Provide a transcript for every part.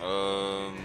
Um,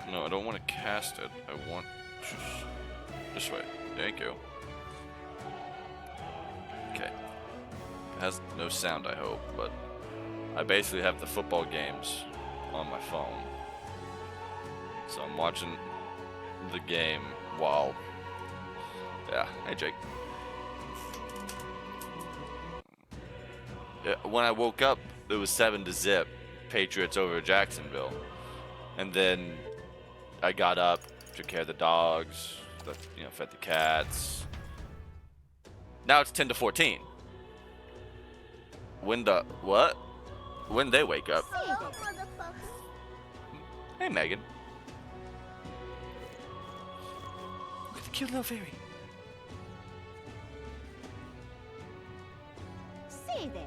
no, I don't want to cast it. I want this way. Thank you. Okay. It has no sound, I hope, but I basically have the football games on my phone. So I'm watching the game while... Yeah, hey Jake. Yeah, when I woke up, it was 7-0, Patriots over Jacksonville. And then I got up, took care of the dogs, fed the cats. Now it's 10-14. When the what? When they wake up? Hey, Megan. Look at the cute little fairy. Say there.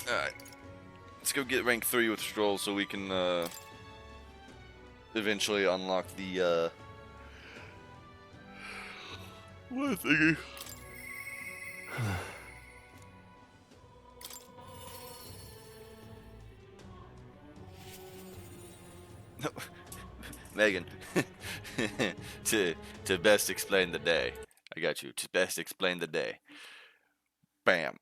Alright. Let's go get rank 3 with Stroll so we can eventually unlock the what thingy? Megan, to best explain the day. I got you. To best explain the day. Bam.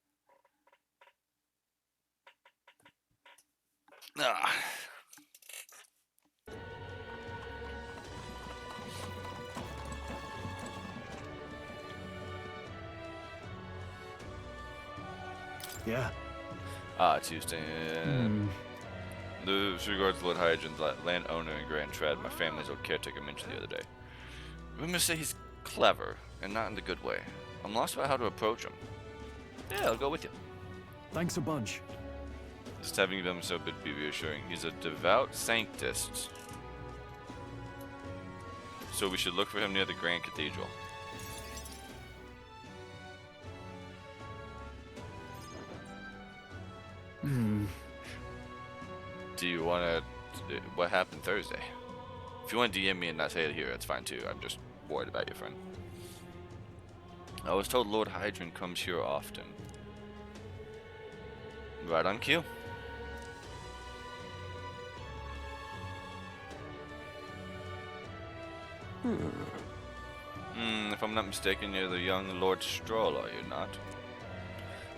Ah. Yeah. Tuesday. This regards Lord Hygien's landowner in Grand Tread. My family's old caretaker mentioned the other day. Rumors say he's clever, and not in the good way. I'm lost about how to approach him. Yeah, I'll go with you. Thanks a bunch. Just having them so would be reassuring. He's a devout sanctist. So we should look for him near the Grand Cathedral. Do you want to... What happened Thursday? If you want to DM me and not say it here, that's fine too. I'm just worried about your friend. I was told Lord Hydron comes here often. Right on cue. If I'm not mistaken, you're the young Lord Stroll, are you not?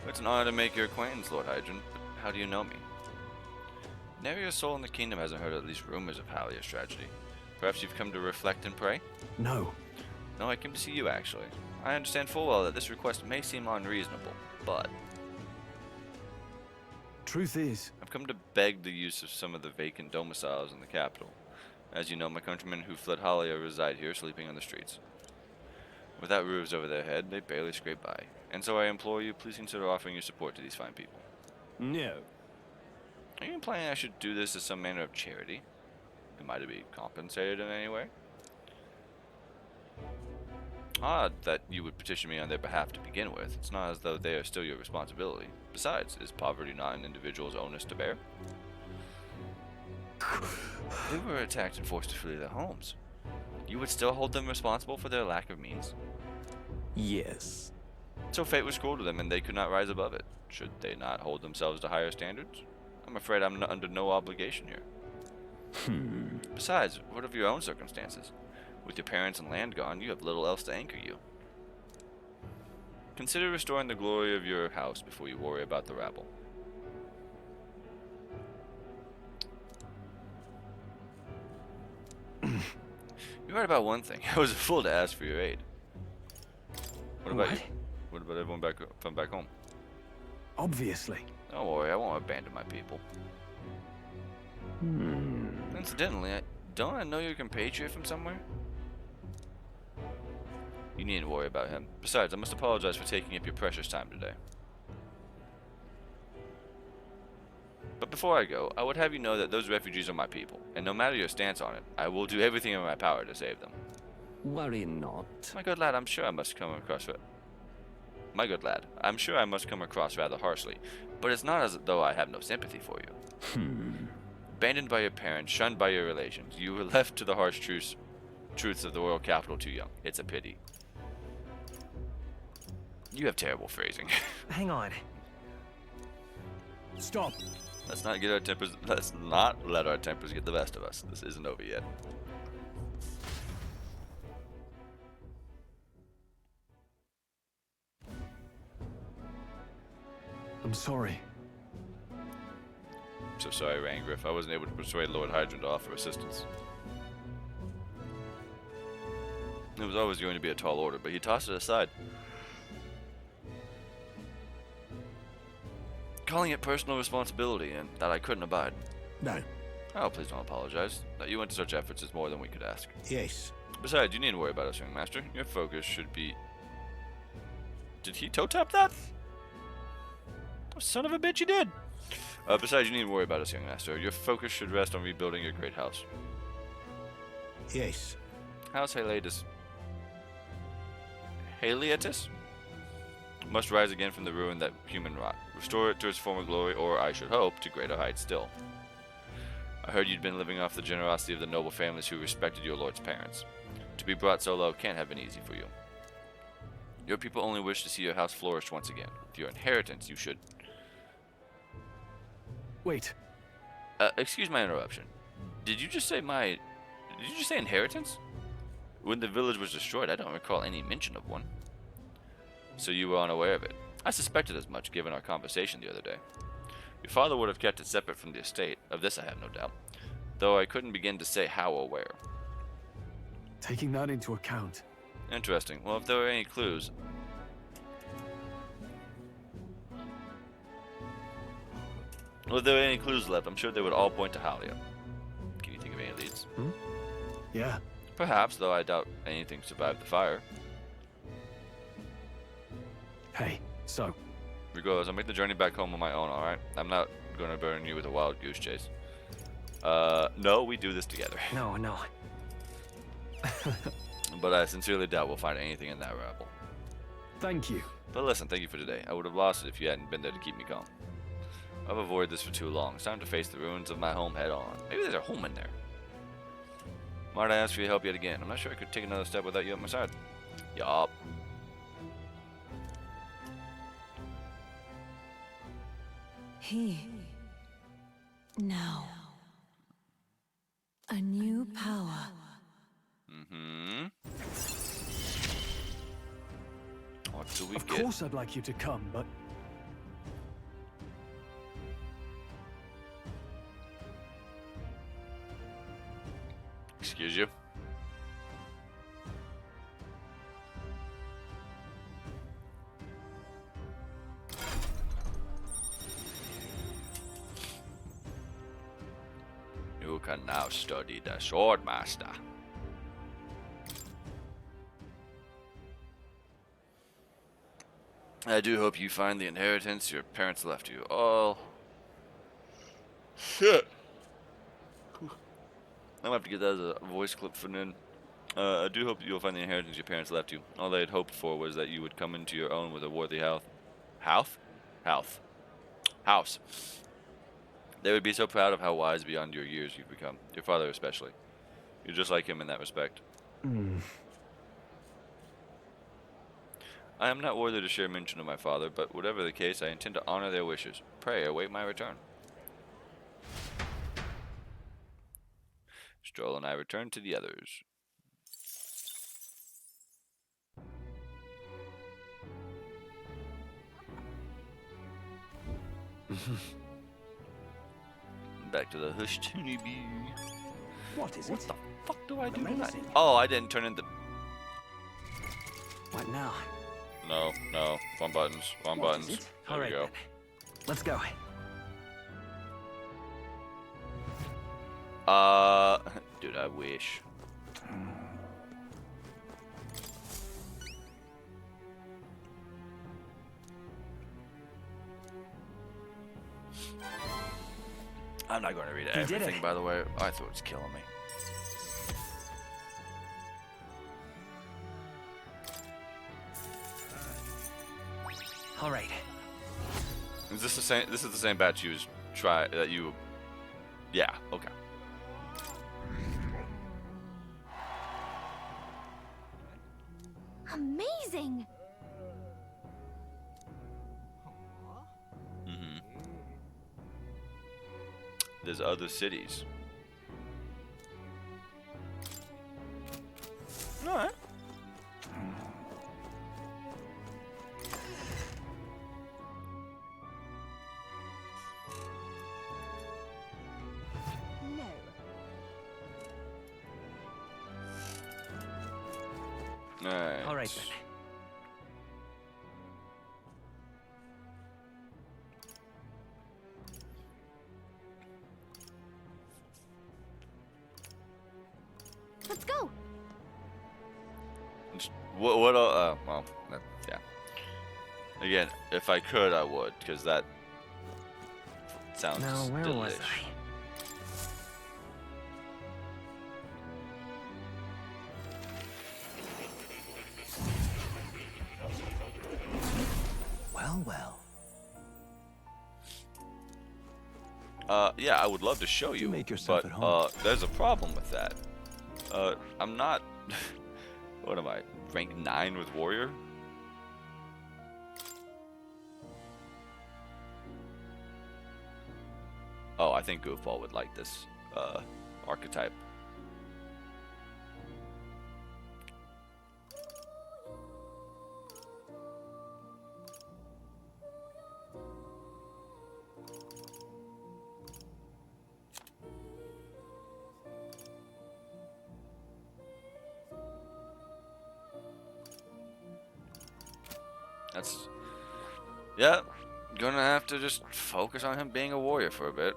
It's an honor to make your acquaintance, Lord Hydron, but how do you know me? Nary a soul in the kingdom hasn't heard at least rumors of Hallia's tragedy. Perhaps you've come to reflect and pray? No. No, I came to see you, actually. I understand full well that this request may seem unreasonable, but... Truth is, I've come to beg the use of some of the vacant domiciles in the capital. As you know, my countrymen who fled Hallia reside here, sleeping on the streets. Without roofs over their head, they barely scrape by. And so I implore you, please consider offering your support to these fine people. no. Are you implying I should do this as some manner of charity? Am I to be compensated in any way? Odd that you would petition me on their behalf to begin with. It's not as though they are still your responsibility. Besides, is poverty not an individual's onus to bear? They were attacked and forced to flee their homes. You would still hold them responsible for their lack of means? Yes. So fate was cruel to them and they could not rise above it. Should they not hold themselves to higher standards? I'm afraid I'm under no obligation here. Besides, what of your own circumstances? With your parents and land gone, you have little else to anchor you. Consider restoring the glory of your house before you worry about the rabble. You're right about one thing. I was a fool to ask for your aid. What about you? What about everyone from back home? Obviously. Don't worry, I won't abandon my people. Incidentally, don't I know your compatriot from somewhere? You needn't worry about him. Besides, I must apologize for taking up your precious time today. But before I go, I would have you know that those refugees are my people, and no matter your stance on it, I will do everything in my power to save them. Worry not. My good lad, I'm sure I must come across rather harshly, but it's not as though I have no sympathy for you. Abandoned by your parents, shunned by your relations, you were left to the harsh truths of the royal capital too young. It's a pity. You have terrible phrasing. Hang on. Stop. Let's not let our tempers get the best of us. This isn't over yet. I'm sorry. I'm so sorry, Rangriff. I wasn't able to persuade Lord Hydron to offer assistance. It was always going to be a tall order, but he tossed it aside. Calling it personal responsibility, and that I couldn't abide. No. Oh, please don't apologize. That you went to such efforts is more than we could ask. Yes. Besides, you needn't worry about us, young master. Your focus should be... Did he toe tap that? Oh, son of a bitch, he did! Besides, you needn't worry about us, young master. Your focus should rest on rebuilding your great house. Yes. House Haliatus must rise again from the ruin that human wrought. Restore it to its former glory, or, I should hope, to greater heights still. I heard you'd been living off the generosity of the noble families who respected your lord's parents. To be brought so low can't have been easy for you. Your people only wish to see your house flourish once again. With your inheritance, you should... Wait. Excuse my interruption. Did you just say inheritance? When the village was destroyed, I don't recall any mention of one. So you were unaware of it. I suspected as much, given our conversation the other day. Your father would have kept it separate from the estate, of this I have no doubt, though I couldn't begin to say how or where. Taking that into account. Interesting. Well, if there were any clues... left, I'm sure they would all point to Halia. Can you think of any leads? Yeah. Perhaps, though I doubt anything survived the fire. Hey, so. Regardless, I'll make the journey back home on my own, alright? I'm not gonna burn you with a wild goose chase. No, we do this together. No. But I sincerely doubt we'll find anything in that rabble. Thank you. But listen, thank you for today. I would have lost it if you hadn't been there to keep me calm. I've avoided this for too long. It's time to face the ruins of my home head on. Maybe there's a home in there. Might I ask for your help yet again? I'm not sure I could take another step without you at my side. Yup. Now. A new power. Mm-hmm. What do we Of get? course I'd like you to come, but Excuse you? You can now study the sword master. I do hope you find the inheritance your parents left you. Oh. Shit. I'm gonna have to get that as a voice clip for then. I do hope you'll find the inheritance your parents left you. All they had hoped for was that you would come into your own with a worthy house. They would be so proud of how wise beyond your years you've become. Your father especially. You're just like him in that respect. I am not worthy to share mention of my father, but whatever the case, I intend to honor their wishes. Pray, await my return. Stroll and I return to the others. Back to the Hushtuni Bee. What is What it? the fuck do I do tonight? Amazing. Oh, I didn't turn into... What now? No, wrong buttons, wrong What buttons. is it? There All we right, go. then. Let's go. Dude, I wish. I'm not going to read You did everything, it. by the way. I thought it was killing me. All right. Is this the same? This is the same batch you you. Yeah. Okay. Amazing! There's other cities. All right. No. All right then. Let's go! What? Well, yeah. Again, if I could, I would, because that sounds Now, where delish. was I? Well, well. Yeah, I would love to show you, make yourself but at home. there's a problem with that. I'm not. What am I? Rank 9 with warrior? Oh, I think Goofball would like this archetype. That's, yeah, gonna have to just focus on him being a warrior for a bit.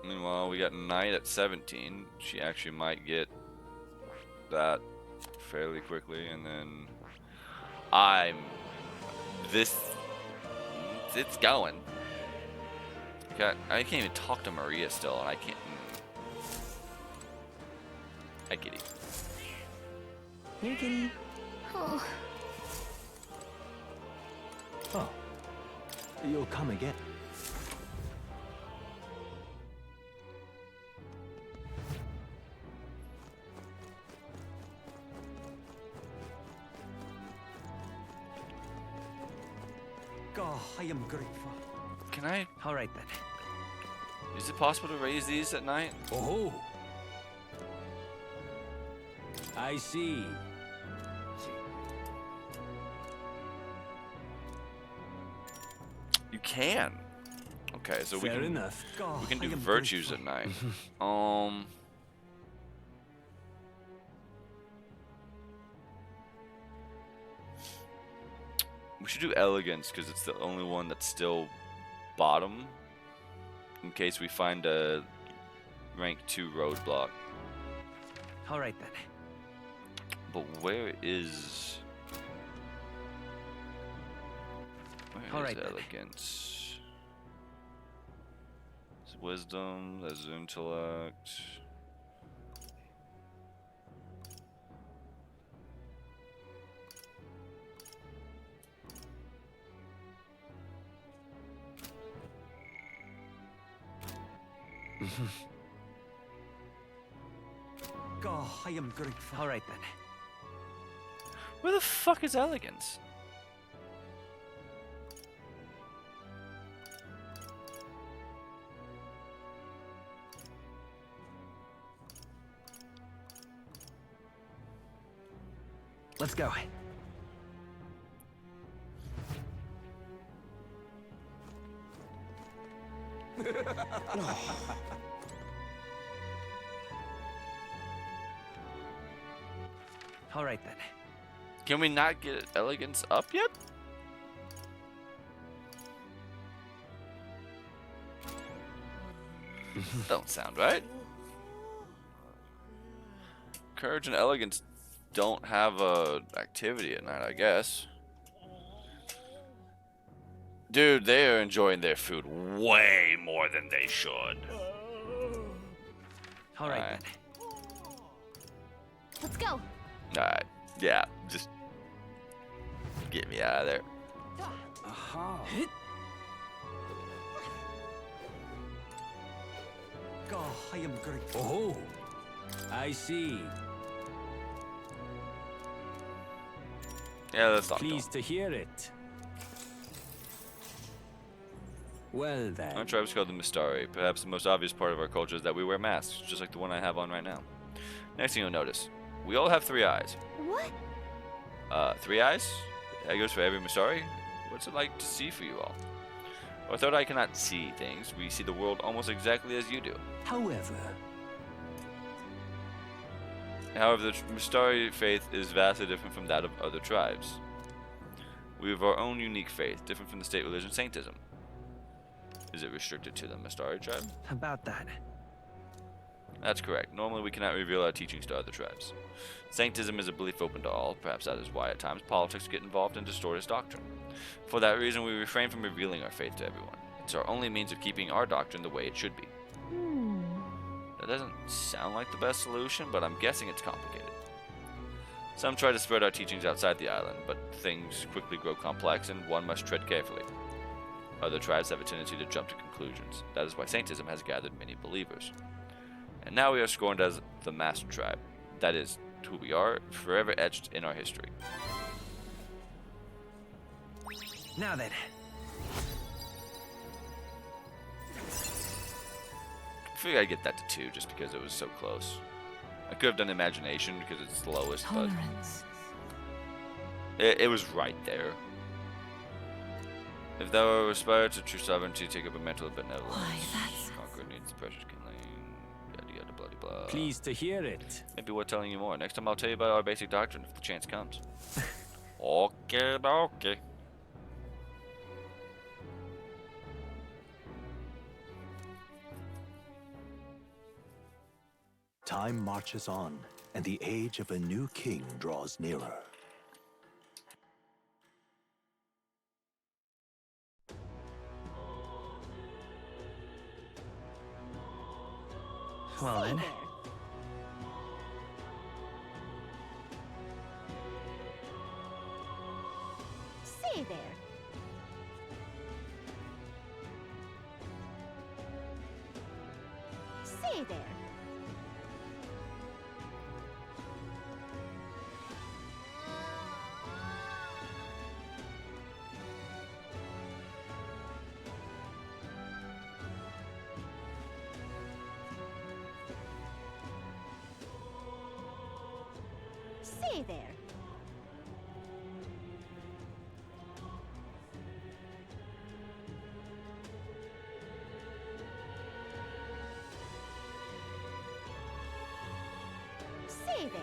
Meanwhile, we got Knight at 17. She actually might get that fairly quickly, and then it's going. I can't even talk to Maria still, and I can't. I get it. Here, kitty. Oh, Oh. You'll come again. Oh, I am grateful. Can I? All right then. Is it possible to raise these at night? Oh, I see. You can. Okay, so Fair we can enough. Oh, we can I do am virtues grateful. at night. We should do elegance because it's the only one that's still bottom. In case we find a rank 2 roadblock. All right then. But where is All right then. elegance? There's wisdom, there's intellect. Oh, I am grateful. All right then. Where the fuck is elegance? Let's go. All right then. Can we not get elegance up yet? Don't sound right. Courage and elegance don't have a activity at night, I guess. Dude, they are enjoying their food way more than they should. All right, Alright. then. Let's go. Alright. Yeah, just get me out of there. Aha. Oh, I am grateful. Oh, I see. Yeah, that's not Pleased to hear it. Well then. Our tribe's called the Mistari. Perhaps the most obvious part of our culture is that we wear masks, just like the one I have on right now. Next thing you'll notice, we all have 3 eyes. What? 3 eyes? That goes for every Mistari? What's it like to see for you all? Our third eye cannot see things. We see the world almost exactly as you do. However, However, the Mistari faith is vastly different from that of other tribes. We have our own unique faith, different from the state religion Saintism. Is it restricted to the Mistari tribe? About that. That's correct. Normally we cannot reveal our teachings to other tribes. Saintism is a belief open to all. Perhaps that is why at times politics get involved and distort its doctrine. For that reason, we refrain from revealing our faith to everyone. It's our only means of keeping our doctrine the way it should be. That doesn't sound like the best solution, but I'm guessing it's complicated. Some try to spread our teachings outside the island, but things quickly grow complex and one must tread carefully. Other tribes have a tendency to jump to conclusions. That is why Saintism has gathered many believers. And now we are scorned as the Master Tribe. That is who we are, forever etched in our history. Now then. I figured I'd get that to 2 just because it was so close. I could have done Imagination because it's the lowest, but Tolerance. it was right there. If thou aspire to true sovereignty, take up a mantle of benevolence. Why, that's- Conquer needs the precious kindling. Yada yada bloody blah. pleased to hear it. Maybe worth telling you more. Next time I'll tell you about our basic doctrine if the chance comes. Okay, okay. Time marches on, and the age of a new king draws nearer. Well Stay then. there. Stay there. Stay there. Stay there. Stay there.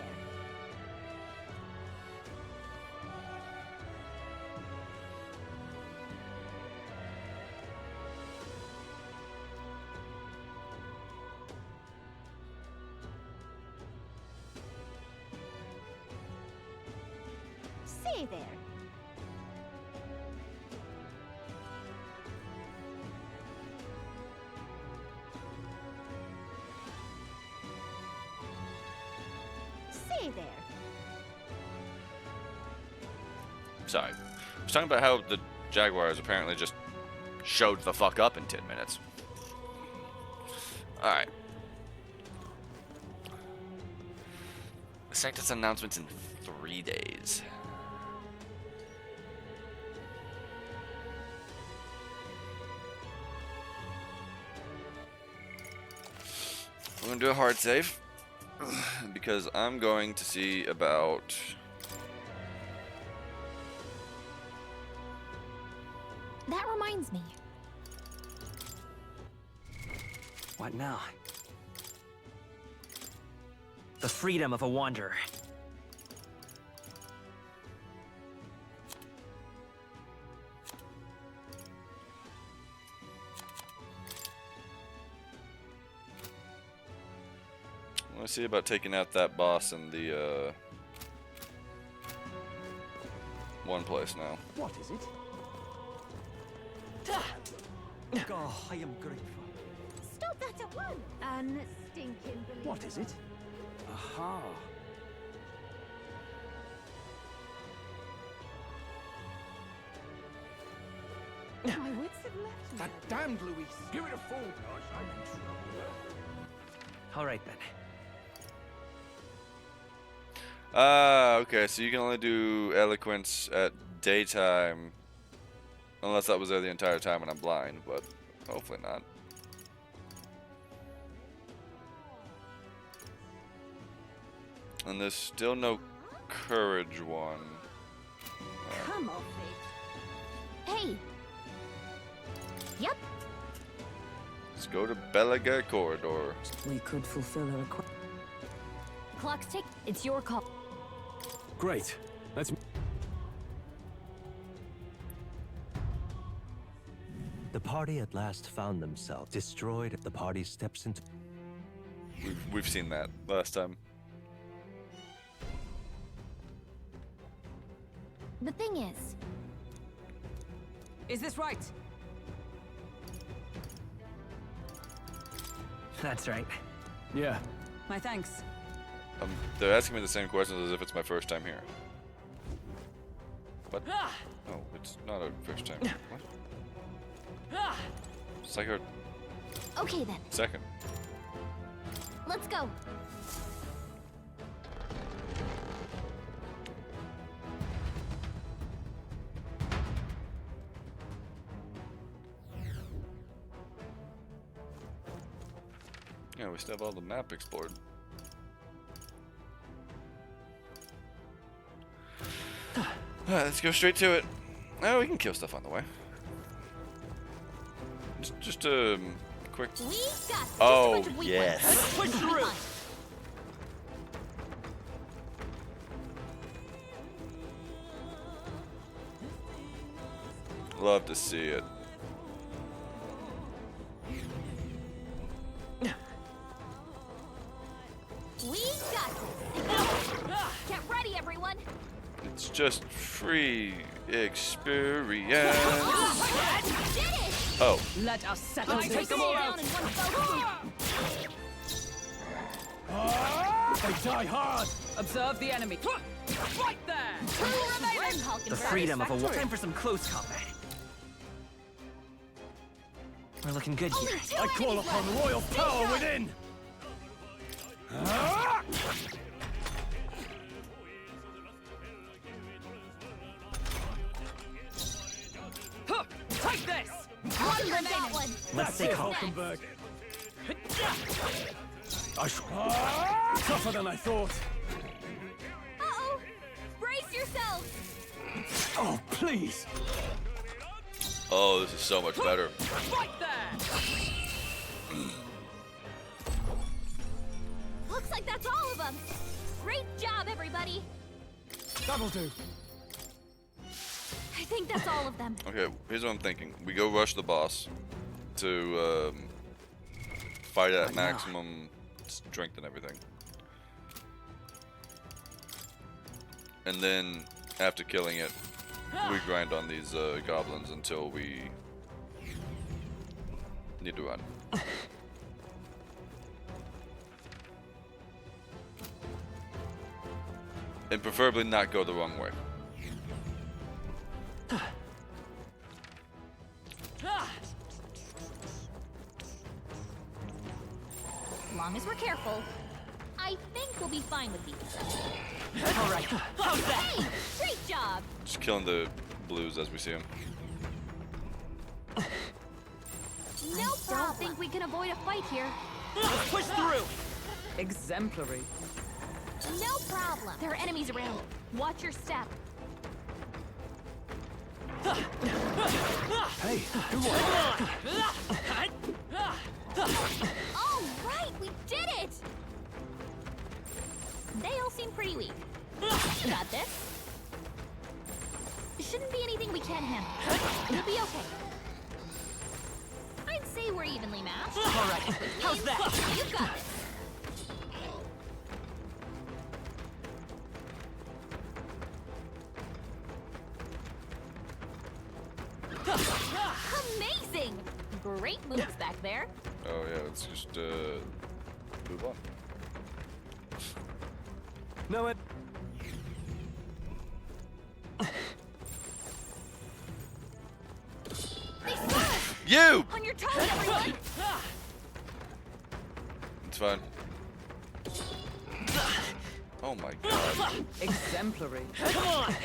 Stay there. Stay there. Sorry. I was talking about how the Jaguars apparently just showed the fuck up in 10 minutes. Alright. The Sanctus announcement's in 3 days. I'm gonna do a hard save because I'm going to see about That reminds me. What now? The freedom of a wanderer. I want to see about taking out that boss in the one place now. What is it? Oh, I am grateful. Stop that at once! Unstinking believer. What is it? Aha. My wits have left me. That damned Louis. Give it a full gosh, I'm in trouble. All right then. Okay, so you can only do eloquence at daytime. Unless that was there the entire time and I'm blind, but hopefully not. And there's still no courage one. Come on, Faith. Hey! Yep, Let's go to Belaga Corridor. We could fulfill a request. clock's tick. It's your call. Great. Let's. The party at last found themselves destroyed. The party steps into. We've seen that last time. The thing is, this right? That's right. Yeah. My thanks. They're asking me the same questions as if it's my first time here. What? Oh, it's not a first time. What? It's like our okay then, second. let's go. Yeah, we still have all the map explored. Alright, let's go straight to it. Oh, we can kill stuff on the way. Just a quick. We got Oh, just a bunch of weak yes. ones. Let's push through. Love to see it. We got this. Get ready, everyone. It's just free experience. Did it! Oh, Let us settle Let's take them all down in one fell swoop. They die hard. Observe the enemy. Right there! Two remaining. The freedom of a war. Time for some close combat. We're looking good here. I call upon royal power within. Take this! One remaining. Let's That's it, take hold. Hulkenberg. Tougher than I thought. Uh-oh. Brace yourselves. Oh, please. oh, this is so much better. Right there! Looks like that's all of them. Great job, everybody. That'll do. I think that's all of them. Okay, here's what I'm thinking. We go rush the boss to fight at maximum strength and everything. And then, after killing it, we grind on these goblins until we need to run. And preferably not go the wrong way. As long as we're careful, I think we'll be fine with these. All right. How's that? Hey, great job. Just killing the blues as we see them. No problem. Think we can avoid a fight here. Let's push through. Exemplary. No problem. There are enemies around. Watch your step. Hey, who won? All right, we did it. They all seem pretty weak. Got this. Shouldn't be anything we can't handle. We'll be okay. I'd say we're evenly matched. All right. How's that? You've got this. Great moves back there. Oh yeah, let's just move on. No, it. They saw us! You! On your toes, everyone! It's fine. Oh my god. Exemplary. Come on!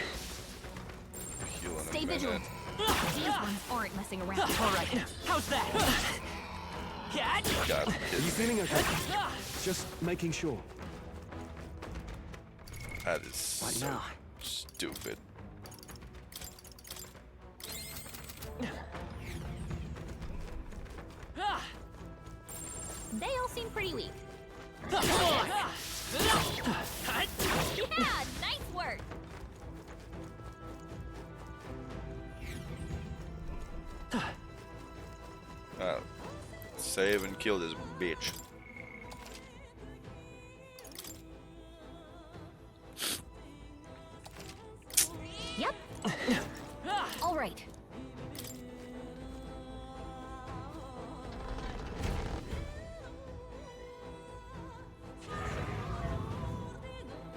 Healing Stay a minute. vigilant. These ones aren't messing around. All right. How's that? Catch! God, Are you feeling okay? Just making sure. that is so now? stupid. They all seem pretty weak. Come on! Yeah, nice work. Save and kill this bitch. Yep. All right.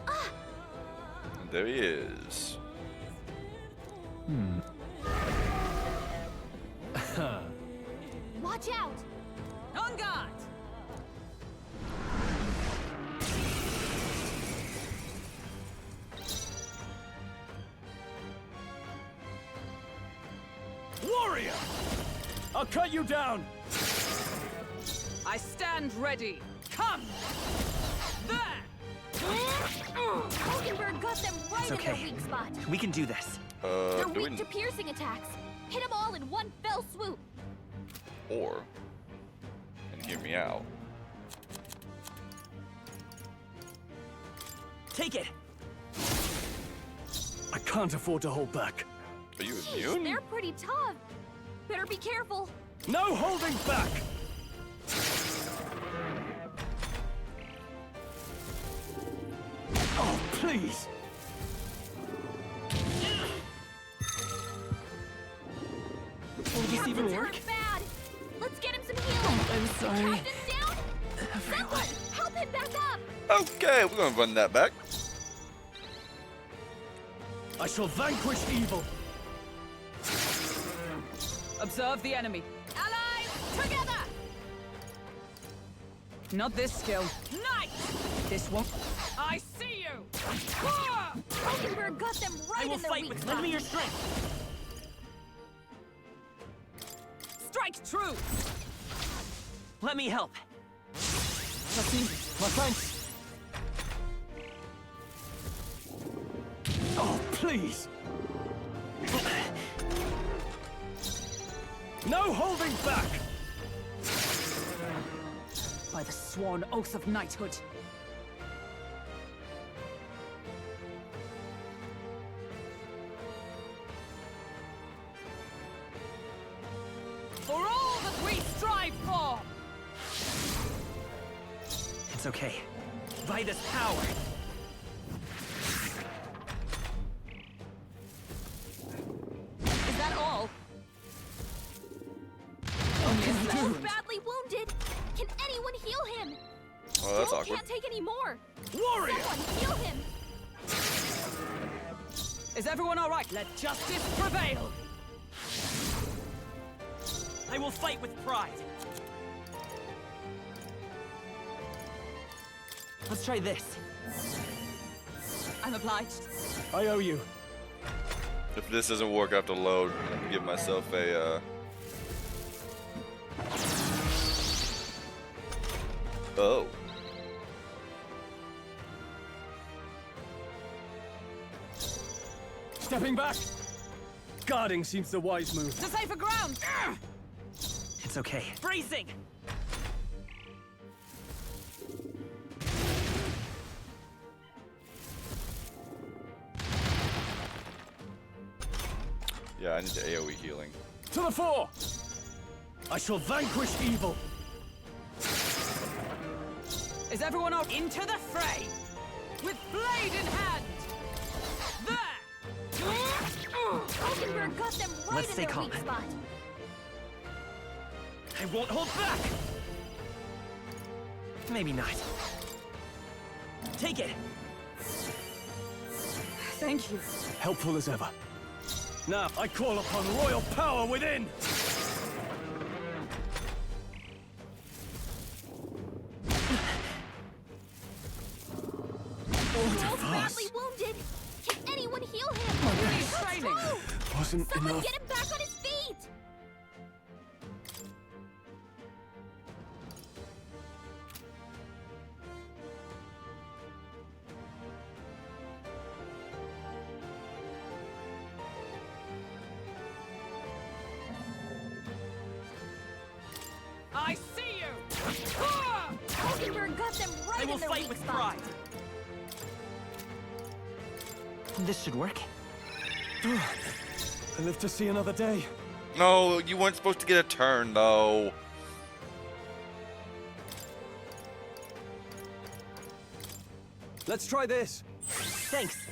And there he is. Watch out. On guard! Warrior! I'll cut you down! I stand ready. Come! There! Hulkenberg got them right It's in okay. their weak spot. We can do this. They're Do weak to piercing attacks. Hit them all in one fell swoop. or, and hear me out. Take it. I can't afford to hold back. Are you Jeez, immune? they're pretty tough. Better be careful. No holding back! Oh, please! Will this even Captains work? hurt bad. Let's get him some healing. I'm The sorry. captain's down. Someone, help him back up. Okay, we're gonna run that back. I shall vanquish evil! Observe the enemy. Allies, together! Not this skill. Nice! This one. I see you! Hulkenberg got them right I will in their fight weak with spot. lend me your strength. Strike true! Let me help. That's easy. My thanks. Oh, please! No holding back! By the sworn oath of knighthood. For all that we strive for! It's okay. By this power. Is that all? So badly wounded. Can anyone heal him? Oh, that's Stroll awkward. can't take any more. Warrior! Someone heal him. Is everyone all right? Let justice prevail! I will fight with pride. Let's try this. I'm obliged. I owe you. If this doesn't work, I have to load and give myself a, Oh. Stepping back! Guarding seems the wise move. To safer ground! It's okay. Bracing! Yeah, I need the AoE healing. To the fore! I shall vanquish evil! Is everyone all into the fray? With blade in hand! There! Hulkenberg got them right Let's in stay their calm. weak spot. I won't hold back! Maybe not. Take it! Thank you. Helpful as ever. Now, I call upon royal power within! Stroll's badly wounded. Can anyone heal him? He's training. Wasn't Someone enough. get him back on his feet! I see you! Ah! Hulkenberg got them I right will in their fight weak with spot. pride! This should work. I live to see another day. No, you weren't supposed to get a turn, though. Let's try this. Thanks.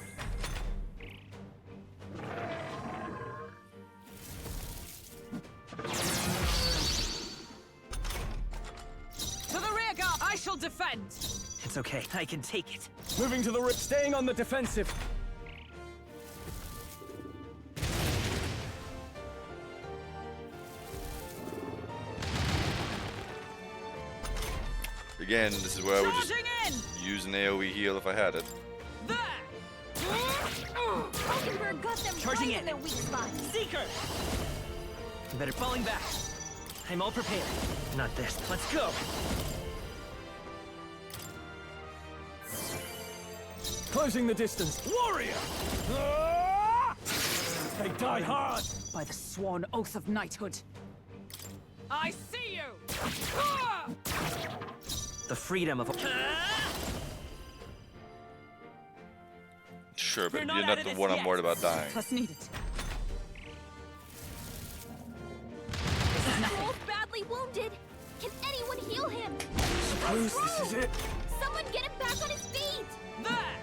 To the rear guard! I shall defend! It's okay. I can take it. Moving to the right, staying on the defensive. Again, this is where I would just Charging in! use an AoE heal if I had it. There! Hulkenberg got them Charging right in. in their weak spot. Seeker! Better falling back. I'm all prepared. Not this. Let's go. Closing the distance. Warrior! Ah! They die hard! By the sworn oath of knighthood. I see you! Ah! The freedom of... Sure, but We're not you're out not of the this one I'm yet. worried about dying. Plus needed. Stroll's badly wounded. Can anyone heal him? Suppose this is it. Someone get him back on his feet! There!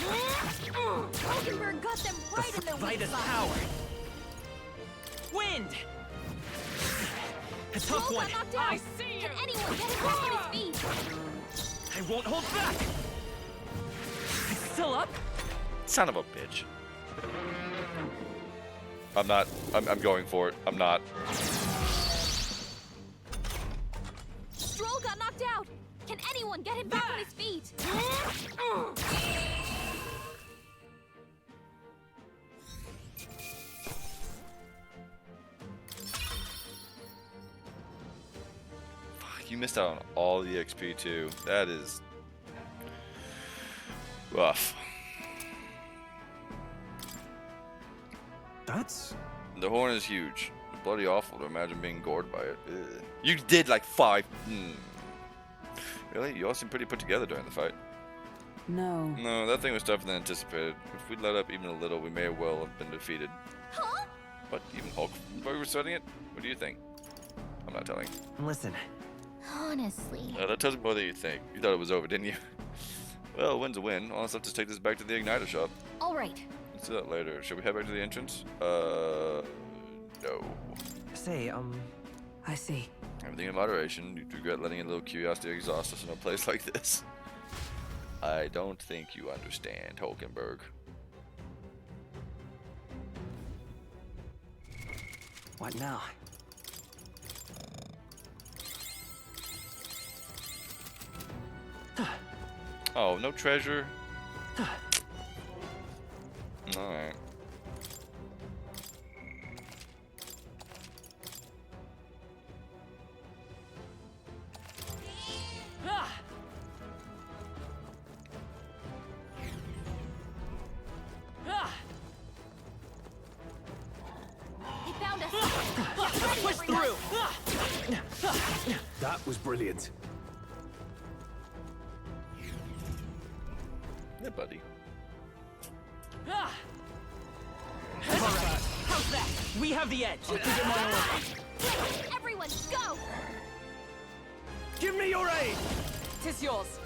Hulkenberg got them right in their weak Vitus spot. power. Wind! A tough Stroll one. got knocked out. I see you! Can anyone get him back on his feet? I won't hold back. Still up? Son of a bitch. I'm not. I'm going for it. I'm not. Stroll got knocked out. Can anyone get him back on his feet? Fuck, you missed out on all the XP too. That is rough. That's... The horn is huge. Bloody awful to imagine being gored by it. Ugh. You did like 5. Really? You all seem pretty put together during the fight. No. No, that thing was tougher than anticipated. If we'd let up even a little, we may well have been defeated. Huh? But even Hulkenberg was studying it? What do you think? I'm not telling. Listen, Honestly. That tells me more than you think. You thought it was over, didn't you? Well, a win's a win. All I have to take this back to the Igniter shop. All right. Let's do that later. Should we head back to the entrance? No. say, I see. Everything in moderation. You'd regret letting a little curiosity exhaust us in a place like this. I don't think you understand, Hulkenberg. what now? Oh, no treasure? Alright. Ah! Ah! He found us. Push through! That was brilliant. Yeah, buddy. Ah! How's that? We have the edge. Everyone, go! Give me your aid! Tis yours.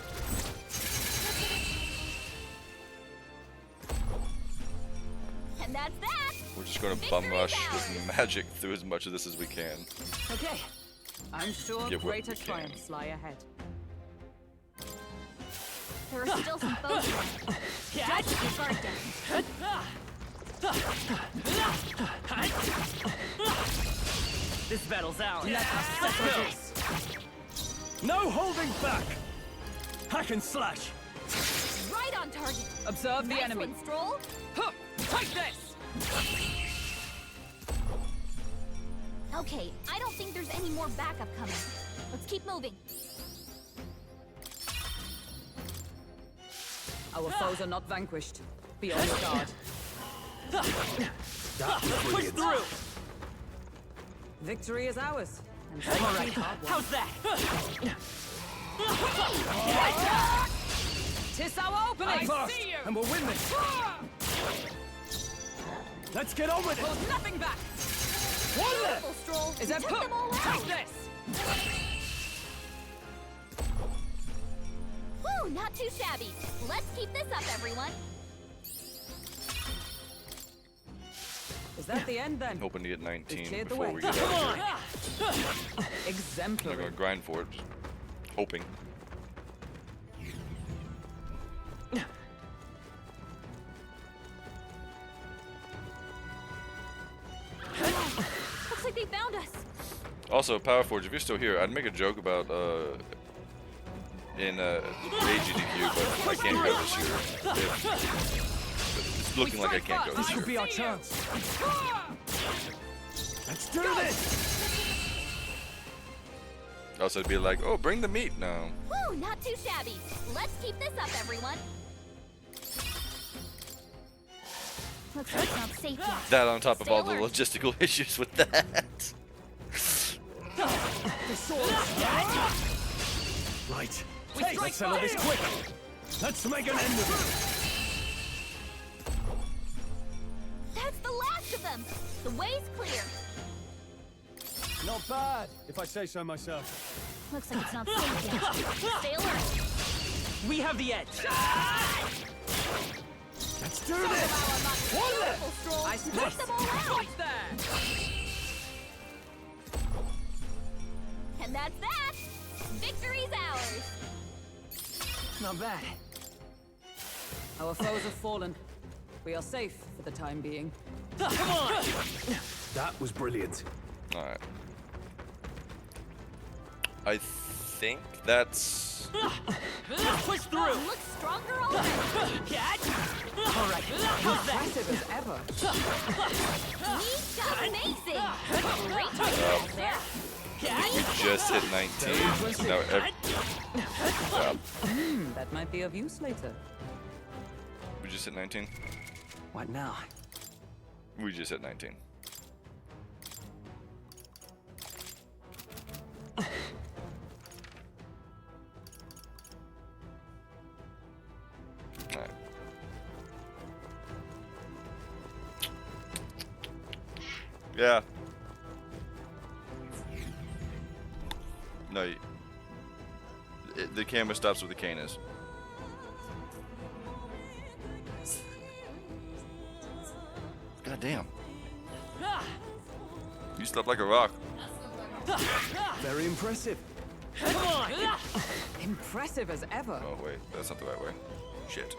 And that's that! We're just gonna Victory bum rush bound. with magic through as much of this as we can. Okay, I'm sure Give what greater we can. triumphs lie ahead. There are still some foes around. Don't keep your guard down. This battle's ours. Let's go. No holding back. Hack and slash. Right on target. Observe the Nice enemy. one, Stroll. Huh, take this! Okay, I don't think there's any more backup coming. Let's keep moving. Our foes are not vanquished. Be on your guard. Push through. Victory is ours. And All right. How's that? Tis our opening! Fast, and we'll win this. Let's get on with it. Hold nothing back! Beautiful, Stroll. Is You that took them all Take out. this! Woo, not too shabby. Let's keep this up, everyone. Is that the end then? Hoping to get 19 cleared the before way. we get out of here. I'm not Exemplary. gonna grind for it. Just hoping. Looks like they found us. Also, Powerforge, if you're still here, I'd make a joke about in AGDQ, but I can't go this year. It's looking like I can't go This this could be year. our chance. Let's do this. Also, it'd be like, oh, bring the meat now. Woo, not too shabby. Let's keep this up, everyone. Looks like it's not safe yet. That on top of Stay all the alert. logistical issues with that. Right. Hey, let's settle this quick. Let's make an end of That's the last of them. The way's clear. it. Not bad, if I say so myself. Looks like it's not safe yet. Stay alert. We have the edge. Let's do this. Beautiful, Stroll. I You took split. them all out. Right there! And that's that. Victory's ours. Not bad. Our foes have fallen. We are safe for the time being. Come on. That was brilliant. Alright. I think that's... Push through. Oh, looks stronger already. Catch. All right. How's that? Impressive as ever. We've got amazing. Great job there. We just hit 19. Now, That might be of use later. we just hit 19. What now? We just hit 19. Alright. Yeah. No, the camera stops where the cane is. God damn. You slept like a rock. Very impressive. Come on. Impressive as ever. Oh wait, that's not the right way. Shit.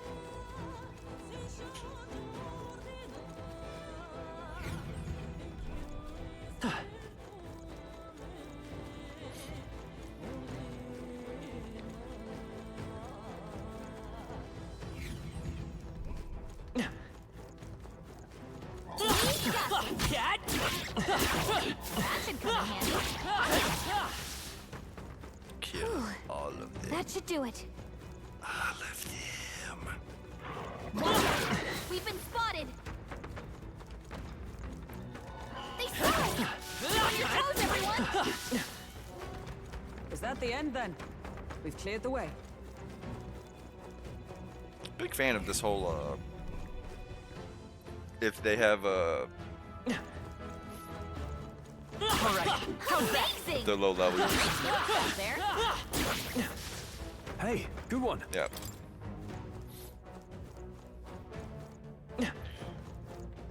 Cat. That should come in handy. Kill all of them. That should do it. All of them. We've been spotted. They saw us. On your toes, everyone. Is that the end then? We've cleared the way. Big fan of this whole, if they have, All right. Amazing. the low level. There. Hey, good one. Yeah.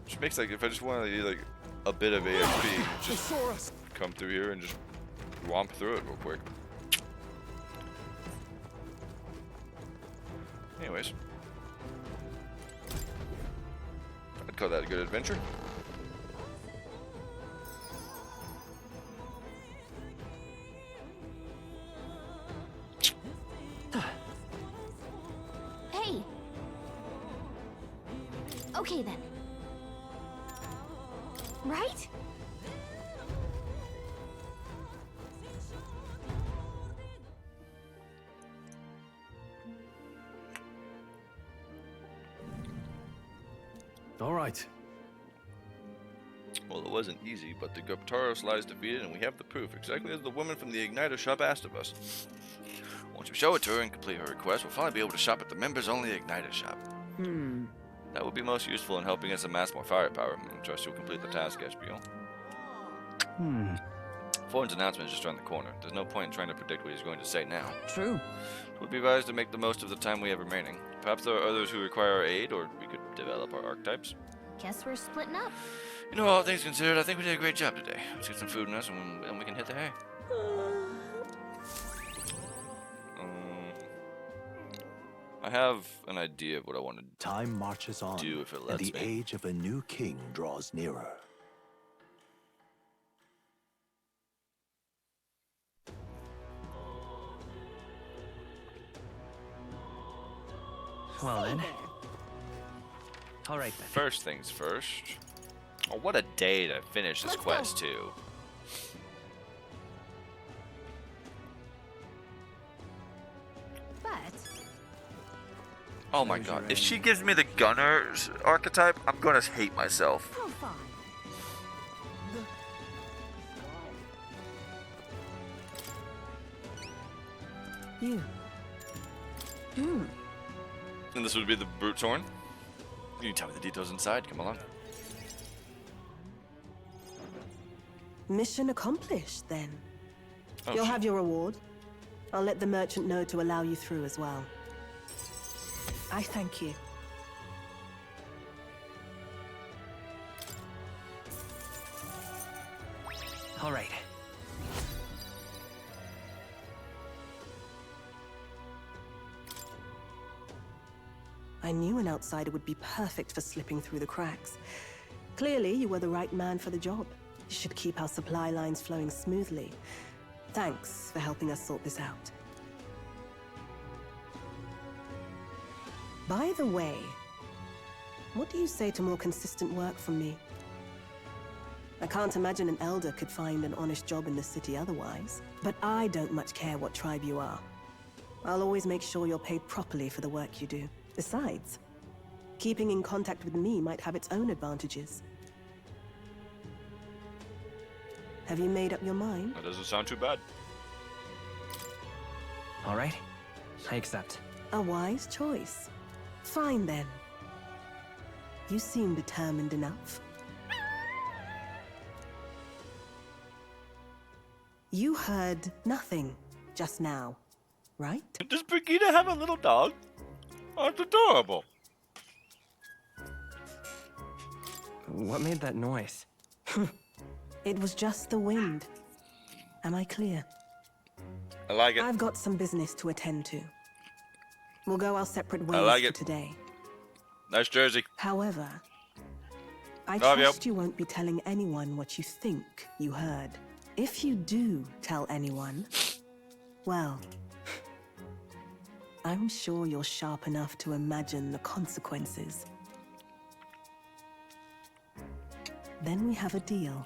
Which makes, like, if I just want to do, like, a bit of AFP, They just saw us. come through here and just Womp through it real quick. Anyways. I'd call that a good adventure. Hey. Okay then. Right? All right. Well, it wasn't easy, but the Guptaros lies defeated, and we have the proof, exactly as the woman from the Igniter shop asked of us. Once we show it to her and complete her request, we'll finally be able to shop at the members-only Igniter shop. That would be most useful in helping us amass more firepower. I trust you'll complete the task, Espiel. Thorn's announcement is just around the corner. There's no point in trying to predict what he's going to say now. True. It would be wise to make the most of the time we have remaining. Perhaps there are others who require our aid, or we could develop our archetypes. Guess we're splitting up. You know, all things considered, I think we did a great job today. Let's get some food in us, and we can hit the hay. I have an idea of what I want to Time marches on, do if it and lets the me. age of a new king draws nearer. Well then. All right then. First things first. Oh, what a day to finish this Let's quest, go. too. But Oh my god. If she gives me the gunner's archetype, I'm gonna hate myself. how far? You. And this would be the Brute's Horn? You can tell me the details inside. Come along. Mission accomplished, then. Oh, You'll shit. have your reward. I'll let the merchant know to allow you through as well. I thank you. All right. I knew an outsider would be perfect for slipping through the cracks. Clearly, you were the right man for the job. You should keep our supply lines flowing smoothly. Thanks for helping us sort this out. By the way, what do you say to more consistent work from me? I can't imagine an elder could find an honest job in the city otherwise. But I don't much care what tribe you are. I'll always make sure you're paid properly for the work you do. Besides, keeping in contact with me might have its own advantages. Have you made up your mind? That doesn't sound too bad. All right. I accept. A wise choice. Fine then. You seem determined enough. You heard nothing just now, right? Does Brigitte have a little dog? Oh, it's adorable. What made that noise? It was just the wind. Am I clear? I like it. I've got some business to attend to. We'll go our separate ways like for it. today. Nice jersey. However, I Love you. trust you won't be telling anyone what you think you heard. If you do tell anyone, well, I'm sure you're sharp enough to imagine the consequences. Then we have a deal.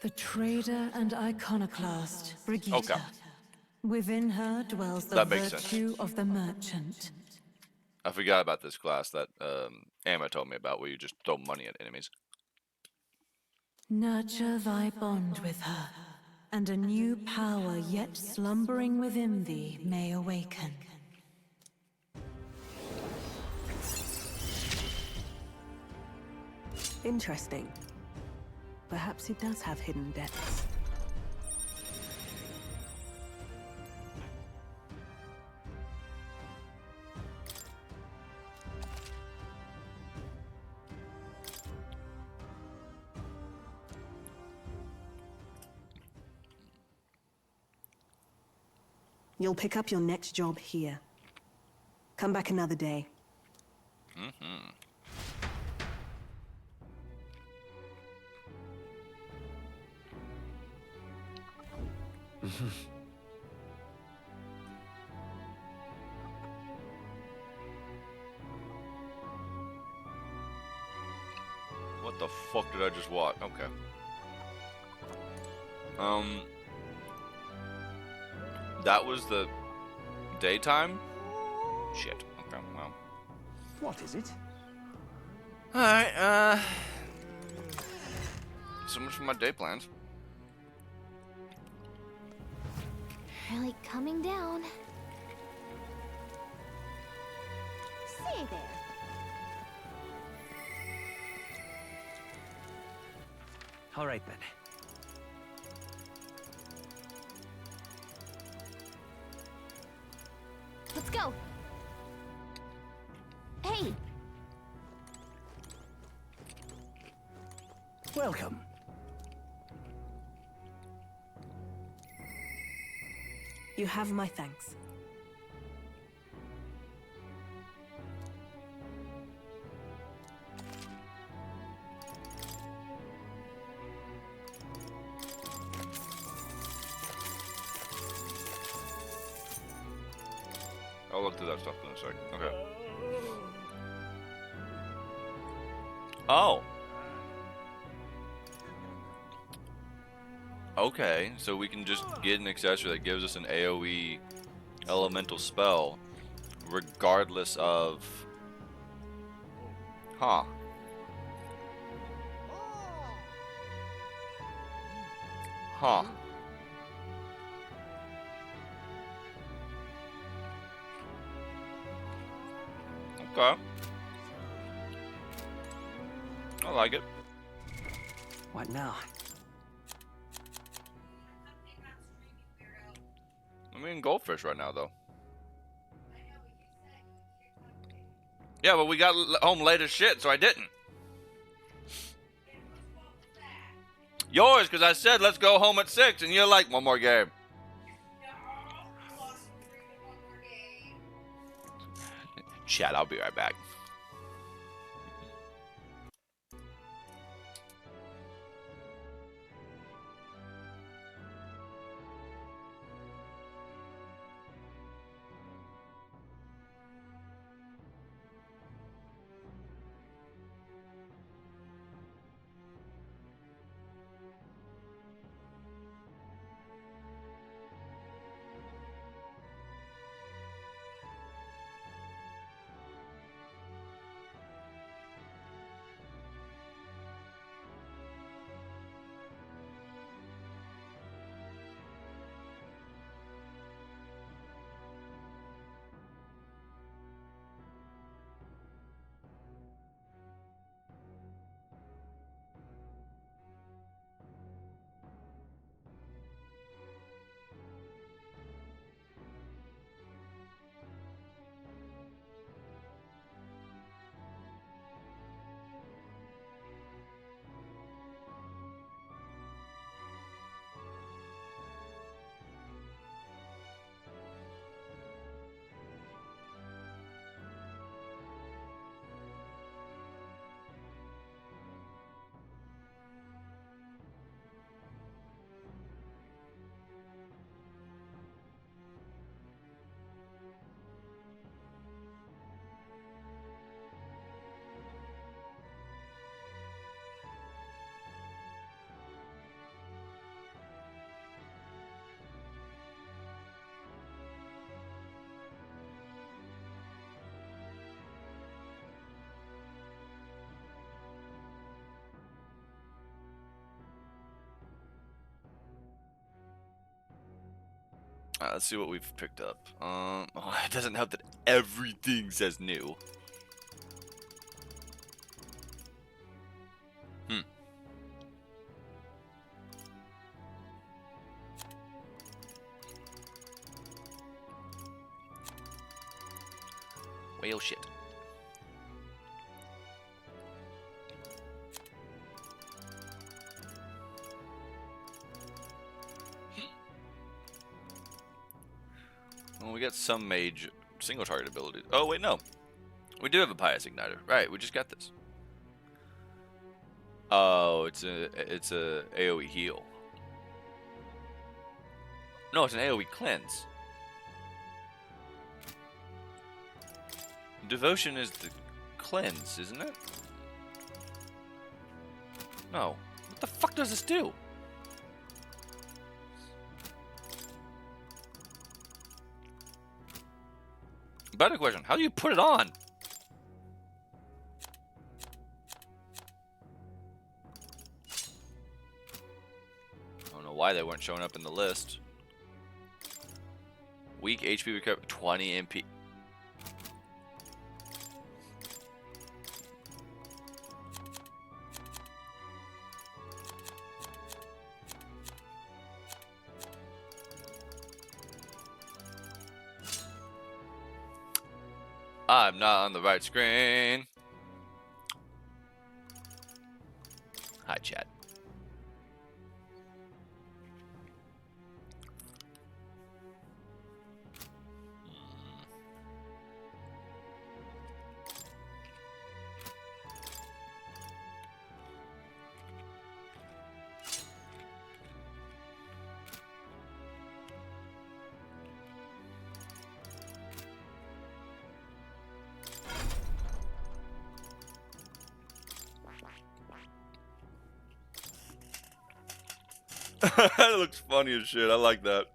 The trader and iconoclast, Brigitte. Okay. Within her dwells the That makes sense. virtue of the merchant. I forgot about this class that Amma told me about, where you just throw money at enemies. Nurture thy bond with her, and a new power yet slumbering within thee may awaken. Interesting. Perhaps he does have hidden depths. You'll pick up your next job here. Come back another day. Mm-hmm. What the fuck did I just watch? Okay. That was the daytime? Shit. Okay, well. What is it? Alright, so much for my day plans. Really coming down. Say there. All right then. Let's go. Hey, Welcome. You have my thanks. I'll look through that stuff in a sec. Okay. Oh. Okay, so we can just get an accessory that gives us an AoE elemental spell, regardless of... Huh. Huh. Okay. I like it. What now? I'm eating goldfish right now, though. Yeah, but we got home late as shit, so I didn't. Yours, because I said let's go home at 6, and you're like, one more game. Chat, I'll be right back. Let's see what we've picked up. Oh, it doesn't help that everything says new. Whale shit. Well, we got some mage single target abilities. Oh wait, no, we do have a pious igniter. Right, we just got this. Oh, it's a AOE heal. No, it's an AOE cleanse. Devotion is the cleanse, isn't it? No. What the fuck does this do? Better question. How do you put it on? I don't know why they weren't showing up in the list. Weak HP recovery, 20 MP. I'm not on the right screen. Hi, chat. That looks funny as shit. I like that.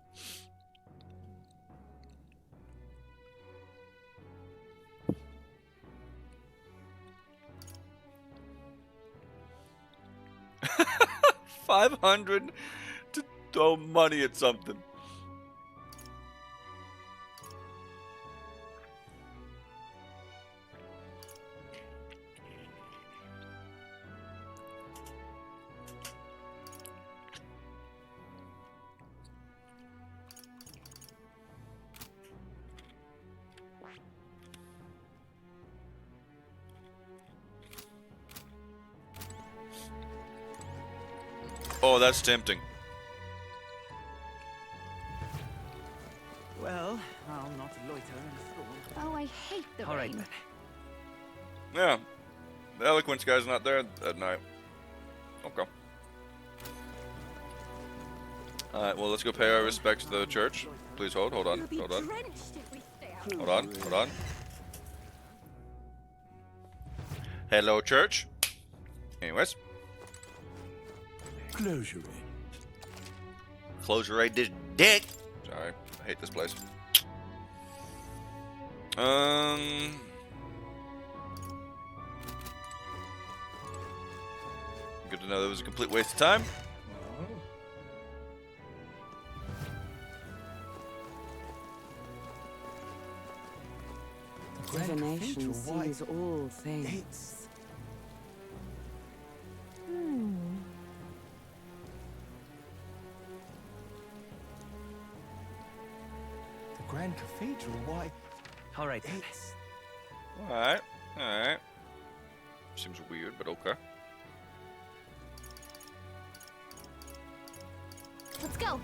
$500 to throw money at something. Oh, that's tempting. Well, I'll not loiter and throw. Oh, I hate the All right rain. then. Yeah. The eloquence guy's not there at night. Okay. Alright, well, let's go pay our respects to the church. Please hold on, hold on. Hold on. Hello, church. Anyways. Closure. Closure rate this dick. Sorry, I hate this place. Good to know that was a complete waste of time. Divination sees all things. The Grand Cathedral, why? All right then. Alright. Seems weird, but okay. Let's go.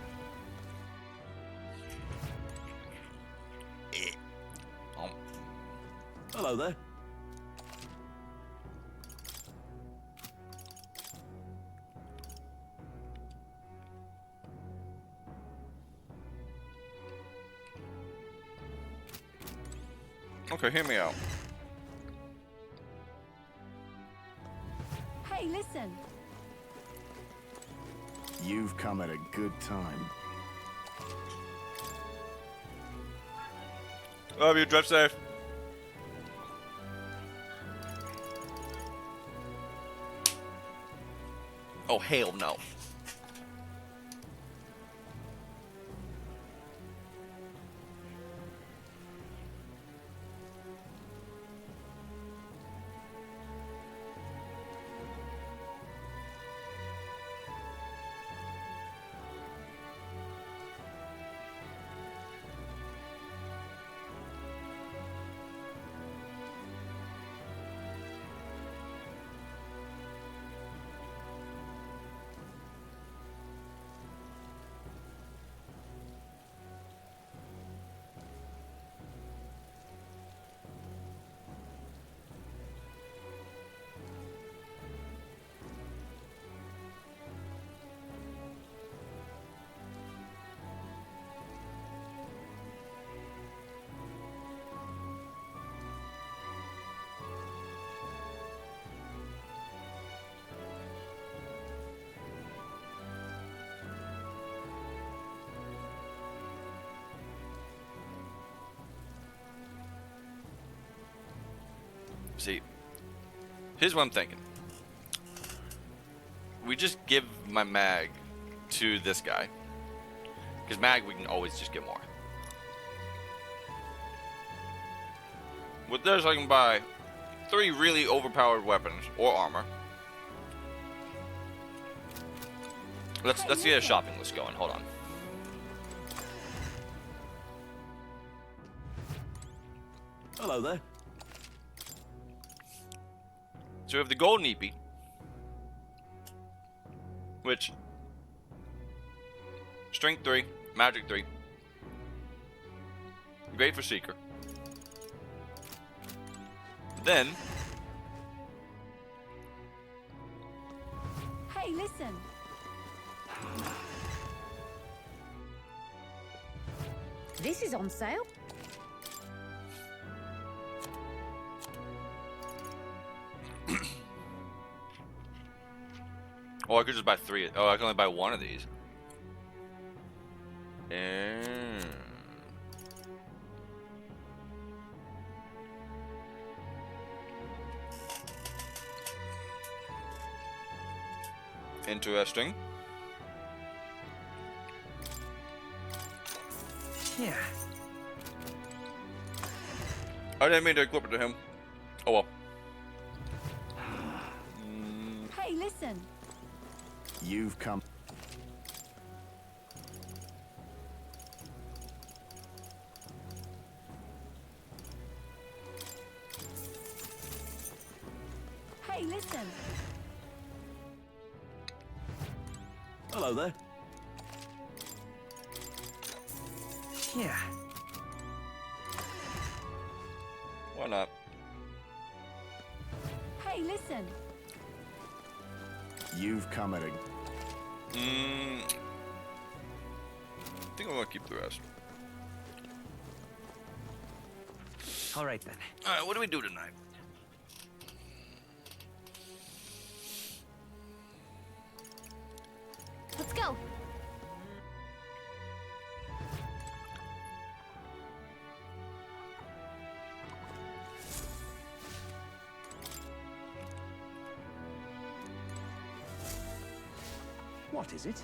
Hello there. Okay, hear me out. Hey, listen. You've come at a good time. Love you, drive safe. Oh, hell no. Here's what I'm thinking. We just give my mag to this guy. Because mag, we can always just get more. With this, I can buy 3 really overpowered weapons or armor. Let's get a shopping list going. Hold on. Hello there. So we have the golden EP, which strength 3, magic 3, great for seeker. Then Hey, listen. This is on sale. oh, I could just buy 3. Oh, I can only buy 1 of these. And interesting. Yeah. I didn't mean to equip it to him. Oh well. Hey, listen. You've come. Hey, listen. Hello there. Yeah. Why not? Hey, listen. You've come at a. I think I'm gonna keep the rest. All right then. All right, what do we do tonight? Let's go. What is it?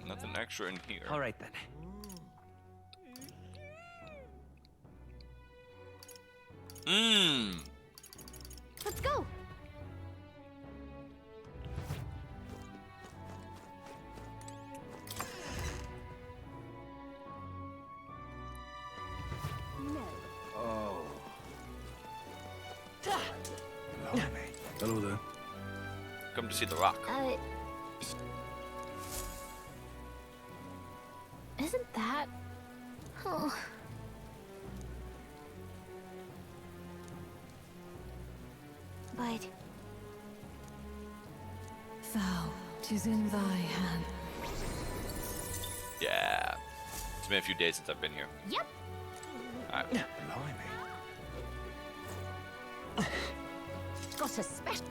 Nothing extra in here. All right then. Let's go. Oh. Hello there. Come to see the rock. Isn't that? Oh. But Thou, 'tis in thy hand. Yeah. It's been a few days since I've been here. yep. Alright. Blimey. Got a special.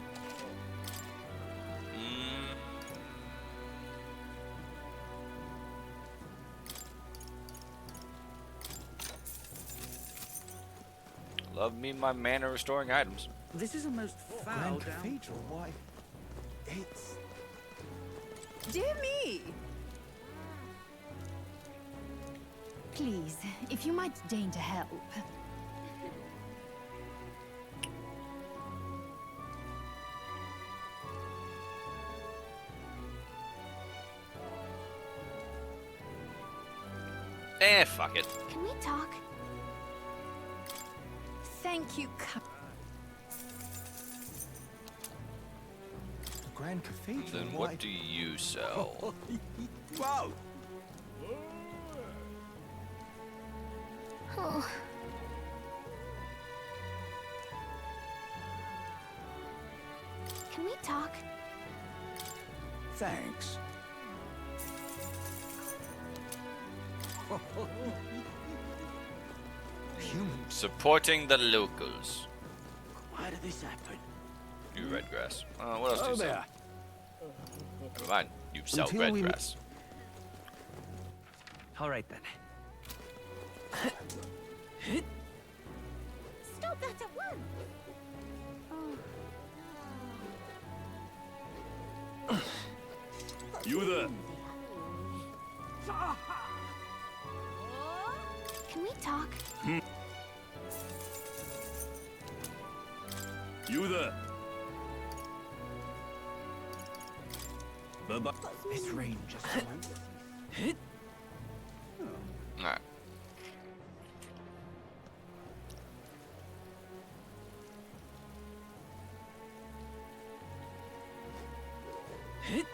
Love me my mana restoring items. This is a most foul Grand down. Cathedral, why? It's... Dear me. Please, if you might deign to help. Fuck it. Can we talk? Thank you. The Grand Cathedral, Then why? what do you sell? Whoa! Oh. Can we talk? Thanks. Humans. Supporting the locals. Why did this happen? You red grass. What else do Oh you sell? there. Never mind. You sell Until red we- grass. All right then. Stop that at once! You there? Can we talk? You there? Bye-bye. This rain just reminds us. Alright.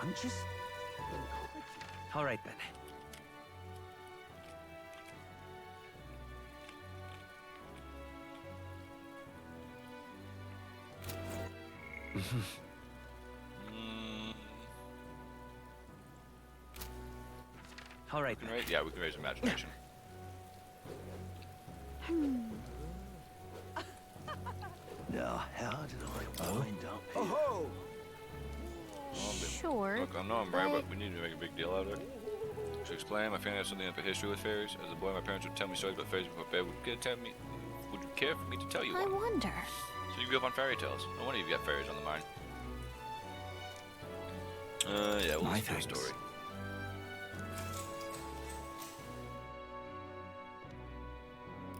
I'm just... All right then. All right then. Yeah, we can raise imagination. Now, how did I wind up here? Oh! Sure. Look, I know I'm right, but we need to make a big deal out of it. To explain, my family has something of a history with fairies. As a boy, my parents would tell me stories about fairies before bed. Would you care for me to tell you I one? wonder. So you grew up on fairy tales. No wonder you've got fairies on the mind. Yeah, we'll My listen to a thanks. story.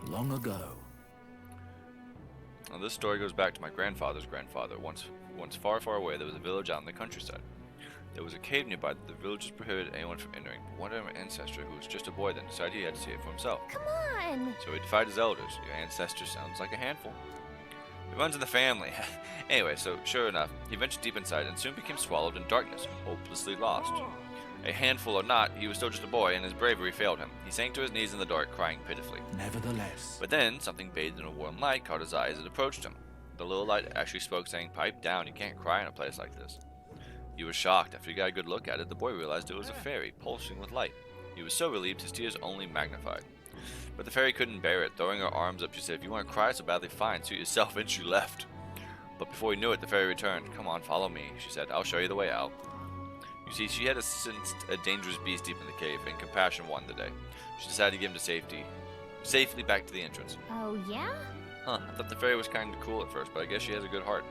Long ago, Now, this story goes back to my grandfather's grandfather. Once far, far away, there was a village out in the countryside. There was a cave nearby that the villagers prohibited anyone from entering. But one of my ancestor, who was just a boy then, decided he had to see it for himself. Come on! So he defied his elders. Your ancestor sounds like a handful. It runs in the family. Anyway, so sure enough, he ventured deep inside and soon became swallowed in darkness, hopelessly lost. A handful or not, he was still just a boy, and his bravery failed him. He sank to his knees in the dark, crying pitifully. nevertheless, But then, something bathed in a warm light caught his eye as it approached him. The little light actually spoke, saying, "Pipe down, you can't cry in a place like this." He was shocked. After he got a good look at it, the boy realized it was a fairy, pulsing with light. He was so relieved, his tears only magnified. But the fairy couldn't bear it. Throwing her arms up, she said, "If you want to cry so badly, fine, suit yourself," and she left. But before he knew it, the fairy returned. "Come on, follow me," she said. "I'll show you the way out." You see, she had sensed a dangerous beast deep in the cave, and compassion won the day. She decided to get him to safely back to the entrance. Oh, yeah? Huh, I thought the fairy was kind of cool at first, but I guess she has a good heart.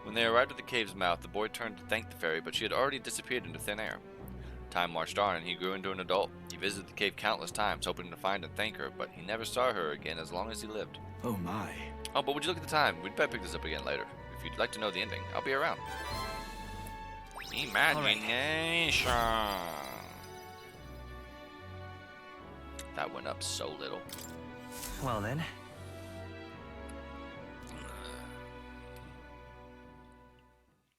When they arrived at the cave's mouth, the boy turned to thank the fairy, but she had already disappeared into thin air. Time marched on, and he grew into an adult. He visited the cave countless times, hoping to find and thank her, but he never saw her again as long as he lived. oh my, Oh, but would you look at the time? We'd better pick this up again later. If you'd like to know the ending, I'll be around. Imagination. That went up so little. Well then.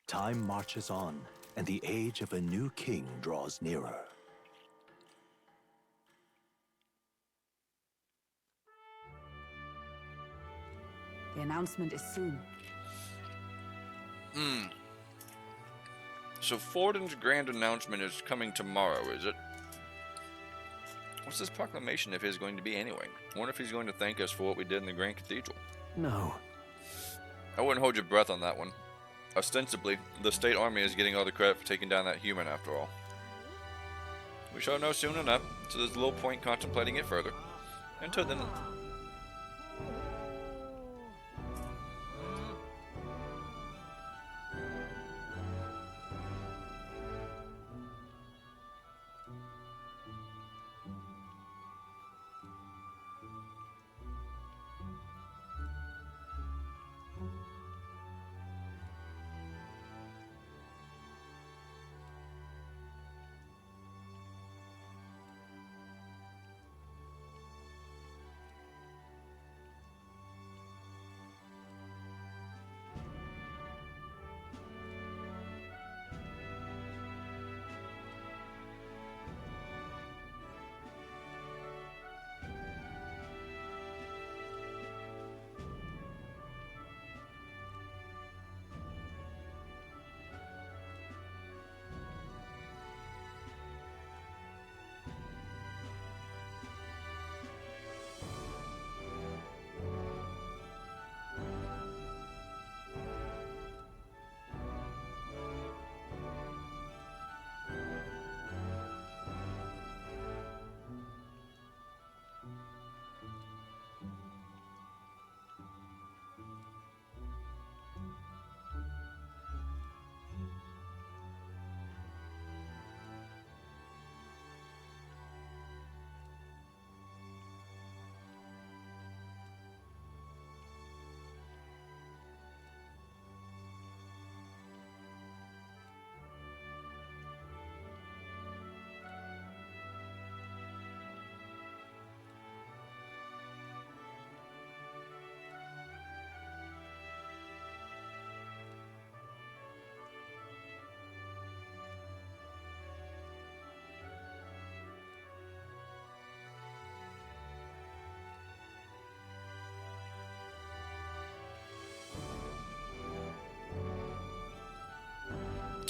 time marches on, and the age of a new king draws nearer. The announcement is soon. So Forden's grand announcement is coming tomorrow, is it? What's this proclamation of his going to be anyway? I wonder if he's going to thank us for what we did in the Grand Cathedral. No. I wouldn't hold your breath on that one. Ostensibly, the state army is getting all the credit for taking down that human after all. We shall know soon enough, so there's little point contemplating it further. Until then...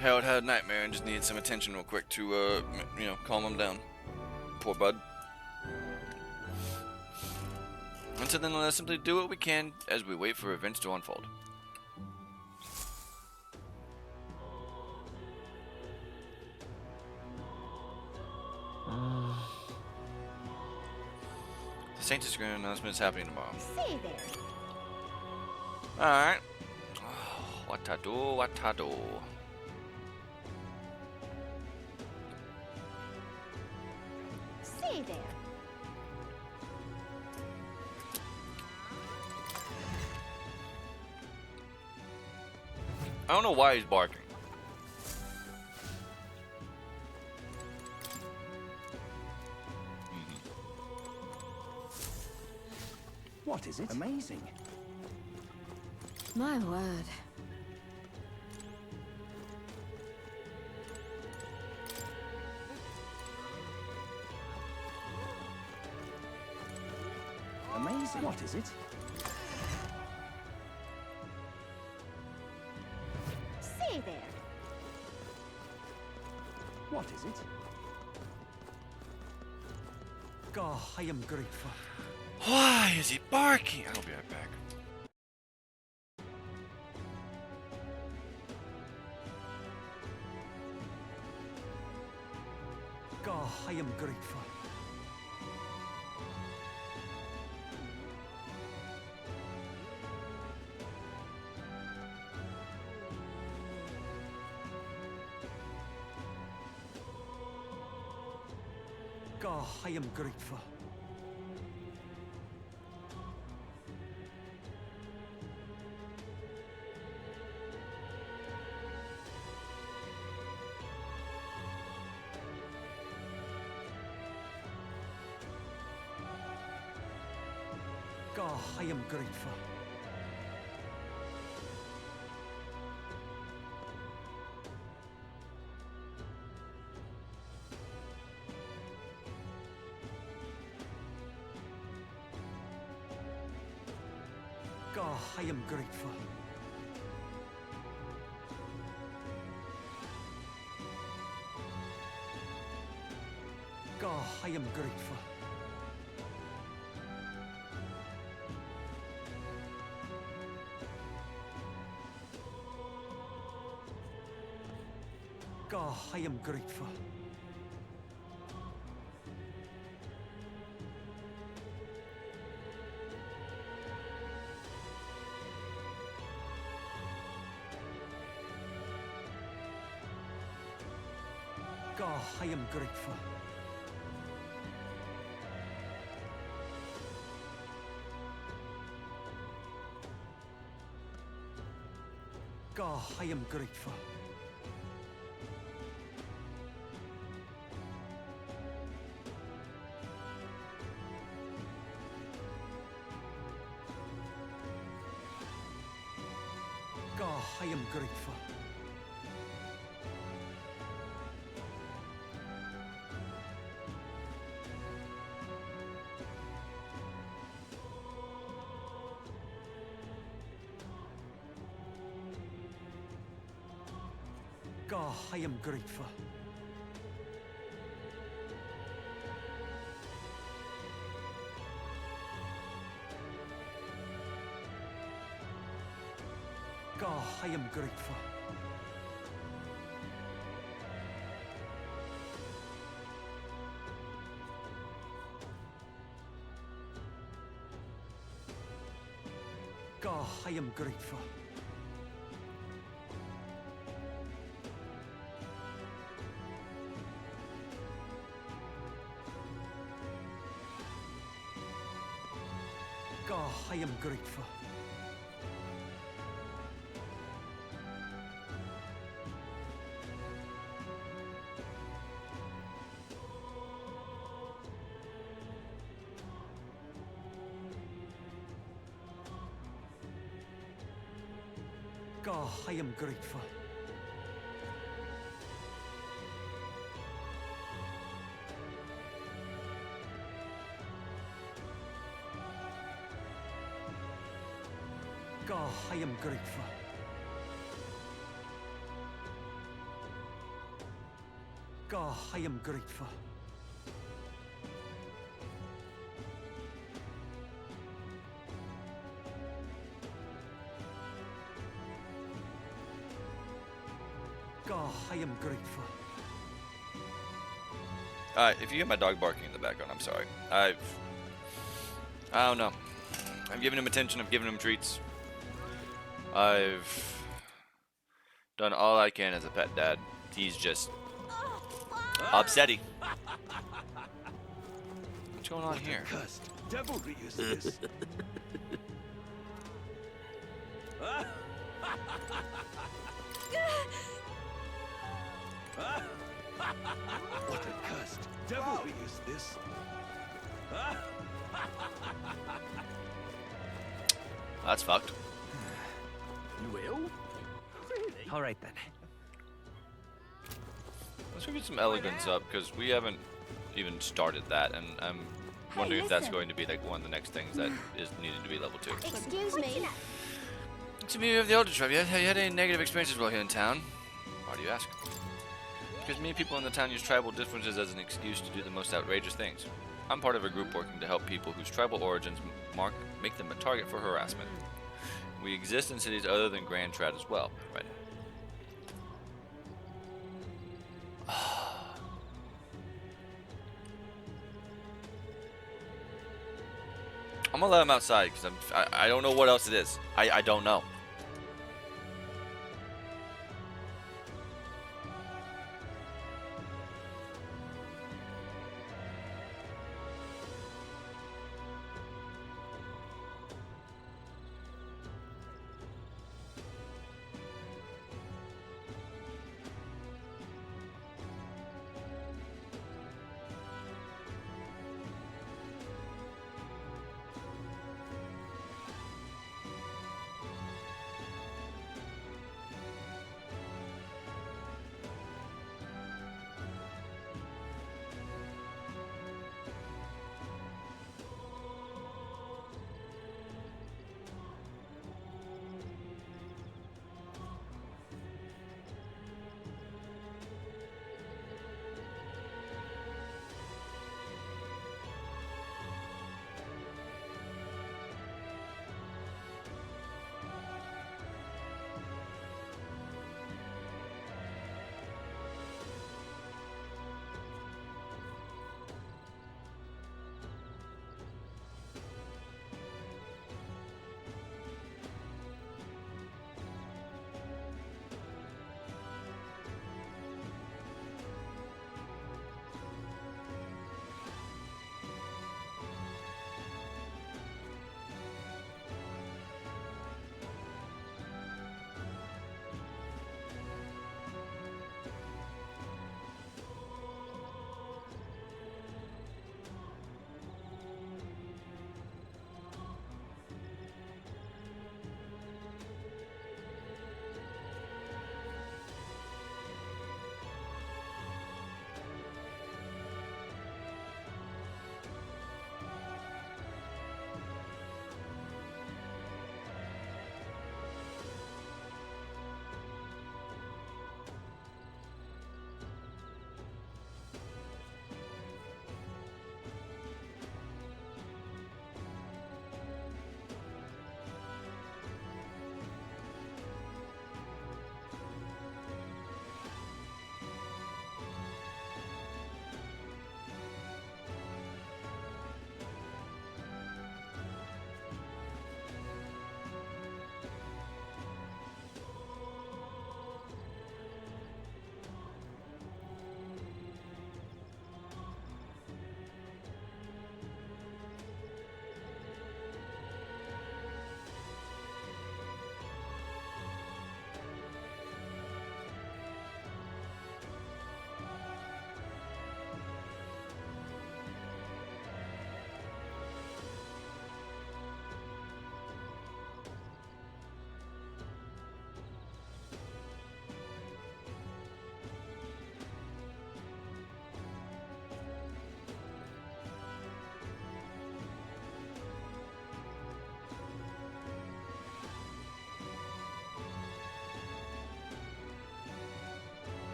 Harold had a nightmare and just needed some attention real quick to, you know, calm him down. Poor bud. And so then let's simply do what we can as we wait for events to unfold. The Saints Screen announcement is happening tomorrow. Say there. Alright. Oh, what I do, what I do. Say there. I don't know why he's barking. What is it? Amazing. My word. Amazing. What is it? Say there. What is it? God, I am grateful. Why is he barking? I'll be right back. God, I am grateful. God, I am grateful. God, I am grateful. God, I am grateful. God, I am grateful. God, I am grateful. God, I am grateful. God, I am grateful. God, I am grateful. God, I am grateful. God, I am grateful. God, I am grateful. God, I am grateful. God, I am grateful. God, I am grateful. God, I am grateful. God, I am grateful. If you hear my dog barking in the background, I'm sorry. I don't know. I've given him attention. I've given him treats. I've done all I can as a pet dad. He's just upsetty. What's going on here? Cursed devilry is this? What a cursed devilry is this? That's fucked. You will? Really? All right then. Let's go get some elegance up, because we haven't even started that, and I'm wondering if that's listen. going to be like one of the next things that is needed to be level 2. Excuse me. To me, of the Elder Tribe, have you had any negative experiences while here in town? Why do you ask? Because many people in the town use tribal differences as an excuse to do the most outrageous things. I'm part of a group working to help people whose tribal origins make them a target for harassment. We exist in cities other than Grand Trad as well, right? I'm gonna let him outside because I don't know what else it is. I don't know.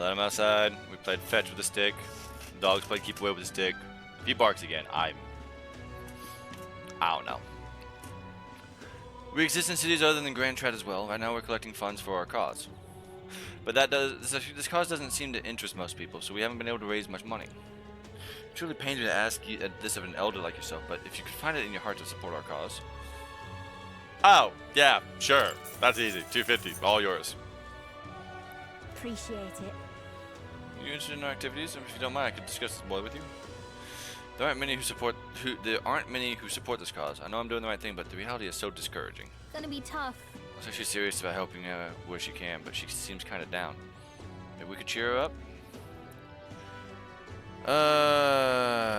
let him outside. We played fetch with a stick. Dogs played keep away with a stick. If he barks again, I don't know. We exist in cities other than Grand Trad as well. Right now we're collecting funds for our cause. But this cause doesn't seem to interest most people, so we haven't been able to raise much money. It truly pains me to ask you this of an elder like yourself, but if you could find it in your heart to support our cause. Oh, yeah, sure. That's easy. 250, all yours. Appreciate it. Are you interested in our activities? If you don't mind, I could discuss this more with you. There aren't many who support this cause. I know I'm doing the right thing, but the reality is so discouraging. It's gonna be tough. So she's serious about helping her where she can, but she seems kind of down. Maybe we could cheer her up?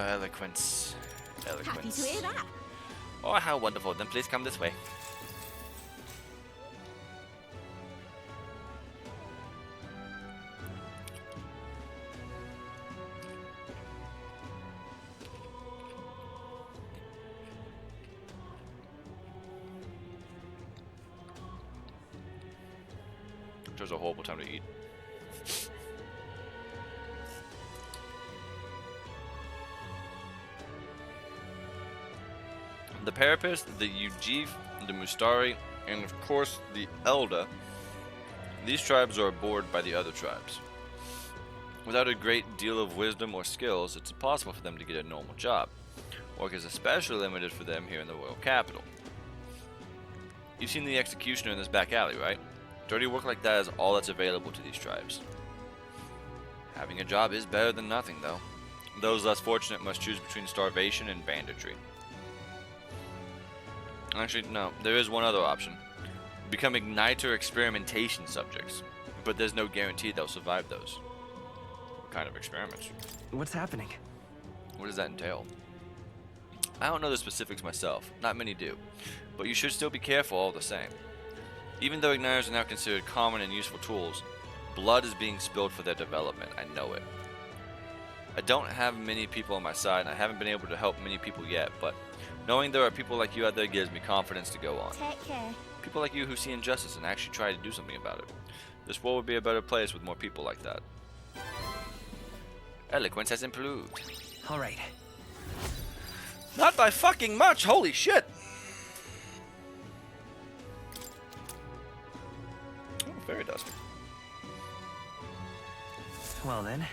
Eloquence. Happy to hear that. Oh, how wonderful. Then please come this way. There's a horrible time to eat. The Parapist, the Ujif, the Mustari, and of course the Elda. These tribes are abhorred by the other tribes. Without a great deal of wisdom or skills, it's impossible for them to get a normal job. Work is especially limited for them here in the royal capital. You've seen the executioner in this back alley, right? Dirty work like that is all that's available to these tribes. Having a job is better than nothing, though. Those less fortunate must choose between starvation and banditry. Actually, no, there is one other option. Become igniter experimentation subjects. But there's no guarantee they'll survive those. What kind of experiments? What's happening? What does that entail? I don't know the specifics myself. Not many do. But you should still be careful all the same. Even though igniters are now considered common and useful tools, blood is being spilled for their development. I know it. I don't have many people on my side, and I haven't been able to help many people yet, but knowing there are people like you out there gives me confidence to go on. Take care. People like you who see injustice and actually try to do something about it. This world would be a better place with more people like that. Eloquence has improved. All right. Not by fucking much, holy shit! Oh, fairy dust. Well then.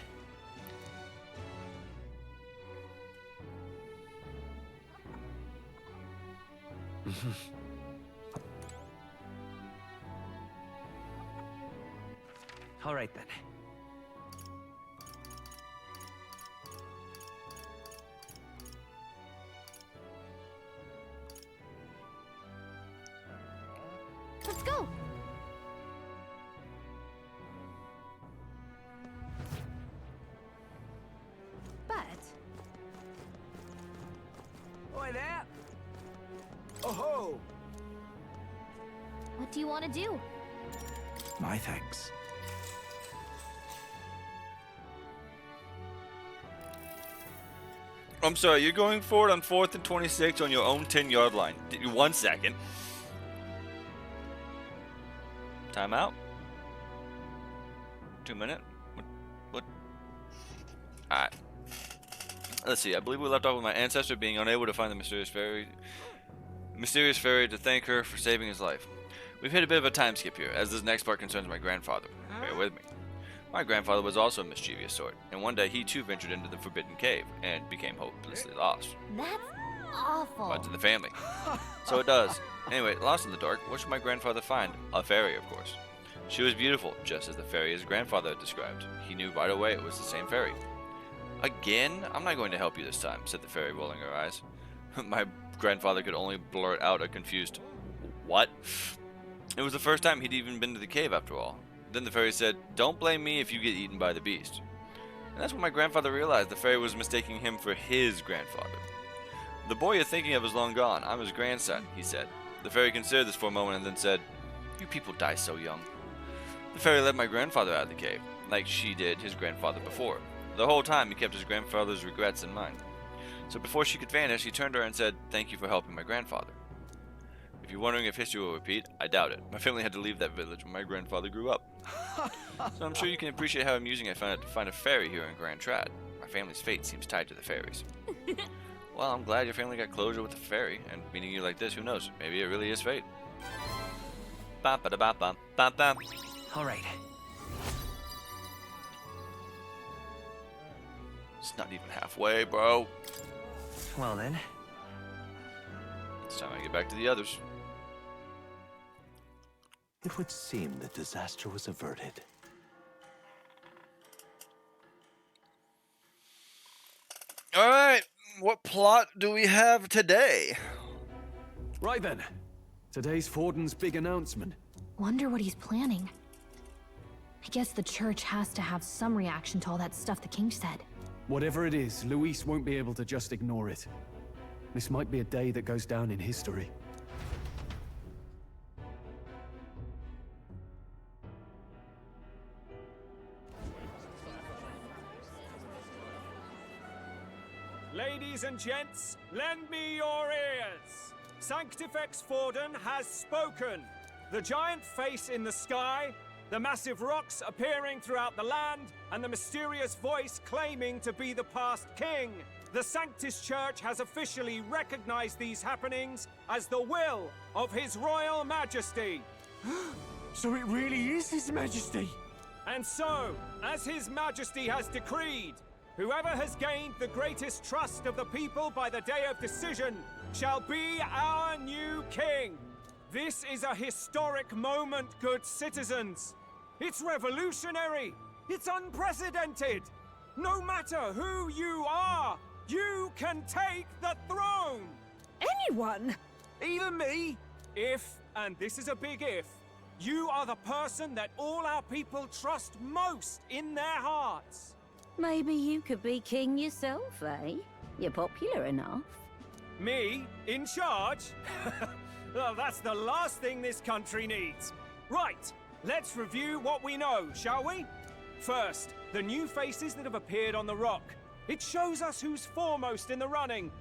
All right then. Let's go. But Oi there! Oh ho! what do you want to do? My thanks. I'm sorry, you're going for it on 4th and 26 on your own 10-yard line. 1 second. Timeout. 2 minute. What? Alright. Let's see. I believe we left off with my ancestor being unable to find the mysterious fairy to thank her for saving his life. We've hit a bit of a time skip here, as this next part concerns my grandfather. Bear with me. My grandfather was also a mischievous sort, and one day he too ventured into the Forbidden Cave and became hopelessly lost. That's awful. Runs in the family. So it does. Anyway, lost in the dark, what should my grandfather find? A fairy, of course. She was beautiful, just as the fairy his grandfather had described. He knew right away it was the same fairy. Again? I'm not going to help you this time, said the fairy, rolling her eyes. My grandfather could only blurt out a confused, "What?" It was the first time he'd even been to the cave, after all. Then the fairy said, "Don't blame me if you get eaten by the beast." And that's when my grandfather realized the fairy was mistaking him for his grandfather. "The boy you're thinking of is long gone. I'm his grandson," he said. The fairy considered this for a moment and then said, "You people die so young." The fairy led my grandfather out of the cave, like she did his grandfather before. The whole time he kept his grandfather's regrets in mind. So before she could vanish, he turned to her and said, "Thank you for helping my grandfather." If you're wondering if history will repeat, I doubt it. My family had to leave that village when my grandfather grew up. So I'm sure you can appreciate how amusing I found it to find a fairy here in Grand Trad. My family's fate seems tied to the fairies. Well, I'm glad your family got closure with the fairy, and meeting you like this, who knows? Maybe it really is fate. Ba ba da ba ba ba ba. All right. It's not even halfway, bro. Well then. It's time I get back to the others. It would seem the disaster was averted. All right, what plot do we have today? Right then. Today's Forden's big announcement. Wonder what he's planning. I guess the church has to have some reaction to all that stuff the king said. Whatever it is, Luis won't be able to just ignore it. This might be a day that goes down in history. Ladies and gents, lend me your ears. Sanctifex Forden has spoken. The giant face in the sky, the massive rocks appearing throughout the land, and the mysterious voice claiming to be the past king. The Sanctus Church has officially recognized these happenings as the will of His Royal Majesty. So it really is His Majesty? And so, as His Majesty has decreed, whoever has gained the greatest trust of the people by the day of decision shall be our new king. This is a historic moment, good citizens. It's revolutionary. It's unprecedented. No matter who you are, you can take the throne. Anyone? Even me. If, and this is a big if, you are the person that all our people trust most in their hearts. Maybe you could be king yourself, eh? You're popular enough. Me? In charge? Well, that's the last thing this country needs. Right, let's review what we know, shall we? First, the new faces that have appeared on the rock. It shows us who's foremost in the running.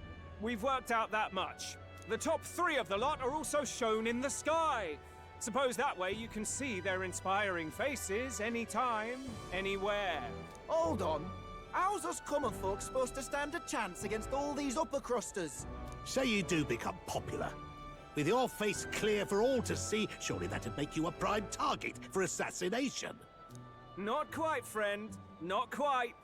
We've worked out that much. The top 3 of the lot are also shown in the sky. Suppose that way you can see their inspiring faces anytime, anywhere. Hold on. How's us common folk supposed to stand a chance against all these upper crusters? Say you do become popular. With your face clear for all to see, surely that'd make you a prime target for assassination. Not quite, friend. Not quite.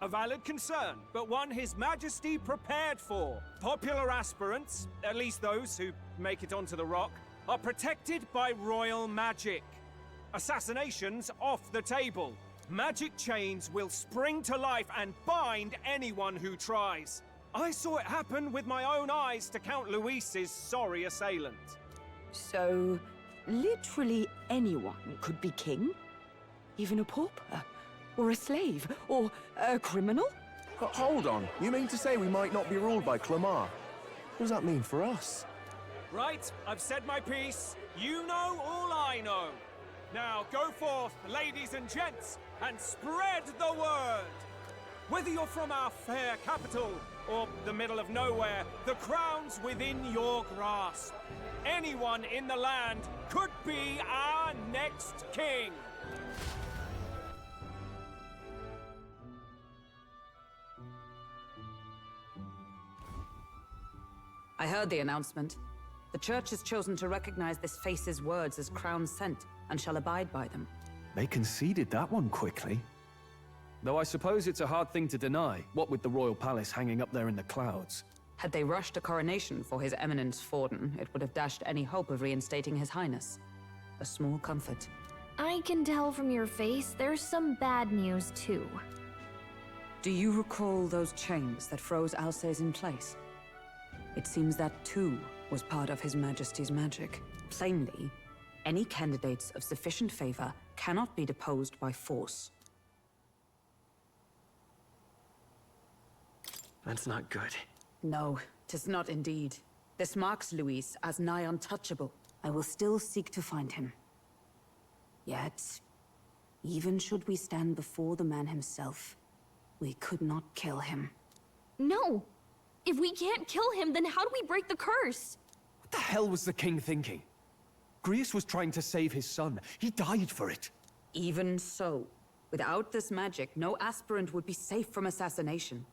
A valid concern, but one His Majesty prepared for. Popular aspirants, at least those who make it onto the rock, are protected by royal magic. Assassinations off the table. Magic chains will spring to life and bind anyone who tries. I saw it happen with my own eyes to Count Luis's sorry assailant. So, literally anyone could be king? Even a pauper? Or a slave? Or a criminal? Hold on. You mean to say we might not be ruled by Clamar? What does that mean for us? Right, I've said my piece. You know all I know. Now go forth, ladies and gents, and spread the word. Whether you're from our fair capital or the middle of nowhere, the crown's within your grasp. Anyone in the land could be our next king. I heard the announcement. The church has chosen to recognize this face's words as crown sent and shall abide by them. They conceded that one quickly. Though I suppose it's a hard thing to deny, what with the royal palace hanging up there in the clouds. Had they rushed a coronation for His Eminence Forden, it would have dashed any hope of reinstating His Highness. A small comfort. I can tell from your face there's some bad news too. Do you recall those chains that froze Alsace in place? It seems that too was part of His Majesty's magic. Plainly, any candidates of sufficient favor cannot be deposed by force. That's not good. No, 'tis not indeed. This marks Luis as nigh untouchable. I will still seek to find him. Yet, even should we stand before the man himself, we could not kill him. No! If we can't kill him, then how do we break the curse? the hell was the king thinking? Grius was trying to save his son. He died for it. Even so, without this magic, no aspirant would be safe from assassination,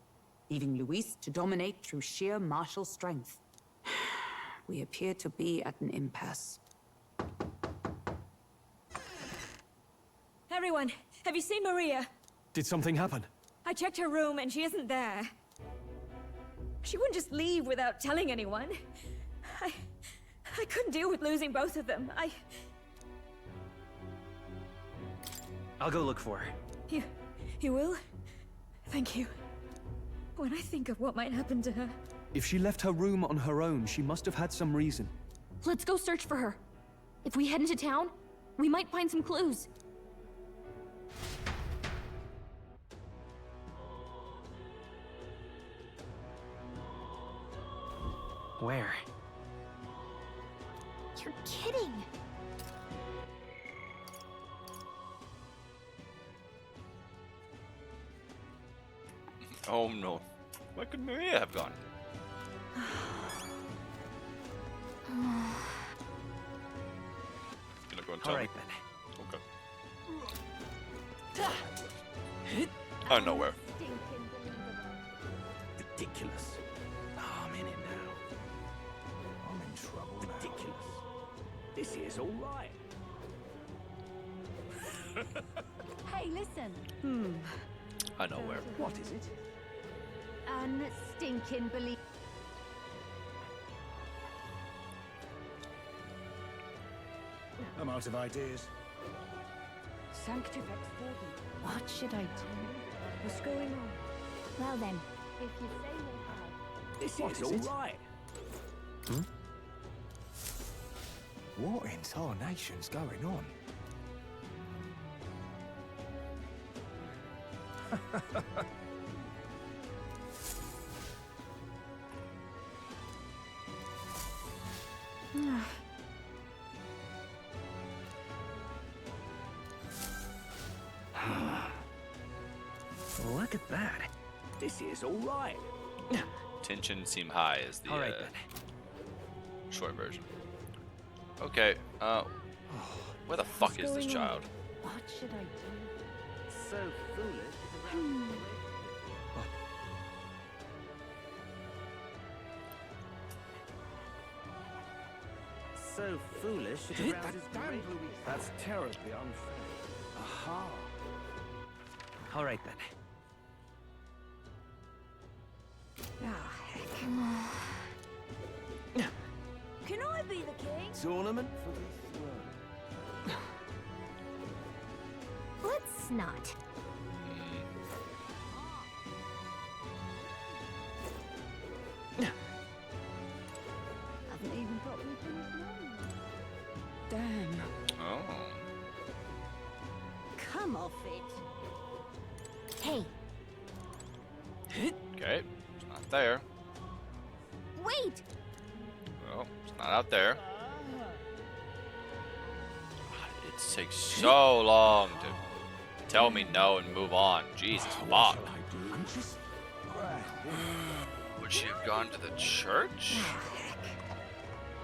leaving Luis to dominate through sheer martial strength. We appear to be at an impasse. Everyone, have you seen Maria? Did something happen? I checked her room and she isn't there. She wouldn't just leave without telling anyone. I couldn't deal with losing both of them. I'll go look for her. You will? Thank you. When I think of what might happen to her... If she left her room on her own, she must have had some reason. Let's go search for her. If we head into town, we might find some clues. Where? You're kidding. Oh no. Where could Maria have gone? Gonna go and tell All right, me. Okay. Oh, nowhere. Ridiculous. Oh, I'm in it now. I'm in trouble now. Ridiculous. This is all right. Hey, listen. I know where. What is it? Unstinking belief. I'm out of ideas. Sanctifex Warden. What should I do? What's going on? Well then, If you say you'll have... This What is is all it? right. What in tarnation's going on? Look at that. This is all right. Tension seem high is the All right, then. short version. Okay, where the fuck is this child? What should I do? So foolish. So foolish it arouses great. That's terribly unfair. Aha. All right then. Can I be the king? Tournament for the throne. let's not. Haven't even properly finished mine. Damn. Oh. Come off it. Hey, Okay, it's not there. wait! Well, it's not out there. It takes so long to tell me no and move on. Jesus fuck. Would she have gone to the church?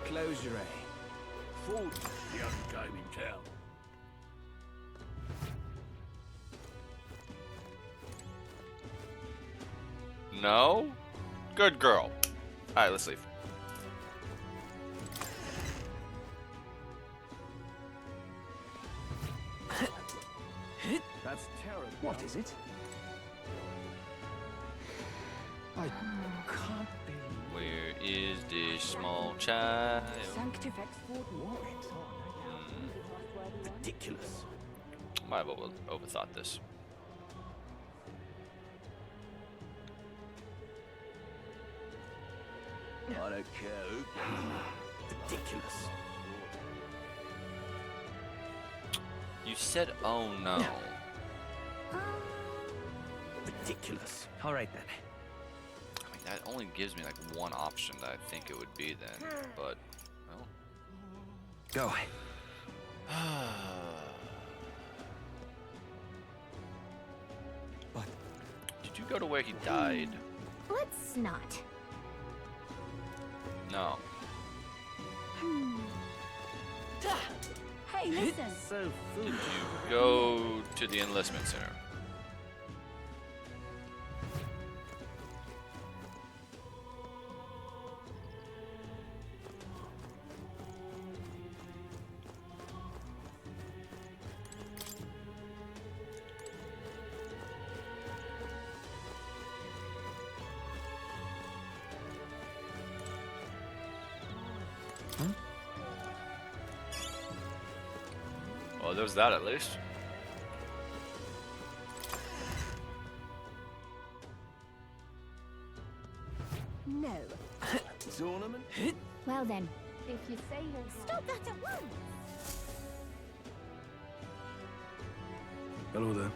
Close your eye. Ford, the only game in town. No? Good girl. Alright, let's leave. That's terrible. What is it? I can't believe. Where is this small child? Sanctifex Warden. Ridiculous. Might have overthought this. I don't care who. Ridiculous. You said, oh no. Ridiculous. All right then. I mean, that only gives me like one option that I think it would be then, but, well. Go. But did you go to where he died? Let's not. No. Hey, listen. So foolish. Go to the enlistment center. Well, there's that at least. No. Tournament? Well then, if you say you're... Stop that at once! Hello there.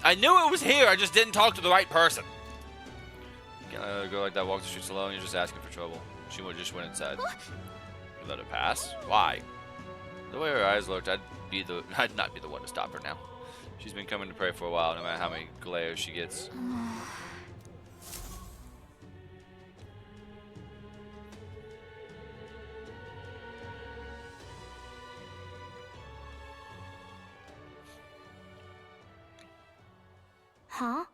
I knew it was here, I just didn't talk to the right person. You can't let her go like that, walk the streets alone, you're just asking for trouble. She would just went inside. You let her pass? Why? The way her eyes looked, I'd not be the one to stop her now. She's been coming to pray for a while, no matter how many glares she gets. Huh?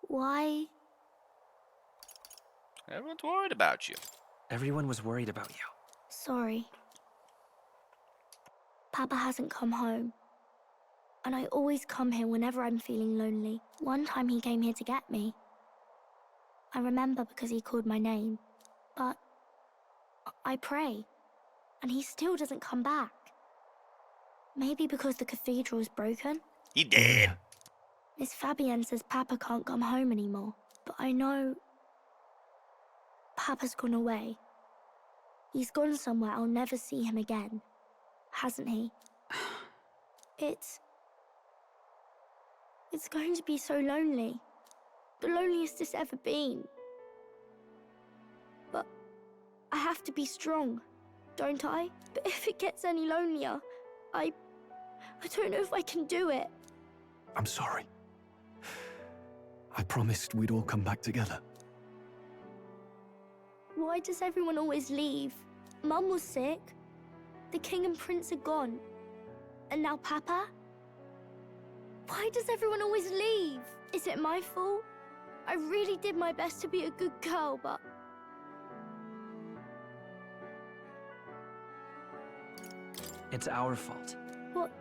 Why? Everyone's worried about you. Everyone was worried about you. Sorry. Papa hasn't come home. And I always come here whenever I'm feeling lonely. One time he came here to get me. I remember because he called my name. But I pray, and he still doesn't come back. Maybe because the cathedral's broken? He did. Miss Fabienne says Papa can't come home anymore. But I know... Papa's gone away. He's gone somewhere I'll never see him again. Hasn't he? It's going to be so lonely. The loneliest it's ever been. But I have to be strong, don't I? But if it gets any lonelier, I don't know if I can do it. I'm sorry. I promised we'd all come back together. Why does everyone always leave? Mum was sick. The king and prince are gone. And now Papa? Why does everyone always leave? Is it my fault? I really did my best to be a good girl, but... It's our fault. What?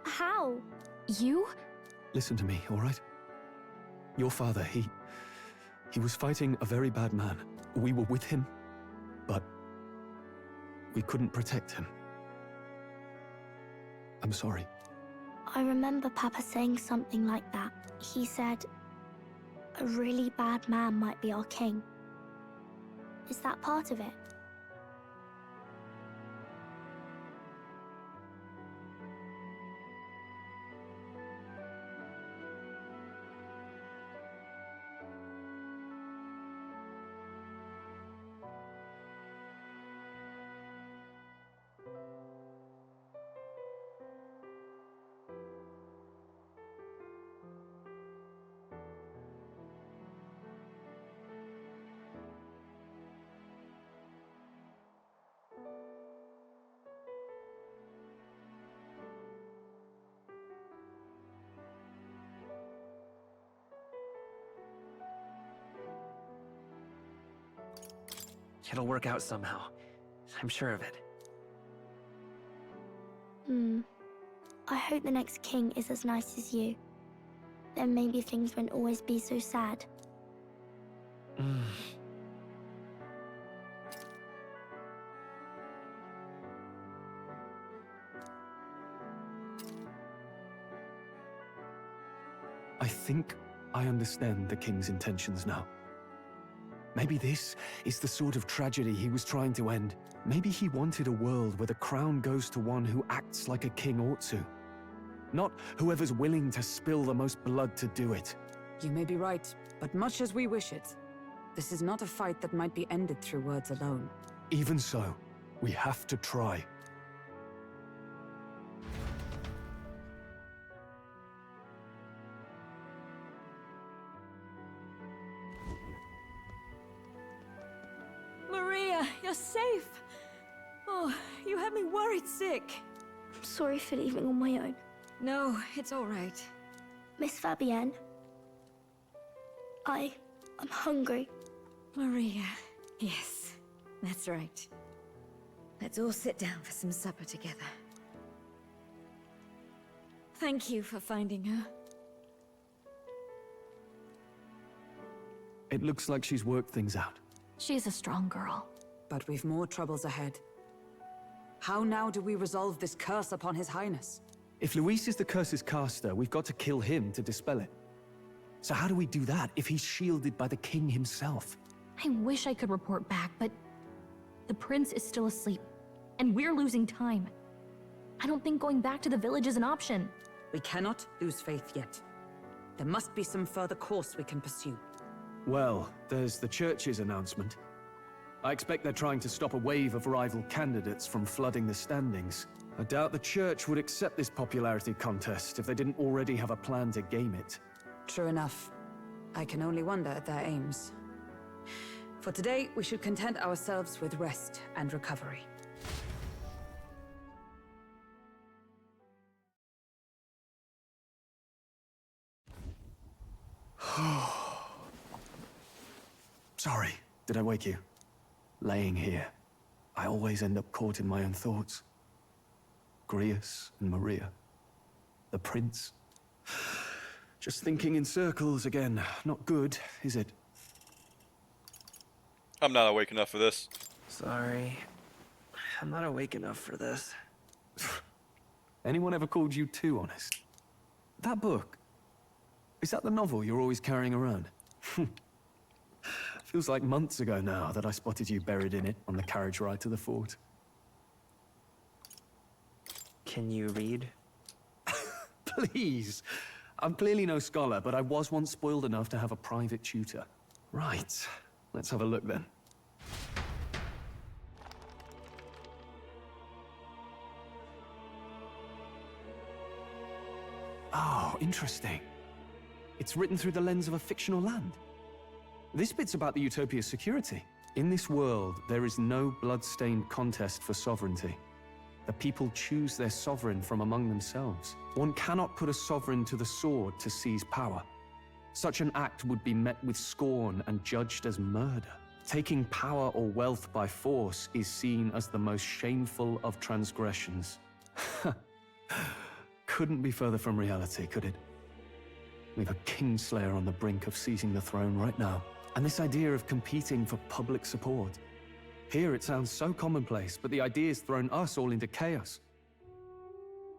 How? You? Listen to me, all right? Your father, he was fighting a very bad man. We were with him, but we couldn't protect him. I'm sorry. I remember Papa saying something like that. He said, a really bad man might be our king. Is that part of it? It'll work out somehow. I'm sure of it. I hope the next king is as nice as you. Then maybe things won't always be so sad. I think I understand the king's intentions now. Maybe this is the sort of tragedy he was trying to end. Maybe he wanted a world where the crown goes to one who acts like a king ought to. Not whoever's willing to spill the most blood to do it. You may be right, but much as we wish it, this is not a fight that might be ended through words alone. Even so, we have to try. Maria, You're safe. Oh, you had me worried sick. I'm sorry for leaving on my own. No, it's all right. Miss Fabienne, I'm hungry. Maria. Yes, that's right. Let's all sit down for some supper together. Thank you for finding her. It looks like she's worked things out. She's a strong girl. But we've more troubles ahead. How now do we resolve this curse upon His Highness? If Luis is the curse's caster, we've got to kill him to dispel it. So how do we do that if he's shielded by the king himself? I wish I could report back, but the prince is still asleep, and we're losing time. I don't think going back to the village is an option. We cannot lose faith yet. There must be some further course we can pursue. Well, there's the church's announcement. I expect they're trying to stop a wave of rival candidates from flooding the standings. I doubt the church would accept this popularity contest if they didn't already have a plan to game it. True enough. I can only wonder at their aims. For today, we should content ourselves with rest and recovery. Sorry, did I wake you? Laying here, I always end up caught in my own thoughts. Grius and Maria. The prince. Just thinking in circles again. Not good, is it? I'm not awake enough for this. Sorry. I'm not awake enough for this. Anyone ever called you too honest? That book, is that the novel you're always carrying around? Feels like months ago now that I spotted you buried in it on the carriage ride to the fort. Can you read? Please. I'm clearly no scholar, but I was once spoiled enough to have a private tutor. Right. Let's have a look then. Oh, interesting. It's written through the lens of a fictional land. This bit's about the Utopia's security. In this world, there is no blood-stained contest for sovereignty. The people choose their sovereign from among themselves. One cannot put a sovereign to the sword to seize power. Such an act would be met with scorn and judged as murder. Taking power or wealth by force is seen as the most shameful of transgressions. Couldn't be further from reality, could it? We've a kingslayer on the brink of seizing the throne right now. And this idea of competing for public support. Here it sounds so commonplace, but the idea's thrown us all into chaos.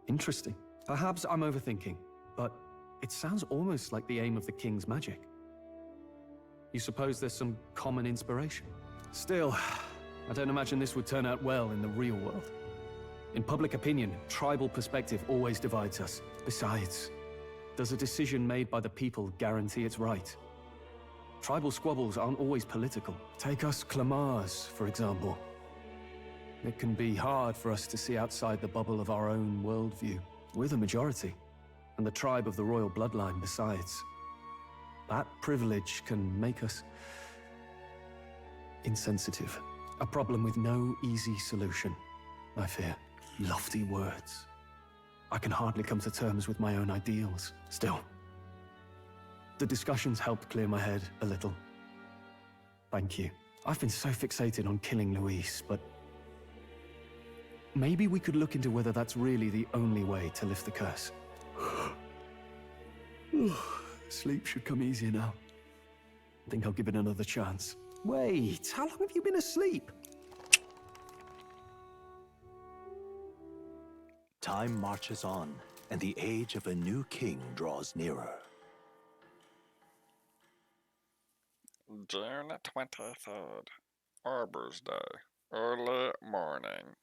Interesting. Perhaps I'm overthinking, but it sounds almost like the aim of the king's magic. You suppose there's some common inspiration? Still, I don't imagine this would turn out well in the real world. In public opinion, tribal perspective always divides us. Besides, does a decision made by the people guarantee it's right? Tribal squabbles aren't always political. Take us Clamars, for example. It can be hard for us to see outside the bubble of our own worldview. We're the majority, and the tribe of the royal bloodline besides. That privilege can make us insensitive. A problem with no easy solution, I fear. Lofty words. I can hardly come to terms with my own ideals. Still, the discussions helped clear my head a little. Thank you. I've been so fixated on killing Luis, but maybe we could look into whether that's really the only way to lift the curse. Sleep should come easier now. I think I'll give it another chance. Wait, how long have you been asleep? Time marches on, and the age of a new king draws nearer. June 23rd, Arbor's Day, early morning.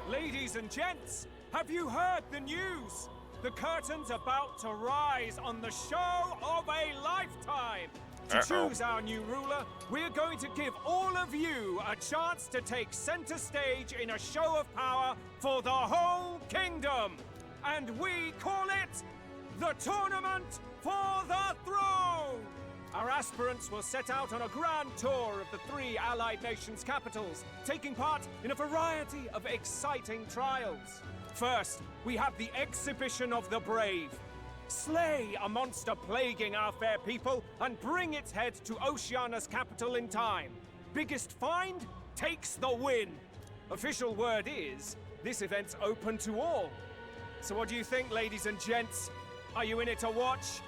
Ladies and gents, have you heard the news? The curtain's about to rise on the show of a lifetime. To choose our new ruler, we're going to give all of you a chance to take center stage in a show of power for the whole kingdom. And we call it the Tournament for the Throne. our aspirants will set out on a grand tour of the 3 allied nations' capitals, taking part in a variety of exciting trials. First, we have the Exhibition of the Brave. Slay a monster plaguing our fair people and bring its head to Oceania's capital in time. Biggest find takes the win. Official word is, this event's open to all. So what do you think, ladies and gents? Are you in it to watch,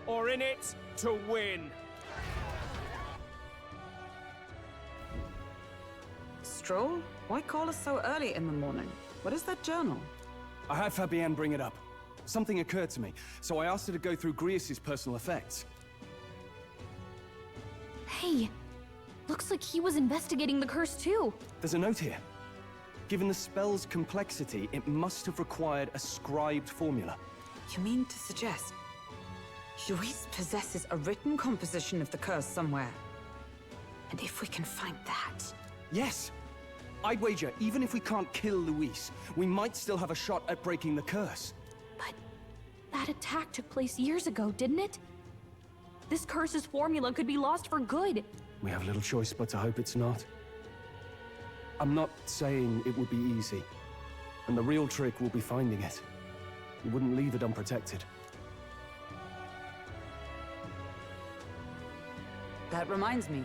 or in it to win? Stroll? Why call us so early in the morning? What is that journal? I had Fabienne bring it up. Something occurred to me, so I asked her to go through Grius' personal effects. Hey, looks like he was investigating the curse too. There's a note here. Given the spell's complexity, it must have required a scribed formula. You mean to suggest Luis possesses a written composition of the curse somewhere? And if we can find that... Yes! I'd wager, even if we can't kill Luis, we might still have a shot at breaking the curse. But that attack took place years ago, didn't it? This curse's formula could be lost for good. We have little choice but to hope it's not. I'm not saying it would be easy. And the real trick will be finding it. You wouldn't leave it unprotected. That reminds me.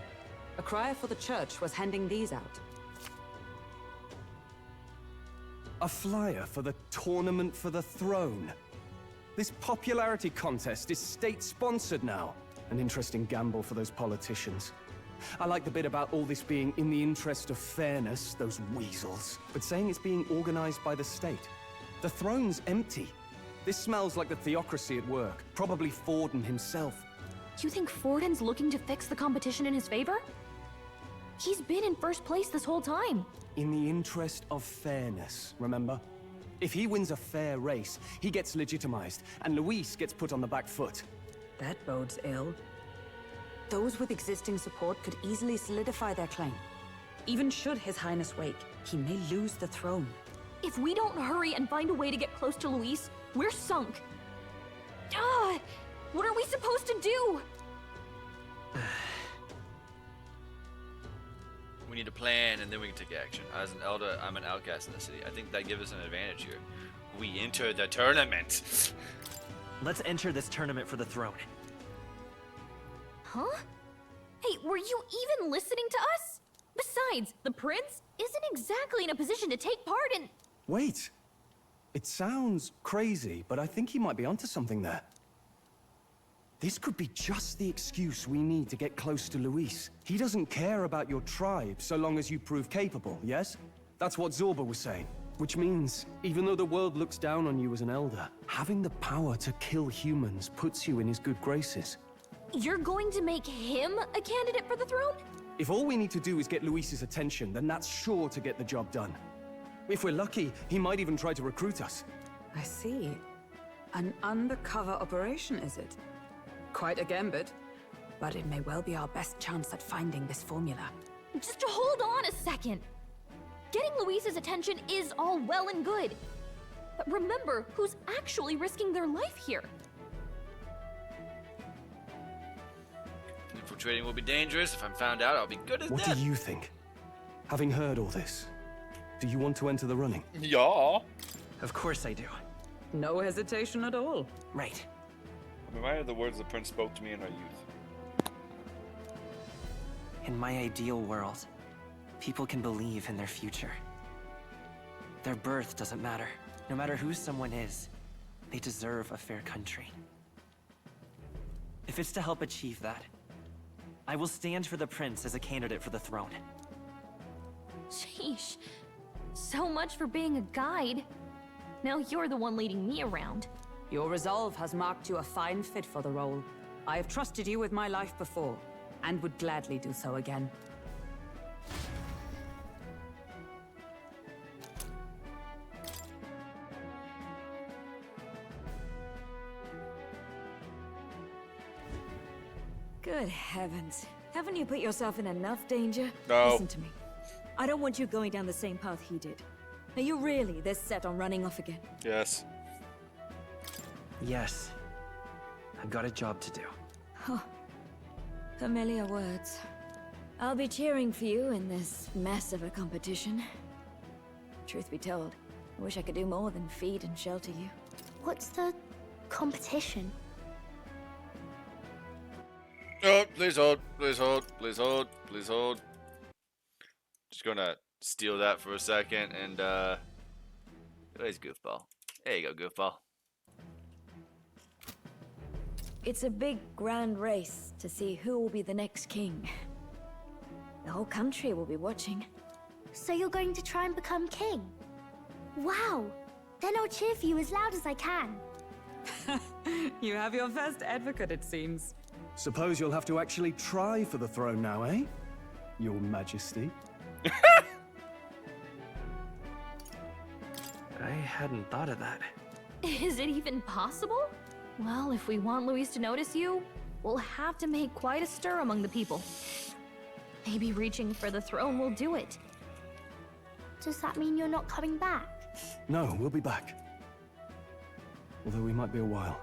A crier for the church was handing these out. A flyer for the Tournament for the Throne. This popularity contest is state-sponsored now. An interesting gamble for those politicians. I like the bit about all this being in the interest of fairness, those weasels. But saying it's being organized by the state. The throne's empty. This smells like the theocracy at work. Probably Forden himself. You think Forden's looking to fix the competition in his favor? He's been in first place this whole time. In the interest of fairness, remember? If he wins a fair race, he gets legitimized, and Luis gets put on the back foot. That bodes ill. Those with existing support could easily solidify their claim. Even should His Highness wake, he may lose the throne. If we don't hurry and find a way to get close to Luis, we're sunk. What are we supposed to do? We need a plan, and then we can take action. As an elder, I'm an outcast in the city. I think that gives us an advantage here. We enter the tournament. Let's enter this tournament for the throne. Huh? Hey, were you even listening to us? Besides, the prince isn't exactly in a position to take part in... Wait. It sounds crazy, but I think he might be onto something there. This could be just the excuse we need to get close to Luis. He doesn't care about your tribe so long as you prove capable, yes? That's what Zorba was saying. Which means, even though the world looks down on you as an elder, having the power to kill humans puts you in his good graces. You're going to make him a candidate for the throne? If all we need to do is get Luis's attention, then that's sure to get the job done. If we're lucky, he might even try to recruit us. I see. An undercover operation, is it? Quite a gambit. But it may well be our best chance at finding this formula. Just hold on a second. Getting Luis's attention is all well and good. But remember who's actually risking their life here. Infiltrating will be dangerous. If I'm found out, I'll be good as What death. do you think? Having heard all this, do you want to enter the running? Yeah. Of course I do. No hesitation at all. Right. I'm reminded of the words the prince spoke to me in our youth. In my ideal world, people can believe in their future. Their birth doesn't matter. No matter who someone is, they deserve a fair country. If it's to help achieve that, I will stand for the prince as a candidate for the throne. Sheesh. So much for being a guide. Now you're the one leading me around. Your resolve has marked you a fine fit for the role. I have trusted you with my life before, and would gladly do so again. Good heavens. Haven't you put yourself in enough danger? No. Listen to me. I don't want you going down the same path he did. Are you really this set on running off again? Yes. Yes. I've got a job to do. Huh. Familiar words. I'll be cheering for you in this mess of a competition. Truth be told, I wish I could do more than feed and shelter you. What's the competition? Oh, please hold, please hold, please hold, please hold. Just gonna steal that for a second and where's Goofball? There you go, Goofball. It's a big, grand race to see who will be the next king. The whole country will be watching. So you're going to try and become king? Wow! Then I'll cheer for you as loud as I can. You have your first advocate, it seems. Suppose you'll have to actually try for the throne now, eh? Your Majesty. I hadn't thought of that. Is it even possible? Well, if we want Luis to notice you, we'll have to make quite a stir among the people. Maybe reaching for the throne will do it. Does that mean you're not coming back? No, we'll be back. Although we might be a while.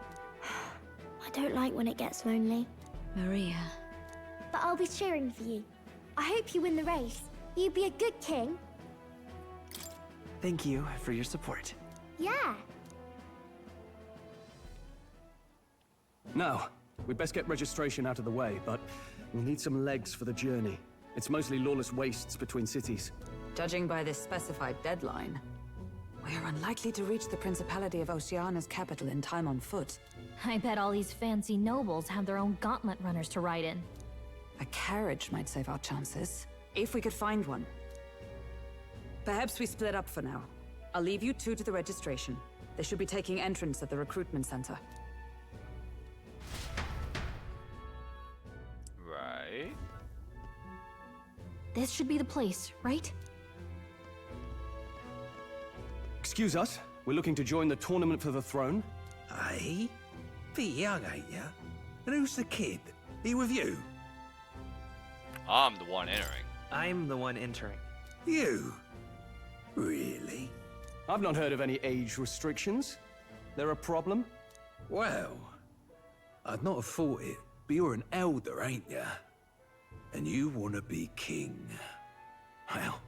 I don't like when it gets lonely. Maria. But I'll be cheering for you. I hope you win the race. You'd be a good king. Thank you for your support. Yeah. Now, we'd best get registration out of the way, but we'll need some legs for the journey. It's mostly lawless wastes between cities. Judging by this specified deadline, we're unlikely to reach the Principality of Oceana's capital in time on foot. I bet all these fancy nobles have their own gauntlet runners to ride in. A carriage might save our chances, if we could find one. Perhaps we split up for now. I'll leave you two to the registration. They should be taking entrance at the recruitment center. Right. This should be the place, right? Excuse us, we're looking to join the tournament for the throne. Aye? Bit young, ain't ya? And who's the kid? He with you? I'm the one entering. I'm the one entering. You? Really? I've not heard of any age restrictions. There a problem? Well, I'd not have thought it, but you're an elder, ain't ya? And you want to be king. Well,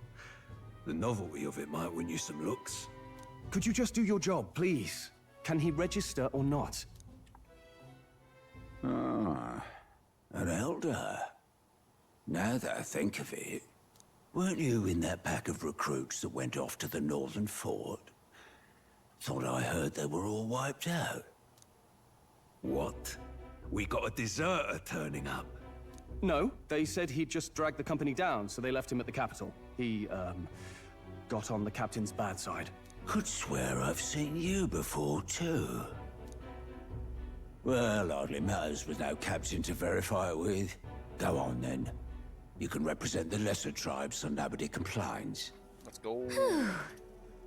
the novelty of it might win you some looks. Could you just do your job, please? Can he register or not? Ah, an elder. Now that I think of it, weren't you in that pack of recruits that went off to the northern fort? Thought I heard they were all wiped out. What? We got a deserter turning up? No, they said he'd just dragged the company down, so they left him at the capital. He, got on the captain's bad side. Could swear I've seen you before, too. Well, hardly matters with no captain to verify it with. Go on, then. You can represent the lesser tribes so nobody complains. Let's go.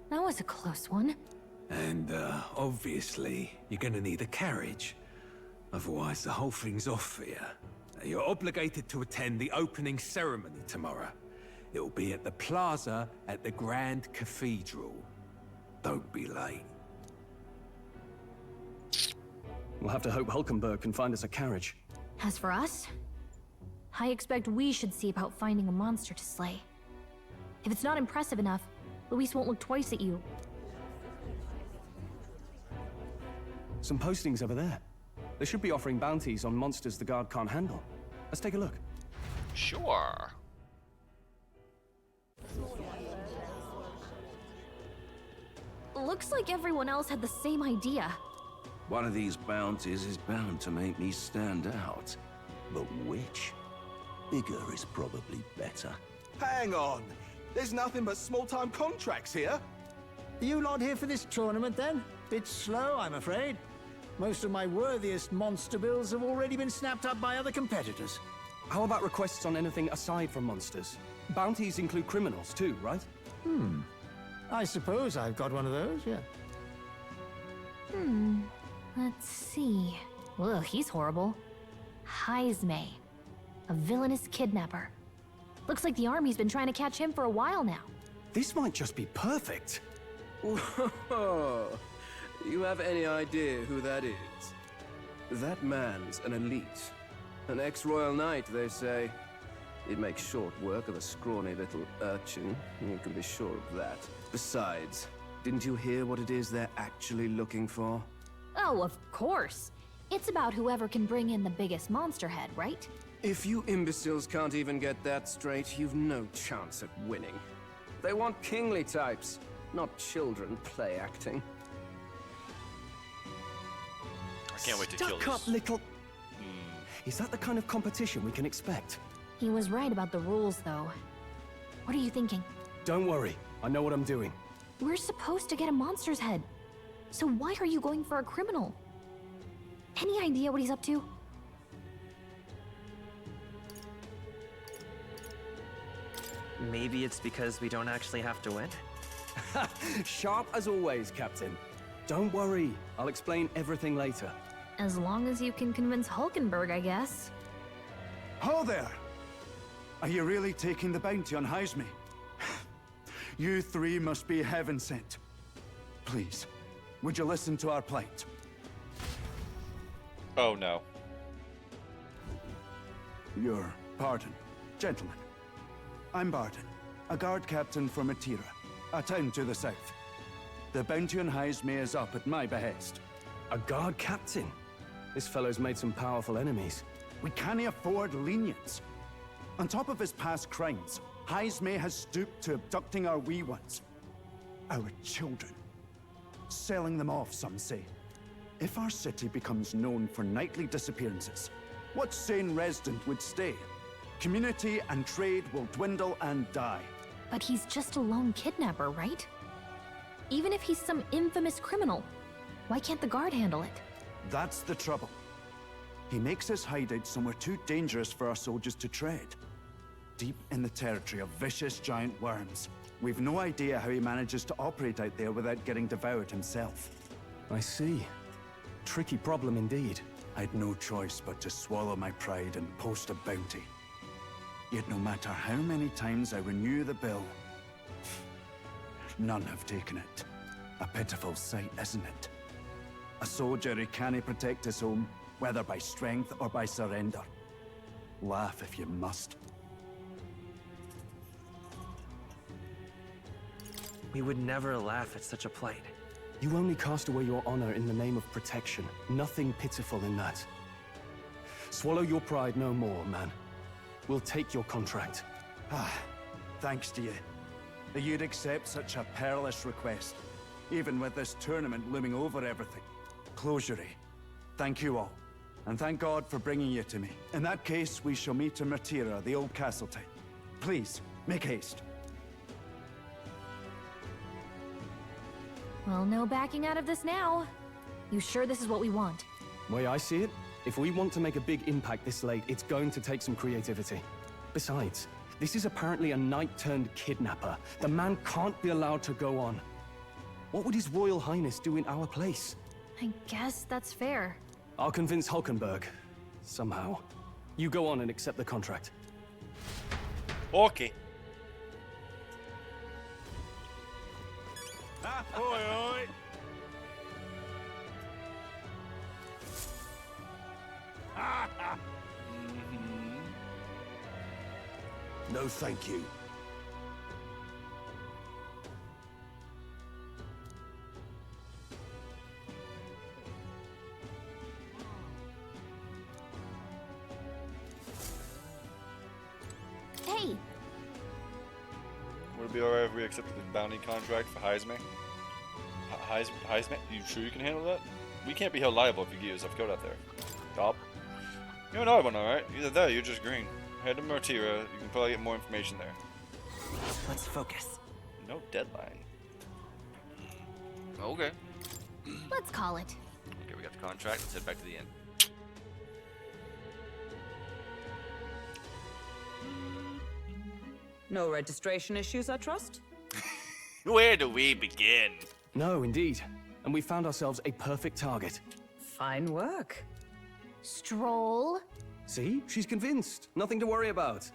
That was a close one. And, obviously, you're gonna need a carriage. Otherwise, the whole thing's off for you. You're obligated to attend the opening ceremony tomorrow. It'll be at the plaza at the Grand Cathedral. Don't be late. We'll have to hope Hulkenberg can find us a carriage. As for us, I expect we should see about finding a monster to slay. If it's not impressive enough, Luis won't look twice at you. Some postings over there. They should be offering bounties on monsters the guard can't handle. Let's take a look. Sure. Looks like everyone else had the same idea. One of these bounties is bound to make me stand out. But which? Bigger is probably better. Hang on! There's nothing but small-time contracts here. Are you lot here for this tournament, then? Bit slow, I'm afraid. Most of my worthiest monster bills have already been snapped up by other competitors. How about requests on anything aside from monsters? Bounties include criminals too, right? I suppose I've got one of those, yeah. Let's see. Ugh, he's horrible. Heisme, a villainous kidnapper. Looks like the army's been trying to catch him for a while now. This might just be perfect. Whoa. You have any idea who that is? That man's an elite. An ex-royal knight, they say. He'd make short work of a scrawny little urchin. You can be sure of that. Besides, didn't you hear what it is they're actually looking for? Oh, of course. It's about whoever can bring in the biggest monster head, right? If you imbeciles can't even get that straight, you've no chance at winning. They want kingly types, not children play acting. I can't wait to kill Stuck up this. little... Is that the kind of competition we can expect? He was right about the rules, though. What are you thinking? Don't worry, I know what I'm doing. We're supposed to get a monster's head. So why are you going for a criminal? Any idea what he's up to? Maybe it's because we don't actually have to win? Sharp as always, Captain. Don't worry, I'll explain everything later. As long as you can convince Hulkenberg, I guess. Ho there! Are you really taking the bounty on Heisme? You three must be heaven sent. Please, would you listen to our plight? Oh no. Your pardon, gentlemen. I'm Barton, a guard captain from Atira, a town to the south. The bounty on Heisme is up at my behest. A guard captain? This fellow's made some powerful enemies. We can't afford lenience. On top of his past crimes, Heisme has stooped to abducting our wee ones. Our children. Selling them off, some say. If our city becomes known for nightly disappearances, what sane resident would stay? Community and trade will dwindle and die. But he's just a lone kidnapper, right? Even if he's some infamous criminal, why can't the guard handle it? That's the trouble. He makes his hideout somewhere too dangerous for our soldiers to tread. Deep in the territory of vicious giant worms. We've no idea how he manages to operate out there without getting devoured himself. I see. Tricky problem indeed. I'd no choice but to swallow my pride and post a bounty. Yet no matter how many times I renew the bill, none have taken it. A pitiful sight, isn't it? A soldier who can't protect his home, whether by strength or by surrender. Laugh if you must. We would never laugh at such a plight. You only cast away your honor in the name of protection. Nothing pitiful in that. Swallow your pride no more, man. We'll take your contract. Thanks to you. That you'd accept such a perilous request, even with this tournament looming over everything. Closure. Thank you all, and thank God for bringing you to me. In that case, we shall meet in Martira, the old castle town. Please, make haste. Well, no backing out of this now. You sure this is what we want? Way I see it, if we want to make a big impact this late, it's going to take some creativity. Besides, this is apparently a knight-turned-kidnapper. The man can't be allowed to go on. What would His Royal Highness do in our place? I guess that's fair. I'll convince Hulkenberg. Somehow. You go on and accept the contract. Okay. Oi, oi! No, thank you. Hey! Would it be alright if we accepted the bounty contract for Heisme? Heisme? You sure you can handle that? We can't be held liable if you get yourself killed out there. Stop. You're an odd one, alright? Either that or you're just green. Head to Martira, you can probably get more information there. Let's focus. No deadline. Okay. Let's call it. Okay, we got the contract. Let's head back to the inn. No registration issues, I trust? Where do we begin? No, indeed. And we found ourselves a perfect target. Fine work. Stroll. See? She's convinced. Nothing to worry about.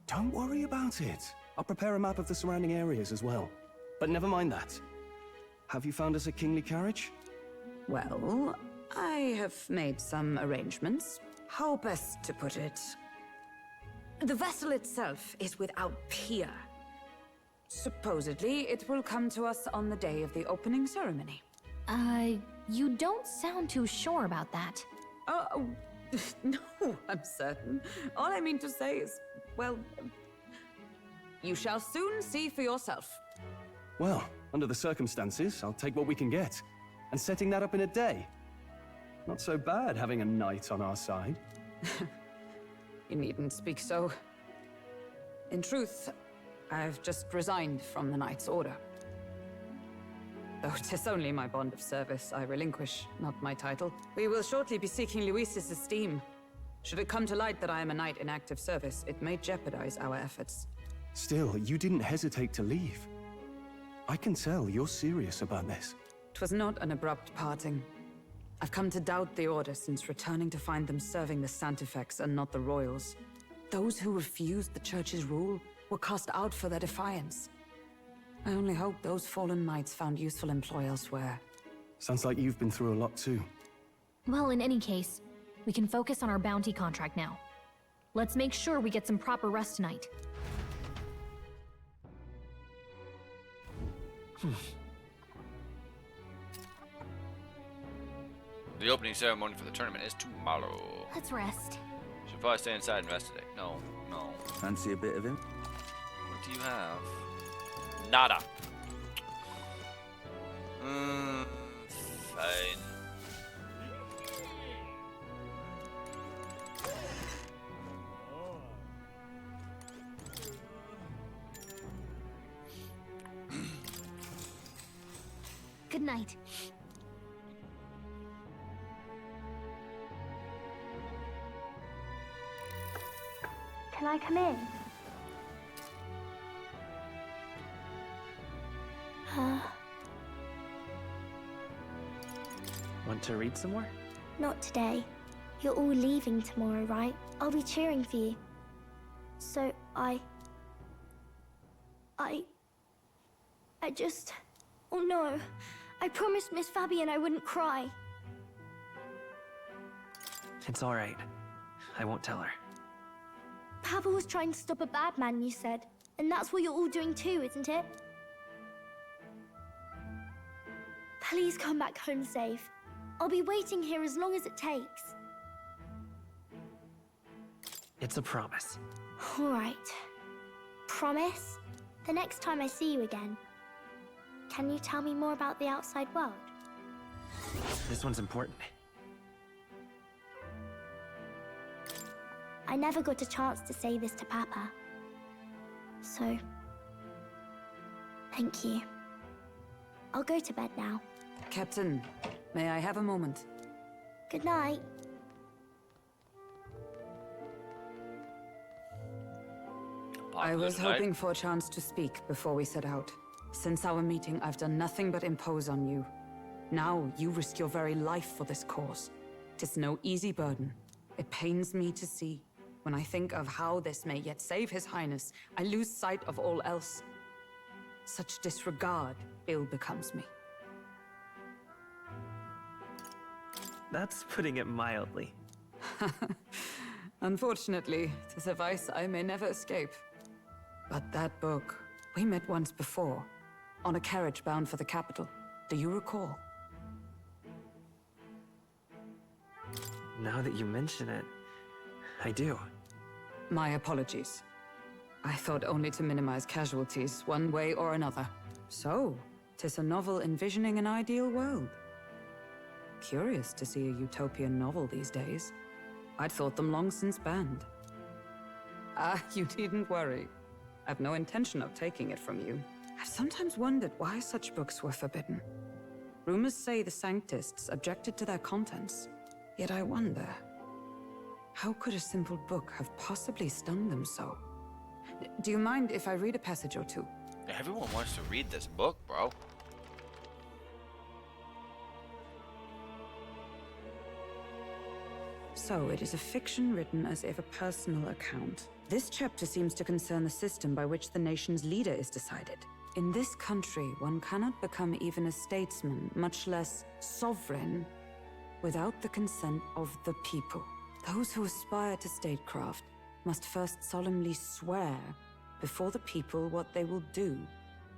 Don't worry about it. I'll prepare a map of the surrounding areas as well. But never mind that. Have you found us a kingly carriage? Well, I have made some arrangements. How best to put it? The vessel itself is without peer. Supposedly, it will come to us on the day of the opening ceremony. You don't sound too sure about that. No, I'm certain. All I mean to say is, well, you shall soon see for yourself. Well, under the circumstances, I'll take what we can get. And setting that up in a day. Not so bad having a knight on our side. You needn't speak so. In truth, I've just resigned from the Knight's Order. Though 'tis only my bond of service I relinquish, not my title. We will shortly be seeking Luis's esteem. Should it come to light that I am a knight in active service, it may jeopardize our efforts. Still, you didn't hesitate to leave. I can tell you're serious about this. 'Twas not an abrupt parting. I've come to doubt the Order since returning to find them serving the Santifex and not the Royals. Those who refused the Church's rule were cast out for their defiance. I only hope those fallen knights found useful employ elsewhere. Sounds like you've been through a lot too. Well, in any case, we can focus on our bounty contract now. Let's make sure we get some proper rest tonight. The opening ceremony for the tournament is tomorrow. Let's rest. Should probably stay inside and rest today. No. Fancy a bit of him? What do you have? Nada. Fine. Good night. Can I come in? Want to read some more? Not today. You're all leaving tomorrow, right? I'll be cheering for you. So I just... Oh no. I promised Miss Fabian I wouldn't cry. It's all right. I won't tell her. Papa was trying to stop a bad man, you said. And that's what you're all doing too, isn't it? Please come back home safe. I'll be waiting here as long as it takes. It's a promise. All right. Promise? The next time I see you again. Can you tell me more about the outside world? This one's important. I never got a chance to say this to Papa. So, thank you. I'll go to bed now. Captain, may I have a moment? Good night. I was hoping for a chance to speak before we set out. Since our meeting, I've done nothing but impose on you. Now, you risk your very life for this cause. 'Tis no easy burden. It pains me to see. When I think of how this may yet save His Highness, I lose sight of all else. Such disregard ill becomes me. That's putting it mildly. Unfortunately, 'tis a vice I may never escape. But that book, we met once before, on a carriage bound for the capital. Do you recall? Now that you mention it, I do. My apologies. I thought only to minimize casualties, one way or another. So, 'tis a novel envisioning an ideal world. Curious to see a utopian novel these days. I'd thought them long since banned. You needn't worry. I've no intention of taking it from you. I've sometimes wondered why such books were forbidden. Rumors say the Sanctists objected to their contents. Yet I wonder, how could a simple book have possibly stunned them so? Do you mind if I read a passage or two? Everyone wants to read this book, bro. So, it is a fiction written as if a personal account. This chapter seems to concern the system by which the nation's leader is decided. In this country, one cannot become even a statesman, much less sovereign, without the consent of the people. Those who aspire to statecraft must first solemnly swear before the people what they will do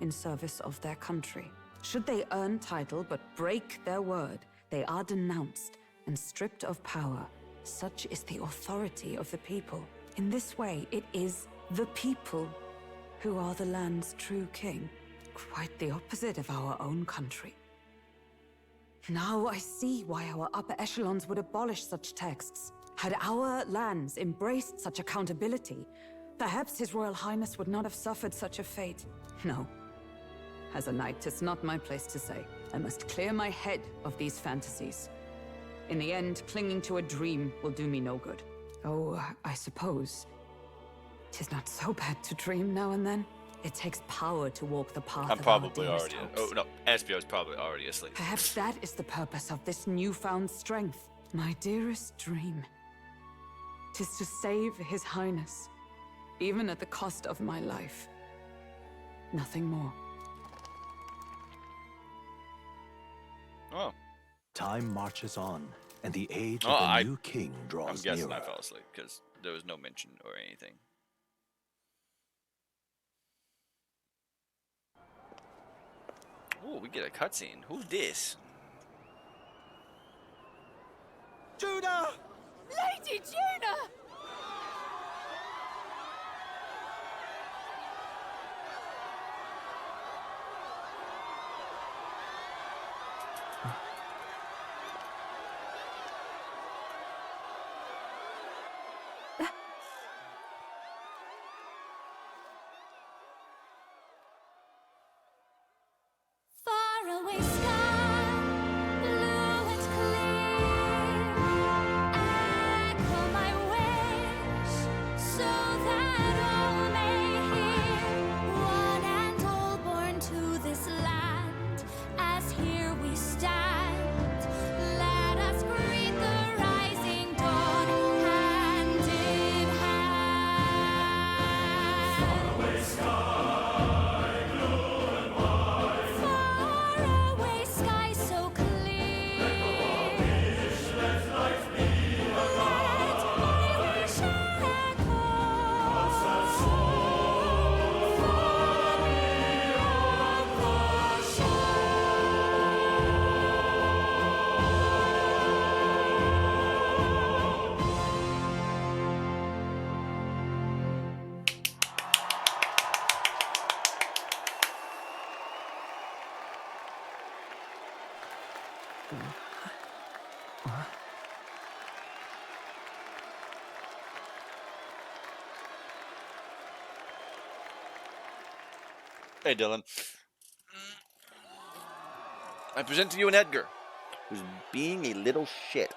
in service of their country. Should they earn title but break their word, they are denounced and stripped of power. Such is the authority of the people. In this way, it is the people who are the land's true king. Quite the opposite of our own country. Now I see why our upper echelons would abolish such texts. Had our lands embraced such accountability, perhaps His Royal Highness would not have suffered such a fate. No. As a knight, 'tis not my place to say. I must clear my head of these fantasies. In the end, clinging to a dream will do me no good. Oh, I suppose 'tis not so bad to dream now and then. It takes power to walk the path I'm of our probably dearest already. hopes. Oh no, Espio's probably already asleep. Perhaps that is the purpose of this newfound strength. My dearest dream. 'Tis to save His Highness, even at the cost of my life. Nothing more. Oh. Time marches on, and the age Oh, of a new king draws I'm guessing nearer. I fell asleep because there was no mention or anything. Oh, we get a cutscene. Who's this? Judah! Lady Judah! Far away sky, blue and clear. Echo my wish, so that all may hear. One and all born to this land, as here we stand. Let us greet the rising dawn, hand in hand. Far away sky. Faraway sky so clear. Let life be. Let my wish echo. Far beyond the Hey, Dylan. I present to you an Edgar, who's being a little shit.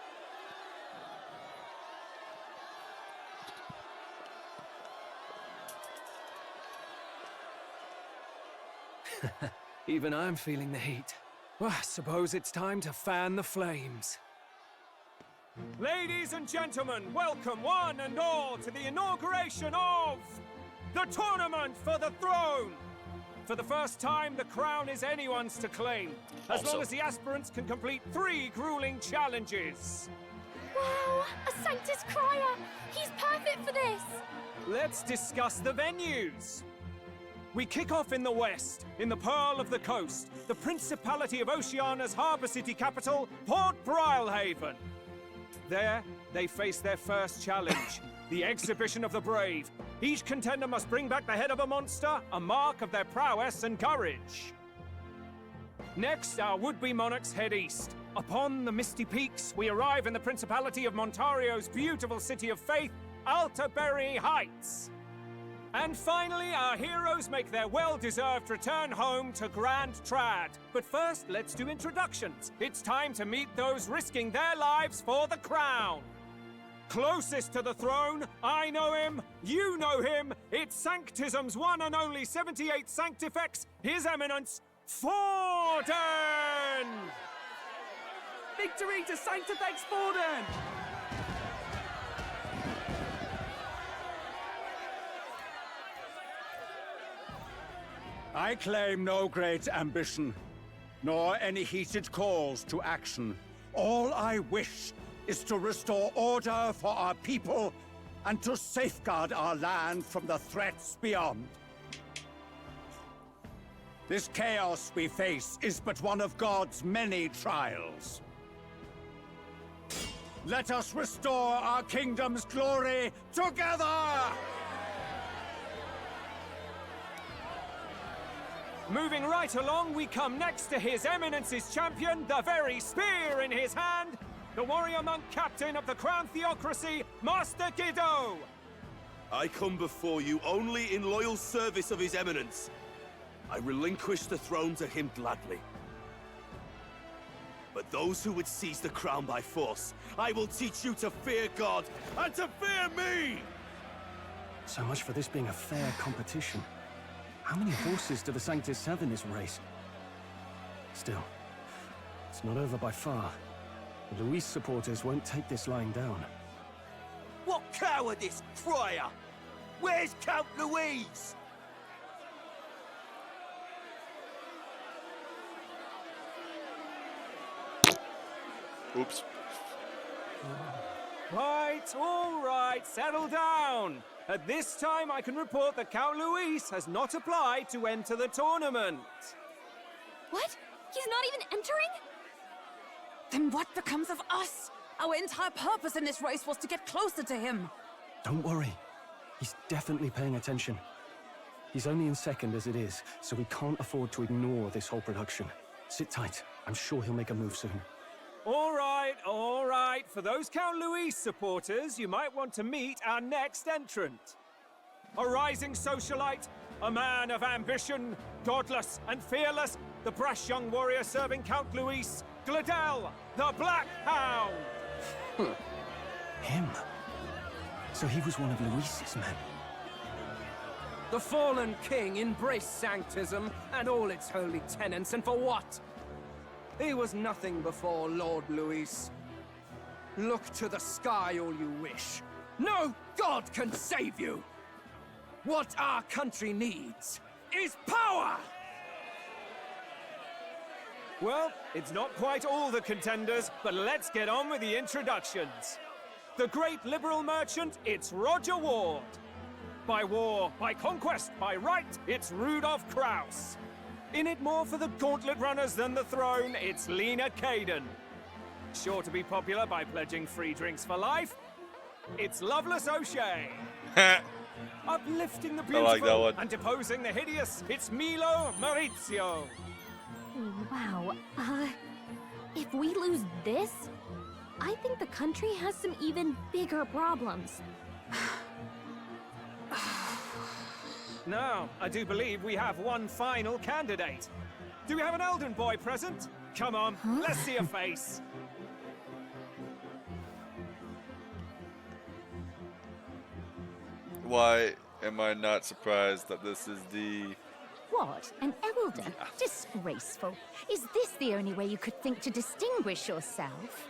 Even I'm feeling the heat. Well, I suppose it's time to fan the flames. Ladies and gentlemen, welcome one and all to the inauguration of the Tournament for the Throne! For the first time, the crown is anyone's to claim, as long as the aspirants can complete 3 grueling challenges. Wow, a Sanctus Crier! He's perfect for this! Let's discuss the venues. We kick off in the west, in the Pearl of the Coast, the Principality of Oceania's harbour city capital, Port Brilehaven. There, they face their first challenge, the Exhibition of the Brave. Each contender must bring back the head of a monster, a mark of their prowess and courage. Next, our would-be monarchs head east. Upon the misty peaks, we arrive in the Principality of Montario's beautiful city of faith, Altaberry Heights. And finally, our heroes make their well-deserved return home to Grand Trad. But first, let's do introductions. It's time to meet those risking their lives for the crown. Closest to the throne, I know him, you know him. It's Sanctism's one and only 78th Sanctifex, His Eminence, Forden! Victory to Sanctifex Forden! I claim no great ambition, nor any heated calls to action. All I wish is to restore order for our people and to safeguard our land from the threats beyond. This chaos we face is but one of God's many trials. Let us restore our kingdom's glory together! Moving right along, we come next to His Eminence's champion, the very spear in his hand, the warrior monk captain of the Crown Theocracy, Master Giddo! I come before you only in loyal service of His Eminence. I relinquish the throne to him gladly. But those who would seize the crown by force, I will teach you to fear God and to fear me! So much for this being a fair competition. How many horses do the Sanctus have in this race? Still, it's not over by far. The Luis supporters won't take this lying down. What cowardice, crier! Where's Count Louise? Oops. All right, settle down. At this time, I can report that Count Luis has not applied to enter the tournament. What? He's not even entering? Then what becomes of us? Our entire purpose in this race was to get closer to him. Don't worry. He's definitely paying attention. He's only in second as it is, so we can't afford to ignore this whole production. Sit tight. I'm sure he'll make a move soon. All right. For those Count Luis supporters, you might want to meet our next entrant. A rising socialite, a man of ambition, godless and fearless, the brash young warrior serving Count Luis, Gladel, the Black Hound! Him? So he was one of Luis's men? The fallen king embraced sanctism and all its holy tenets, and for what? He was nothing before Lord Luis. Look to the sky all you wish. No god can save you! What our country needs is power! Well, it's not quite all the contenders, but let's get on with the introductions. The great liberal merchant, it's Roger Ward. By war, by conquest, by right, it's Rudolph Kraus. In it more for the gauntlet runners than the throne, it's Lena Caden. Sure to be popular by pledging free drinks for life, it's Loveless O'Shea. Uplifting the beautiful like that one. and deposing the hideous, it's Milo Maurizio. Wow. If we lose this, I think the country has some even bigger problems. Now, I do believe we have one final candidate. Do we have an Elden boy present? Come on, let's see a face. Why am I not surprised that this is the... What? An elder? Disgraceful. Is this the only way you could think to distinguish yourself?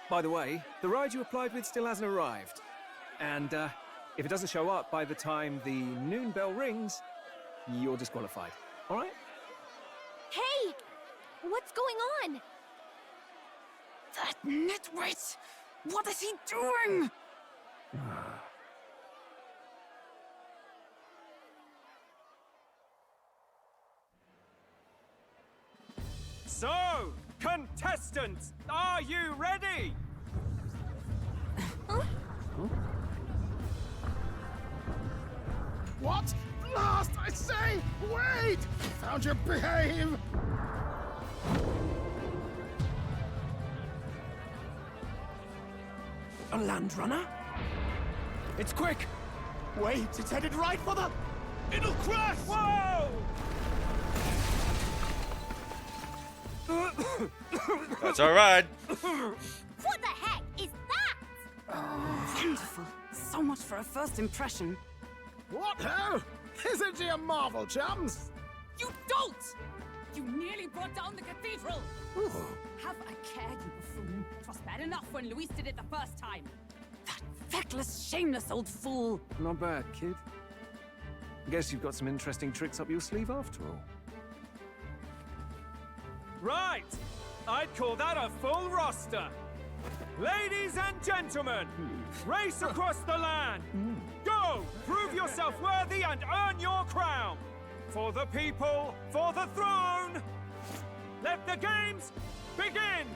By the way, the ride you applied with still hasn't arrived. And, if it doesn't show up by the time the noon bell rings, you're disqualified. All right? Hey! What's going on? That nitwit! What is he doing? So, contestants, are you ready? What? Last, I say! Wait! Found your behave! A land runner? It's quick! Wait, it's headed right for the... It'll crash! Whoa! That's all right. What the heck is that? Wonderful. So much for a first impression. What ho? Isn't she a marvel, chums? You don't! You nearly brought down the cathedral! Have a care, you buffoon. 'Twas bad enough when Luis did it the first time. That feckless, shameless old fool. Not bad, kid. Guess you've got some interesting tricks up your sleeve after all. Right! I'd call that a full roster. Ladies and gentlemen, race across the land. Go! Prove yourself worthy and earn your crown. For the people, for the throne. Let the games begin!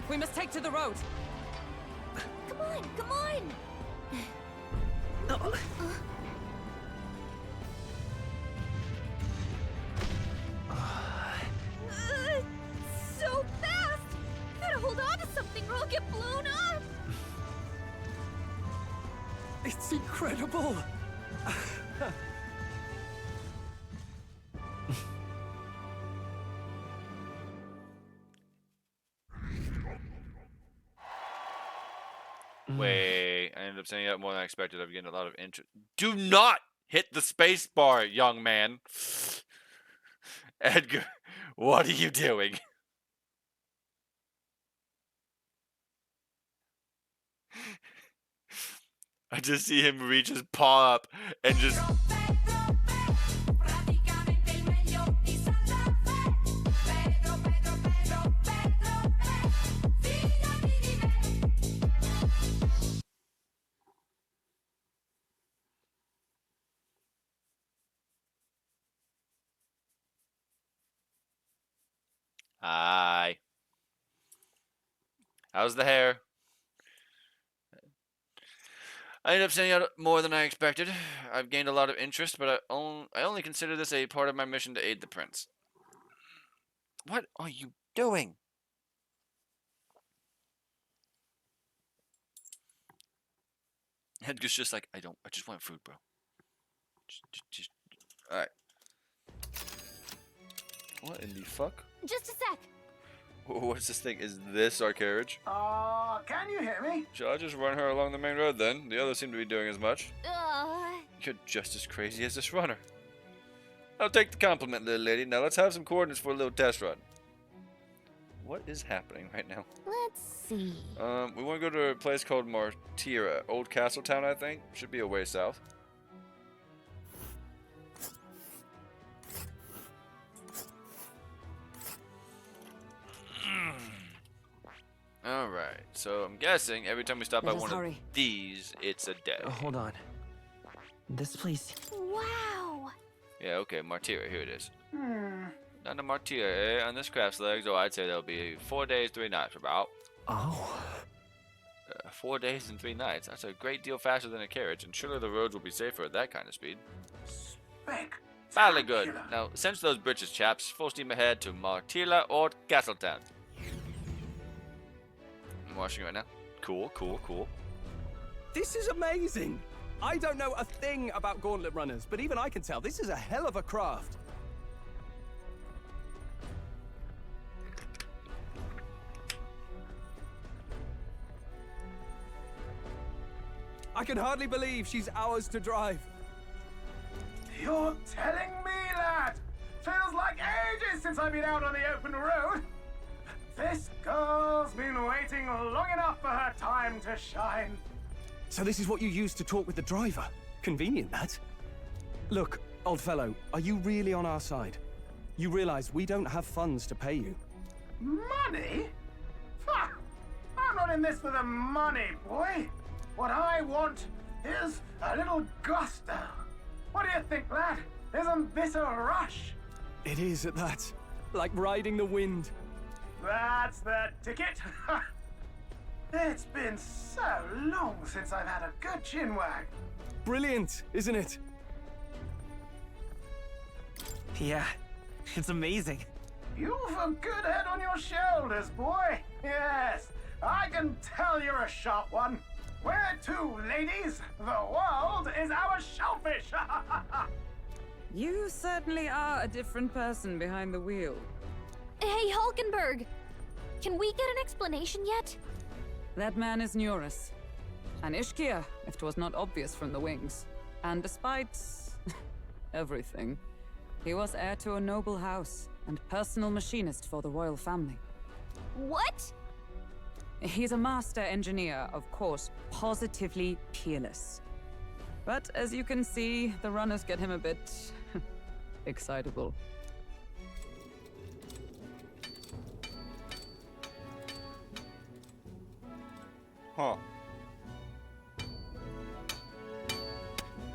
We must take to the road. Come on, come on! So fast! Gotta hold on to something or I'll get blown up! It's incredible! Wait, I ended up sending out more than I expected. I've gained a lot of interest. Do not hit the space bar, young man. Edgar, what are you doing? I just see him reach his paw up and just... Hi. How's the hair? I ended up sending out more than I expected. I've gained a lot of interest, but I only consider this a part of my mission to aid the prince. What are you doing? Edgar's just like, I just want food, bro. Just alright. What in the fuck? Just a sec. What's this thing? Is this our carriage? Can you hear me? Shall I just run her along the main road then? The others seem to be doing as much. Uh, You're just as crazy as this runner. I'll take the compliment, little lady. Now let's have some coordinates for a little test run. What is happening right now? let's see. We want to go to a place called Martira. Old Castle Town, I think. Should be a way south. Alright, so I'm guessing every time we stop by one of these, it's a day. Hold on. This place... Wow! Yeah, okay, Martira, here it is. Down to Martira, on this craft's legs, I'd say there'll be 4 days, 3 nights, about. Oh. 4 days and 3 nights. That's a great deal faster than a carriage, and surely the roads will be safer at that kind of speed. Badly good. Now, cinch those britches, chaps. Full steam ahead to Martira or Castletown. I'm watching right now. Cool, cool, cool. This is amazing! I don't know a thing about gauntlet runners, but even I can tell this is a hell of a craft. I can hardly believe she's ours to drive. You're telling me that? Feels like ages since I've been out on the open road. This girl's been waiting long enough for her time to shine. So this is what you use to talk with the driver? Convenient, that. Look, old fellow, are you really on our side? You realize we don't have funds to pay you. Money? Ha! I'm not in this for the money, boy. What I want is a little gusto. What do you think, lad? Isn't this a rush? It is at that. Like riding the wind. That's the ticket. It's been so long since I've had a good chinwag. Brilliant, isn't it? Yeah, it's amazing. You've a good head on your shoulders, boy. Yes, I can tell you're a sharp one. Where to, ladies? The world is our shellfish. You certainly are a different person behind the wheel. Hey, Hulkenberg! Can we get an explanation yet? That man is Neurus. An Ishkia, if 'twas not obvious from the wings. And despite... everything, he was heir to a noble house and personal machinist for the royal family. What? He's a master engineer, of course, positively peerless. But as you can see, the runners get him a bit excitable. Huh.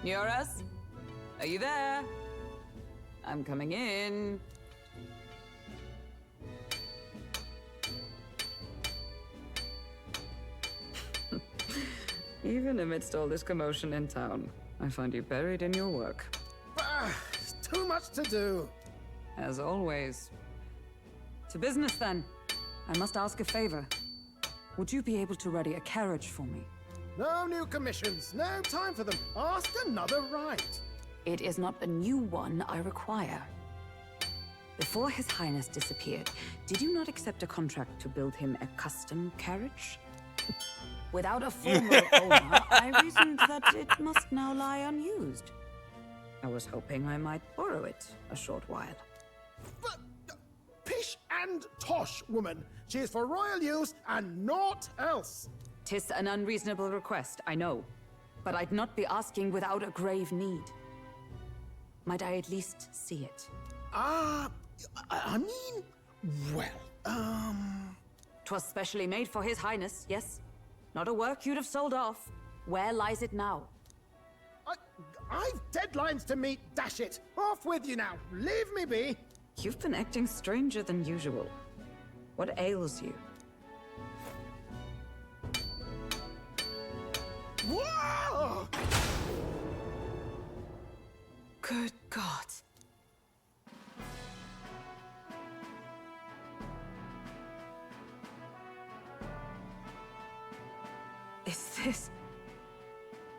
Nioras? Are you there? I'm coming in. Even amidst all this commotion in town, I find you buried in your work. It's too much to do. As always. To business, then. I must ask a favor. Would you be able to ready a carriage for me? No new commissions. No time for them. Ask another right. It is not a new one I require. Before His Highness disappeared, did you not accept a contract to build him a custom carriage? Without a formal owner, I reasoned that it must now lie unused. I was hoping I might borrow it a short while. But, pish and tosh, woman. She is for royal use and naught else. 'Tis an unreasonable request, I know. But I'd not be asking without a grave need. Might I at least see it? I mean, well, 'Twas specially made for His Highness, yes? Not a work you'd have sold off. Where lies it now? I've deadlines to meet, dash it. Off with you now. Leave me be. You've been acting stranger than usual. What ails you? Whoa! Good God. Is this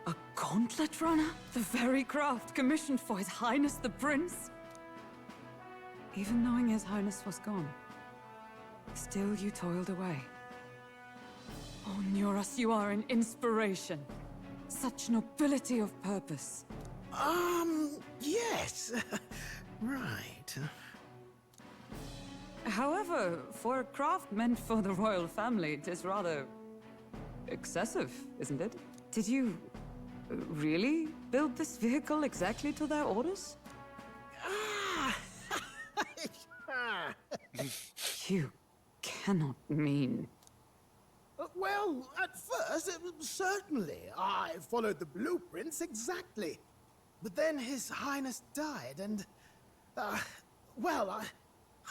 a gauntlet runner? The very craft commissioned for His Highness the Prince? Even knowing His Highness was gone, still you toiled away. Oh, Nioras, you are an inspiration. Such nobility of purpose. Yes. Right. However, for a craft meant for the royal family, it is rather excessive, isn't it? Did you really build this vehicle exactly to their orders? You cannot mean... Well, at first, certainly. I followed the blueprints exactly. But then His Highness died, and... well,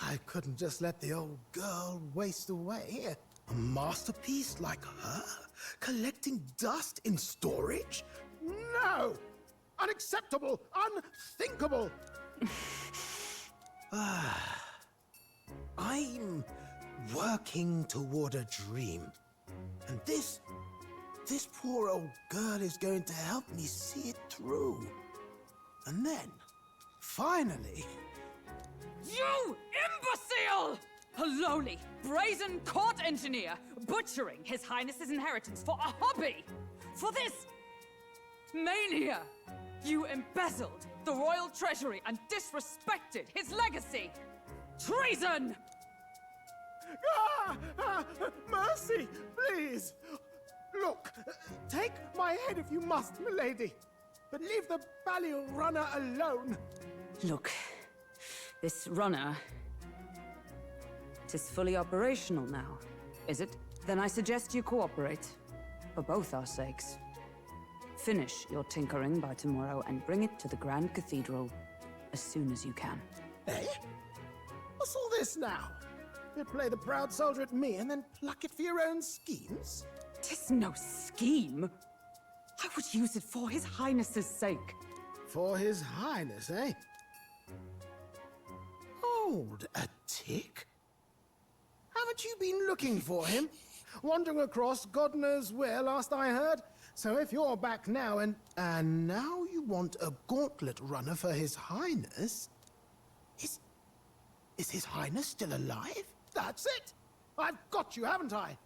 I couldn't just let the old girl waste away. A masterpiece like her? Collecting dust in storage? No! Unacceptable! Unthinkable! I'm working toward a dream. And this poor old girl is going to help me see it through. And then, finally... You imbecile! A lowly, brazen court engineer butchering His Highness's inheritance for a hobby! For this mania! You embezzled the royal treasury and disrespected his legacy! Treason! Mercy, please! Look, take my head if you must, milady. But leave the Balial runner alone. Look, this runner... it is fully operational now, is it? Then I suggest you cooperate, for both our sakes. Finish your tinkering by tomorrow and bring it to the Grand Cathedral as soon as you can. Eh? What's all this now? You play the proud soldier at me and then pluck it for your own schemes? 'Tis no scheme. I would use it for His Highness's sake. For His Highness, eh? Hold a tick. Haven't you been looking for him? Wandering across God knows where, last I heard. So if you're back now and now you want a gauntlet runner for His Highness... Is His Highness still alive? That's it! I've got you, haven't I?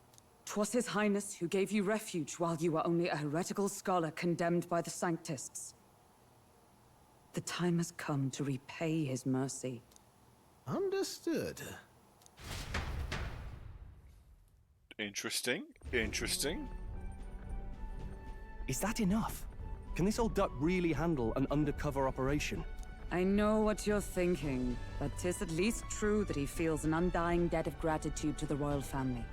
'Twas His Highness who gave you refuge while you were only a heretical scholar condemned by the Sanctists. The time has come to repay His mercy. Understood. Interesting. Interesting. Is that enough? Can this old duck really handle an undercover operation? I know what you're thinking, but 'tis at least true that he feels an undying debt of gratitude to the royal family.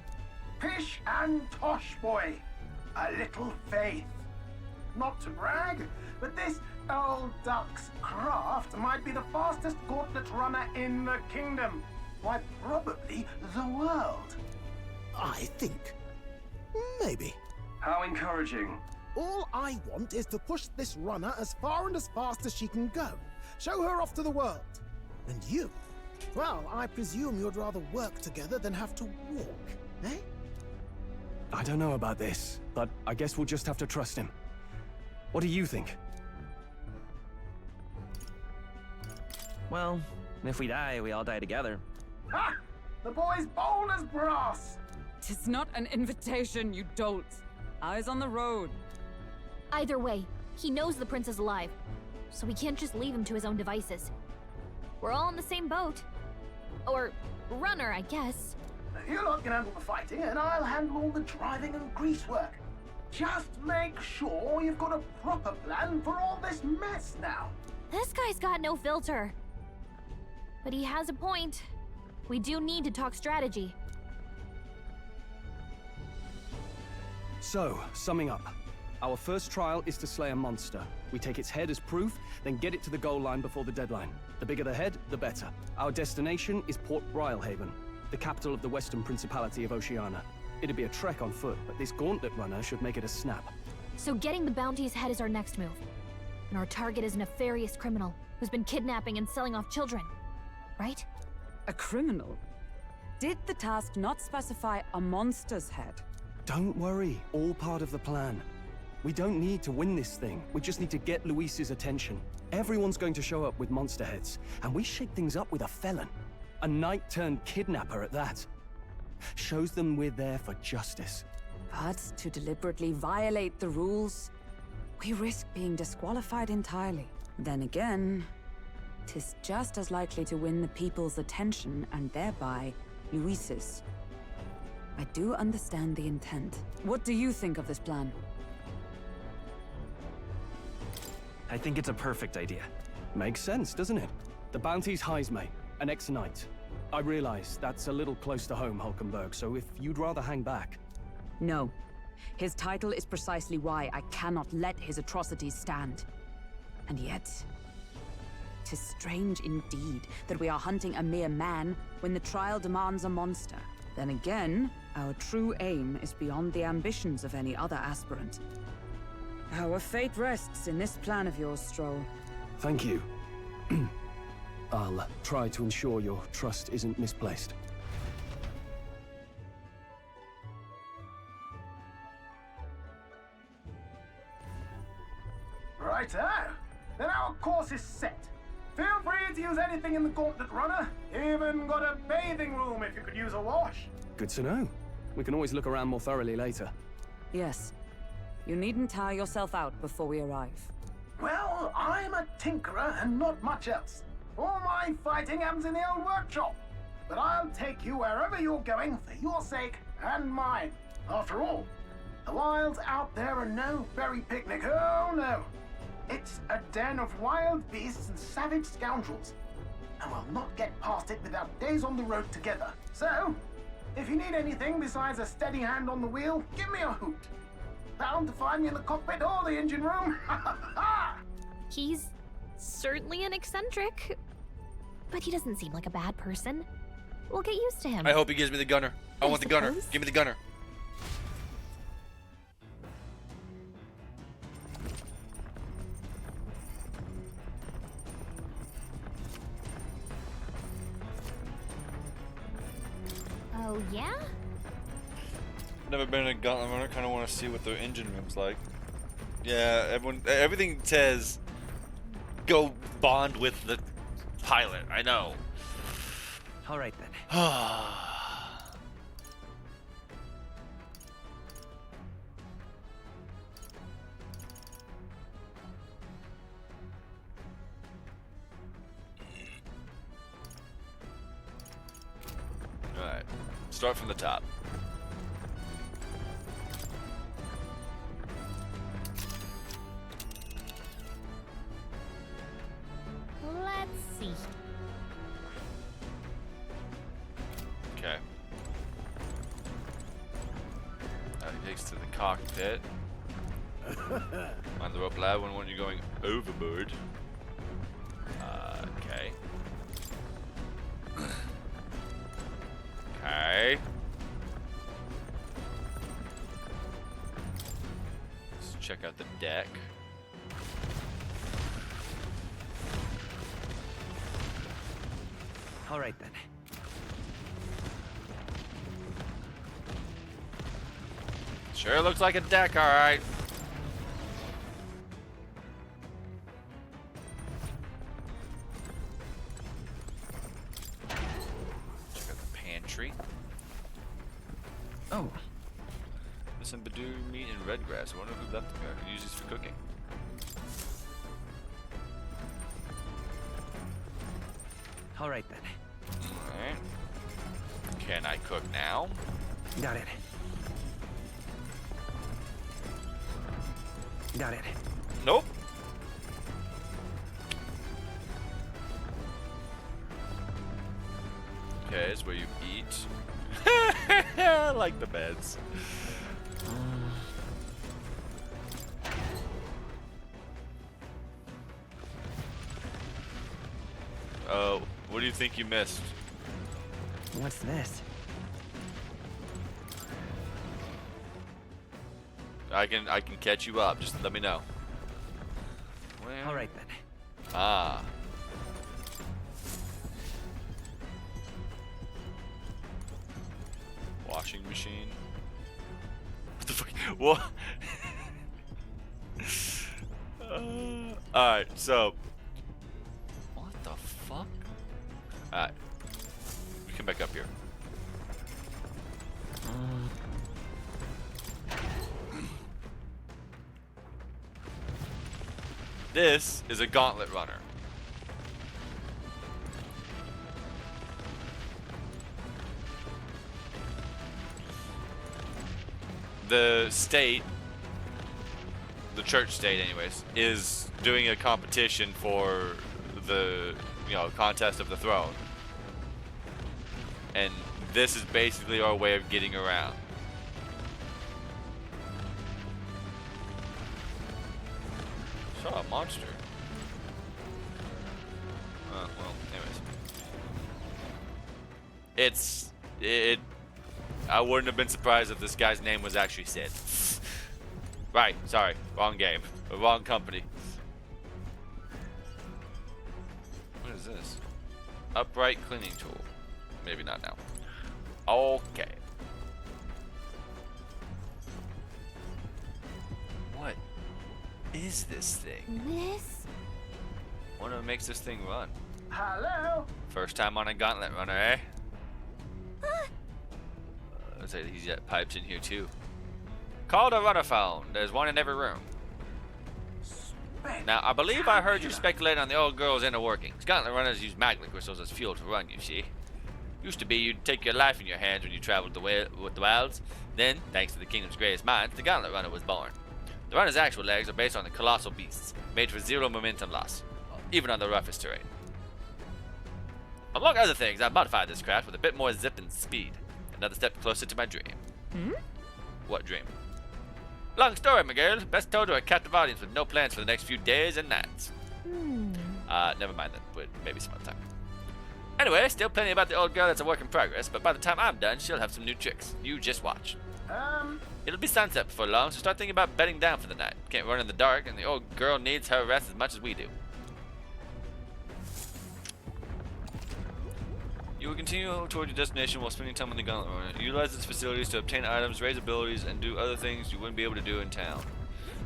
Pish and tosh, boy. A little faith. Not to brag, but this old duck's craft might be the fastest gauntlet runner in the kingdom. Why, probably the world. I think. Maybe. How encouraging. All I want is to push this runner as far and as fast as she can go. Show her off to the world. And you? Well, I presume you'd rather work together than have to walk, eh? I don't know about this, but I guess we'll just have to trust him. What do you think? Well, if we die, we all die together. Ha! The boy's bold as brass. 'Tis not an invitation, you dolt. Eyes on the road. Either way, he knows the prince is alive, so we can't just leave him to his own devices. We're all in the same boat. Or runner, I guess. You lot can handle the fighting, and I'll handle all the driving and greasework. Just make sure you've got a proper plan for all this mess now. This guy's got no filter. But he has a point. We do need to talk strategy. So, summing up. Our first trial is to slay a monster. We take its head as proof, then get it to the goal line before the deadline. The bigger the head, the better. Our destination is Port Brylehaven, the capital of the Western Principality of Oceania. It'd be a trek on foot, but this gauntlet runner should make it a snap. So getting the bounty's head is our next move. And our target is a nefarious criminal who's been kidnapping and selling off children. Right? A criminal? Did the task not specify a monster's head? Don't worry, all part of the plan. We don't need to win this thing. We just need to get Luis's attention. Everyone's going to show up with monster heads, and we shake things up with a felon. A knight-turned-kidnapper at that. Shows them we're there for justice. But to deliberately violate the rules, we risk being disqualified entirely. Then again, 'tis just as likely to win the people's attention and thereby Luis's. I do understand the intent. What do you think of this plan? I think it's a perfect idea. Makes sense, doesn't it? The bounty's Heisme, an ex-knight. I realize that's a little close to home, Hulkenberg, so if you'd rather hang back... No. His title is precisely why I cannot let his atrocities stand. And yet, 'tis strange indeed that we are hunting a mere man when the trial demands a monster. Then again, our true aim is beyond the ambitions of any other aspirant. Our fate rests in this plan of yours, Stroll. Thank you. I'll try to ensure your trust isn't misplaced. Righto. Then our course is set. Feel free to use anything in the gauntlet runner. Even got a bathing room if you could use a wash. Good to know. We can always look around more thoroughly later. Yes. You needn't tire yourself out before we arrive. Well, I'm a tinkerer and not much else. All my fighting happens in the old workshop. But I'll take you wherever you're going for your sake and mine. After all, the wilds out there are no berry picnic. Oh no. It's a den of wild beasts and savage scoundrels. And we'll not get past it without days on the road together. So, if you need anything besides a steady hand on the wheel, give me a hoot. Bound to find me in the cockpit or the engine room. He's certainly an eccentric, but he doesn't seem like a bad person. We'll get used to him. I hope he gives me the gunner. I want the gunner. Give me the gunner. Oh, yeah? Never been in a gauntlet runner. Kind of want to see what the engine room's like. Yeah, everything says go bond with the pilot. I know. All right then. Alright. Start from the top. cockpit. On the rope ladder when you're going overboard. Okay. Okay. Let's check out the deck. All right then. Sure looks like a deck, all right. Check out the pantry. Oh. There's some Badoo meat and red grass. I wonder who left them here. I could use these for cooking. All right then. Alright. Can I cook now? Got it. Got it. Nope. Okay, it's where you eat. I like the beds. Oh, what do you think you missed? What's this? I can catch you up. Just let me know. Well, all right then. Ah. Washing machine. What the fuck? What? Alright, so. What the fuck? Alright. Come back up here. This is a gauntlet runner. The state, the church state anyways, is doing a competition for the, contest of the throne. And this is basically our way of getting around. Saw a monster. Well, anyways. I wouldn't have been surprised if this guy's name was actually Sid. Right, sorry, wrong game. Wrong company. What is this? Upright cleaning tool. Maybe not now. Okay. What is this thing? This? Wonder what makes this thing run. Hello? First time on a gauntlet runner, eh? Looks like he's got pipes in here too. Call the runner phone. There's one in every room. Now, I believe I heard you speculate on the old girl's inner workings. Gauntlet runners use magnet crystals as fuel to run, you see. Used to be you'd take your life in your hands when you traveled with the wilds. Then, thanks to the kingdom's greatest minds, the gauntlet runner was born. The runner's actual legs are based on the colossal beasts, made for zero momentum loss, even on the roughest terrain. Among other things, I've modified this craft with a bit more zip and speed. Another step closer to my dream. What dream? Long story, my girl. Best told to a captive audience with no plans for the next few days and nights. Never mind that. But maybe some other time. Anyway, still plenty about the old girl that's a work in progress, but by the time I'm done, she'll have some new tricks. You just watch. It'll be sunset before long, so start thinking about bedding down for the night. Can't run in the dark, and the old girl needs her rest as much as we do. You will continue toward your destination while spending time on the gauntlet runner. Utilize its facilities to obtain items, raise abilities, and do other things you wouldn't be able to do in town.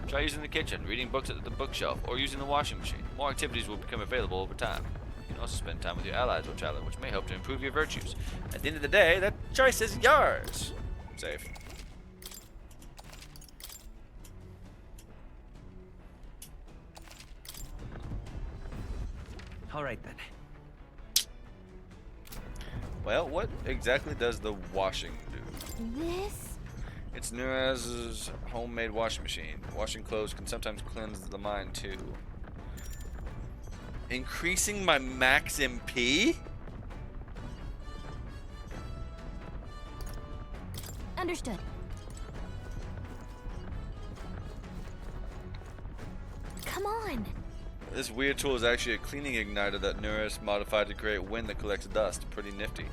Try using the kitchen, reading books at the bookshelf, or using the washing machine. More activities will become available over time. You can also spend time with your allies while traveling, which may help to improve your virtues. At the end of the day, that choice is yours. Save. All right then. Well, what exactly does the washing do? This? It's known as a homemade washing machine. Washing clothes can sometimes cleanse the mind too. Increasing my max MP? Understood. come on. This weird tool is actually a cleaning igniter that Nuris modified to create wind that collects dust. Pretty nifty.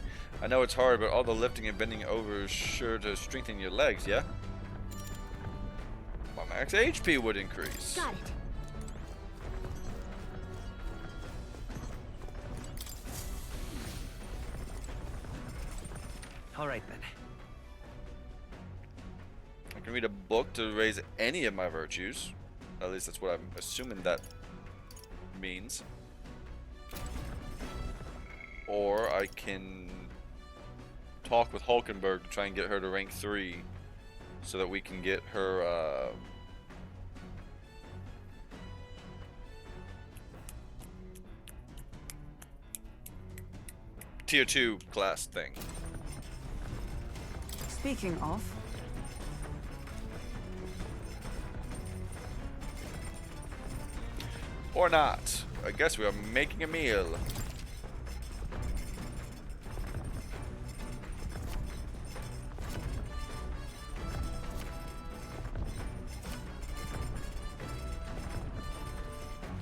I know it's hard, but all the lifting and bending over is sure to strengthen your legs, yeah? My max HP would increase. Got it. All right then. I can read a book to raise any of my virtues. At least that's what I'm assuming that means. Or I can talk with Hulkenberg to try and get her to rank 3 so that we can get her tier 2 class thing. Speaking of, or not. I guess we are making a meal.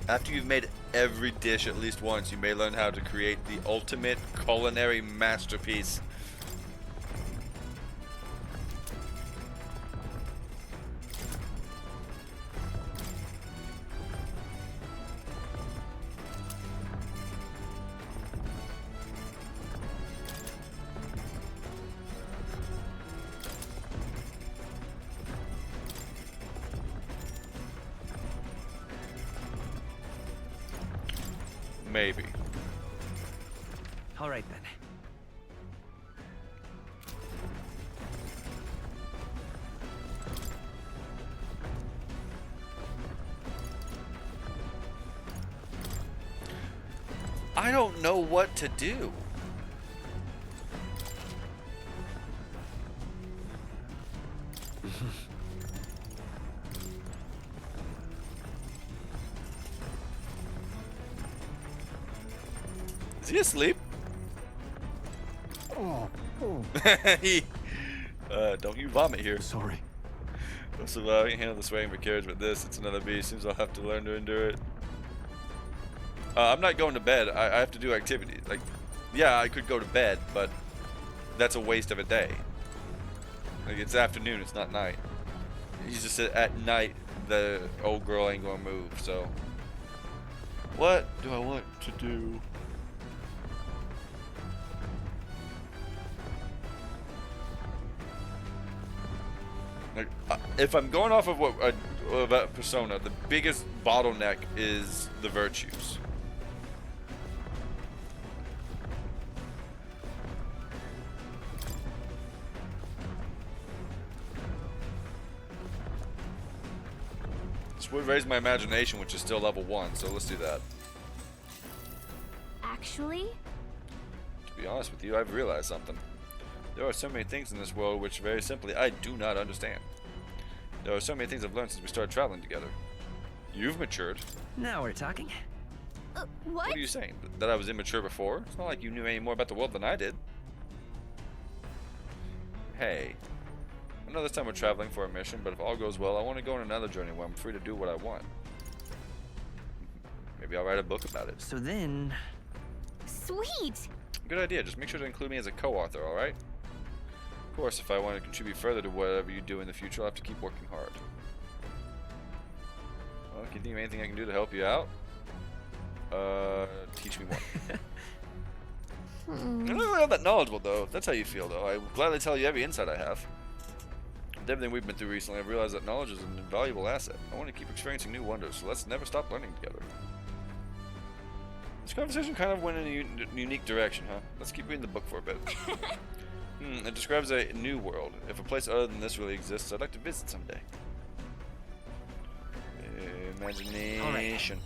After you've made every dish at least once, you may learn how to create the ultimate culinary masterpiece. Maybe. All right then. I don't know what to do. Is he asleep? Oh. Don't you vomit here. Sorry. I'll survive. I can handle the swaying of a carriage, but this, it's another beast. Seems I'll have to learn to endure it. I'm not going to bed. I have to do activities. Like, yeah, I could go to bed, but that's a waste of a day. Like, it's afternoon, it's not night. He's just at night, the old girl ain't gonna move, so. What do I want to do? Like, if I'm going off of what about Persona, the biggest bottleneck is the virtues. This would raise my imagination, which is still level 1, so let's do that. Actually? To be honest with you, I've realized something. There are so many things in this world which, very simply, I do not understand. There are so many things I've learned since we started traveling together. You've matured. Now we're talking. What? What are you saying? That I was immature before? It's not like you knew any more about the world than I did. Hey. I know this time we're traveling for a mission, but if all goes well, I want to go on another journey where I'm free to do what I want. Maybe I'll write a book about it. So then... Sweet! Good idea. Just make sure to include me as a co-author, alright? Of course, if I want to contribute further to whatever you do in the future, I'll have to keep working hard. Well, can you think of anything I can do to help you out? Teach me more. I'm not really all that knowledgeable, though. If that's how you feel, though. I will gladly tell you every insight I have. With everything we've been through recently, I've realized that knowledge is an invaluable asset. I want to keep experiencing new wonders, so let's never stop learning together. This conversation kind of went in a unique direction, huh? Let's keep reading the book for a bit. It describes a new world. If a place other than this really exists, I'd like to visit someday. Imagination.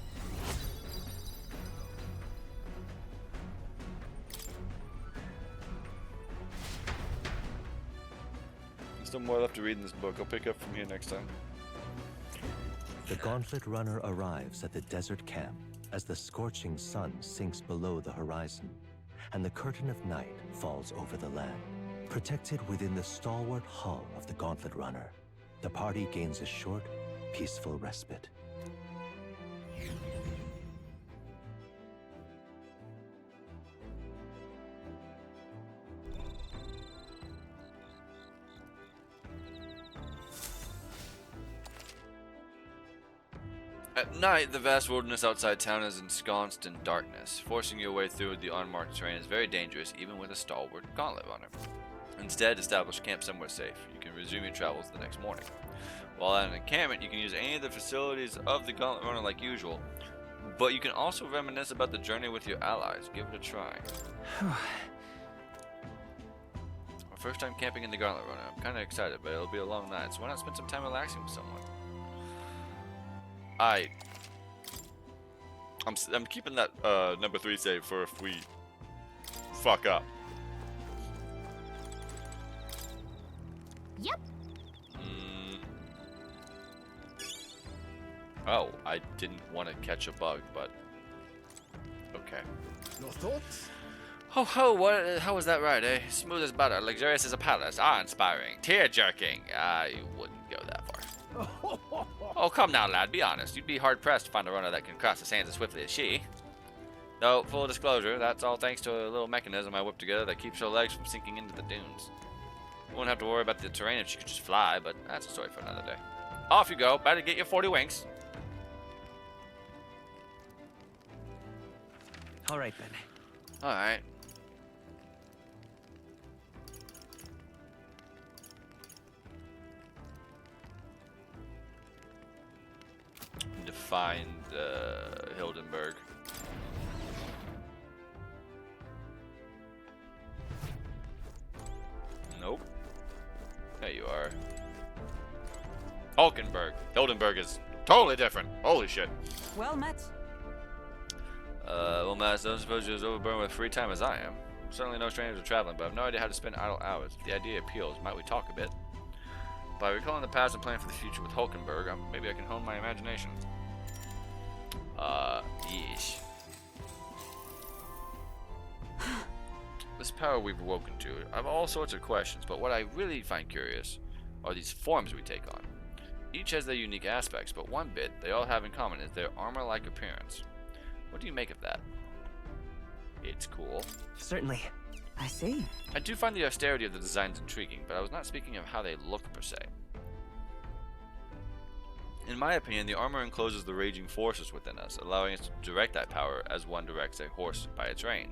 There's still more left to read in this book. I'll pick up from here next time. The Gauntlet Runner arrives at the desert camp as the scorching sun sinks below the horizon, and the curtain of night falls over the land. Protected within the stalwart hull of the Gauntlet Runner, the party gains a short, peaceful respite. At night, the vast wilderness outside town is ensconced in darkness. Forcing your way through the unmarked terrain is very dangerous, even with a stalwart gauntlet runner. Instead, establish camp somewhere safe. You can resume your travels the next morning. While at an encampment, you can use any of the facilities of the gauntlet runner like usual, but you can also reminisce about the journey with your allies. Give it a try. Our first time camping in the gauntlet runner. I'm kind of excited, but it'll be a long night, so why not spend some time relaxing with someone? I'm keeping that number 3 save for if we fuck up. Yep. Oh, I didn't want to catch a bug, but okay. Your thoughts? Ho ho, what? How was that ride, eh? Smooth as butter, luxurious as a palace, awe-inspiring, tear-jerking. You wouldn't go that far. Oh, come now, lad, be honest. You'd be hard-pressed to find a runner that can cross the sands as swiftly as she. Though, full disclosure, that's all thanks to a little mechanism I whipped together that keeps her legs from sinking into the dunes. You wouldn't have to worry about the terrain if she could just fly, but that's a story for another day. Off you go. Better get your 40 winks. All right, then. All right. Need to find Hildenberg. Nope. There you are. Hulkenberg. Hildenberg is totally different. Holy shit. Well met. Well, Matt, I don't suppose you're as overburdened with free time as I am. Certainly no stranger to traveling, but I have no idea how to spend idle hours. If the idea appeals, might we talk a bit? By recalling the past and planning for the future with Hulkenberg, maybe I can hone my imagination. Yeesh. This power we've awoken to, I have all sorts of questions, but what I really find curious are these forms we take on. Each has their unique aspects, but one bit they all have in common is their armor-like appearance. What do you make of that? It's cool. Certainly. I see. I do find the austerity of the designs intriguing, but I was not speaking of how they look per se. In my opinion, the armor encloses the raging forces within us, allowing us to direct that power as one directs a horse by its rein.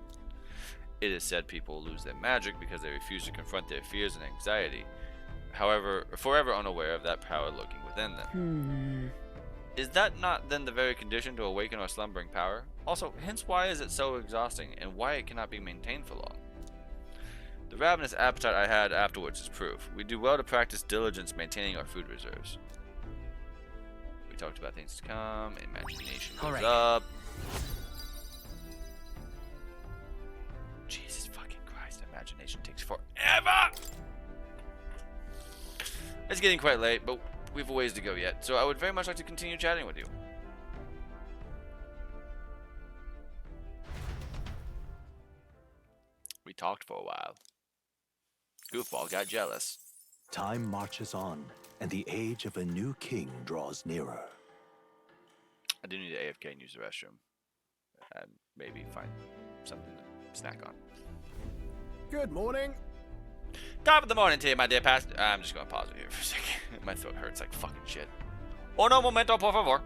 It is said people lose their magic because they refuse to confront their fears and anxiety, however, forever unaware of that power lurking within them. Is that not then the very condition to awaken our slumbering power? Also, hence why is it so exhausting, and why it cannot be maintained for long? The ravenous appetite I had afterwards is proof. We do well to practice diligence maintaining our food reserves. We talked about things to come, imagination goes up. Jesus fucking Christ, imagination takes forever! It's getting quite late, but we have a ways to go yet, so I would very much like to continue chatting with you. We talked for a while. Goofball got jealous. Time marches on, and the age of a new king draws nearer. I do need to AFK and use the restroom. And maybe find something to snack on. Good morning. Top of the morning to you, my dear past. I'm just going to pause it here for a second. My throat hurts like fucking shit. Uno momento, por favor.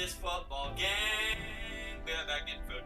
this football game. Be right back getting food.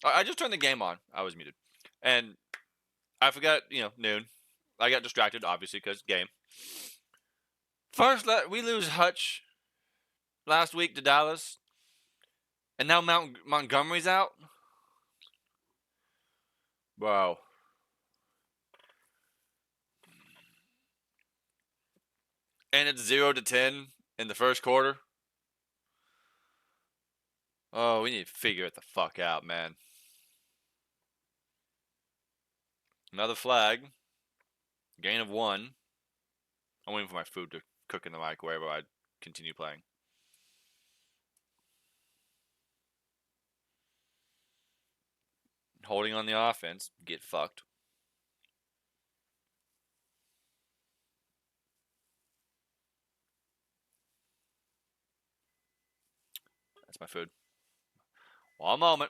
I just turned the game on. I was muted. And I forgot, noon. I got distracted, obviously, because game. First, we lose Hutch last week to Dallas. And now Montgomery's out? Bro. And it's 0-10 in the first quarter. Oh, we need to figure it the fuck out, man. Another flag. Gain of 1. I'm waiting for my food to cook in the microwave while I continue playing. Holding on the offense. Get fucked. That's my food. One moment.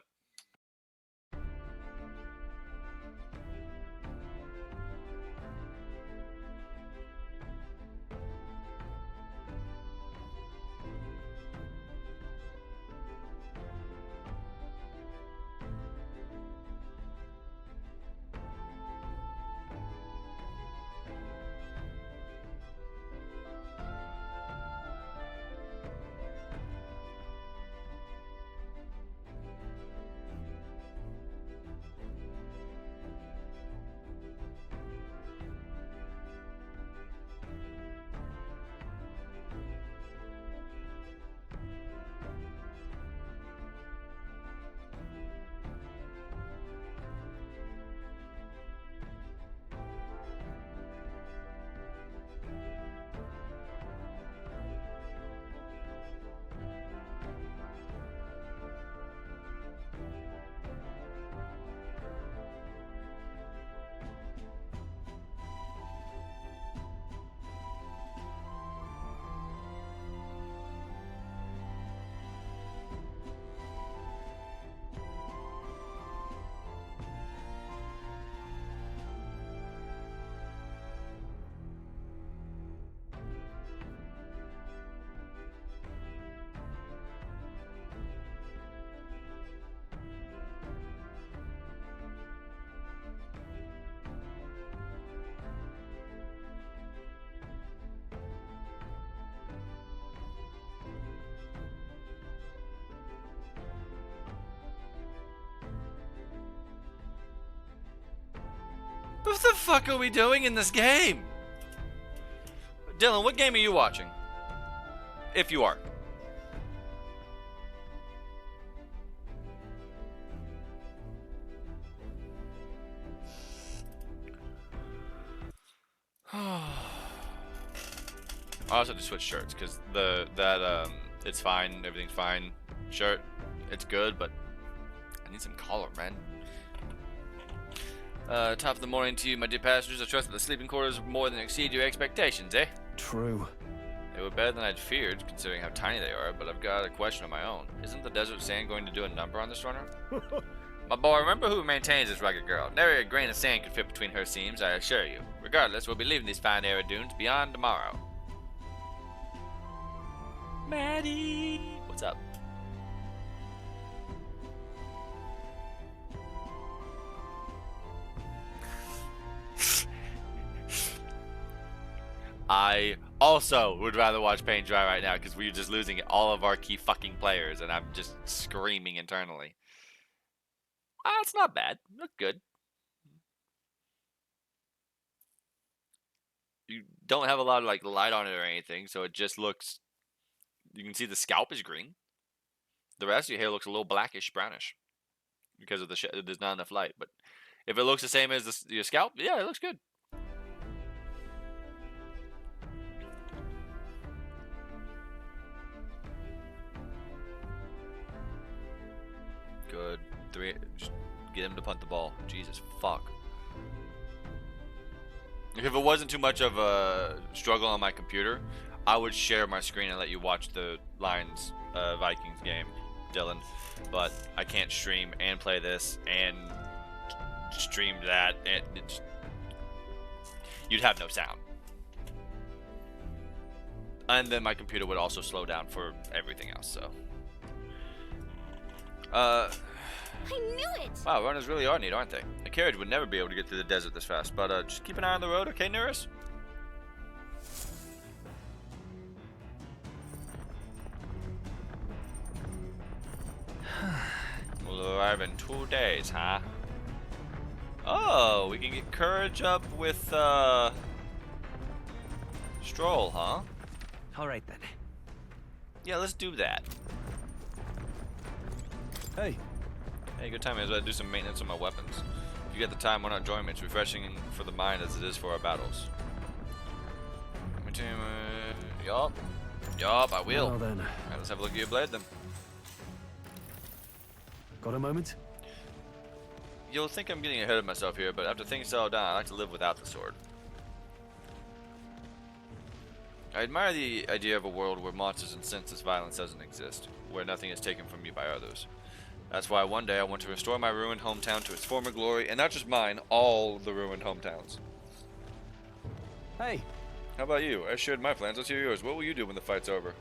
What the fuck are we doing in this game? Dylan, what game are you watching? If you are. I also had to switch shirts because it's fine, everything's fine. Shirt, it's good, but I need some collar, man. Top of the morning to you, my dear passengers. I trust that the sleeping quarters more than exceed your expectations, eh? True. They were better than I'd feared, considering how tiny they are, but I've got a question of my own. Isn't the desert sand going to do a number on this runner? My boy, remember who maintains this rugged girl. Nary a grain of sand could fit between her seams, I assure you. Regardless, we'll be leaving these fine arid dunes beyond tomorrow. Maddie! What's up? I also would rather watch paint dry right now because we're just losing all of our key fucking players and I'm just screaming internally. It's not bad. Look good. You don't have a lot of like light on it or anything, so it just looks. You can see the scalp is green. The rest of your hair looks a little blackish, brownish because of the there's not enough light. But if it looks the same as your scalp, yeah, it looks good. Good. Just get him to punt the ball. Jesus fuck. If it wasn't too much of a struggle on my computer, I would share my screen and let you watch the Lions Vikings game, Dylan. But I can't stream and play this and stream that, and you'd have no sound. And then my computer would also slow down for everything else. So. I knew it! Wow, runners really are neat, aren't they? A carriage would never be able to get through the desert this fast, but just keep an eye on the road, okay, Nerys? We'll arrive in 2 days, huh? Oh, we can get courage up with, Stroll, huh? Alright then. Yeah, let's do that. Hey. Hey, good time. I was about to do some maintenance on my weapons. If you get the time, why not join me? It's refreshing for the mind as it is for our battles. Yup. Yup, I will. Well then. Alright, let's have a look at your blade then. Got a moment? You'll think I'm getting ahead of myself here, but after things settle down, I like to live without the sword. I admire the idea of a world where monsters and senseless violence doesn't exist, where nothing is taken from you by others. That's why one day I want to restore my ruined hometown to its former glory, and not just mine, all the ruined hometowns. Hey. How about you? I shared my plans. Let's hear yours. What will you do when the fight's over?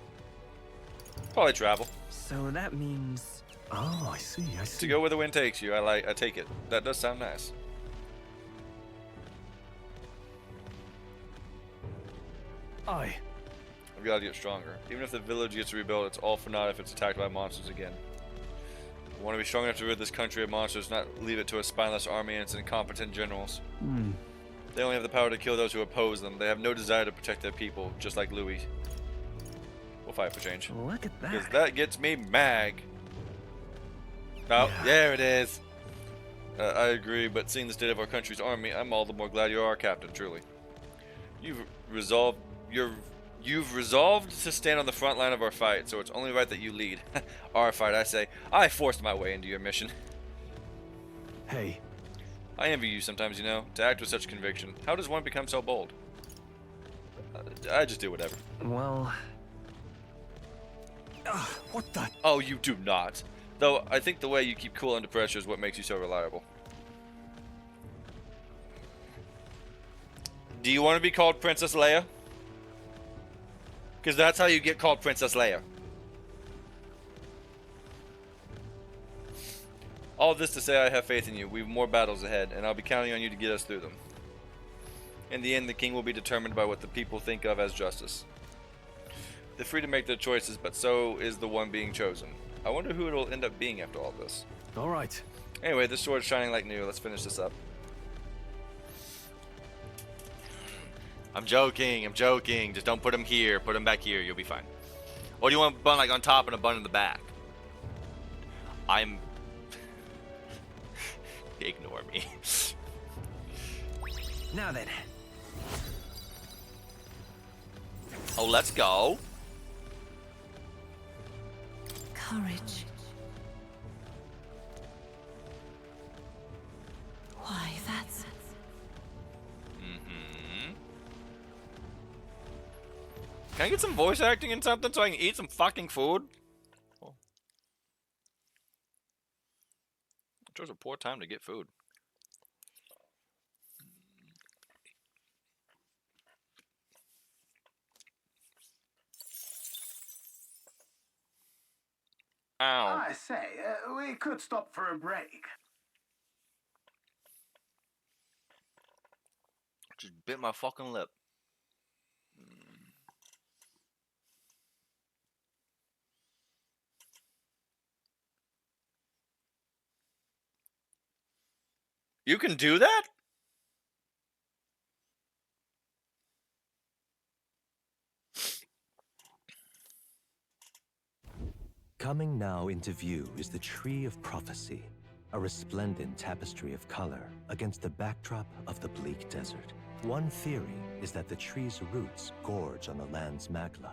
Probably travel. So that means... Oh, I see. To go where the wind takes you. I take it. That does sound nice. Aye. I've got to get stronger. Even if the village gets rebuilt, it's all for naught if it's attacked by monsters again. I want to be strong enough to rid this country of monsters, not leave it to a spineless army and its incompetent generals. They only have the power to kill those who oppose them. They have no desire to protect their people, just like Louis. We'll fight for change. Look at that. Because that gets me mag. Oh, yeah. There it is. I agree, but seeing the state of our country's army, I'm all the more glad you're our captain, truly. You've resolved to stand on the front line of our fight, so it's only right that you lead. Our fight, I say. I forced my way into your mission. Hey. I envy you sometimes, you know, to act with such conviction. How does one become so bold? I just do whatever. Well... what the... Oh, you do not. Though, I think the way you keep cool under pressure is what makes you so reliable. Do you want to be called Princess Leia? Because that's how you get called Princess Leia. All this to say, I have faith in you. We have more battles ahead, and I'll be counting on you to get us through them. In the end, the king will be determined by what the people think of as justice. They're free to make their choices, but so is the one being chosen. I wonder who it'll end up being after all this. All right. Anyway, this sword's shining like new. Let's finish this up. I'm joking. I'm joking. Just don't put them here. Put them back here. You'll be fine. Or do you want a bun like on top and a bun in the back? I'm... Ignore me. Now then. Oh, let's go. Courage. Why, that's... Can I get some voice acting in something so I can eat some fucking food? Oh. I chose a poor time to get food. Ow. I say, we could stop for a break. Just bit my fucking lip. You can do that? Coming now into view is the Tree of Prophecy, a resplendent tapestry of color against the backdrop of the bleak desert. One theory is that the tree's roots gorge on the land's magla,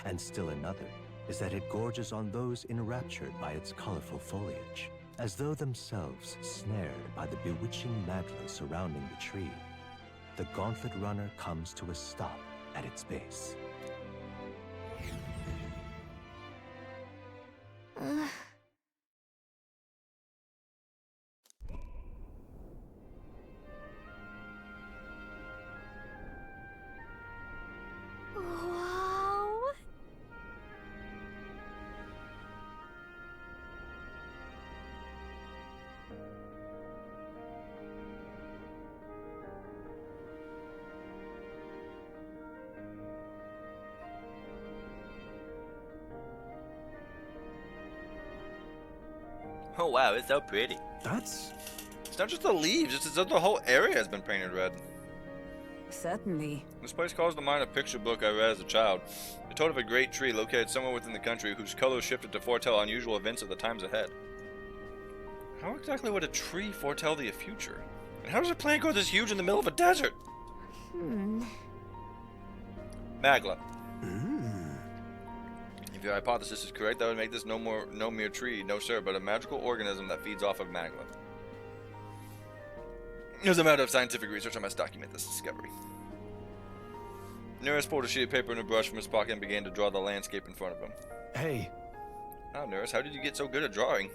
and still another is that it gorges on those enraptured by its colorful foliage, as though themselves snared by the bewitching magla surrounding the tree. The Gauntlet Runner comes to a stop at its base. Wow. Oh wow, it's so pretty. That's... It's not just the leaves, it's that the whole area has been painted red. Certainly. This place calls to mind a picture book I read as a child. It told of a great tree located somewhere within the country whose colors shifted to foretell unusual events of the times ahead. How exactly would a tree foretell the future? And how does a plant grow this huge in the middle of a desert? Magla. If your hypothesis is correct, that would make this no mere tree, no sir, but a magical organism that feeds off of magla. As a matter of scientific research, I must document this discovery. Neris pulled a sheet of paper and a brush from his pocket and began to draw the landscape in front of him. Hey. Oh, Neris, how did you get so good at drawing?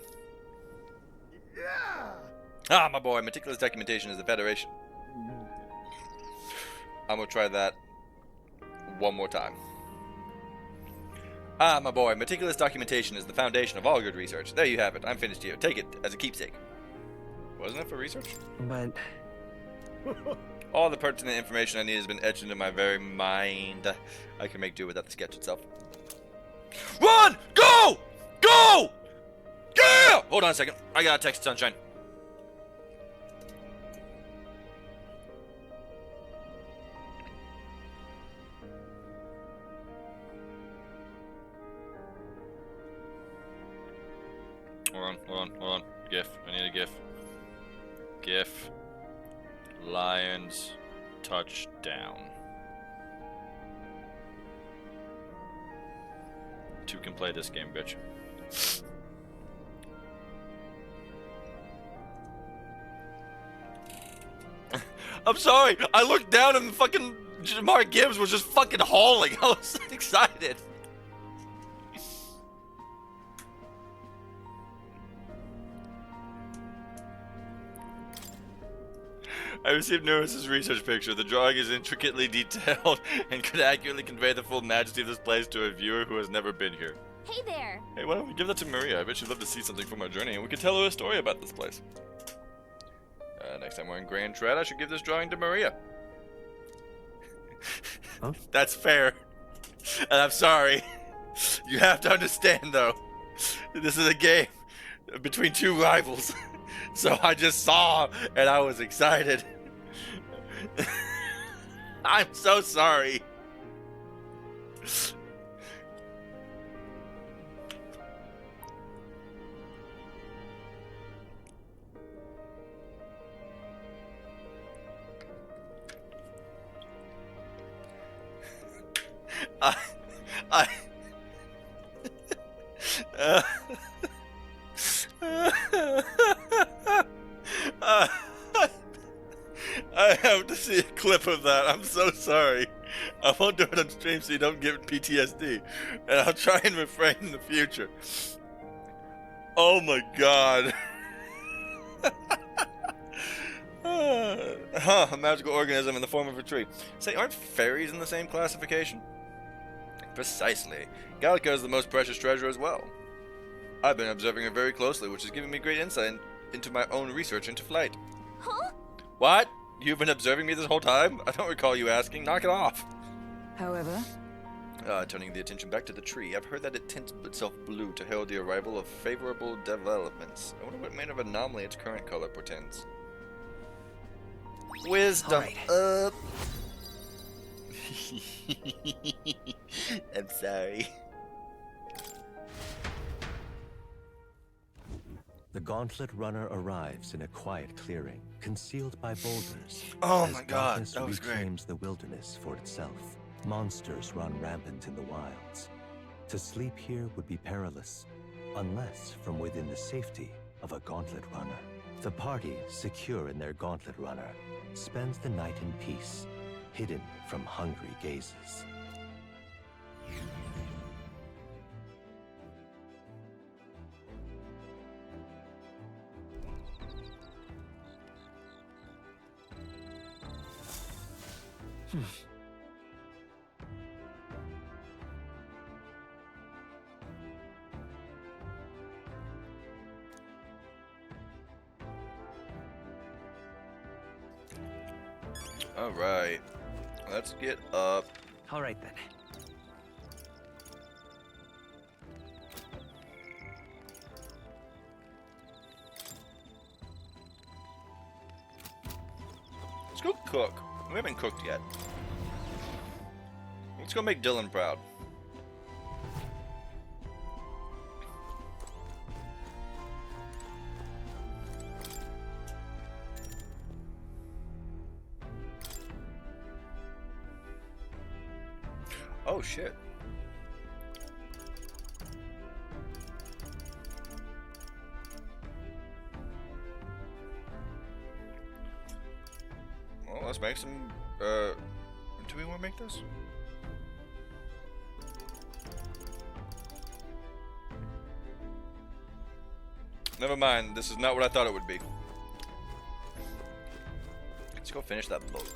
Yeah. Ah, my boy, meticulous documentation is the Federation. I'm gonna try that one more time. Ah, my boy, meticulous documentation is the foundation of all good research. There you have it. I'm finished here. Take it as a keepsake. Wasn't it for research? But... All the pertinent information I need has been etched into my very mind. I can make do without the sketch itself. Run! Go! Go! Yeah! Hold on a second. I gotta text Sunshine. Hold on. GIF. I need a GIF. GIF. Lions touchdown. Two can play this game, bitch. I'm sorry. I looked down and fucking Mark Gibbs was just fucking hauling. I was excited. I received Neris' research picture. The drawing is intricately detailed and could accurately convey the full majesty of this place to a viewer who has never been here. Hey there. Hey, why don't we give that to Maria? I bet she'd love to see something from our journey, and we could tell her a story about this place. Next time we're in Grand Tread, I should give this drawing to Maria. Huh? That's fair. And I'm sorry. You have to understand, though. This is a game between two rivals. So I just saw, and I was excited. I'm so sorry. I uh, I have to see a clip of that. I'm so sorry. I won't do it on stream so you don't get PTSD. And I'll try and refrain in the future. Oh my god. A magical organism in the form of a tree. Say, aren't fairies in the same classification? Precisely. Gallica is the most precious treasure as well. I've been observing her very closely, which has given me great insight into my own research into flight. Huh? What? You've been observing me this whole time? I don't recall you asking. Knock it off. However, turning the attention back to the tree, I've heard that it tints itself blue to herald the arrival of favorable developments. I wonder what manner of anomaly its current color portends. Wisdom up. I'm sorry. The Gauntlet Runner arrives in a quiet clearing, concealed by boulders. Oh as my god, darkness that was great. reclaims the wilderness for itself. Monsters run rampant in the wilds. To sleep here would be perilous, unless from within the safety of a Gauntlet Runner. The party, secure in their Gauntlet Runner, spends the night in peace, hidden from hungry gazes. Alright. Let's get up. Alright then. Let's go cook. We haven't cooked yet. Let's go make Dylan proud. Oh shit. Well, let's make some, do we want to make this? Never mind, this is not what I thought it would be. Let's go finish that book.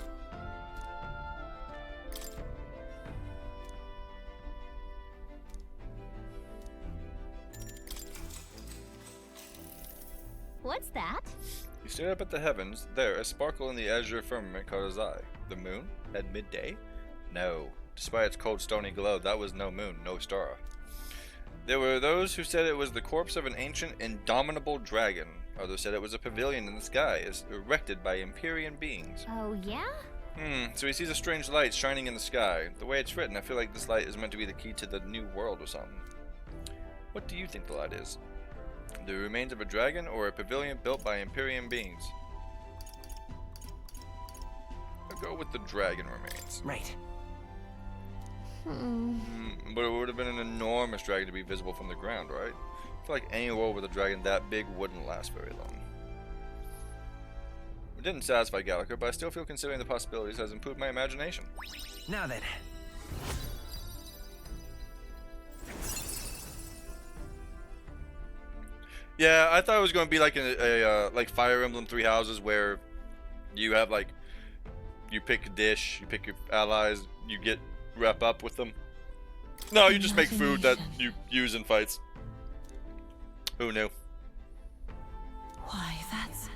What's that? He stared up at the heavens. There, a sparkle in the azure firmament caught his eye. The moon? At midday? No. Despite its cold, stony glow, that was no moon, no star. There were those who said it was the corpse of an ancient, indomitable dragon. Others said it was a pavilion in the sky, erected by Empyrean beings. Oh, yeah? So he sees a strange light shining in the sky. The way it's written, I feel like this light is meant to be the key to the new world or something. What do you think the light is? The remains of a dragon or a pavilion built by Empyrean beings? I'll go with the dragon remains. Right. But it would have been an enormous dragon to be visible from the ground, right? I feel like any world with a dragon that big wouldn't last very long. It didn't satisfy Gallica, but I still feel considering the possibilities has improved my imagination. Now then. Yeah, I thought it was going to be like a like Fire Emblem Three Houses, where you have like, you pick a dish, you pick your allies, you get wrap up with them. No, you just make food that you use in fights. Who knew? Why, that's...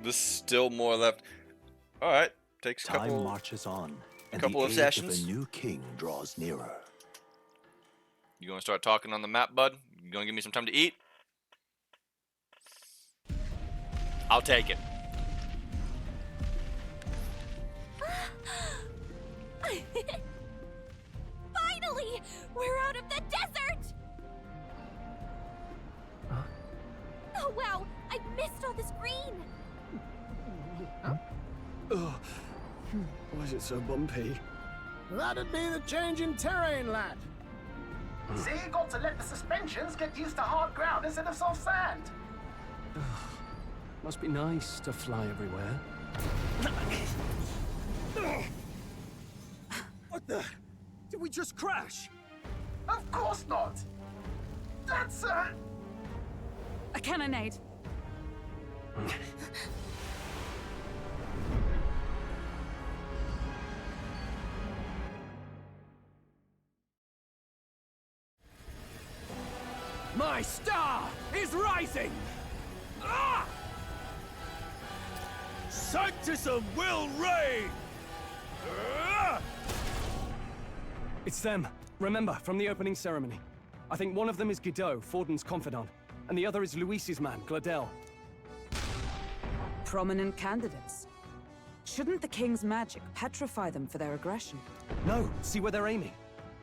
There's still more left. All right, takes a couple. Time marches on, and couple the of age sessions. of a new king draws nearer. You gonna start talking on the map, bud? You gonna give me some time to eat? I'll take it. Finally! We're out of the desert! Oh wow, I've missed all this green! Ugh. Why is it so bumpy? That'd be the change in terrain, lad. See, got to let the suspensions get used to hard ground instead of soft sand. Must be nice to fly everywhere. What the? Did we just crash? Of course not. That's a cannonade. My star is rising! Ah! Sanctism will reign! Ah! It's them. Remember, from the opening ceremony. I think one of them is Guido, Forden's confidant, and the other is Luis's man, Gladel. Prominent candidates. Shouldn't the king's magic petrify them for their aggression? No, see where they're aiming.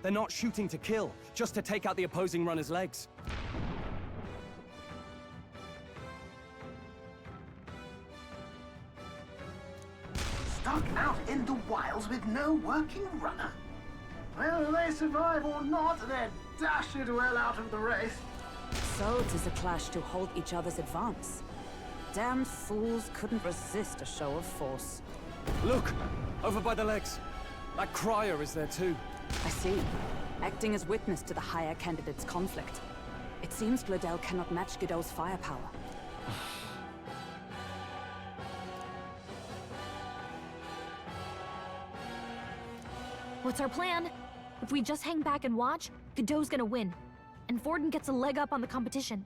They're not shooting to kill, just to take out the opposing runner's legs. Stuck out in the wilds with no working runner. Whether they survive or not, they're dashed well out of the race. So 'tis a clash to hold each other's advance. Damned fools couldn't resist a show of force. Look! Over by the legs. That crier is there too. I see. Acting as witness to the higher candidate's conflict. It seems Gladel cannot match Guido's firepower. What's our plan? If we just hang back and watch, Godot's gonna win. And Forden gets a leg up on the competition.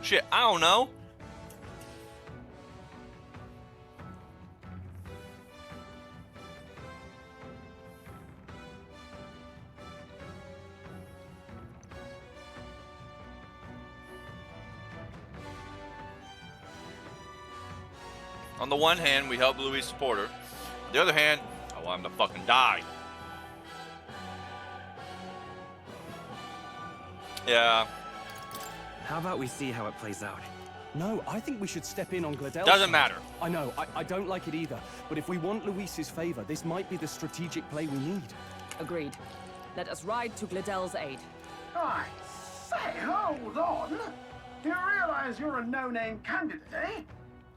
Shit, I don't know. On the one hand, we help Louis support her. On the other hand, I want him to fucking die. Yeah. How about we see how it plays out? No, I think we should step in on Gladel's Doesn't side. matter. I know, I don't like it either. But if we want Luis's favor, this might be the strategic play we need. Agreed. Let us ride to Gladel's aid. I say, hold on. You realize you're a no-name candidate, eh?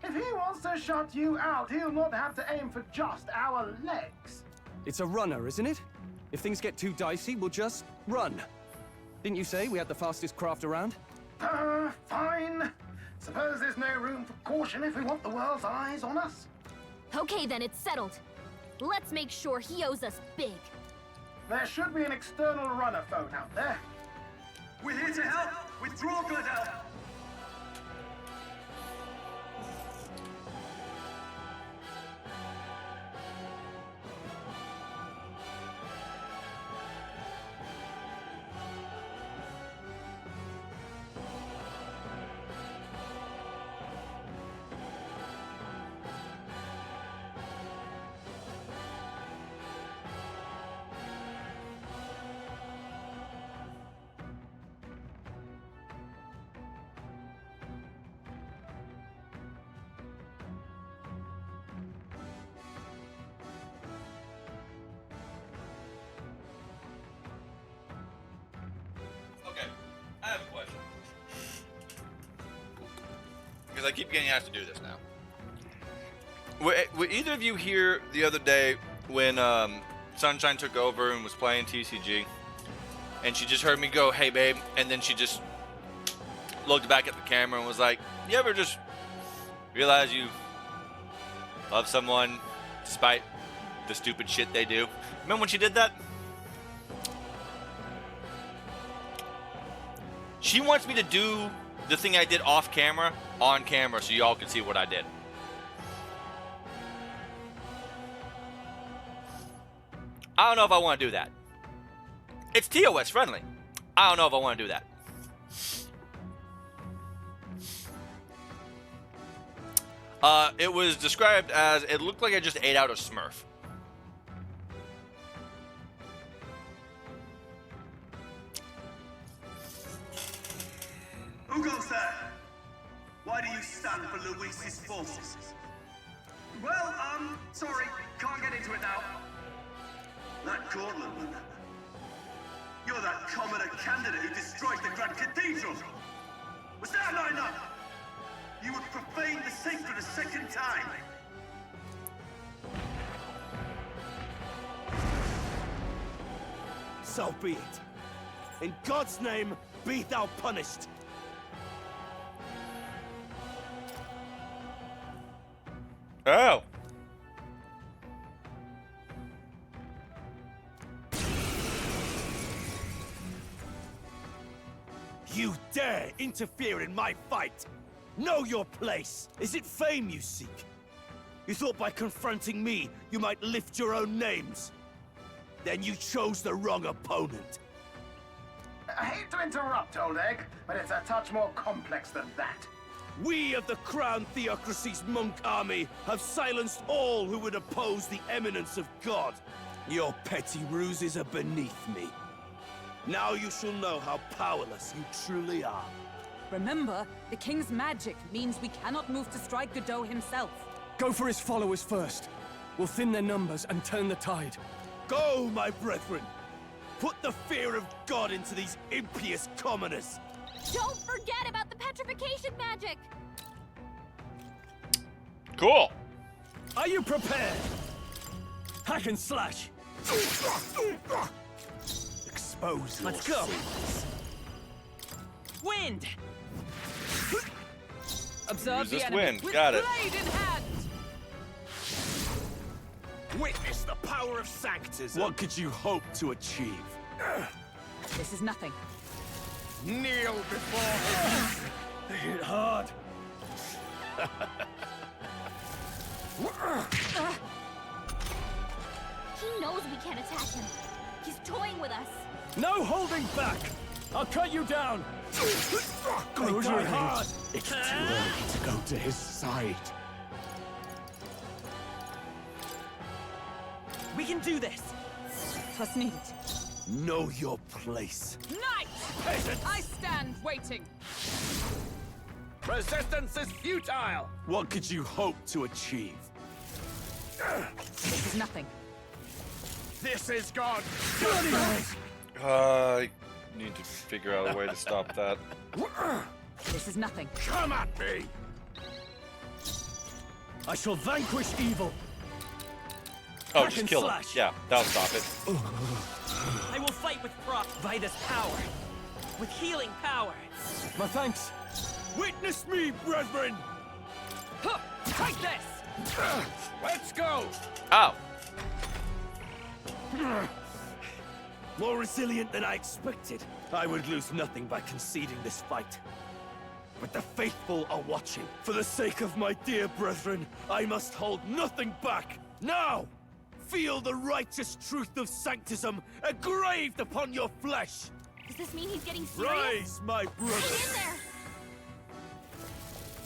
If he wants to shut you out, he'll not have to aim for just our legs. It's a runner, isn't it? If things get too dicey, we'll just run. Didn't you say we had the fastest craft around? Fine. Suppose there's no room for caution if we want the world's eyes on us. Okay then, it's settled. Let's make sure he owes us big. There should be an external runner phone out there. We're here to help! Withdraw, Gladel! Okay, I have a question. Because I keep getting asked to do this now. Were either of you here the other day when Sunshine took over and was playing TCG? And she just heard me go, "Hey, babe," and then she just looked back at the camera and was like, "You ever just realize you love someone despite the stupid shit they do?" Remember when she did that? She wants me to do the thing I did off camera, on camera, so y'all can see what I did. I don't know if I want to do that. It's TOS friendly. I don't know if I want to do that. It was described as, it looked like I just ate out a Smurf. Who goes there? Why do you stand for Luis's forces? Well, sorry, can't get into it now. That gauntlet one. You're that commoner candidate who destroyed the Grand Cathedral. Was that not enough? You would profane the sacred a second time. So be it. In God's name, be thou punished. Oh. You dare interfere in my fight! Know your place! Is it fame you seek? You thought by confronting me, you might lift your own names? Then you chose the wrong opponent. I hate to interrupt, Old Egg, but it's a touch more complex than that. We of the Crown Theocracy's monk army have silenced all who would oppose the eminence of God. Your petty ruses are beneath me. Now you shall know how powerless you truly are. Remember, the king's magic means we cannot move to strike Godot himself. Go for his followers first. We'll thin their numbers and turn the tide. Go, my brethren! Put the fear of God into these impious commoners! Don't forget about the petrification magic! Cool! Are you prepared? Hack and slash! Expose Let's go! Wind! Observe the Resist enemy wind. with Got it. blade in hand! Witness the power of sanctism! What could you hope to achieve? This is nothing. Kneel before him! They hit hard. He knows we can't attack him. He's toying with us. No holding back! I'll cut you down! Close your hard! It's too early to go to his side. We can do this! Trust me. Know your place. Knight! Peasants! I stand waiting! Resistance is futile! What could you hope to achieve? This is nothing. This is God! I need to figure out a way to stop that. This is nothing. Come at me! I shall vanquish evil. Oh, Hack just and kill him. slash. Yeah, that'll stop it. I will fight with pride by this power. With healing power. My thanks. Witness me, brethren! Huh, take this! Let's go! Ow! More resilient than I expected. I would lose nothing by conceding this fight. But the faithful are watching. For the sake of my dear brethren, I must hold nothing back. Now! Feel the righteous truth of sanctism engraved upon your flesh! Does this mean he's getting serious? Rise, my brother!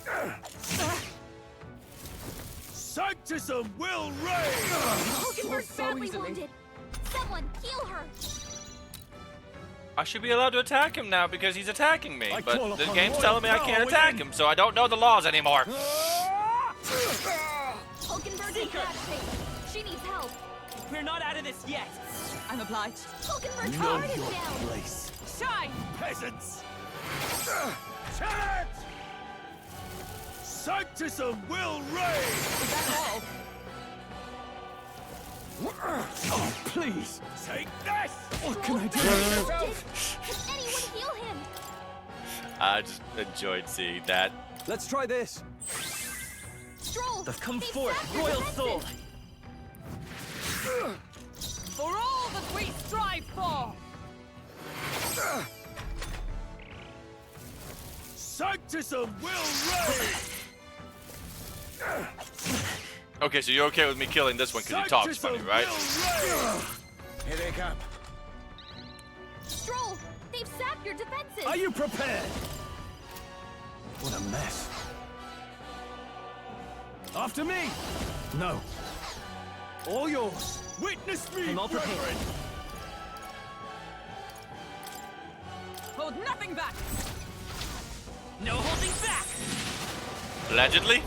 Hang in there! Sanctism will reign! Hulkenberg's badly wounded. Someone heal her! I should be allowed to attack him now because he's attacking me, I but call the upon game's royal telling me I power can't attack within. him, so I don't know the laws anymore. Hulkenberg is bad shape. She needs help. We're not out of this yet. I'm obliged. Hulkenberg's Know heart is your down. place. Shine! Peasants! Charge! Sanctism will reign! Is that all? Oh, please! Take this! What can I do? Can anyone heal him? I just enjoyed seeing that. Let's try this. Stroll! Come these forth, stats are royal defensive. soul! For all that we strive for! Sanctism will reign! Okay, so you're okay with me killing this one because he talks funny, right? Here they come. Stroll, they've sapped your defenses. Are you prepared? What a mess. After me! No. All yours. Witness me, I'm all prepared. brethren. Hold nothing back! No holding back! Allegedly?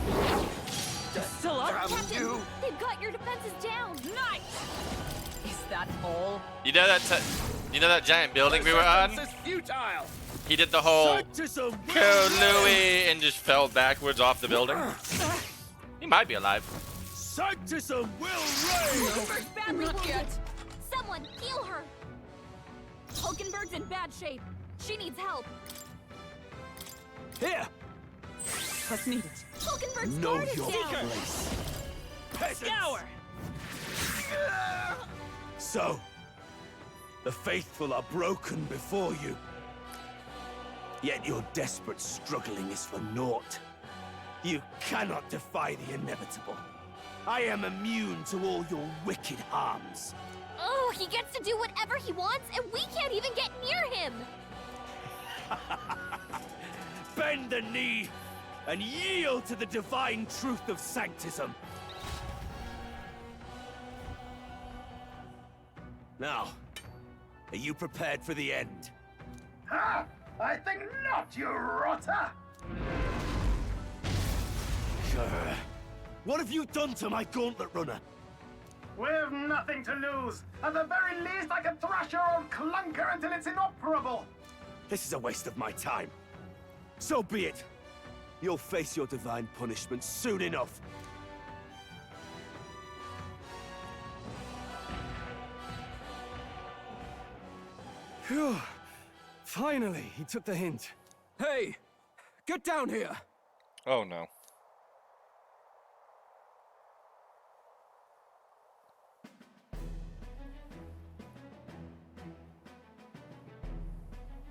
Still up? Captain, they've got your defenses down. Nice! Is that all? You know that giant building we were on? This is futile. He did the whole Sanctism will "Kill reign. Louis" and just fell backwards off the building. He might be alive. Sanctism will reign. Hulkenberg's badly wounded. Someone heal her. Hulkenberg's in bad shape. She needs help. Here. What's needed? Hulkenberg's Know guard is your down. place. Peasants. Scour! So, the faithful are broken before you. Yet your desperate struggling is for naught. You cannot defy the inevitable. I am immune to all your wicked harms. Oh, he gets to do whatever he wants, and we can't even get near him. Bend the knee and yield to the divine truth of sanctism. Now, are you prepared for the end? Ha! I think not, you rotter! What have you done to my gauntlet runner? We've nothing to lose. At the very least, I can thrash your old clunker until it's inoperable. This is a waste of my time. So be it. You'll face your divine punishment soon enough. Phew. Finally, he took the hint. Hey, get down here. Oh no.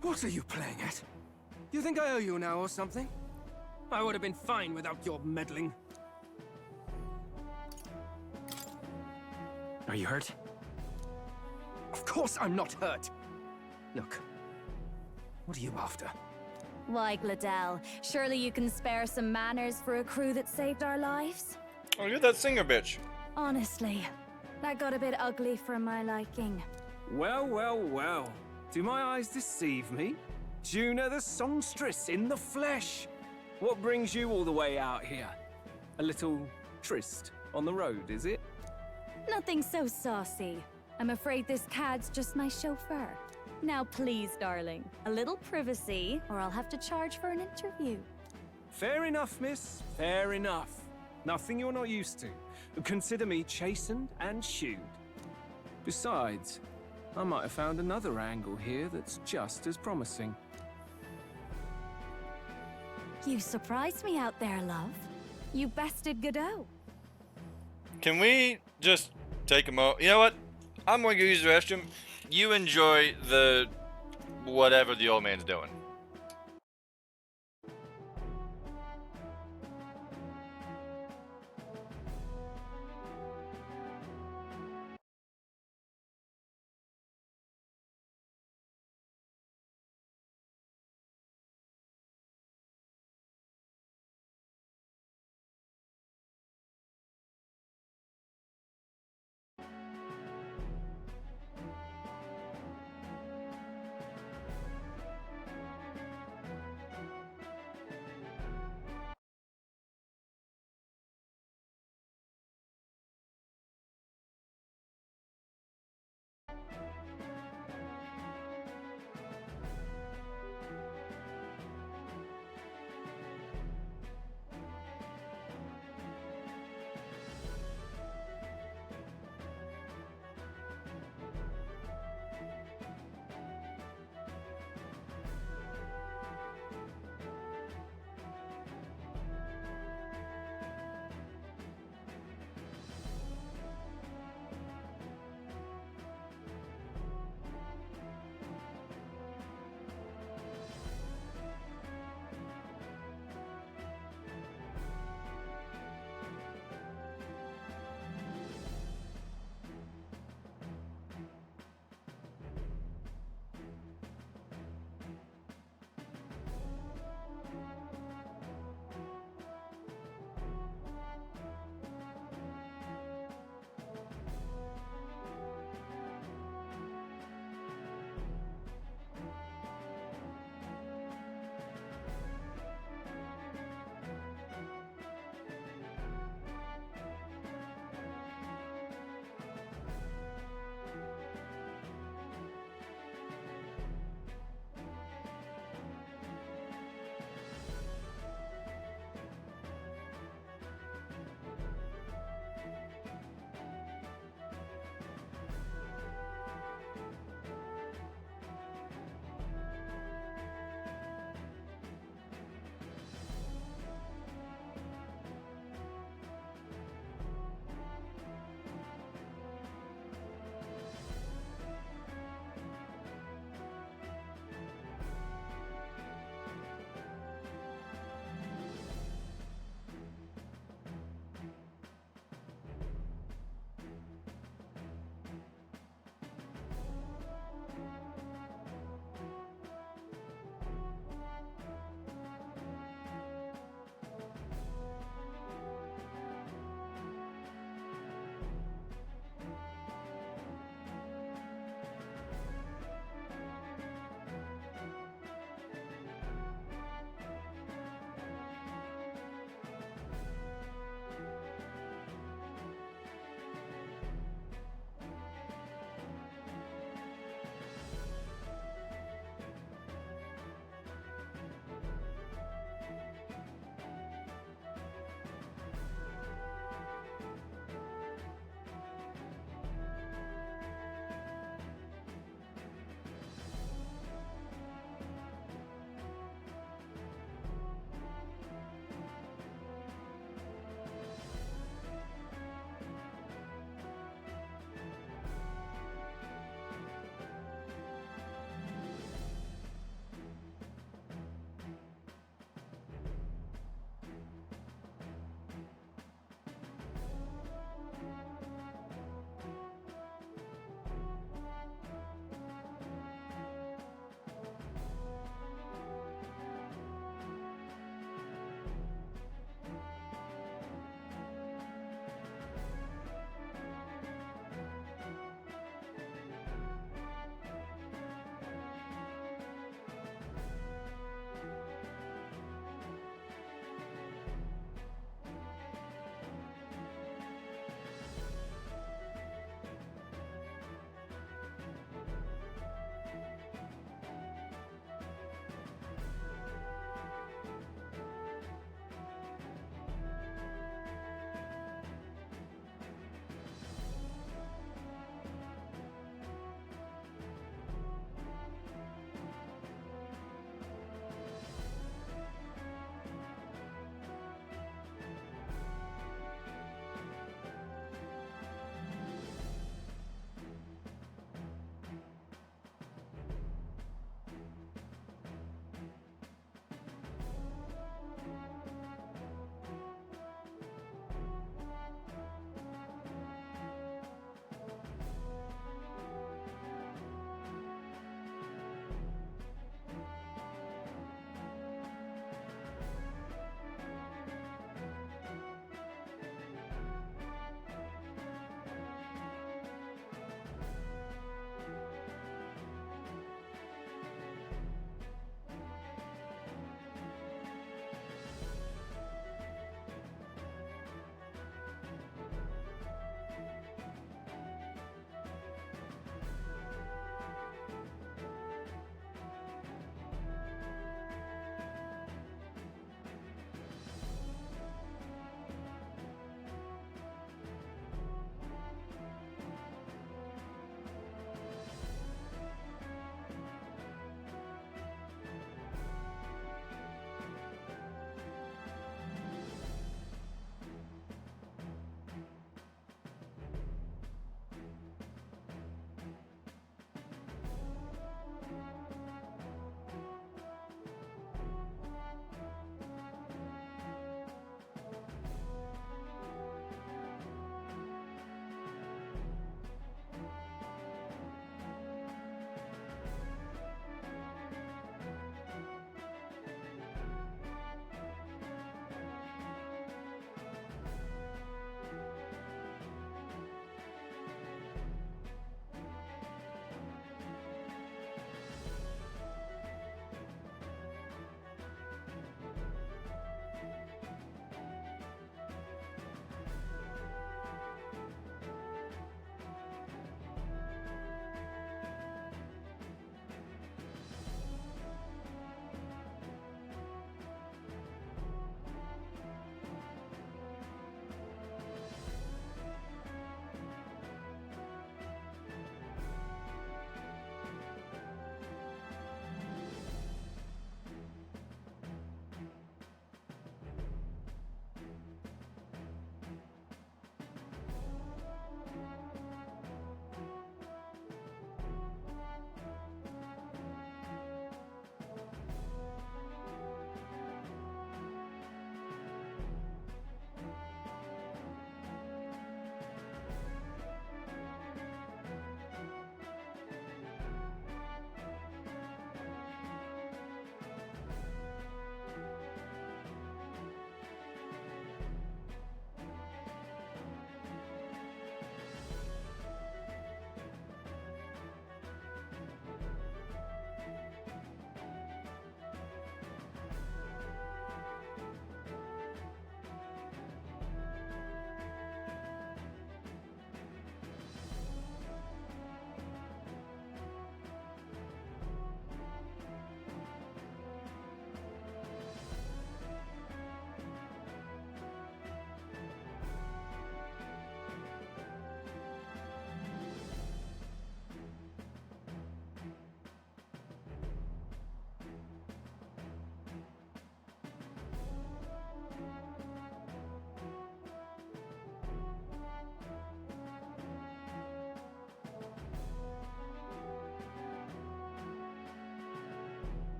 What are you playing at? You think I owe you now or something? I would have been fine without your meddling. Are you hurt? Of course I'm not hurt. Look, what are you after? Why, Gladell, surely you can spare some manners for a crew that saved our lives? Oh, you're that singer bitch. Honestly, that got a bit ugly for my liking. Well, well, well. Do my eyes deceive me? Juna the songstress in the flesh. What brings you all the way out here? A little tryst on the road, is it? Nothing so saucy. I'm afraid this cad's just my chauffeur. Now please, darling, a little privacy, or I'll have to charge for an interview. Fair enough, miss. Fair enough. Nothing you're not used to. Consider me chastened and shooed. Besides, I might have found another angle here that's just as promising. You surprised me out there, love. You bested Godot. Can we just take a moment? You know what? I'm going to use the restroom. You enjoy the whatever the old man's doing.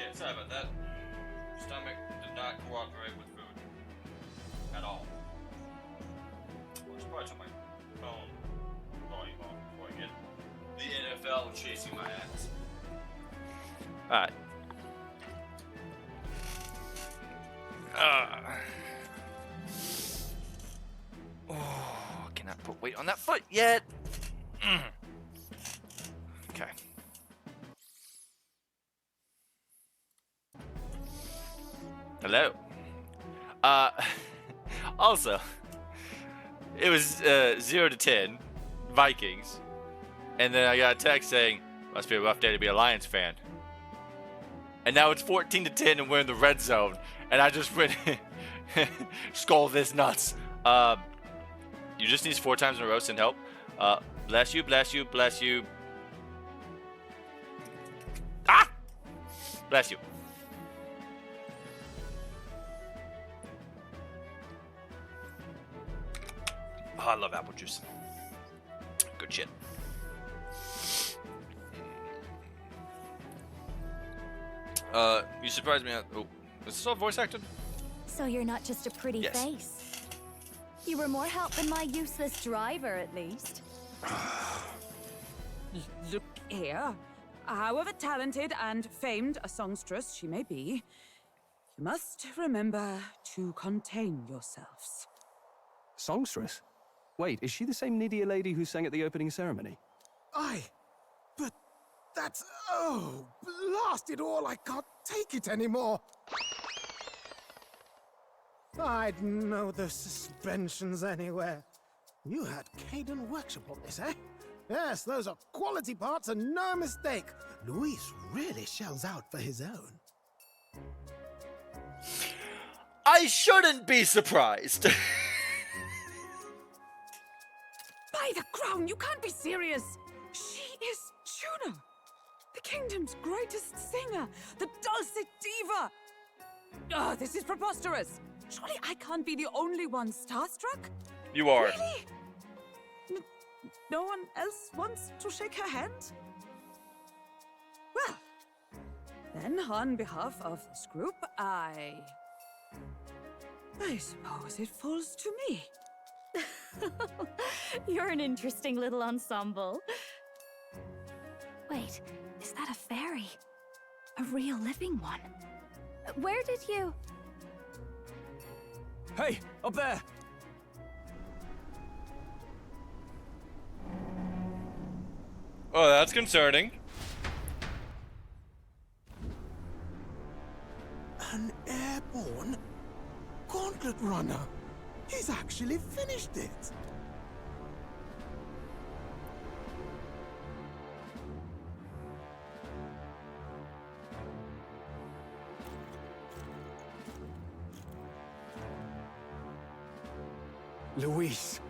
shit, sorry about that. Stomach did not cooperate with food. At all. Well, should probably turn my phone volume on before I get the NFL chasing my ass. Alright. Oh, cannot put weight on that foot yet. Okay. Hello. Also, it was 0 to 10, Vikings, and then I got a text saying, "Must be a rough day to be a Lions fan." And now it's 14 to 10, and we're in the red zone, and I just went, skull this nuts. You just sneezed 4 times in a row, send help. Bless you, bless you, bless you. Ah! Bless you. Oh, I love apple juice. Good shit. You surprised me. Oh, is this all voice acted? So you're not just a pretty Yes. face. You were more help than my useless driver, at least. Look here. However talented and famed a songstress she may be, you must remember to contain yourselves. Songstress? Wait, is she the same Nidia lady who sang at the opening ceremony? Aye, but that's... Oh, blast it all, I can't take it anymore. I'd know the suspensions anywhere. You had Caden workshop on this, eh? Yes, those are quality parts and no mistake. Luis really shells out for his own. I shouldn't be surprised. By the crown, you can't be serious! She is Juno, the kingdom's greatest singer, the dulcet diva! Oh, this is preposterous! Surely I can't be the only one starstruck? You are. Really? No one else wants to shake her hand? Well, then on behalf of this group, I suppose it falls to me. You're an interesting little ensemble. Wait, is that a fairy? A real living one? Where did you... Hey, up there! Oh, that's concerning. An airborne gauntlet runner. He's actually finished it. Luis.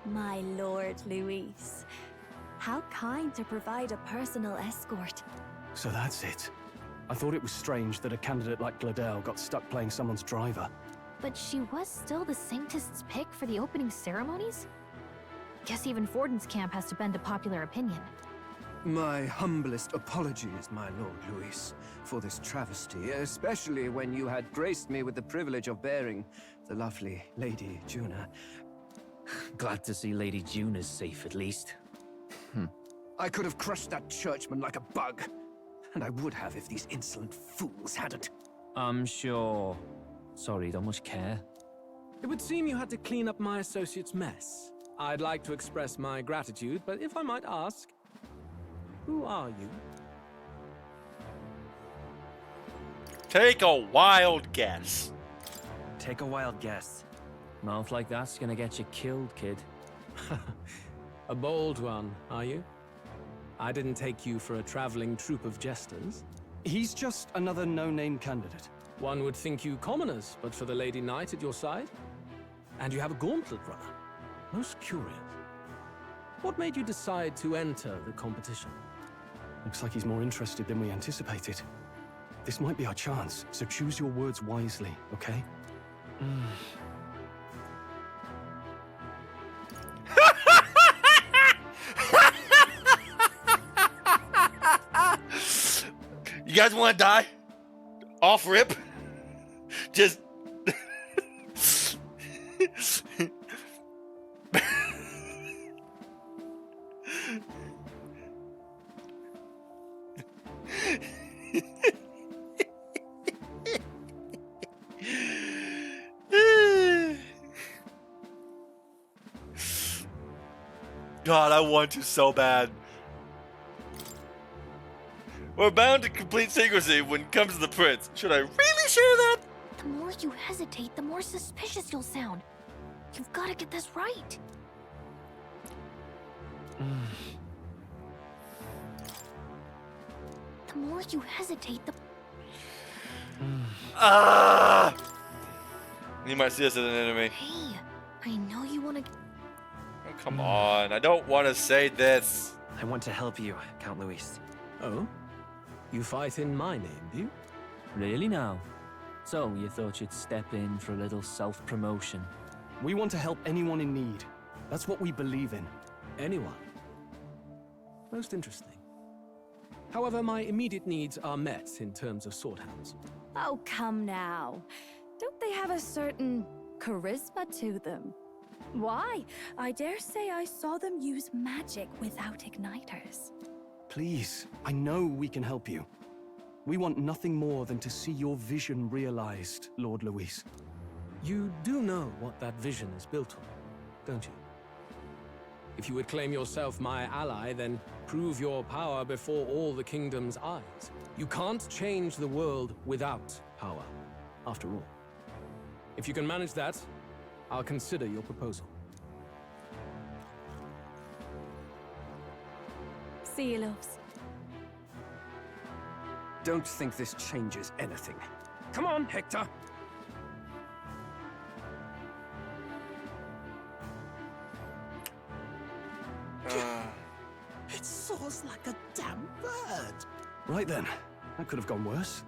My lord, Luis. How kind to provide a personal escort. So that's it. I thought it was strange that a candidate like Gladel got stuck playing someone's driver. But she was still the Sanctist's pick for the opening ceremonies? Guess even Forden's camp has to bend to popular opinion. My humblest apologies, my lord Luis, for this travesty, especially when you had graced me with the privilege of bearing the lovely Lady Juna. Glad to see Lady Juna's safe, at least. I could have crushed that churchman like a bug. And I would have if these insolent fools hadn't. I'm sure. Sorry, don't much care. It would seem you had to clean up my associate's mess. I'd like to express my gratitude, but if I might ask, who are you? Take a wild guess. Take a wild guess. Mouth like that's gonna get you killed, kid. A bold one, are you? I didn't take you for a traveling troupe of jesters. He's just another no-name candidate. One would think you commoners, but for the Lady Knight at your side. And you have a gauntlet runner. Most curious. What made you decide to enter the competition? Looks like he's more interested than we anticipated. This might be our chance, so choose your words wisely, okay? You guys want to die? Off rip. Just. God, I want to so bad. We're bound to complete secrecy when it comes to the prince. Should I really share that? The more you hesitate, the more suspicious you'll sound. You've got to get this right. The more you hesitate, the... You might see us as an enemy. Hey, I know you want to... Oh, come on. I don't want to say this. I want to help you, Count Luis. Oh? You fight in my name, do you? Really now? So, you thought you'd step in for a little self-promotion? We want to help anyone in need. That's what we believe in. Anyone? Most interesting. However, my immediate needs are met in terms of swordhounds. Oh, come now. Don't they have a certain charisma to them? Why? I dare say I saw them use magic without igniters. Please, I know we can help you. We want nothing more than to see your vision realized, Lord Luis. You do know what that vision is built on, don't you? If you would claim yourself my ally, then prove your power before all the kingdom's eyes. You can't change the world without power, after all. If you can manage that, I'll consider your proposal. See you, loves. Don't think this changes anything. Come on, Hector! It soars like a damn bird. Right then, that could have gone worse.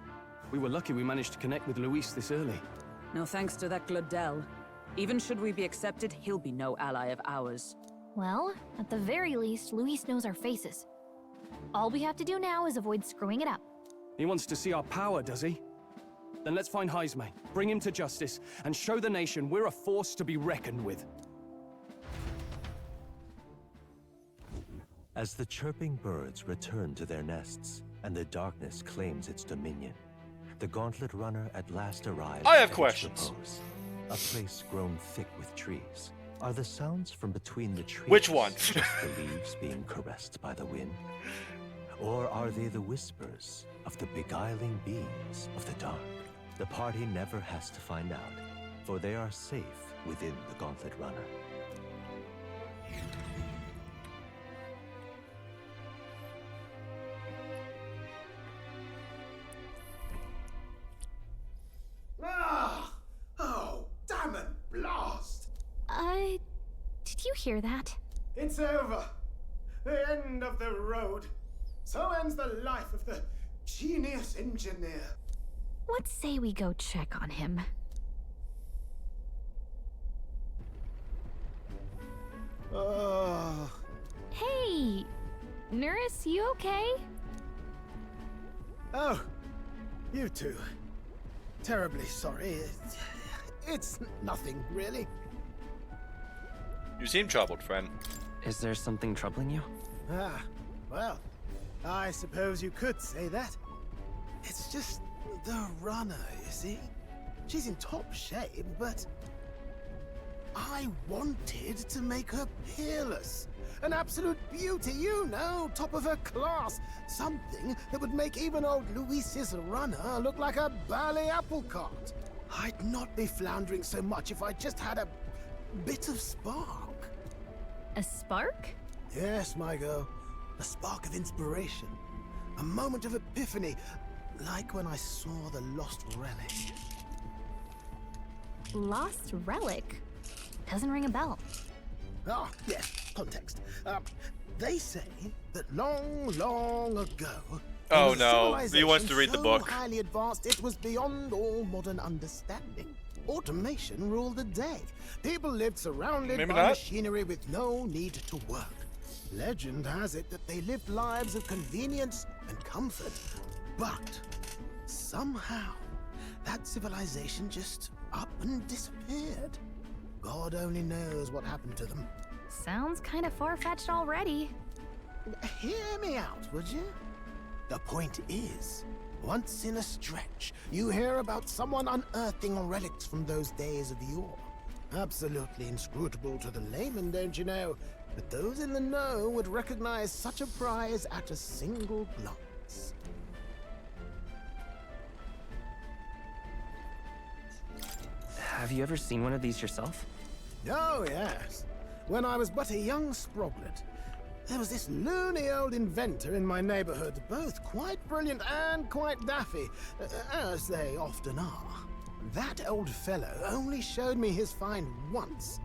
We were lucky we managed to connect with Luis this early. No thanks to that Glodell. Even should we be accepted, he'll be no ally of ours. Well, at the very least, Luis knows our faces. All we have to do now is avoid screwing it up. He wants to see our power, does he? Then let's find Heisme, bring him to justice, and show the nation we're a force to be reckoned with. As the chirping birds return to their nests, and the darkness claims its dominion, the Gauntlet Runner at last arrives. I have at questions. its repose, a place grown thick with trees. Are the sounds from between the trees Which one? just the leaves being caressed by the wind? Or are they the whispers of the beguiling beings of the dark? The party never has to find out, for they are safe within the Gauntlet Runner. Oh, damn it, blast! Did you hear that? It's over. The end of the road. So ends the life of the genius engineer. Let's say we go check on him. Oh. Hey, nurse, you okay? Oh, you two. Terribly sorry. It's nothing, really. You seem troubled, friend. Is there something troubling you? Ah, well, I suppose you could say that. It's just the runner, you see? She's in top shape, but I wanted to make her peerless. An absolute beauty, you know, top of her class. Something that would make even old Luis's runner look like a bally apple cart. I'd not be floundering so much if I just had a bit of spark. A spark? Yes, my girl. A spark of inspiration. A moment of epiphany, like when I saw the lost relic. Lost relic? Doesn't ring a bell. Ah, yes, context. They say that long ago... Oh there was a no, he wants civilization to read the so book. highly advanced it was beyond all modern understanding. Automation ruled the day. People lived surrounded Maybe by not. machinery with no need to work. Legend has it that they lived lives of convenience and comfort, but somehow that civilization just up and disappeared. God only knows what happened to them. Sounds kind of far-fetched already. Hear me out, would you? The point is, once in a stretch, you hear about someone unearthing relics from those days of yore. Absolutely inscrutable to the layman, don't you know? But those in the know would recognize such a prize at a single glance. Have you ever seen one of these yourself? Oh, yes. When I was but a young sproglet, there was this loony old inventor in my neighborhood, both quite brilliant and quite daffy, as they often are. That old fellow only showed me his find once,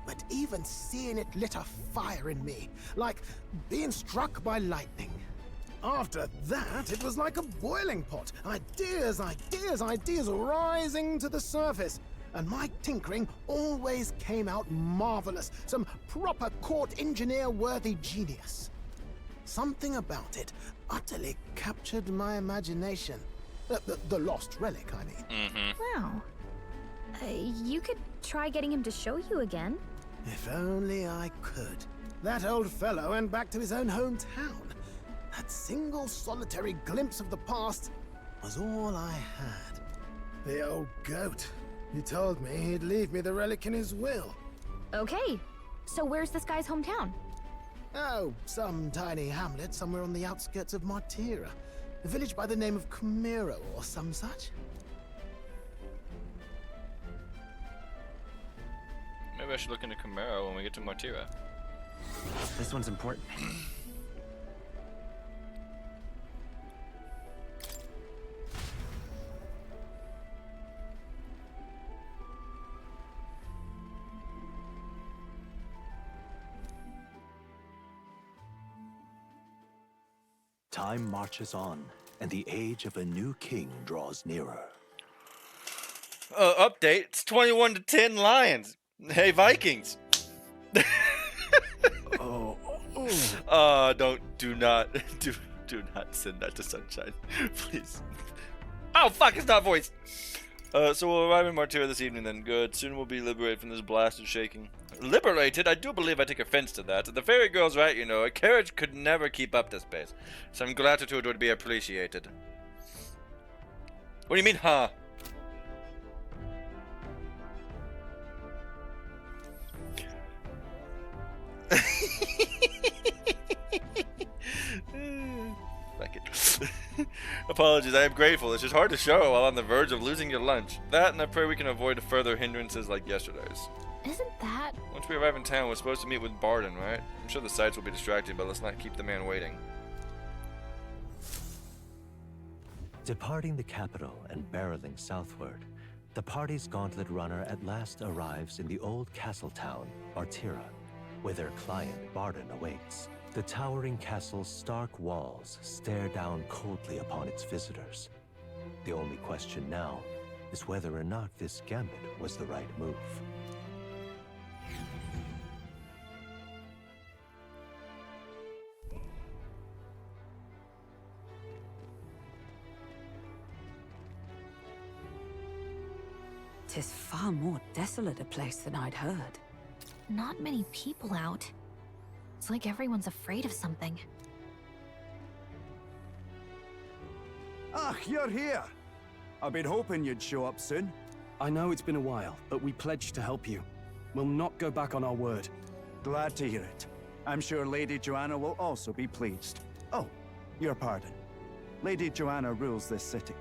but even seeing it lit a fire in me, like being struck by lightning. After that, it was like a boiling pot. Ideas, ideas, ideas rising to the surface. And my tinkering always came out marvelous, some proper court engineer-worthy genius. Something about it utterly captured my imagination. The lost relic, I mean. Wow. You could try getting him to show you again. If only I could. That old fellow went back to his own hometown. That single solitary glimpse of the past was all I had. The old goat. He told me he'd leave me the relic in his will. Okay, so where's this guy's hometown? Oh, some tiny hamlet somewhere on the outskirts of Martira. A village by the name of Camiro or some such. Maybe I should look into Camaro when we get to Martira. This one's important. Time marches on, and the age of a new king draws nearer. Update, it's 21-10 Lions. Hey, Vikings. Do not send that to Sunshine, please. Oh, fuck, it's not voice. So we'll arrive in Martira this evening then. Good. Soon we'll be liberated from this blasted shaking. Liberated? I do believe I take offense to that. The fairy girl's right, you know. A carriage could never keep up this pace. Some gratitude would be appreciated. What do you mean, huh? Fuck it. Apologies, I am grateful. It's just hard to show while on the verge of losing your lunch. That, and I pray we can avoid further hindrances like yesterday's. Isn't that... Once we arrive in town, we're supposed to meet with Barden, right? I'm sure the sights will be distracting, but let's not keep the man waiting. Departing the capital and barreling southward, the party's gauntlet runner at last arrives in the old castle town, Martira, where their client, Barden, awaits. The towering castle's stark walls stare down coldly upon its visitors. The only question now is whether or not this gambit was the right move. Tis far more desolate a place than I'd heard. Not many people out. It's like everyone's afraid of something. Ah, you're here! I've been hoping you'd show up soon. I know it's been a while, but we pledged to help you. We'll not go back on our word. Glad to hear it. I'm sure Lady Joanna will also be pleased. Oh, your pardon. Lady Joanna rules this city.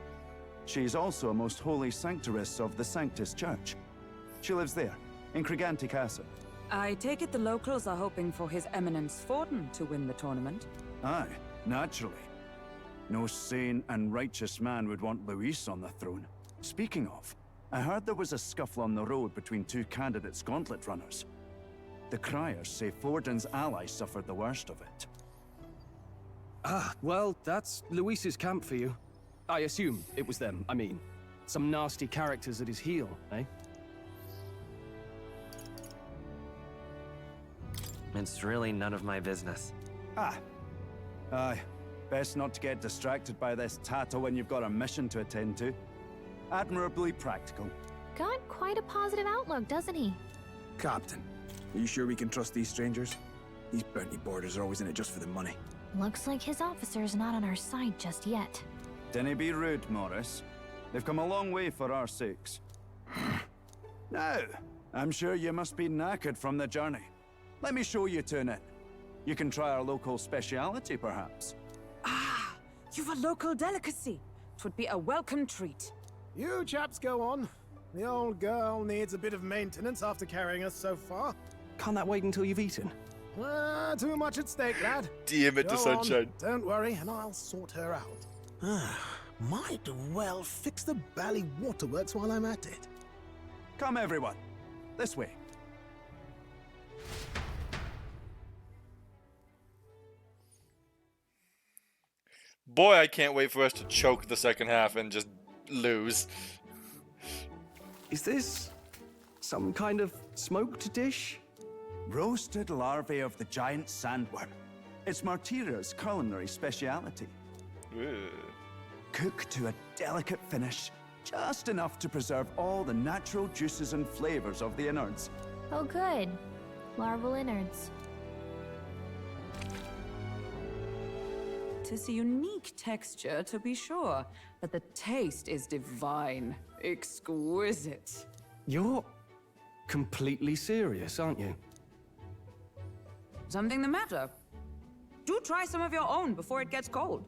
She's also a most holy sanctoress of the Sanctus Church. She lives there, in Criganti Castle. I take it the locals are hoping for His Eminence Forden to win the tournament? Aye, naturally. No sane and righteous man would want Luis on the throne. Speaking of, I heard there was a scuffle on the road between two candidates gauntlet runners. The criers say Forden's allies suffered the worst of it. Ah, well, that's Luis's camp for you. I assume it was them, I mean. Some nasty characters at his heel, eh? It's really none of my business. Ah. Aye. Best not to get distracted by this tattle when you've got a mission to attend to. Admirably practical. Got quite a positive outlook, doesn't he? Captain, are you sure we can trust these strangers? These bounty boarders are always in it just for the money. Looks like his officer's not on our side just yet. Dinna be rude, Morris. They've come a long way for our sakes. Now, I'm sure you must be knackered from the journey. Let me show you to an inn. You can try our local speciality, perhaps. Ah, you've a local delicacy. 'Twould be a welcome treat. You chaps go on. The old girl needs a bit of maintenance after carrying us so far. Can't that wait until you've eaten? Too much at stake, lad. DM it to Go Sunshine. on, don't worry, and I'll sort her out. Might well fix the bally waterworks while I'm at it. Come, everyone. This way. Boy, I can't wait for us to choke the second half and just lose. Is this some kind of smoked dish? Roasted larvae of the giant sandworm. It's Martira's culinary speciality. Cooked to a delicate finish, just enough to preserve all the natural juices and flavors of the innards. Oh good. Larval innards. Tis a unique texture, to be sure, but the taste is divine. Exquisite. You're completely serious, aren't you? Something the matter? Do try some of your own before it gets cold.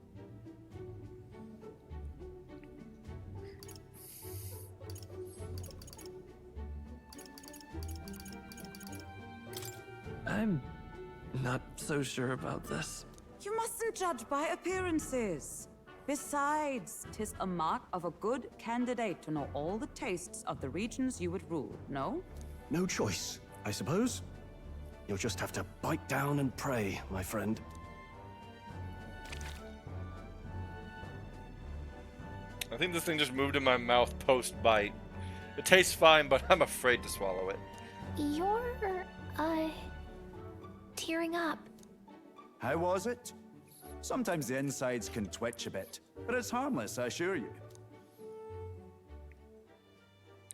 I'm not so sure about this. You mustn't judge by appearances. Besides, 'tis a mark of a good candidate to know all the tastes of the regions you would rule, no? No choice, I suppose. You'll just have to bite down and pray, my friend. I think this thing just moved in my mouth post-bite. It tastes fine, but I'm afraid to swallow it. You're, tearing up. How was it? Sometimes the insides can twitch a bit, but it's harmless, I assure you.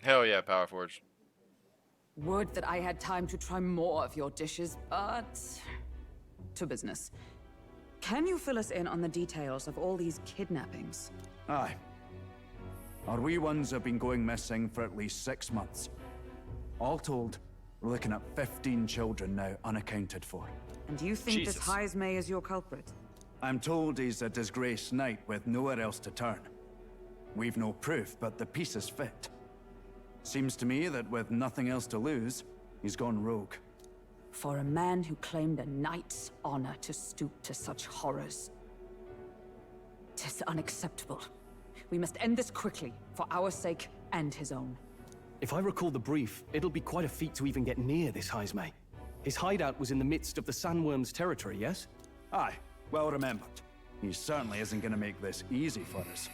Hell yeah, Power Forge. Would that I had time to try more of your dishes, but... to business. Can you fill us in on the details of all these kidnappings? Aye. Our wee ones have been going missing for at least 6 months. All told, we're looking at 15 children now unaccounted for. And you think this Heismay is your culprit? I'm told he's a disgraced knight with nowhere else to turn. We've no proof, but the pieces fit. Seems to me that with nothing else to lose, he's gone rogue. For a man who claimed a knight's honor to stoop to such horrors. 'Tis unacceptable. We must end this quickly, for our sake and his own. If I recall the brief, it'll be quite a feat to even get near this Heismay. His hideout was in the midst of the sandworm's territory, yes? Aye, well remembered. He certainly isn't going to make this easy for us.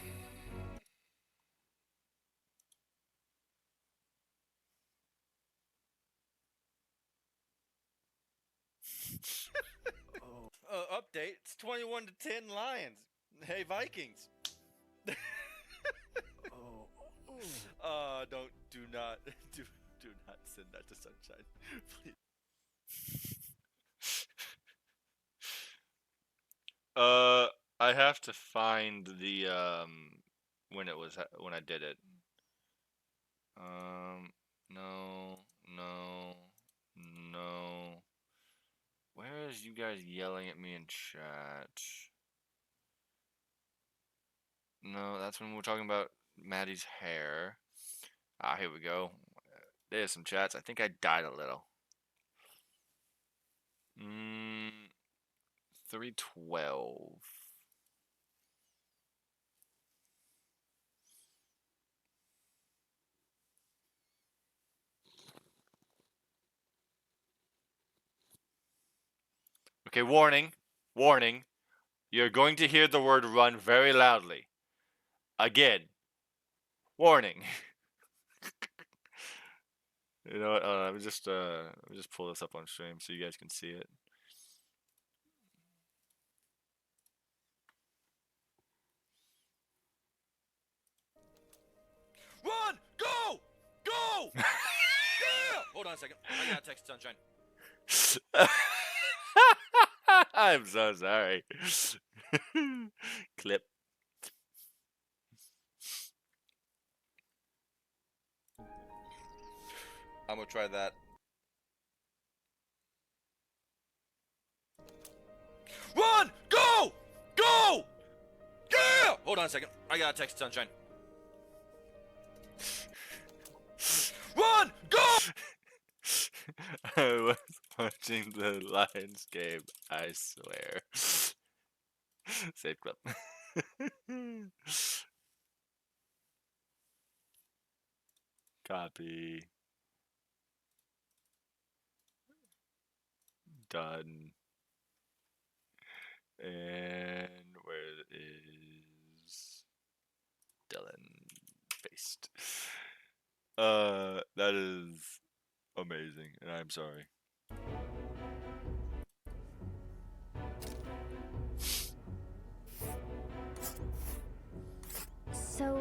Update, it's 21 to 10 Lions. Hey, Vikings. Do not send that to Sunshine, please. I have to find the when I did it. No. Where is you guys yelling at me in chat? No, that's when we're talking about Maddie's hair. Ah, here we go. There's some chats. I think I died a little. 312. Okay, warning. Warning. You're going to hear the word run very loudly. Again. Warning. You know what? Let me just pull this up on stream so you guys can see it. Hold on a second. I gotta text Sunshine. I'm so sorry. Clip. I'm gonna try that. Run! Go! Go! Yeah! Hold on a second. I gotta text Sunshine. Run! Go! I was watching the Lions game, I swear. Save clip. Copy. Done. And where is Dylan? Paste. That is amazing, and I'm sorry. So,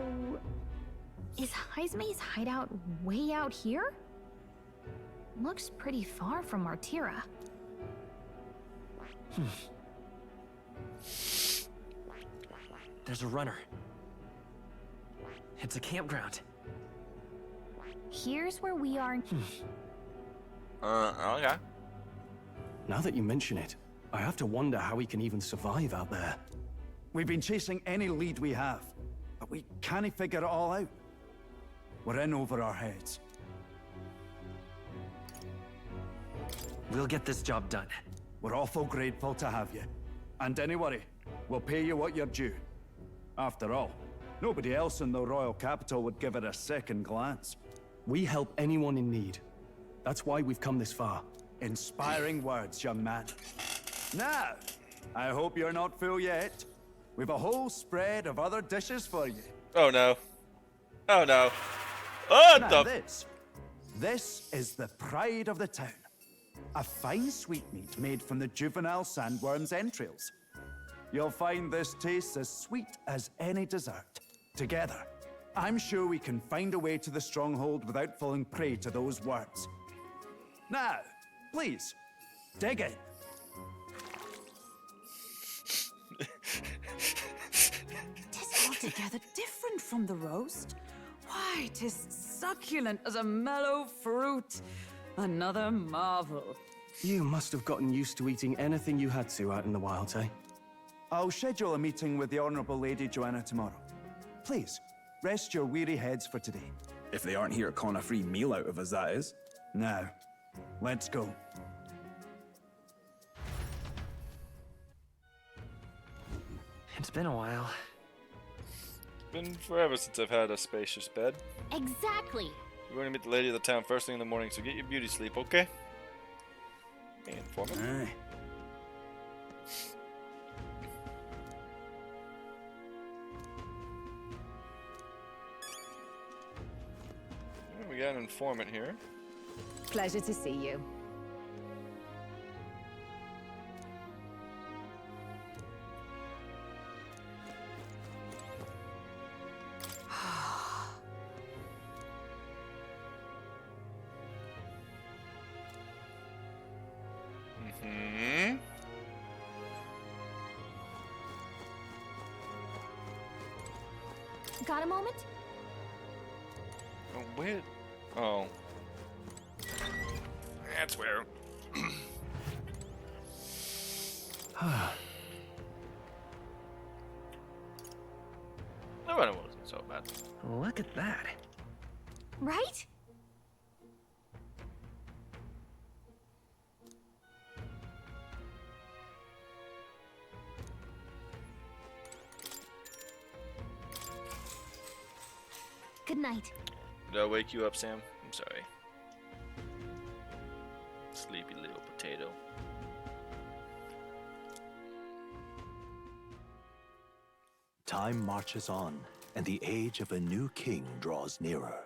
is Heismay's hideout way out here? Looks pretty far from Martira. There's a runner. It's a campground. Here's where we are. Okay. Now that you mention it, I have to wonder how we can even survive out there. We've been chasing any lead we have, but we can't figure it all out. We're in over our heads. We'll get this job done. We're awful grateful to have you. And don't worry, we'll pay you what you're due. After all, nobody else in the royal capital would give it a second glance. We help anyone in need. That's why we've come this far. Inspiring words, young man. Now, I hope you're not full yet. We've a whole spread of other dishes for you. Oh no. Oh no. Oh, now this is the pride of the town. A fine sweetmeat made from the juvenile sandworm's entrails. You'll find this tastes as sweet as any dessert. Together, I'm sure we can find a way to the stronghold without falling prey to those worms. Now, please, dig in. Tis altogether different from the roast. Why, 'tis succulent as a mellow fruit. Another marvel. You must have gotten used to eating anything you had to out in the wilds, eh? I'll schedule a meeting with the Honourable Lady Joanna tomorrow. Please, rest your weary heads for today. If they aren't here to con a free meal out of us, that is. Now, let's go. It's been a while. It's been forever since I've had a spacious bed. Exactly. We're going to meet the lady of the town first thing in the morning, so get your beauty sleep, okay? Me informant. Aye. We got an informant here. Pleasure to see you. Got a moment? Oh, wait. Oh. That's where. That one wasn't so bad. Look at that. Right? Good night. Did I wake you up, Sam? I'm sorry. Sleepy little potato. Time marches on, and the age of a new king draws nearer.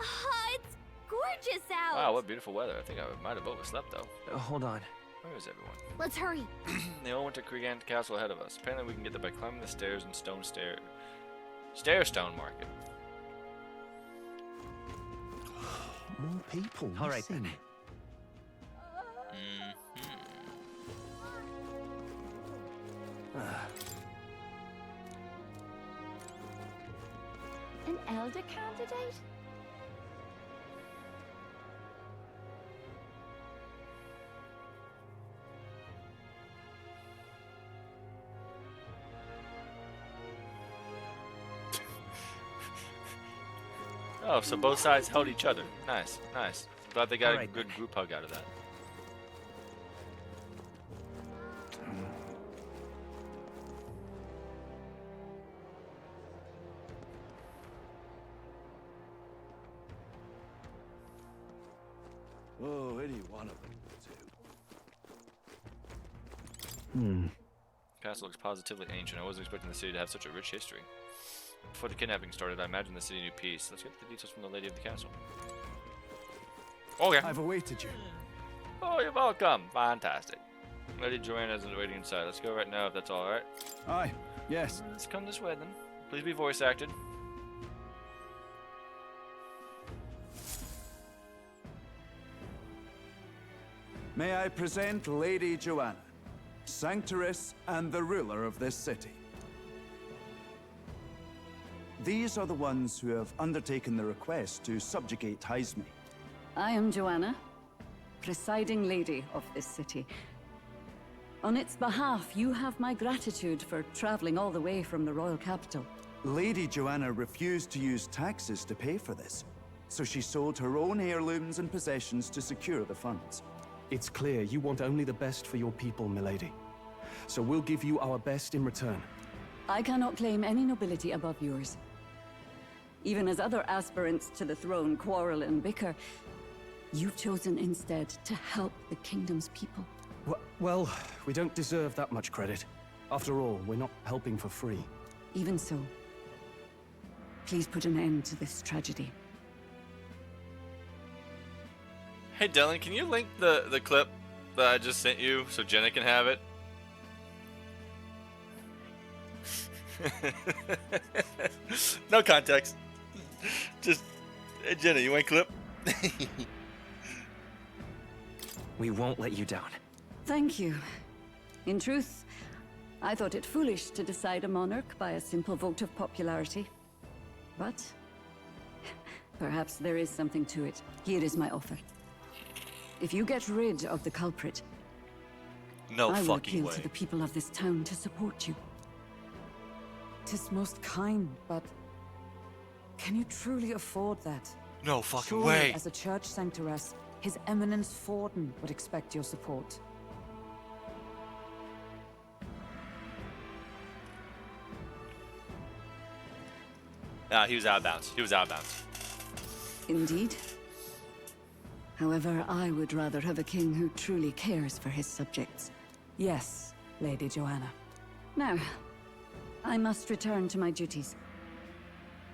It's gorgeous out. Wow, what beautiful weather. I think I might have overslept, though. Hold on. Where is everyone? Let's hurry. They all went to Kriegand Castle ahead of us. Apparently we can get there by climbing the stairs and stone stone market. More people. All right, then. An elder candidate? Oh, so both sides held each other. Nice, nice. Glad they got All right, a good group hug out of that. Oh, any one of them will do. Castle looks positively ancient. I wasn't expecting the city to have such a rich history. Before the kidnapping started, I imagined the city knew peace. Let's get the details from the lady of the castle. Okay. I've awaited you. Oh, you're welcome. Fantastic. Lady Joanna's waiting inside. Let's go right now if that's alright. Aye, yes. Let's come this way then. Please be voice acted. May I present Lady Joanna, Sanctoress and the ruler of this city. These are the ones who have undertaken the request to subjugate Heisme. I am Joanna, presiding lady of this city. On its behalf, you have my gratitude for traveling all the way from the royal capital. Lady Joanna refused to use taxes to pay for this, so she sold her own heirlooms and possessions to secure the funds. It's clear you want only the best for your people, milady. So we'll give you our best in return. I cannot claim any nobility above yours. Even as other aspirants to the throne quarrel and bicker, you've chosen instead to help the kingdom's people. Well, we don't deserve that much credit. After all, we're not helping for free. Even so, please put an end to this tragedy. Hey Dylan, can you link the clip that I just sent you so Jenna can have it? No context. Just, hey Jenna, you want a clip? We won't let you down. Thank you. In truth, I thought it foolish to decide a monarch by a simple vote of popularity. But perhaps there is something to it. Here is my offer. If you get rid of the culprit, no I will fucking appeal way. to the people of this town to support you. 'Tis most kind, but can you truly afford that? No fucking Surely, way. as a church sanctoress, His Eminence Forden would expect your support. Nah, he was out of bounds. He was out of bounds. Indeed. However, I would rather have a king who truly cares for his subjects. Yes, Lady Joanna. Now, I must return to my duties.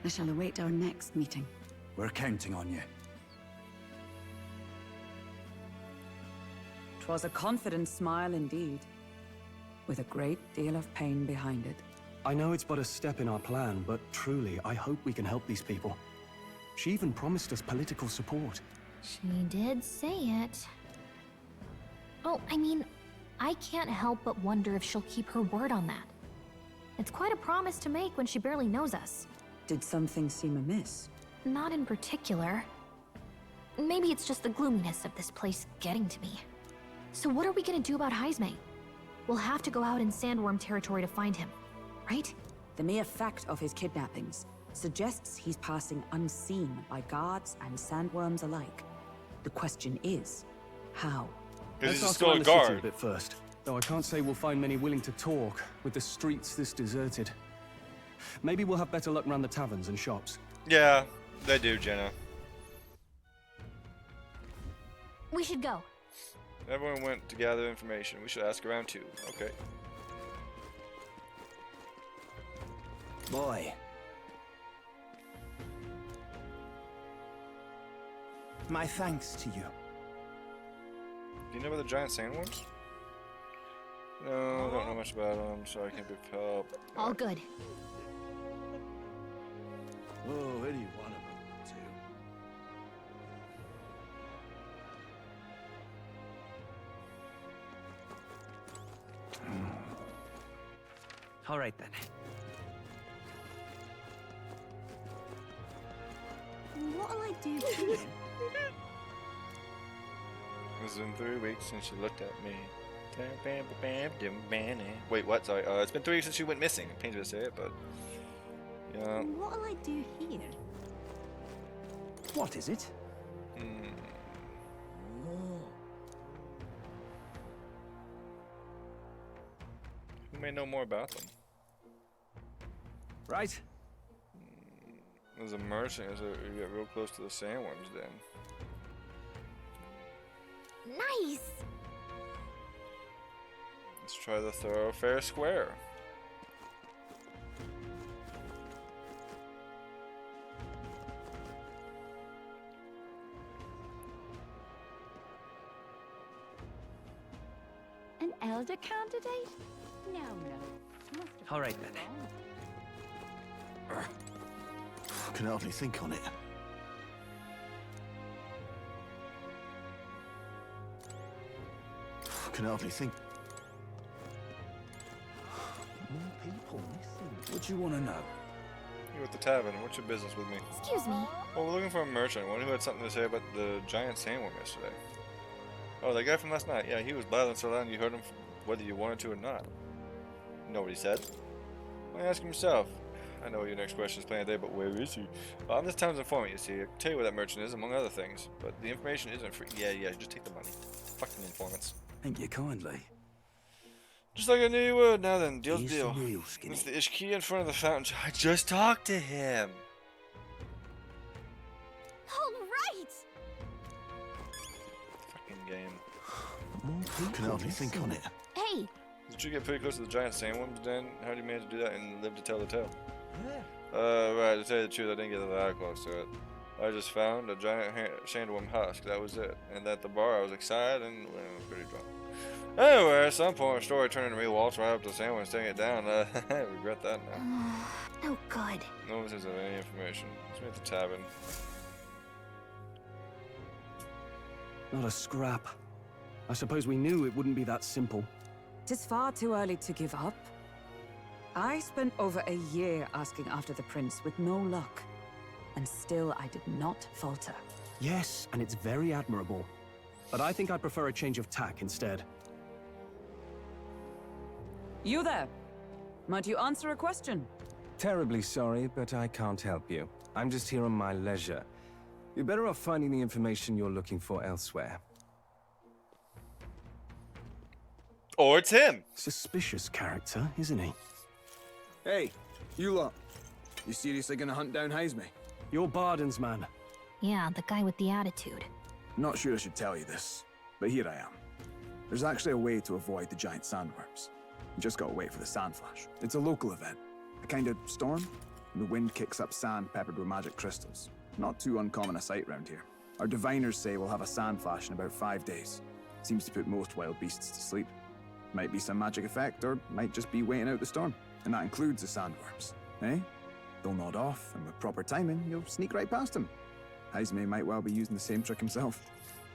I shall await our next meeting. We're counting on you. 'Twas a confident smile indeed, with a great deal of pain behind it. I know it's but a step in our plan, but truly, I hope we can help these people. She even promised us political support. She did say it. Oh, I mean, I can't help but wonder if she'll keep her word on that. It's quite a promise to make when she barely knows us. Did something seem amiss? Not in particular. Maybe it's just the gloominess of this place getting to me. So what are we gonna do about Heisme? We'll have to go out in Sandworm territory to find him, right? The mere fact of his kidnappings suggests he's passing unseen by guards and sandworms alike. The question is, how? Let's ask around the city a bit first. Though I can't say we'll find many willing to talk, with the streets this deserted. Maybe we'll have better luck around the taverns and shops. Yeah, they do, Jenna. We should go. Everyone went to gather information. We should ask around too. Okay. Boy. My thanks to you. Do you know about the giant sandworms? No, I don't know much about him, so I can't be of help. All good. Oh, any one of them will do. All right then. What'll I do here? It's been 3 weeks since she looked at me. Wait, what? Sorry. It's been 3 weeks since she went missing. It pains me to say it, but yeah. What'll I do here? What is it? Who may know more about them? Right. There's a merchant. You get real close to the sandworms, then. Nice! Let's try the thoroughfare square. An elder candidate? No. All right then. I can hardly think on it. I can hardly think. More people missing. What do you want to know? You're at the tavern. What's your business with me? Excuse me. Well, we're looking for a merchant. One who had something to say about the giant sandworm yesterday. Oh, that guy from last night. Yeah, he was blathering so loud you heard him whether you wanted to or not. You know what he said? Why ask him yourself? I know your next question is playing today, but where is he? Well, I'm this town's informant, you see. I can tell you where that merchant is, among other things. But the information isn't free. Yeah, just take the money. Fucking informants. Thank you kindly. Just like I knew you would. Now then, deal's He's deal. the real skinny. It's the Ishki in front of the fountain. I just talked to him. All right! Fucking game. More people can hardly think on it. Hey! Did you get pretty close to the giant sandworms, then? How did you manage to do that and live to tell the tale? Yeah. Right, to tell you the truth, I didn't get that close to it. I just found a giant sandworm husk, that was it. And at the bar, I was excited and pretty drunk. Anyway, at some point, a story turned into me waltz right up to the sandworm and taking it down. I regret that now. No good. No one says of any information. It's me at the tavern. Not a scrap. I suppose we knew it wouldn't be that simple. Tis far too early to give up. I spent over a year asking after the prince with no luck. And still I did not falter. Yes, and it's very admirable. But I think I prefer a change of tack instead. You there? Might you answer a question? Terribly sorry, but I can't help you. I'm just here on my leisure. You're better off finding the information you're looking for elsewhere. Or it's him! Suspicious character, isn't he? Hey, you lot. You seriously gonna hunt down Heisme? You're Barden's man. Yeah, the guy with the attitude. Not sure I should tell you this, but here I am. There's actually a way to avoid the giant sandworms. You just gotta wait for the sand flash. It's a local event. A kind of storm, and the wind kicks up sand peppered with magic crystals. Not too uncommon a sight round here. Our diviners say we'll have a sand flash in about 5 days. Seems to put most wild beasts to sleep. Might be some magic effect, or might just be waiting out the storm. And that includes the sandworms, eh? They'll nod off, and with proper timing, you'll sneak right past them. Heisme might well be using the same trick himself.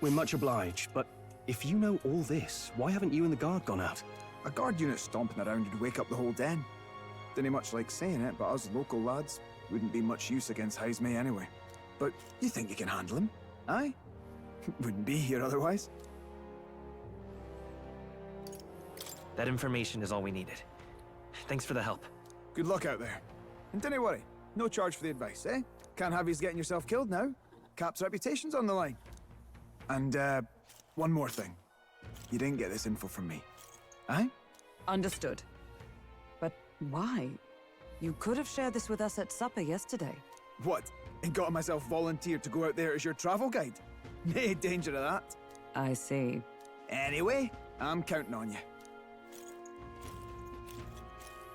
We're much obliged, but if you know all this, why haven't you and the guard gone out? A guard unit stomping around would wake up the whole den. Didn't much like saying it, but us local lads wouldn't be much use against Heisme anyway. But you think you can handle him? Aye? Wouldn't be here otherwise. That information is all we needed. Thanks for the help. Good luck out there. And don't worry, no charge for the advice, eh? Can't have you getting yourself killed now. Cap's reputation's on the line. And, one more thing. You didn't get this info from me. Aye? Understood. But why? You could have shared this with us at supper yesterday. What? And got myself volunteered to go out there as your travel guide? Nay danger of that. I see. Anyway, I'm counting on you.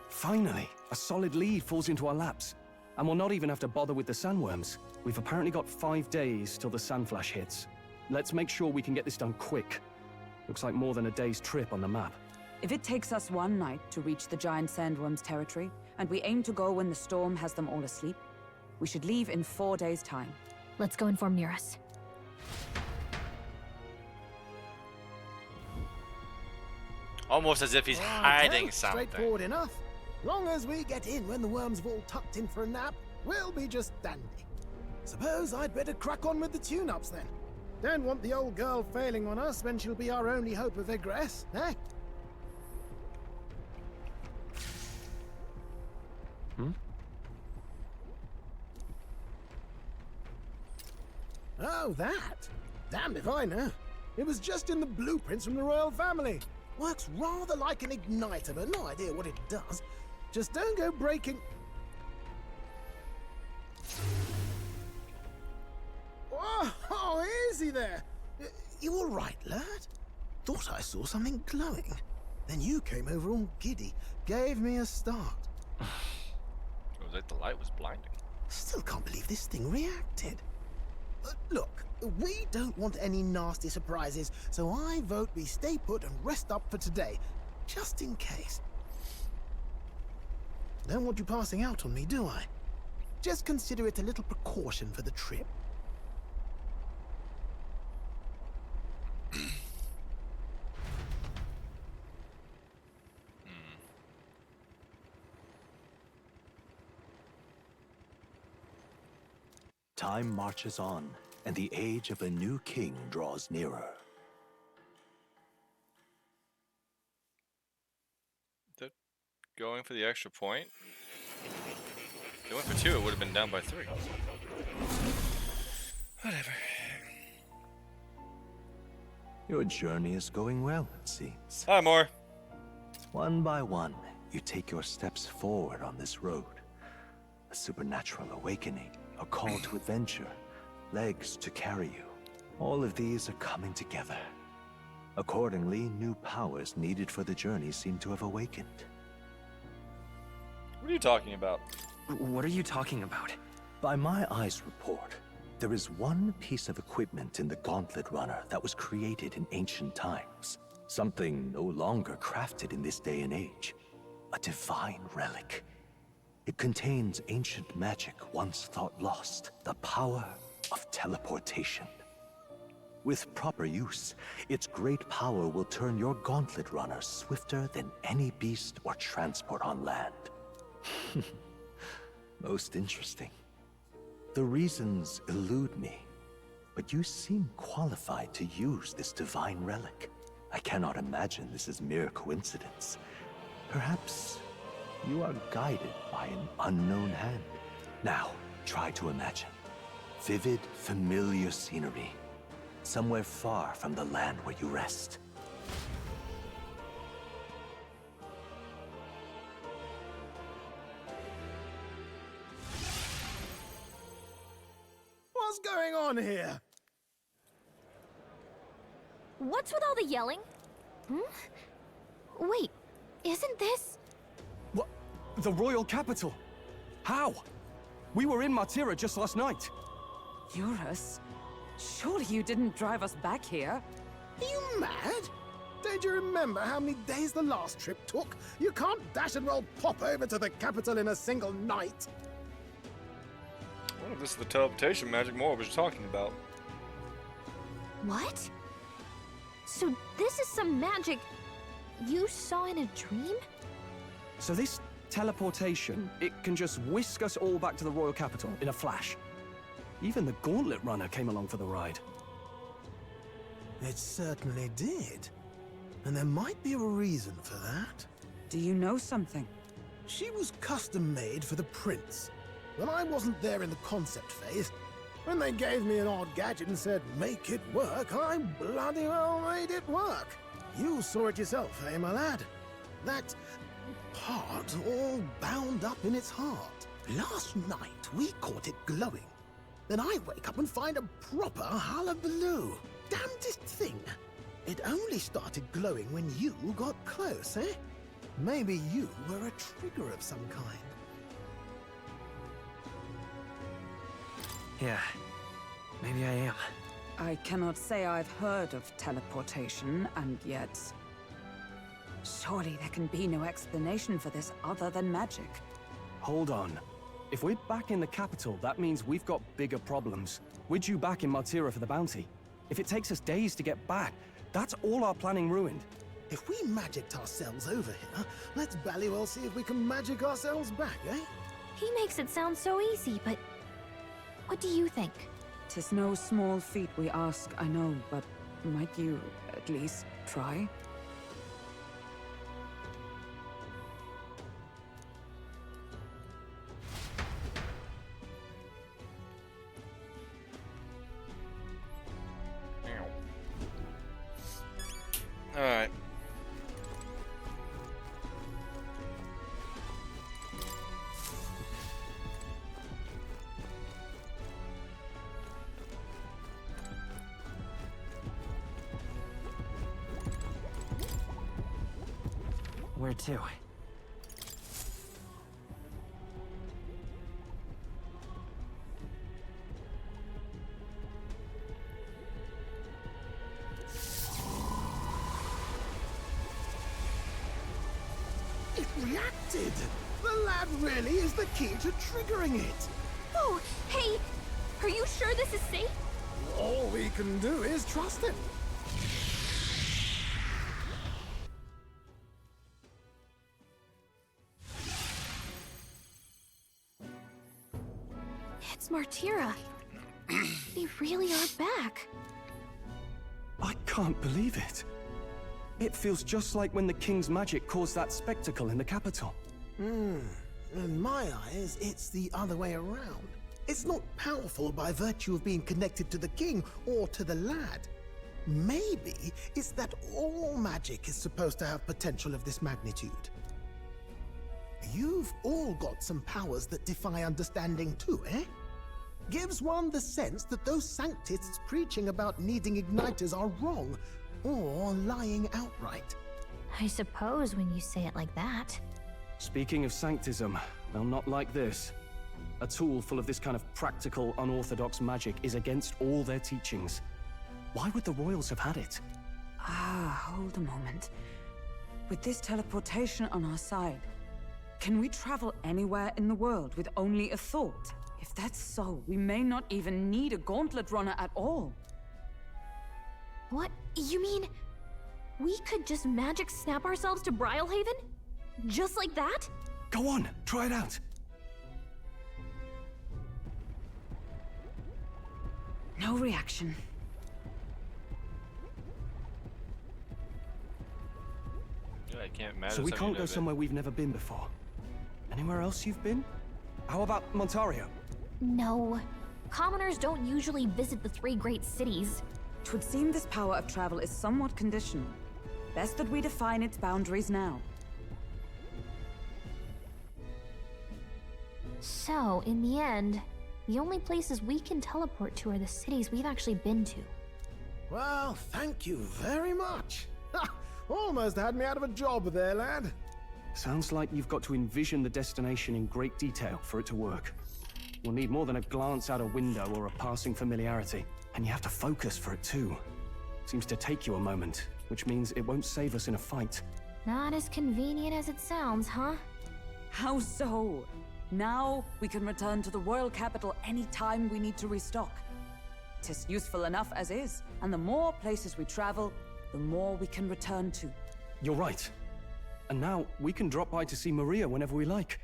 Finally, a solid lead falls into our laps. And we'll not even have to bother with the sandworms. We've apparently got 5 days till the sandflash hits. Let's make sure we can get this done quick. Looks like more than a day's trip on the map. If it takes us one night to reach the giant sandworm's territory, and we aim to go when the storm has them all asleep, we should leave in 4 days' time. Let's go inform Nearus. Almost as if he's hiding something. Straightforward enough. Long as we get in when the worms have all tucked in for a nap, we'll be just dandy. Suppose I'd better crack on with the tune-ups then. Don't want the old girl failing on us when she'll be our only hope of egress, eh? Oh, that? Damned if I know. It was just in the blueprints from the royal family. Works rather like an igniter, but no idea what it does. Just don't go breaking... Oh, easy there. You all right, lad? Thought I saw something glowing. Then you came over all giddy, gave me a start. It was like the light was blinding. Still can't believe this thing reacted. Look, we don't want any nasty surprises, so I vote we stay put and rest up for today, just in case. Don't want you passing out on me, do I? Just consider it a little precaution for the trip. Time marches on, and the age of a new king draws nearer. They're going for the extra point? If they went for 2, it would have been down by 3. Whatever. Your journey is going well, it seems. Hi, Moore. One by one, you take your steps forward on this road. A supernatural awakening, a call to adventure, legs to carry you. All of these are coming together. Accordingly, new powers needed for the journey seem to have awakened. What are you talking about? What are you talking about? By my eyes report, there is one piece of equipment in the Gauntlet Runner that was created in ancient times. Something no longer crafted in this day and age. A divine relic. It contains ancient magic once thought lost. The power of teleportation. With proper use, its great power will turn your Gauntlet Runner swifter than any beast or transport on land. Most interesting. The reasons elude me, but you seem qualified to use this divine relic. I cannot imagine this is mere coincidence. Perhaps you are guided by an unknown hand. Now, try to imagine. Vivid, familiar scenery. Somewhere far from the land where you rest. What's going on here? What's with all the yelling? Wait, isn't this... What? The royal capital? How? We were in Matira just last night. Eurus? Surely you didn't drive us back here? Are you mad? Don't you remember how many days the last trip took? You can't dash and roll pop over to the capital in a single night. I wonder if this is the teleportation magic Moore was talking about. What? So this is some magic you saw in a dream? So this teleportation, it can just whisk us all back to the royal capital in a flash. Even the Gauntlet Runner came along for the ride. It certainly did. And there might be a reason for that. Do you know something? She was custom-made for the prince. When I wasn't there in the concept phase, when they gave me an odd gadget and said, make it work, I bloody well made it work. You saw it yourself, eh, my lad? That part all bound up in its heart. Last night, we caught it glowing. Then I wake up and find a proper hullabaloo. Damnedest thing. It only started glowing when you got close, eh? Maybe you were a trigger of some kind. Yeah, maybe I am. I cannot say I've heard of teleportation, and yet... Surely there can be no explanation for this other than magic. Hold on. If we're back in the capital, that means we've got bigger problems. We're due back in Martira for the bounty. If it takes us days to get back, that's all our planning ruined. If we magicked ourselves over here, let's bally well see if we can magic ourselves back, eh? He makes it sound so easy, but what do you think? 'Tis no small feat we ask, I know, but might you at least try? Alright. Where to? It reacted! The lad really is the key to triggering it! Oh, hey! Are you sure this is safe? All we can do is trust him. It's Martira. They really are back. I can't believe it. It feels just like when the king's magic caused that spectacle in the capital. In my eyes, it's the other way around. It's not powerful by virtue of being connected to the king or to the lad. Maybe it's that all magic is supposed to have potential of this magnitude. You've all got some powers that defy understanding too, eh? Gives one the sense that those sanctists preaching about needing igniters are wrong, or lying outright. I suppose when you say it like that. Speaking of sanctism, well, not like this. A tool full of this kind of practical, unorthodox magic is against all their teachings. Why would the royals have had it? Hold a moment. With this teleportation on our side, can we travel anywhere in the world with only a thought? If that's so, we may not even need a gauntlet runner at all. What? You mean we could just magic snap ourselves to Brylehaven? Just like that? Go on, try it out. No reaction. Yeah, I can't imagine. So we can't go somewhere we've never been before. Anywhere else you've been? How about Montario? No. Commoners don't usually visit the three great cities. 'Twould seem this power of travel is somewhat conditional. Best that we define its boundaries now. So, in the end, the only places we can teleport to are the cities we've actually been to. Well, thank you very much. Ha! Almost had me out of a job there, lad. Sounds like you've got to envision the destination in great detail for it to work. We'll need more than a glance out a window or a passing familiarity. And you have to focus for it too. Seems to take you a moment, which means it won't save us in a fight. Not as convenient as it sounds, huh? How so? Now we can return to the royal capital any time we need to restock. 'Tis useful enough as is, and the more places we travel, the more we can return to. You're right. And now we can drop by to see Maria whenever we like.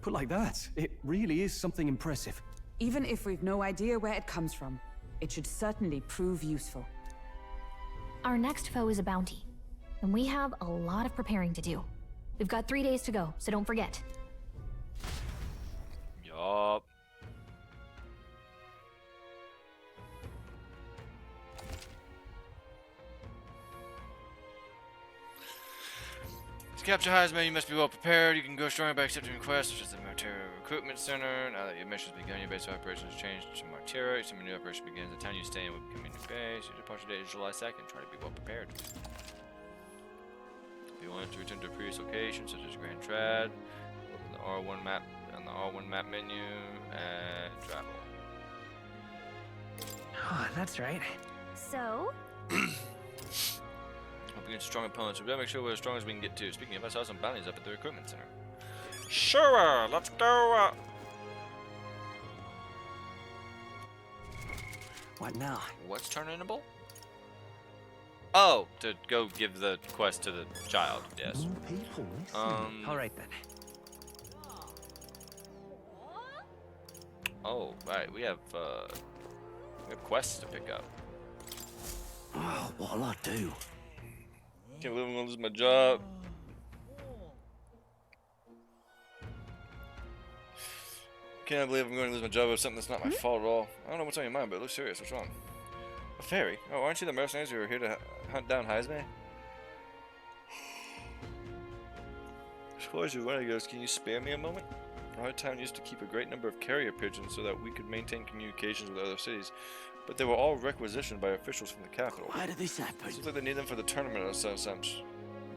Put like that, it really is something impressive. Even if we've no idea where it comes from, it should certainly prove useful. Our next foe is a bounty, and we have a lot of preparing to do. We've got 3 days to go, so don't forget. Yup. To capture Heisman, you must be well prepared. You can go stronger by accepting requests, such as the Martira Recruitment Center. Now that your mission's begun, your base of operations changed to Martira. Each time a new operation begins, the town you stay in will become a new base. Your departure date is July 2nd. Try to be well prepared. If you want to return to a previous location, such as Grand Trad, open the R1 map on the R1 map menu and travel. Oh, that's right. So? Hope you We need strong opponents. We better make sure we're as strong as we can get to. Speaking of, I saw some bounties up at the recruitment center. Sure, let's go. What now? What's turnable? Oh, to go give the quest to the child. Yes. People, All right then. Oh, right. We have quests to pick up. Oh, what'll I do? Can't believe I'm gonna lose my job. Can't believe I'm going to lose my job over something that's not my fault at all. I don't know what's on your mind, but it looks serious. What's wrong? A fairy? Oh, aren't you the mercenaries who are here to hunt down Heisme? As far as your running goes, can you spare me a moment? Our town used to keep a great number of carrier pigeons so that we could maintain communications with other cities, but they were all requisitioned by officials from the capital. Why did this happen? Seems like they need them for the tournament or some such.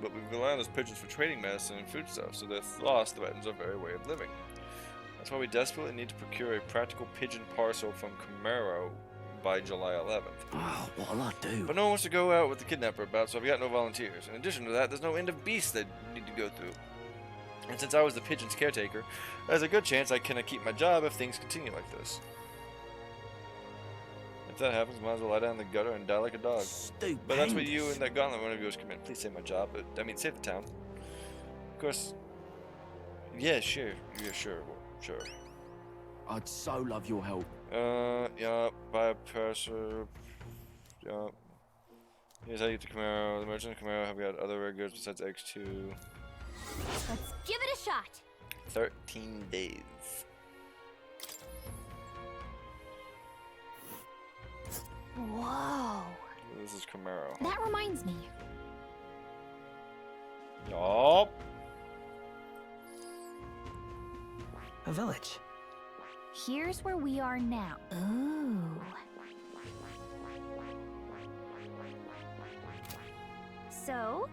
But we rely on those pigeons for trading medicine and foodstuffs, so their loss threatens our very way of living. That's why we desperately need to procure a practical pigeon parcel from Camaro by July 11th. Oh, what'll I do? But no one wants to go out with the kidnapper about, so I've got no volunteers. In addition to that, there's no end of beasts that need to go through. And since I was the pigeon's caretaker, there's a good chance I cannot keep my job if things continue like this. If that happens, might as well lie down in the gutter and die like a dog. Stupendous. But that's what you and that gauntlet runner goes commit. Please save my job, but I mean save the town. Of course. Yeah, sure. Yeah, sure. Sure. I'd so love your help. Yeah, buy a purser. Yeah. Here's how you get to Camaro. The merchant and Camaro have got other rare goods besides eggs too. Let's give it a shot. 13 days. Whoa. This is Camaro. That reminds me. Yup. A village. Here's where we are now. Ooh. So?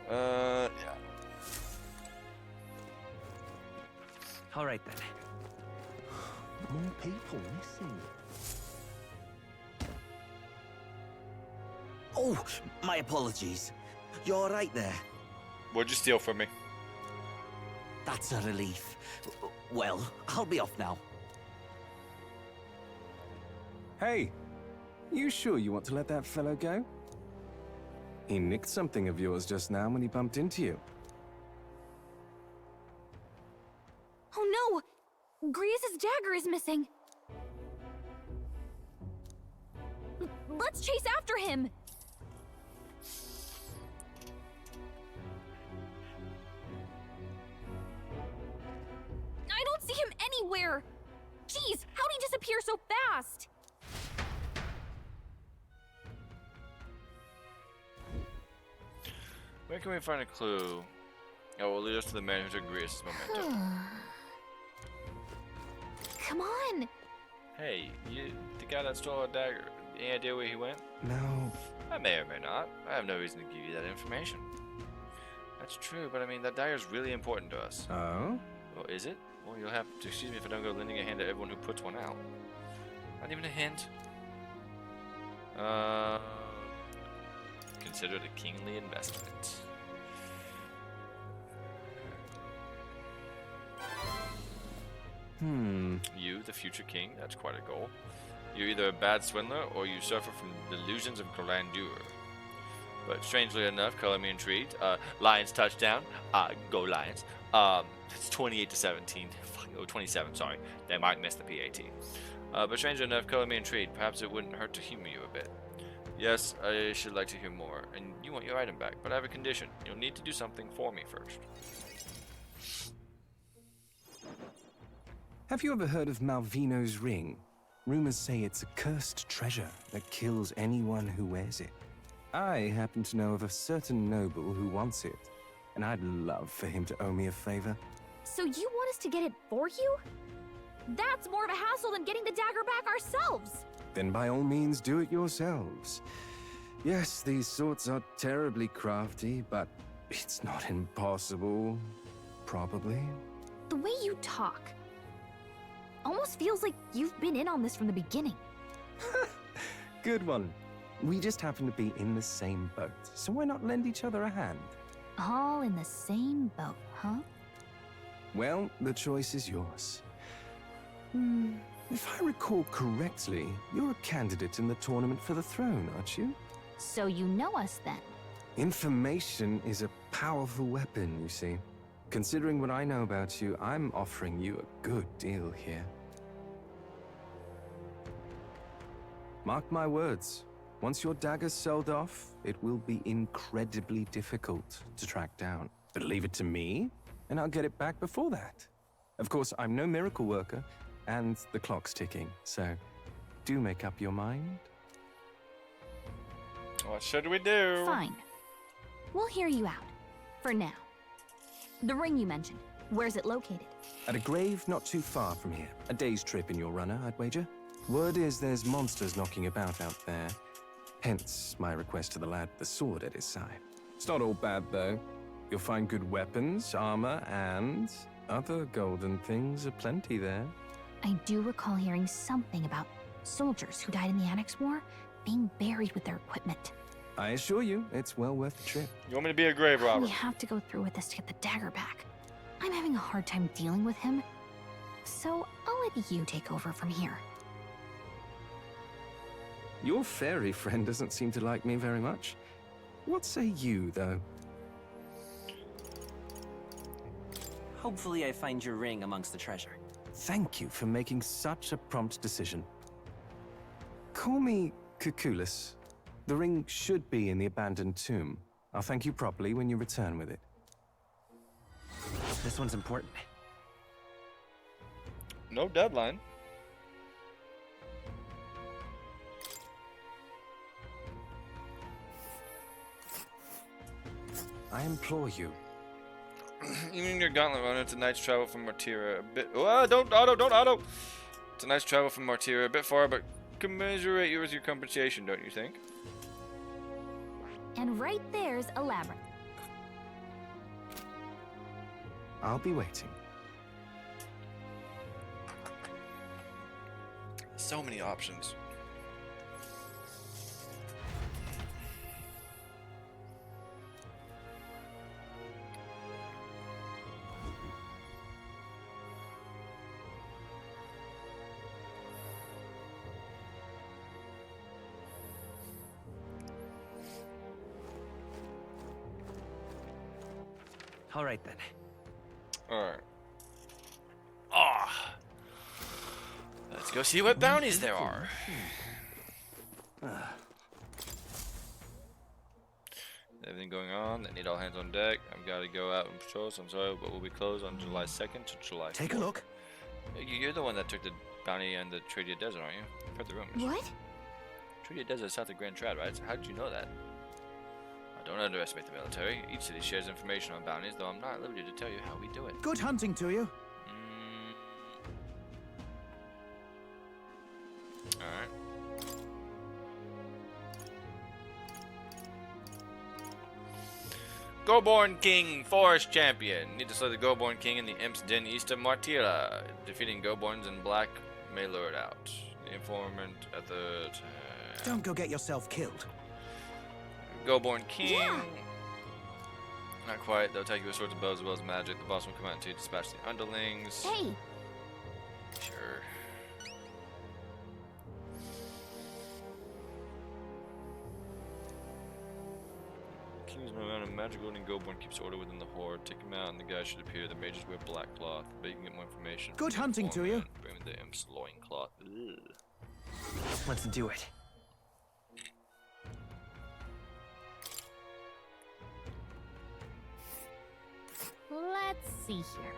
Yeah. All right then. More people missing. Oh, my apologies. You're all right there? What'd you steal from me? That's a relief. Well, I'll be off now. Hey, you sure you want to let that fellow go? He nicked something of yours just now when he bumped into you. Oh no! Grius' dagger is missing. Let's chase after him! I don't see him anywhere! Jeez, how'd he disappear so fast? Where can we find a clue that will lead us to the man who took Grius' memento? Come on! Hey, the guy that stole our dagger, any idea where he went? No. I may or may not. I have no reason to give you that information. That's true, but I mean, that dagger's really important to us. Oh? Well, is it? Well, you'll have to excuse me if I don't go lending a hand to everyone who puts one out. Not even a hint. Consider it a kingly investment. You, the future king, that's quite a goal. You're either a bad swindler or you suffer from delusions of grandeur. But strangely enough, color me intrigued. Lions touchdown. Go Lions. It's 28-17. Oh, 27, sorry. They might miss the PAT. But strangely enough, color me intrigued. Perhaps it wouldn't hurt to humor you a bit. Yes, I should like to hear more. And you want your item back, but I have a condition. You'll need to do something for me first. Have you ever heard of Malvino's ring? Rumors say it's a cursed treasure that kills anyone who wears it. I happen to know of a certain noble who wants it, and I'd love for him to owe me a favor. So you want us to get it for you? That's more of a hassle than getting the dagger back ourselves! Then by all means do it yourselves. Yes, these sorts are terribly crafty, but it's not impossible. Probably. The way you talk almost feels like you've been in on this from the beginning. Good one. We just happen to be in the same boat, so why not lend each other a hand? All in the same boat, huh? Well, the choice is yours. If I recall correctly, you're a candidate in the tournament for the throne, aren't you? So you know us then? Information is a powerful weapon, you see. Considering what I know about you, I'm offering you a good deal here. Mark my words, once your dagger's sold off, it will be incredibly difficult to track down. But leave it to me, and I'll get it back before that. Of course, I'm no miracle worker, and the clock's ticking, so do make up your mind. What should we do? Fine. We'll hear you out. For now. The ring you mentioned, where's it located? At a grave not too far from here. A day's trip in your runner, I'd wager. Word is there's monsters knocking about out there. Hence my request to the lad with the sword at his side. It's not all bad, though. You'll find good weapons, armor, and other golden things aplenty there. I do recall hearing something about soldiers who died in the Annex War being buried with their equipment. I assure you, it's well worth the trip. You want me to be a grave robber? We have to go through with this to get the dagger back. I'm having a hard time dealing with him, so I'll let you take over from here. Your fairy friend doesn't seem to like me very much. What say you, though? Hopefully I find your ring amongst the treasure. Thank you for making such a prompt decision. Call me Cuculus. The ring should be in the abandoned tomb. I'll thank you properly when you return with it. This one's important. No deadline. I implore you. You mean your gauntlet runner? It's a night's travel from Martira. A bit. Oh, don't auto! It's a night's travel from Martira. A bit far, but commiserate you with your compensation, don't you think? And right there's a labyrinth. I'll be waiting. So many options. All right then. Alright. Ah. Let's go see what bounties there are. Everything going on? They need all hands on deck. I've got to go out and patrol, so I'm sorry, but we'll be closed on July 2nd to July 4th. Take a look. You're the one that took the bounty on the Tradia Desert, aren't you? I've heard the rumors. What? Tradia Desert is south of Grand Trad, right? So how did you know that? Don't underestimate the military. Each city shares information on bounties, though I'm not at liberty to tell you how we do it. Good hunting to you. Alright. Goborn King, Forest Champion. Need to slay the Goborn King in the Imp's Den east of Martira. Defeating Goborns in black may lure it out. The informant at the... Don't go get yourself killed. Goborn King. Yeah. Not quite. They'll take you with swords and bows as well as magic. The boss will come out to dispatch the underlings. Hey. Sure. King's no amount of magic loading. Goborn keeps order within the horde. Take him out and the guy should appear. The mages wear black cloth, but you can get more information. Good hunting to you. Bring the imp's loincloth. Let's do it. Let's see here.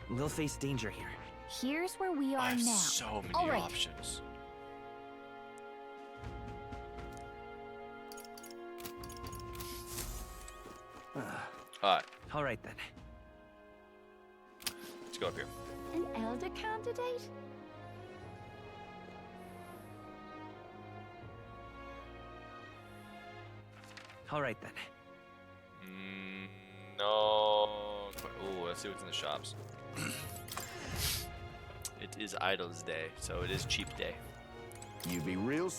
We'll face danger here. Here's where we are now. So many options. Alright. All right then. Let's go up here. An elder candidate? All right then. No. Oh, let's see what's in the shops. It is Idol's Day, so it is cheap day. You be real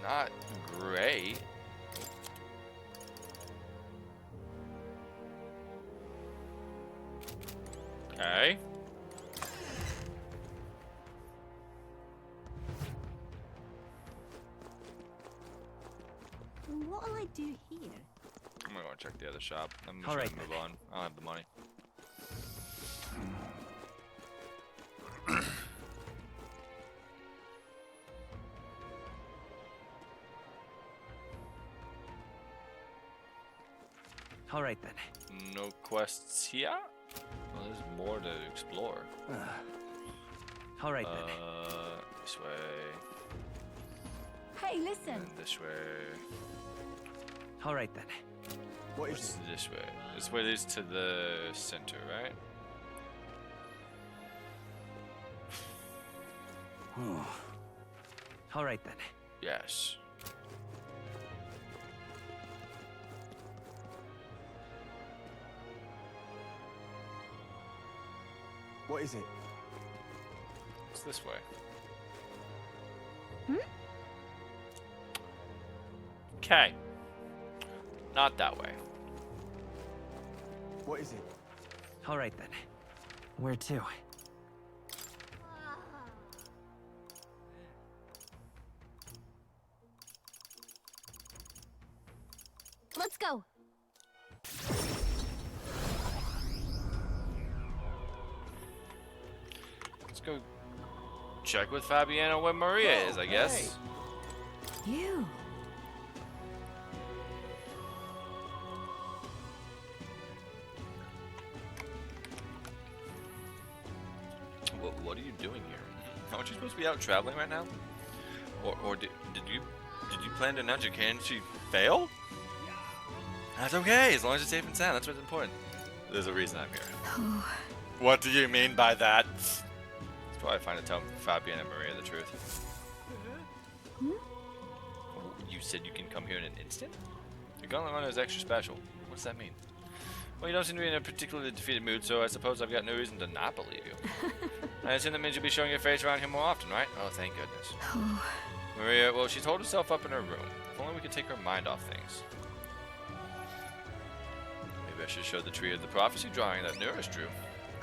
not great. Okay. What'll I do here? I'm gonna go check the other shop. I'm just All gonna right, move on. I don't have the money. All right then. No quests here? Well, there's more to explore. All right then. This way. Hey, listen. And this way. All right then. What's this way? This way leads to the center, right? All right then. Yes. What is it? It's this way. Okay. Not that way. What is it? All right then. Where to? Let's go. Let's go check with Fabiana where Maria is, I guess. You. What are you doing here? Aren't you supposed to be out traveling right now? Or did you plan to announce your candidacy fail? That's okay, as long as it's safe and sound. That's what's important. There's a reason I'm here. What do you mean by that? It's probably fine to tell Fabian and Maria the truth. You said you can come here in an instant? Your gauntlet runner is extra special. What does that mean? Well, you don't seem to be in a particularly defeated mood, so I suppose I've got no reason to not believe you. I assume that means you'll be showing your face around here more often, right? Oh, thank goodness. Maria, well, she's holed herself up in her room. If only we could take her mind off things. Maybe I should show the tree of the prophecy drawing that Neurus drew.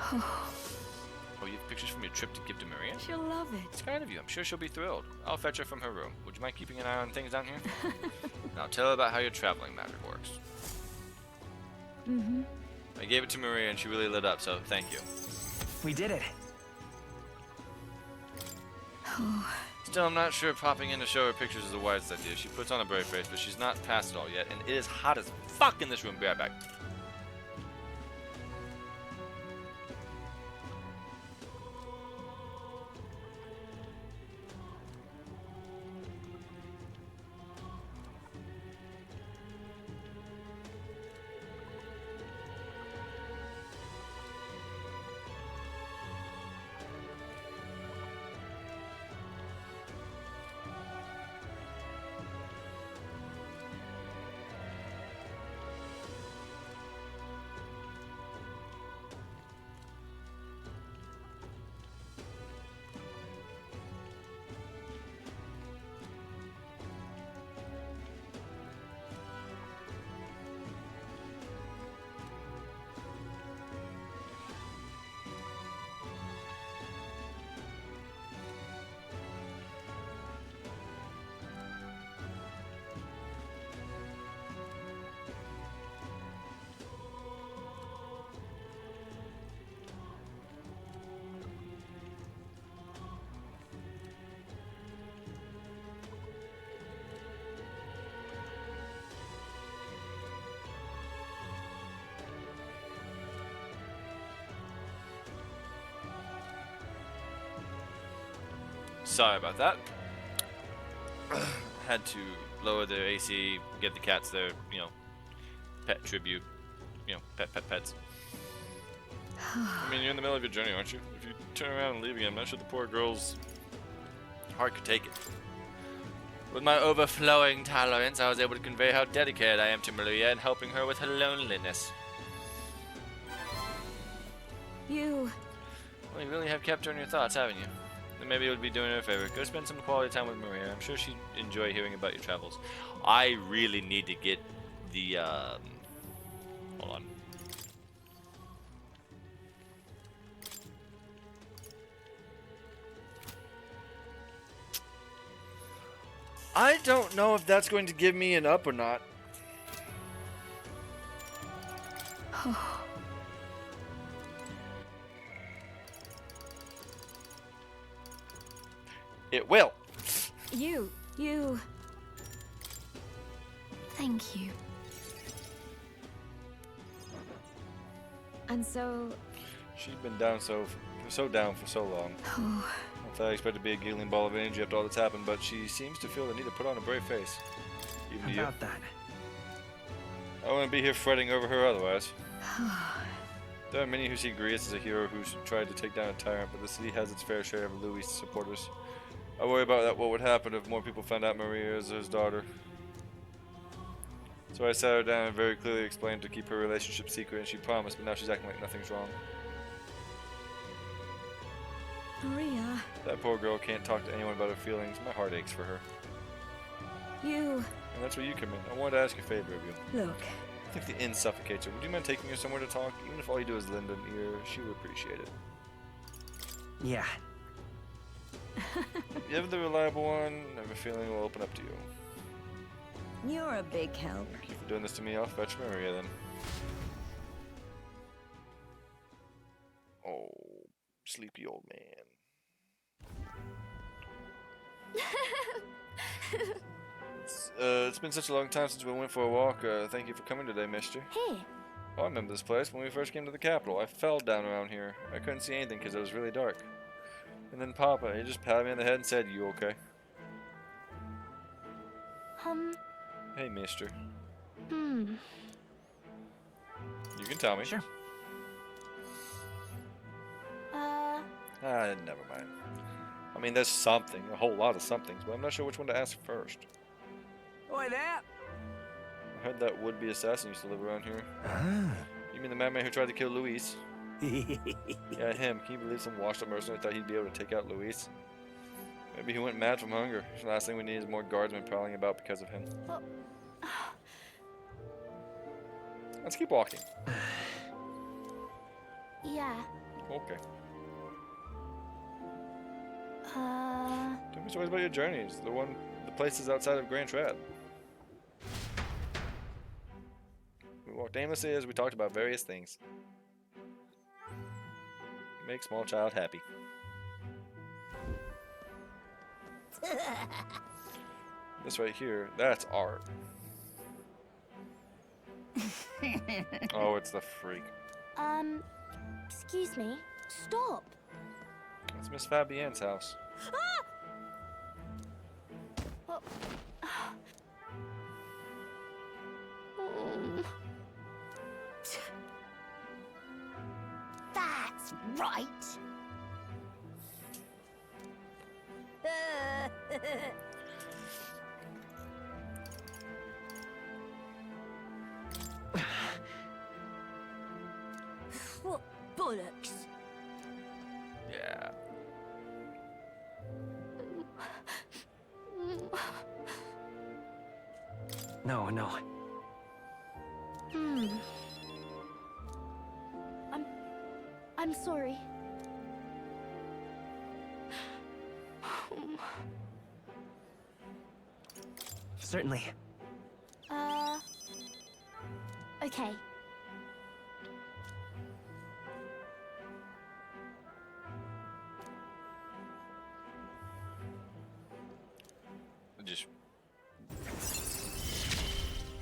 Oh, you have pictures from your trip to give to Maria? She'll love it. It's kind of you. I'm sure she'll be thrilled. I'll fetch her from her room. Would you mind keeping an eye on things down here? Now tell her about how your traveling magic works. I gave it to Maria and she really lit up, so thank you. We did it. Still, I'm not sure popping in to show her pictures is the wisest idea. She puts on a brave face, but she's not past it all yet, and it is hot as fuck in this room. Be right back. Sorry about that. Had to lower the AC, get the cats their, pet tribute. Pets. I mean, you're in the middle of your journey, aren't you? If you turn around and leave again, I'm not sure the poor girl's heart could take it. With my overflowing tolerance, I was able to convey how dedicated I am to Maria and helping her with her loneliness. You... Well, you really have kept her in your thoughts, haven't you? then maybe it would be doing her a favor. Go spend some quality time with Maria. I'm sure she'd enjoy hearing about your travels. I really need to get the, hold on. I don't know if that's going to give me an up or not. It will. You. Thank you. And so... She's been down so down for so long. I thought I expected to be a giggling ball of energy after all that's happened, but she seems to feel the need to put on a brave face. Even to you. About that. I wouldn't be here fretting over her otherwise. There are many who see Grius as a hero who's tried to take down a tyrant, but the city has its fair share of Louis supporters. I worry about that. What would happen if more people found out Maria is his daughter? So I sat her down and very clearly explained to keep her relationship secret, and she promised, but now she's acting like nothing's wrong. Maria. That poor girl can't talk to anyone about her feelings. My heart aches for her. You. And that's where you come in. I wanted to ask a favor of you. Look. I think the inn suffocates her. Would you mind taking her somewhere to talk? Even if all you do is lend an ear, she would appreciate it. Yeah. You have the reliable one. I have a feeling it will open up to you. You're a big help. Thank you for doing this to me. I'll fetch Maria then. Oh, sleepy old man. It's been such a long time since we went for a walk. Thank you for coming today, mister. Hey. Oh, I remember this place when we first came to the capital. I fell down around here. I couldn't see anything because it was really dark. And then Papa, he just patted me on the head and said, "You okay?" Hey, mister. Hmm. You can tell me. Sure. Never mind. I mean, there's something, a whole lot of somethings, but I'm not sure which one to ask first. Oi there! I heard that would-be assassin used to live around here. You mean the madman who tried to kill Luis? Yeah, him. Can you believe some washed-up mercenary thought he'd be able to take out Luis? Maybe he went mad from hunger. The last thing we need is more guardsmen prowling about because of him. Let's keep walking. Yeah. Okay. Tell me stories about your journeys. The places outside of Grand Trad. We walked aimlessly as we talked about various things. Make small child happy. This right here, that's art. Oh, it's the freak. Excuse me. Stop. It's Miss Fabienne's house. Oh. That's right. What bollocks? Yeah. No. I'm sorry. Certainly. Okay. Just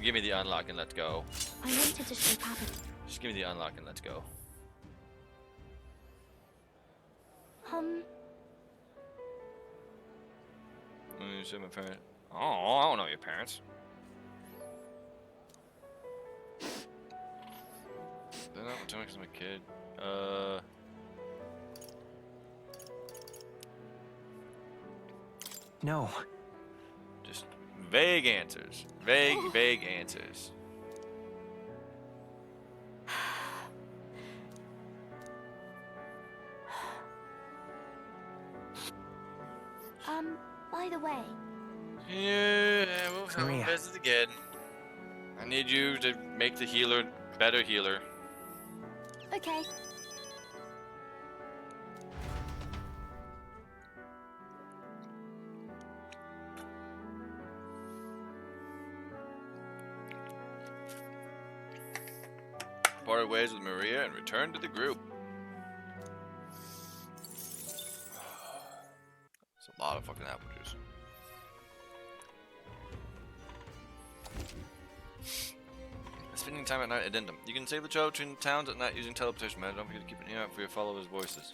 give me the unlock and let's go. I wanted to show Papa. Just give me the unlock and let's go. You said my parents. Oh, I don't know your parents. They're not telling me because I'm a kid. No. Just vague answers. Vague answers. By the way. Yeah, we'll have Maria. a visit again. I need you to make the healer better healer. Okay. Parted ways with Maria and returned to the group. It's a lot of fucking apple juice. Spending time at night addendum. You can save the travel between towns at night using teleportation method. Don't forget to keep an ear out for your followers' voices.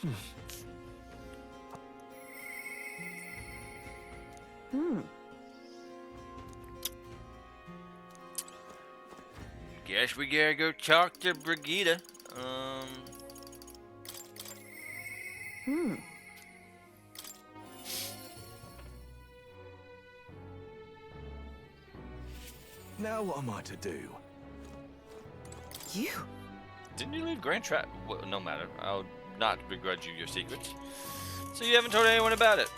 Guess we gotta go talk to Brigida. Now what am I to do? You? Didn't you leave Grand Trap? Well, no matter. I'll not begrudge you your secrets. So you haven't told anyone about it.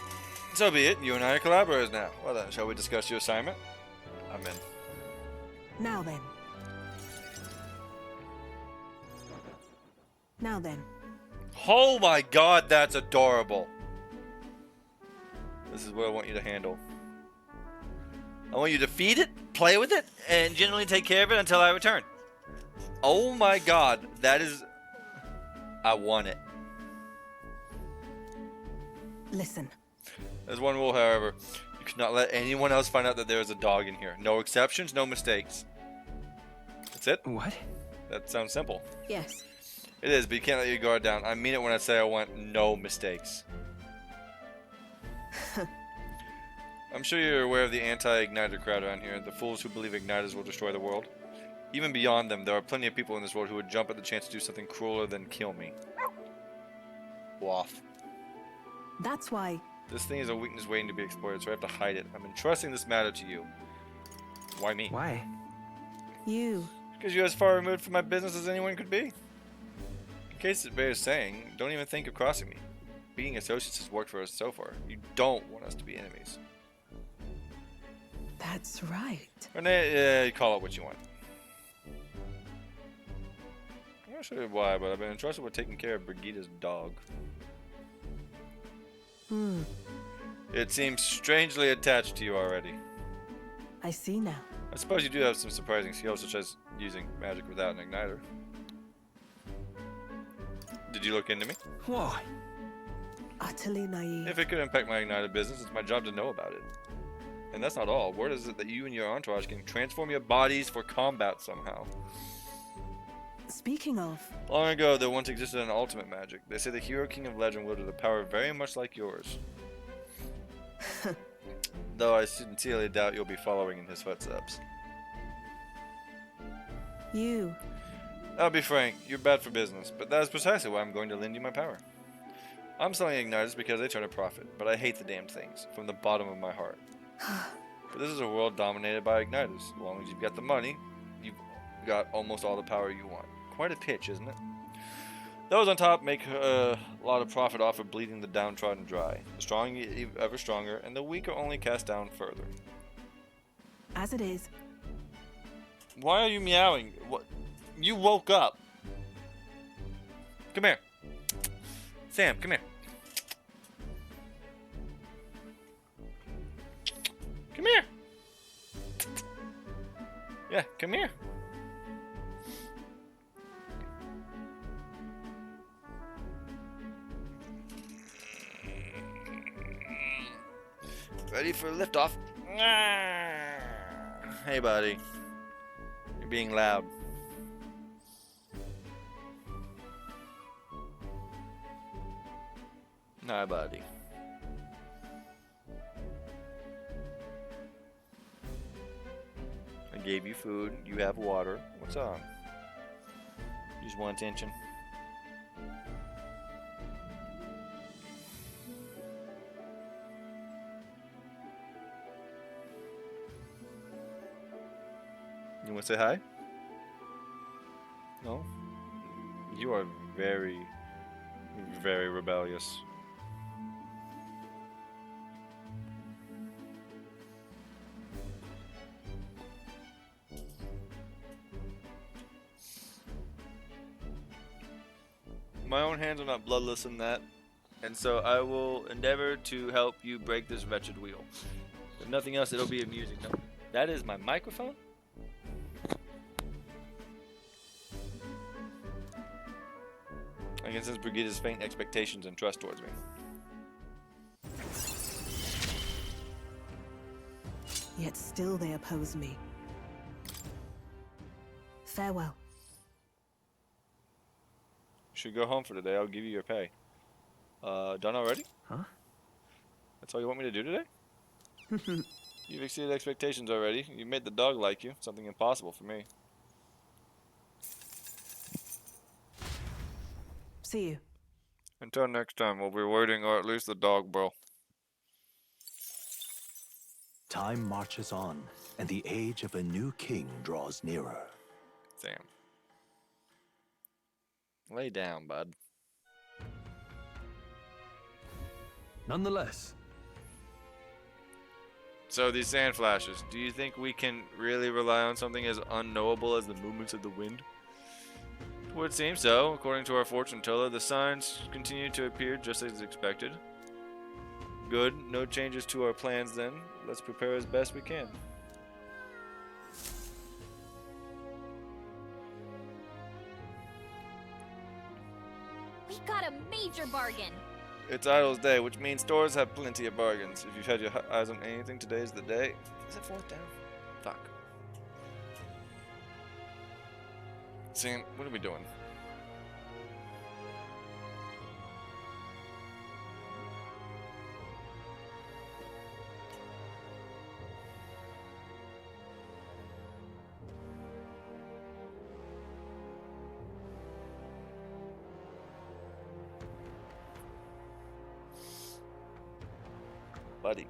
So be it. You and I are collaborators now. Well then, shall we discuss your assignment? I'm in. Now then. Now then. Oh my god, that's adorable. This is what I want you to handle. I want you to feed it, play with it, and generally take care of it until I return. Oh my god, that is... I want it. Listen. There's one rule, however. You cannot let anyone else find out that there is a dog in here. No exceptions, no mistakes. That's it? What? That sounds simple. Yes. It is, but you can't let your guard down. I mean it when I say I want no mistakes. I'm sure you're aware of the anti-igniter crowd around here. The fools who believe igniters will destroy the world. Even beyond them, there are plenty of people in this world who would jump at the chance to do something crueler than kill me. Waff. That's why. This thing is a weakness waiting to be exploited, so I have to hide it. I'm entrusting this matter to you. Why me? Why? You. Because you're as far removed from my business as anyone could be. In case it bears saying, don't even think of crossing me. Being associates has worked for us so far. You don't want us to be enemies. That's right. Renee, call it what you want. I'm not sure why, but I've been entrusted with taking care of Brigida's dog. It seems strangely attached to you already. I see now. I suppose you do have some surprising skills, such as using magic without an igniter. Did you look into me? Why? Utterly naive. If it could impact my igniter business, it's my job to know about it. And that's not all. Word is it that you and your entourage can transform your bodies for combat somehow. Speaking of... Long ago, there once existed an ultimate magic. They say the hero king of legend wielded a power very much like yours. Though I sincerely doubt you'll be following in his footsteps. You. I'll be frank, you're bad for business, but that is precisely why I'm going to lend you my power. I'm selling igniters because they turn a profit, but I hate the damned things, from the bottom of my heart. But this is a world dominated by igniters. As long as you've got the money, you've got almost all the power you want. Quite a pitch, isn't it? Those on top make a lot of profit off of bleeding the downtrodden dry. The strong get ever stronger, and the weak are only cast down further. As it is. Why are you meowing? What? You woke up. Come here. Sam, come here. Come here. Yeah, come here. Ready for liftoff? Hey, buddy. You're being loud. Hi, buddy. I gave you food. You have water. What's on? You just want attention. You want to say hi? No? You are very, very rebellious. my own hands are not bloodless in that, and so I will endeavor to help you break this wretched wheel. If nothing else, it'll be amusing. No, that is my microphone? I can sense Brigitta's faint expectations and trust towards me. Yet still they oppose me. Farewell. You should go home for today. I'll give you your pay. Done already? Huh? That's all you want me to do today? You've exceeded expectations already. You made the dog like you. Something impossible for me. See you. Until next time, we'll be waiting, or at least the dog will. Time marches on, and the age of a new king draws nearer. Sam. Lay down, bud. Nonetheless. So these sand flashes, do you think we can really rely on something as unknowable as the movements of the wind? It would seem so. According to our fortune teller, the signs continue to appear just as expected. Good. No changes to our plans then. Let's prepare as best we can. We got a major bargain. It's Idle's Day, which means stores have plenty of bargains. If you've had your eyes on anything, today's the day. Is it fourth down? Fuck. Sam, what are we doing? Buddy.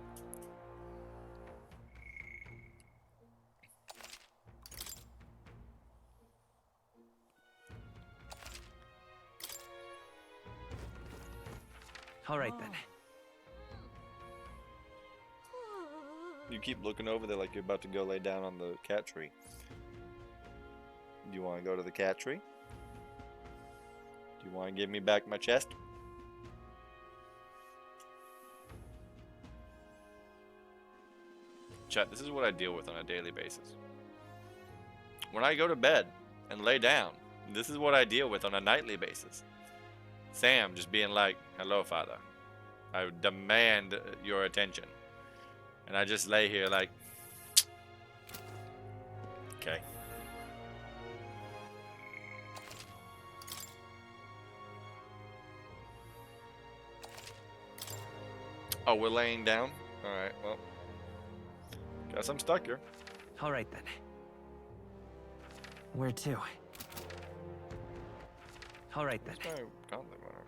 All right then. You keep looking over there like you're about to go lay down on the cat tree. Do you want to go to the cat tree? Do you want to give me back my chest? Chat, this is what I deal with on a daily basis. When I go to bed and lay down, this is what I deal with on a nightly basis. Sam just being like, hello, father. I demand your attention. And I just lay here like, okay. Oh, we're laying down? Alright, well. Guess I'm stuck here. All right then. Where to? All right then. Where's my gauntlet runner?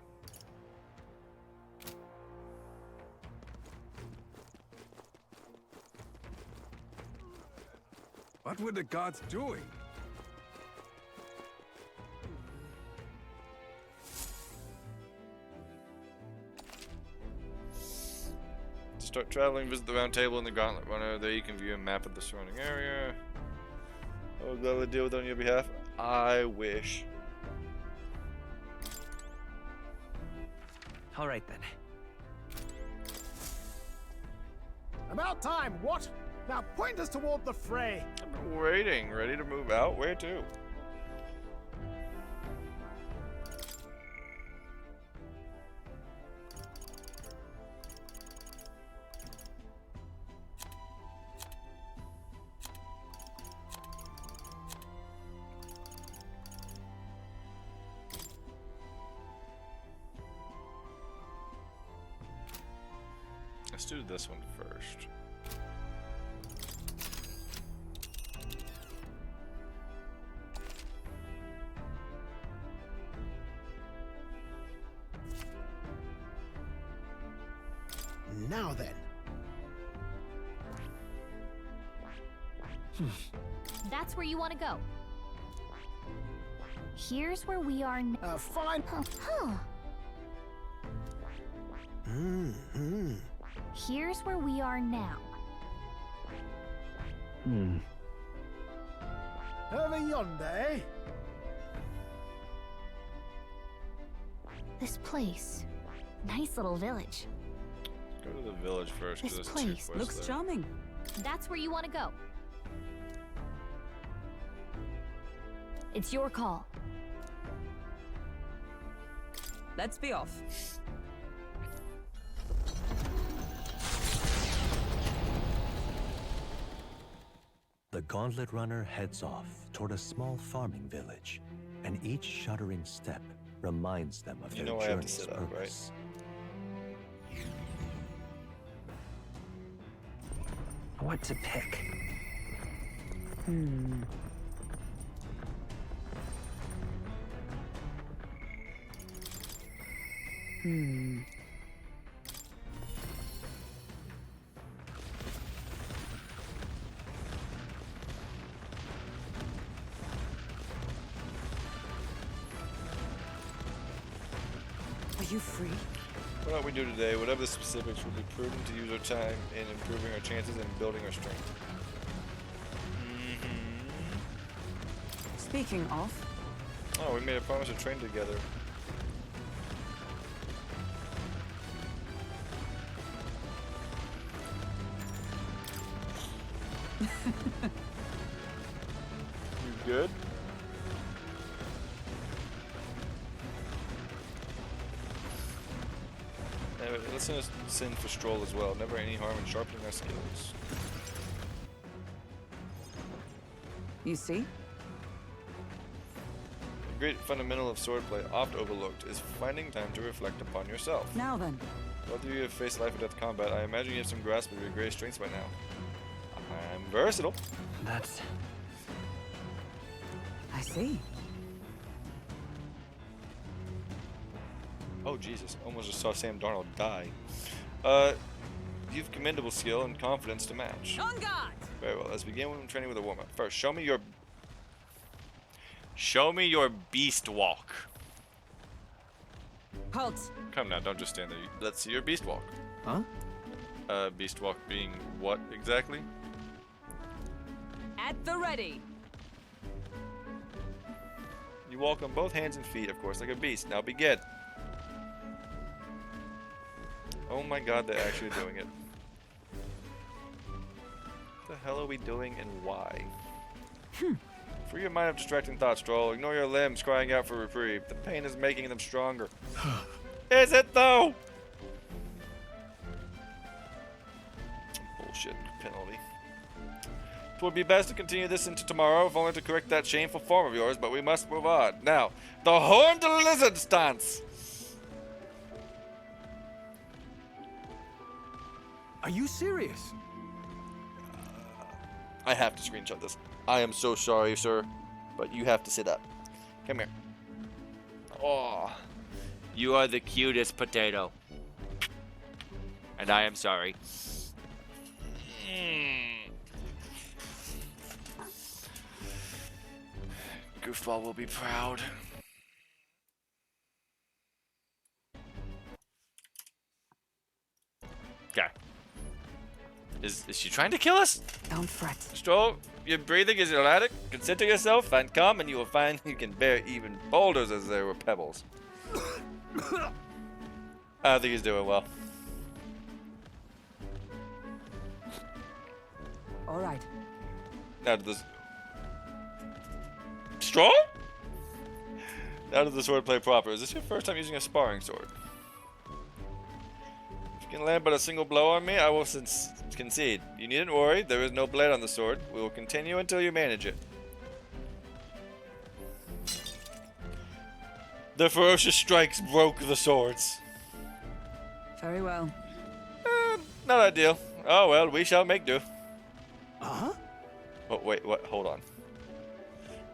What were the gods doing? To start traveling, visit the round table in the gauntlet runner. There you can view a map of the surrounding area. I will gladly deal with it on your behalf. I wish. All right then. About time, what? Now point us toward the fray. I've been waiting, ready to move out. Where to? Let's do this one first. Now then. That's where you want to go. Here's where we are now. Fine. Here's where we are now. Over yonder, eh? This place. Nice little village. Go to the village first. 'Cause This there's two place quests looks there. charming. That's where you want to go. It's your call. Let's be off. The Gauntlet Runner heads off toward a small farming village, and each shuddering step reminds them of You their know I have to journey's sit up, right? purpose. What to pick? Are you free? What we do today, whatever the specifics, will be prudent to use our time in improving our chances and building our strength. Speaking of, Oh, we made a promise to train together. You good? Anyway, let's send for Stroll as well. Never any harm in sharpening our skills. you see? A great fundamental of swordplay, oft overlooked, is finding time to reflect upon yourself. Now then. Whether you have faced life or death combat, I imagine you have some grasp of your greatest strengths by now. I'm versatile. That's... I see. Oh Jesus! Almost just saw Sam Darnold die. You've commendable skill and confidence to match. On guard! Very well. Let's begin with training with a warm-up. First, show me your beast walk. Halt! Come now, don't just stand there. Let's see your beast walk. Huh? Beast walk being what exactly? At the ready. You walk on both hands and feet, of course, like a beast. Now begin. Oh my God, they're actually doing it. What the hell are we doing and why? Free your mind of distracting thoughts, Stroll. Ignore your limbs crying out for reprieve. The pain is making them stronger. Is it though? Bullshit penalty. It would be best to continue this into tomorrow, if only to correct that shameful form of yours, but we must move on. Now, the horned lizard stance! Are you serious? I have to screenshot this. I am so sorry, sir, but you have to sit up. Come here. Oh, You are the cutest potato. And I am sorry. Goofball will be proud. Okay. Is she trying to kill us? Don't fret. Stroll, your breathing is erratic. Consider yourself and calm, and you will find you can bear even boulders as they were pebbles. I think he's doing well. All right. Now to this. Stroll? Now to the swordplay proper. Is this your first time using a sparring sword? If you can land but a single blow on me, I will concede. You needn't worry, there is no blade on the sword. We will continue until you manage it. The ferocious strikes broke the swords. Very well. Not ideal. Oh well, we shall make do. Uh-huh. Oh, wait, what? Hold on.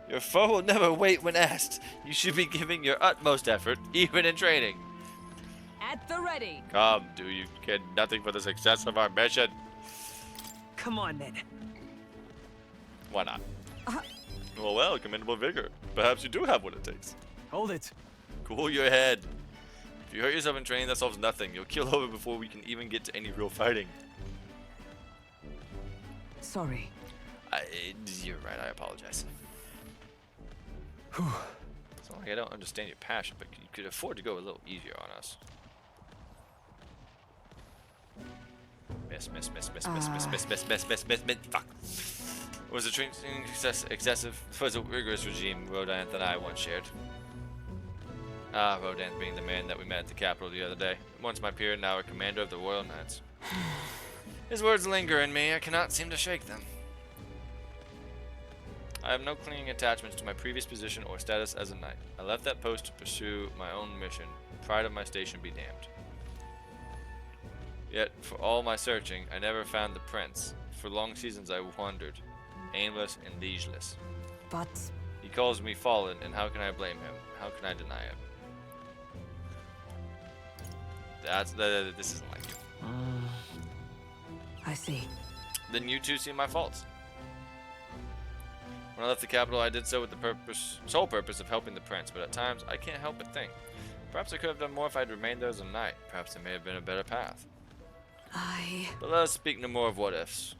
Your foe will never wait when asked. You should be giving your utmost effort, even in training. At the ready. Come, do you care nothing for the success of our mission? Come on, then. Why not? Well, commendable vigor. Perhaps you do have what it takes. Hold it. Cool your head. If you hurt yourself in training, that solves nothing. You'll kill over before we can even get to any real fighting. Sorry. You're right, I apologize. So like I don't understand your passion, but you could afford to go a little easier on us. Miss. Fuck. Was the training excessive? It was a rigorous regime Rodanth and I once shared. Ah, Rodanth being the man that we met at the capital the other day. Once my peer, now a commander of the Royal Knights. His words linger in me. I cannot seem to shake them. I have no clinging attachments to my previous position or status as a knight. I left that post to pursue my own mission. Pride of my station be damned. Yet, for all my searching, I never found the prince. For long seasons I wandered, aimless and liegeless. But he calls me fallen, and how can I blame him? How can I deny it? This isn't like you. I see. Then you too see my faults. When I left the capital, I did so with the sole purpose of helping the prince, but at times I can't help but think. Perhaps I could have done more if I'd remained there as a knight. Perhaps there may have been a better path. But let us speak no more of what ifs.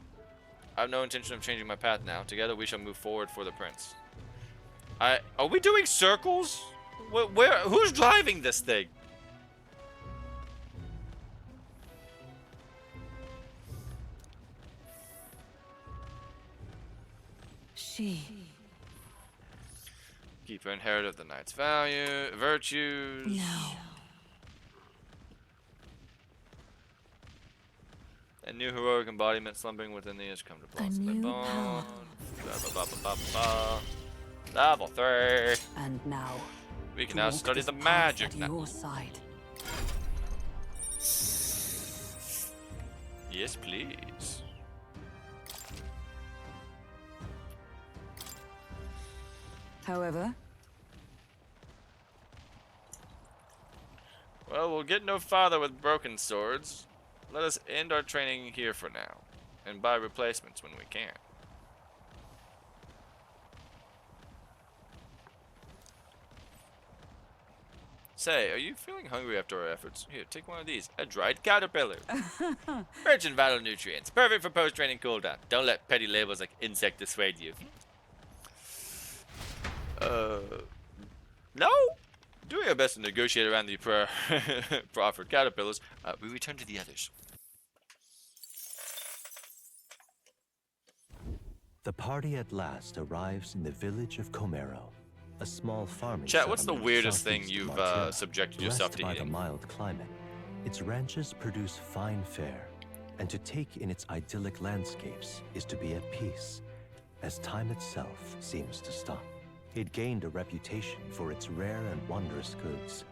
I have no intention of changing my path now. Together we shall move forward for the prince. Are we doing circles? Who's driving this thing? Keeper inheritor of the knight's virtues. No. A new heroic embodiment slumbering within thee has come to blossom and bone. Level 3. And now we can now study the magic now. Your side. Yes, please. However, well, we'll get no farther with broken swords. Let us end our training here for now, and buy replacements when we can. Say, are you feeling hungry after our efforts? Here, take one of these. A dried caterpillar. Rich in vital nutrients. Perfect for post-training cooldown. Don't let petty labels like insect dissuade you. No? Doing our best to negotiate around the proffered caterpillars, we return to the others. The party at last arrives in the village of Comero, a small farming Chat, what's the settlement weirdest thing southeast of you've Martira. subjected yourself to Blessed by eating? the mild climate, its ranches produce fine fare, and to take in its idyllic landscapes is to be at peace, as time itself seems to stop. It gained a reputation for its rare and wondrous goods,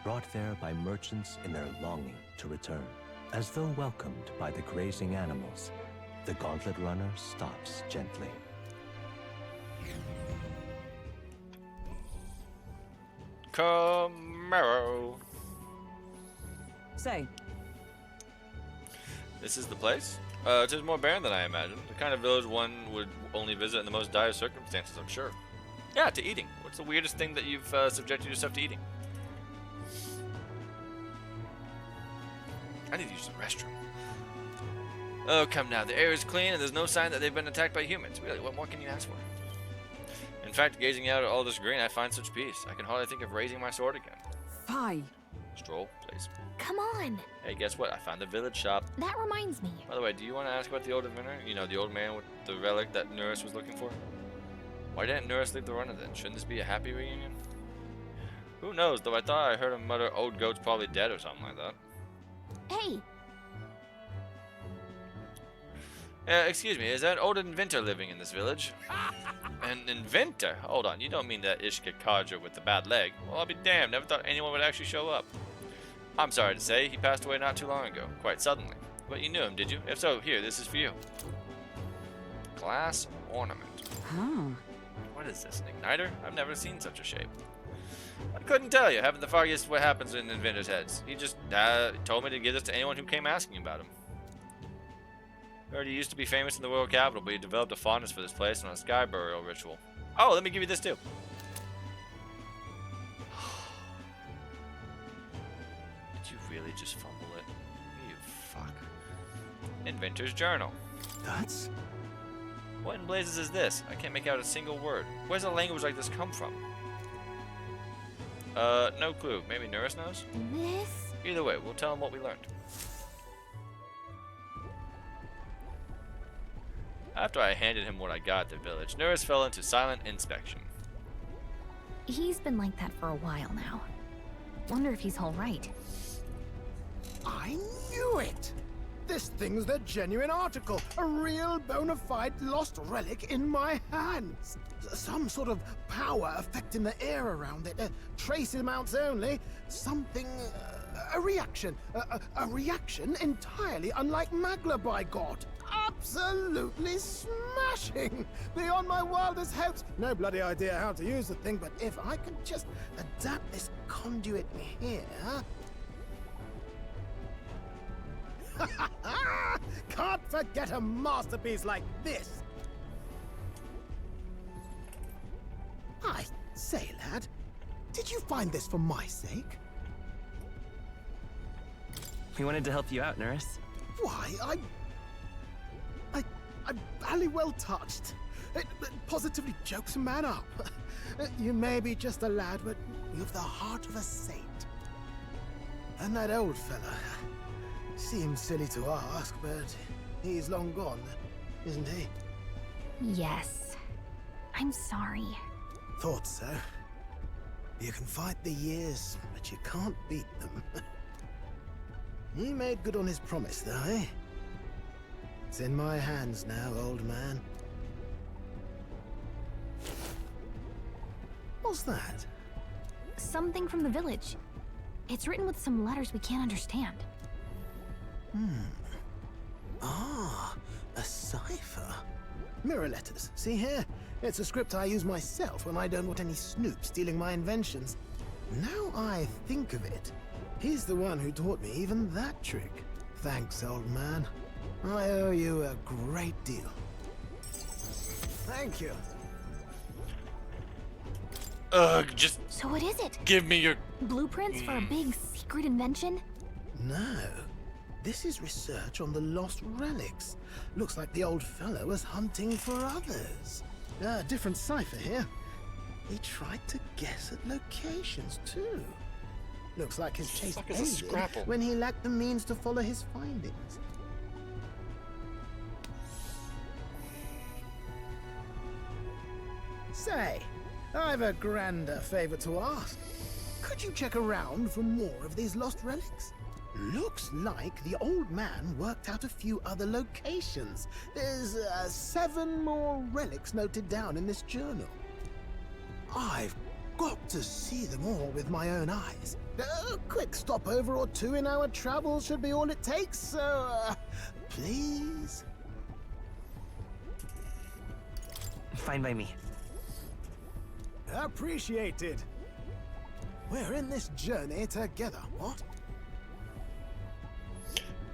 brought there by merchants in their longing to return. As though welcomed by the grazing animals, the gauntlet runner stops gently. Comero. Say. This is the place? It is more barren than I imagined. The kind of village one would only visit in the most dire circumstances, I'm sure. Yeah, to eating. What's the weirdest thing that you've subjected yourself to eating? I need to use the restroom. Oh, come now. The air is clean and there's no sign that they've been attacked by humans. Really, what more can you ask for? In fact, gazing out at all this green, I find such peace. I can hardly think of raising my sword again. Fie. Stroll, please. Come on. Hey, guess what? I found the village shop. That reminds me. By the way, do you want to ask about the old inventor? You know, the old man with the relic that Nuris was looking for? Why didn't Nuris leave the runner then? Shouldn't this be a happy reunion? Who knows, though I thought I heard him mutter, old goat's probably dead or something like that. Hey. Excuse me, is that an old inventor living in this village? An inventor? Hold on, you don't mean that Ishka Kaja with the bad leg? Well, I'll be damned, never thought anyone would actually show up. I'm sorry to say, he passed away not too long ago, quite suddenly. But you knew him, did you? If so, here, this is for you. Glass ornament. Huh. What is this, an igniter? I've never seen such a shape. I couldn't tell you, haven't the foggiest what happens in inventors' heads. He just told me to give this to anyone who came asking about him. Heard he used to be famous in the world capital, but he developed a fondness for this place on a sky burial ritual. Oh, let me give you this too. Did you really just fumble it? You fuck. Inventor's journal. That's... What in blazes is this? I can't make out a single word. Where's a language like this come from? No clue. Maybe Nurse knows? This? Either way, we'll tell him what we learned. After I handed him what I got at the village, Nurse fell into silent inspection. He's been like that for a while now. Wonder if he's all right. I knew it! This thing's the genuine article, a real bona fide lost relic in my hands. Some sort of power affecting the air around it, trace amounts only, something, a reaction, a reaction entirely unlike Magla, by God. Absolutely smashing! Beyond my wildest hopes. No bloody idea how to use the thing, but if I could just adapt this conduit here... Can't forget a masterpiece like this! I say, lad, did you find this for my sake? We wanted to help you out, Nurse. Why, I'm barely well touched. It positively jokes a man up. You may be just a lad, but you've the heart of a saint. And that old fella... Seems silly to ask, but he's long gone, isn't he? Yes. I'm sorry. Thought so. You can fight the years, but you can't beat them. He made good on his promise, though, eh? It's in my hands now, old man. What's that? Something from the village. It's written with some letters we can't understand. Ah, a cipher. Mirror letters. See here? It's a script I use myself when I don't want any snoop stealing my inventions. Now I think of it, he's the one who taught me even that trick. Thanks, old man. I owe you a great deal. Thank you. Just... So what is it? Give me your... Blueprints for a big secret invention? No. This is research on the lost relics. Looks like the old fellow was hunting for others. Different cipher here. He tried to guess at locations, too. Looks like his chase ended when he lacked the means to follow his findings. Say, I've a grander favor to ask. Could you check around for more of these lost relics? Looks like the old man worked out a few other locations. There's 7 more relics noted down in this journal. I've got to see them all with my own eyes. A quick stopover or 2 in our travels should be all it takes, so please? Fine by me. Appreciated. We're in this journey together, what?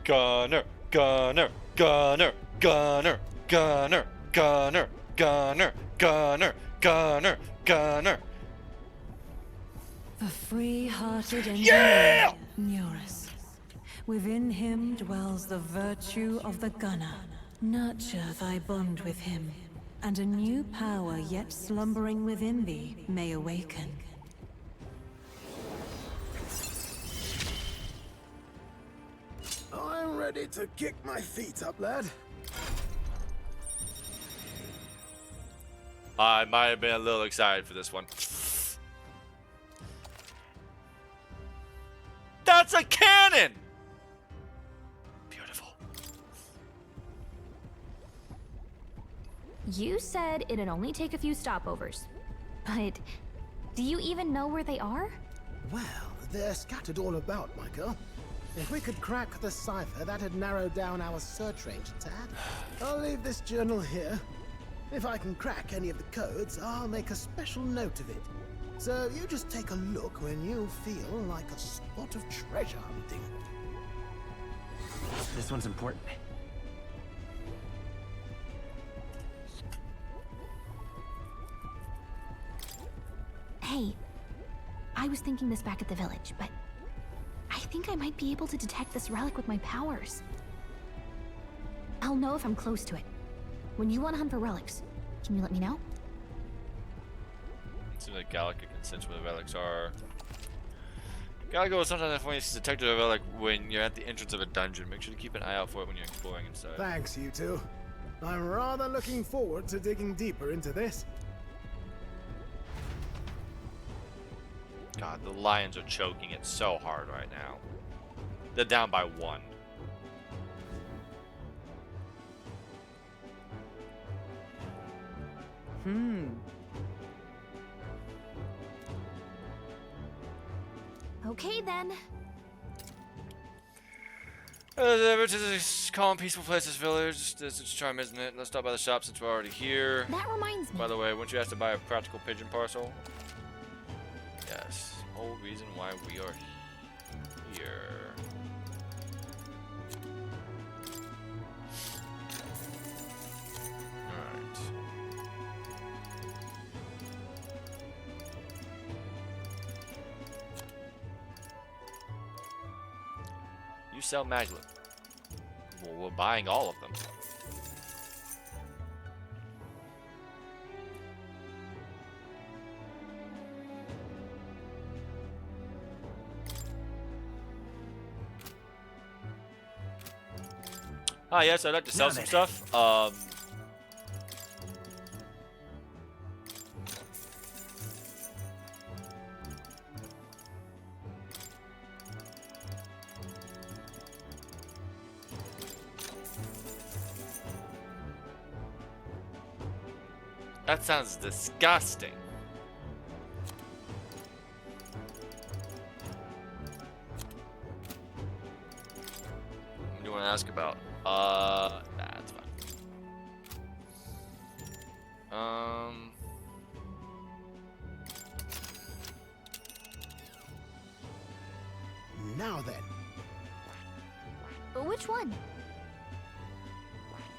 Gunner, gunner, gunner, gunner, gunner, gunner, gunner, gunner, gunner, gunner. The free-hearted engineer, Neurus. Within him dwells the virtue of the gunner. Nurture thy bond with him, and a new power yet slumbering within thee may awaken. I'm ready to kick my feet up, lad. I might have been a little excited for this one. That's a cannon! Beautiful. You said it'd only take a few stopovers. But do you even know where they are? Well, they're scattered all about, my girl. If we could crack the cipher, that'd narrow down our search range a tad. I'll leave this journal here. If I can crack any of the codes, I'll make a special note of it. So you just take a look when you feel like a spot of treasure hunting. This one's important. Hey, I was thinking this back at the village, but I think I might be able to detect this relic with my powers. I'll know if I'm close to it. When you want to hunt for relics, can you let me know? Seems like Gallica can sense where the relics are. Gotta go with something that's when it's detected over, like when you're at the entrance of a dungeon. Make sure to keep an eye out for it when you're exploring inside. Thanks, you two. I'm rather looking forward to digging deeper into this. God, the lions are choking it so hard right now. They're down by 1. Okay then. Ever to this calm, peaceful place, this village. This is a charm, isn't it? Let's stop by the shop since we're already here. That reminds me. By the way, weren't you asked to buy a practical pigeon parcel? Yes. Whole reason why we are here. Alright. You sell maglet. Well, we're buying all of them. Ah, yes, I'd like to sell some stuff. That sounds disgusting. What do you want to ask about? That's fine. Now then. Which one?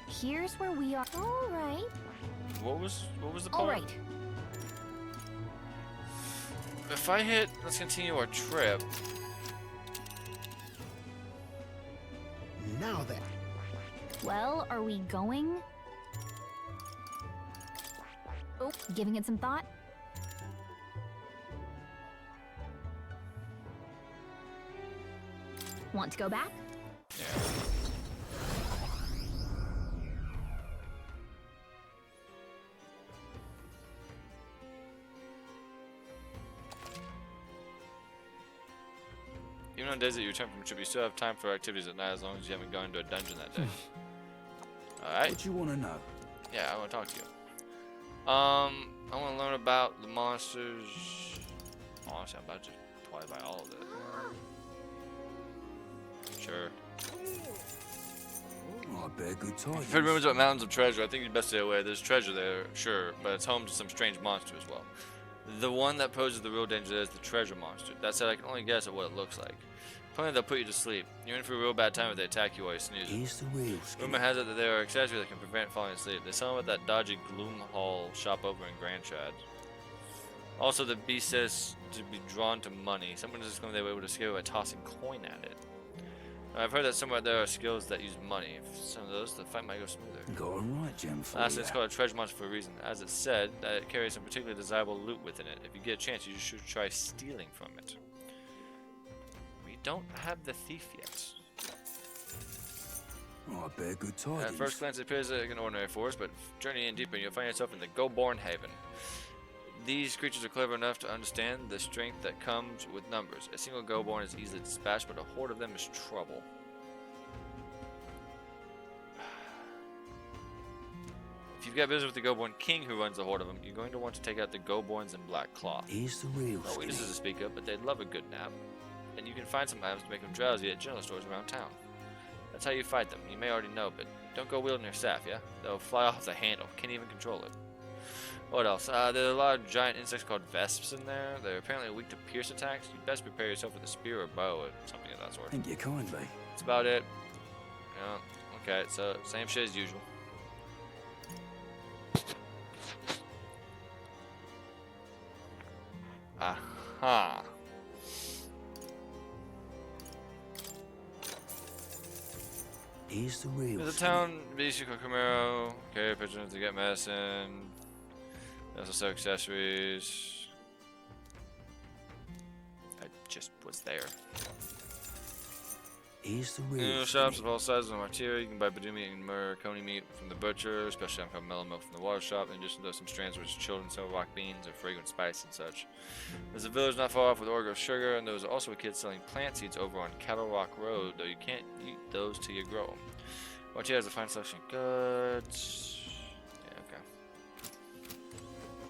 Here's where we are. All right. What was the point? All right. If I hit, let's continue our trip. Now then. Well, are we going? Oh, giving it some thought? Want to go back? Yeah. Even on days that you return from a trip, you still have time for activities at night as long as you haven't gone into a dungeon that day. Alright. What you want to know? Yeah, I want to talk to you. I want to learn about the monsters. Honestly, I'm about to probably buy all of it. Sure. Oh, I bet good time. I've heard rumors about mountains of treasure. I think you'd best stay away. There's treasure there, sure, but it's home to some strange monsters as well. The one that poses the real danger is the treasure monster. That said, I can only guess at what it looks like. Apparently they'll put you to sleep. You're in for a real bad time if they attack you while you're snoozing. Here's the real Rumor has it that there are accessories that can prevent falling asleep. They sell them at that dodgy Gloom Hall shop over in Grand Chad. Also, the beast says to be drawn to money. Someone is going to be able to scale by tossing coin at it. I've heard that somewhere there are skills that use money. If some of those, the fight might go smoother. Got 'em right, Jim. Lastly, it's called a treasure monster for a reason. As it said, that it carries some particularly desirable loot within it. If you get a chance, you should try stealing from it. We don't have the thief yet. Oh, I bet good time. At first glance, it appears like an ordinary forest, but journey in deeper, and you'll find yourself in the Goborn Haven. These creatures are clever enough to understand the strength that comes with numbers. A single Goborn is easily dispatched, but a horde of them is trouble. If you've got business with the Goborn King who runs the horde of them, you're going to want to take out the Goborns in Black Cloth. Here's the real No weaknesses to speak of, but they'd love a good nap. And you can find some items to make them drowsy at general stores around town. That's how you fight them. You may already know, but don't go wielding your staff, yeah? They'll fly off the handle. Can't even control it. What else? There are a lot of giant insects called vesps in there. They're apparently weak to pierce attacks. You'd best prepare yourself with a spear or bow or something of that sort. Think you can be. That's about it. Yeah. Okay, so same shit as usual. Aha. Here's the real There's a town, Bishiko Camaro. Okay, pigeons to get medicine. They also sell accessories. just was there. Here's the real New shops of all sizes and material. You can buy Badumi and Murakoni meat from the butcher, special uncut mellow milk from the water shop, in addition to some strands which children sell rock beans and fragrant spice and such. There's a village not far off with Orgo sugar, and there was also a kid selling plant seeds over on Cattle Rock Road, though you can't eat those till you grow them. Watch has a fine selection of goods. Yeah, okay.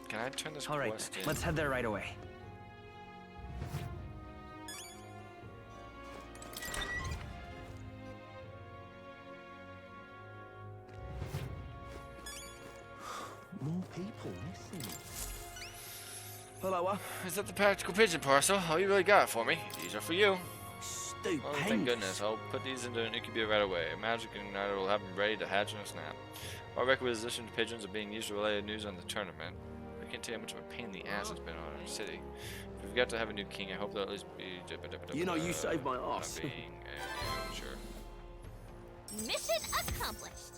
Can I turn this All right, quest in? let's head there right away. More people missing. Hello, is that the practical pigeon parcel? Oh, you really got it for me. These are for you. Stupendous. Oh, thank goodness. I'll put these into an incubator right away. A magic igniter will have them ready to hatch in a snap. Our requisitioned pigeons are being used to relay news on the tournament. I can't tell you how much of a pain in the ass it's been on our city. If we've got to have a new king, I hope they'll at least be... You know, you saved my ass. Sure. Mission accomplished.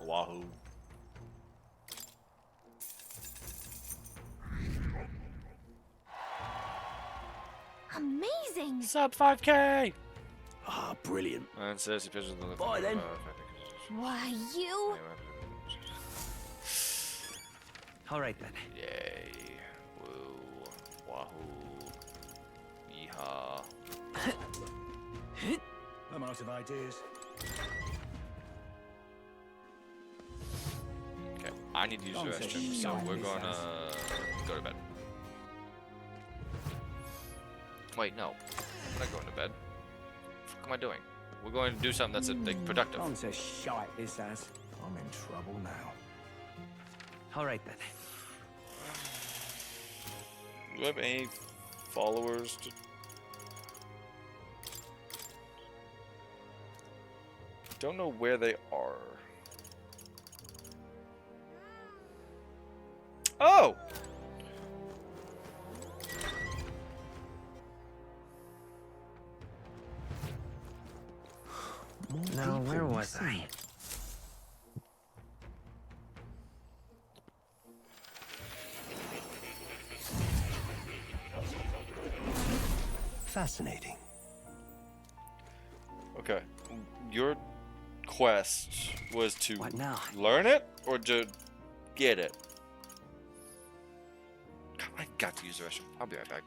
Wahoo. Amazing. Sub 5K. Ah, brilliant. And says pigeons on the Bye then. Why, you? All right then. Yay. Woo. Wahoo. Yeehaw. I'm out of ideas. Okay, I need to use the restroom, so we're gonna go to bed. Wait, no. I'm not going to bed. What the fuck am I doing? We're going to do something that's like, productive. Onto shite this as. I'm in trouble now. All right then. Do I have any followers to... Don't know where they are. Oh! Now, where was I? Fascinating. Okay. Your quest was to What now? learn it or to get it? God, I got to use the restroom. I'll be right back.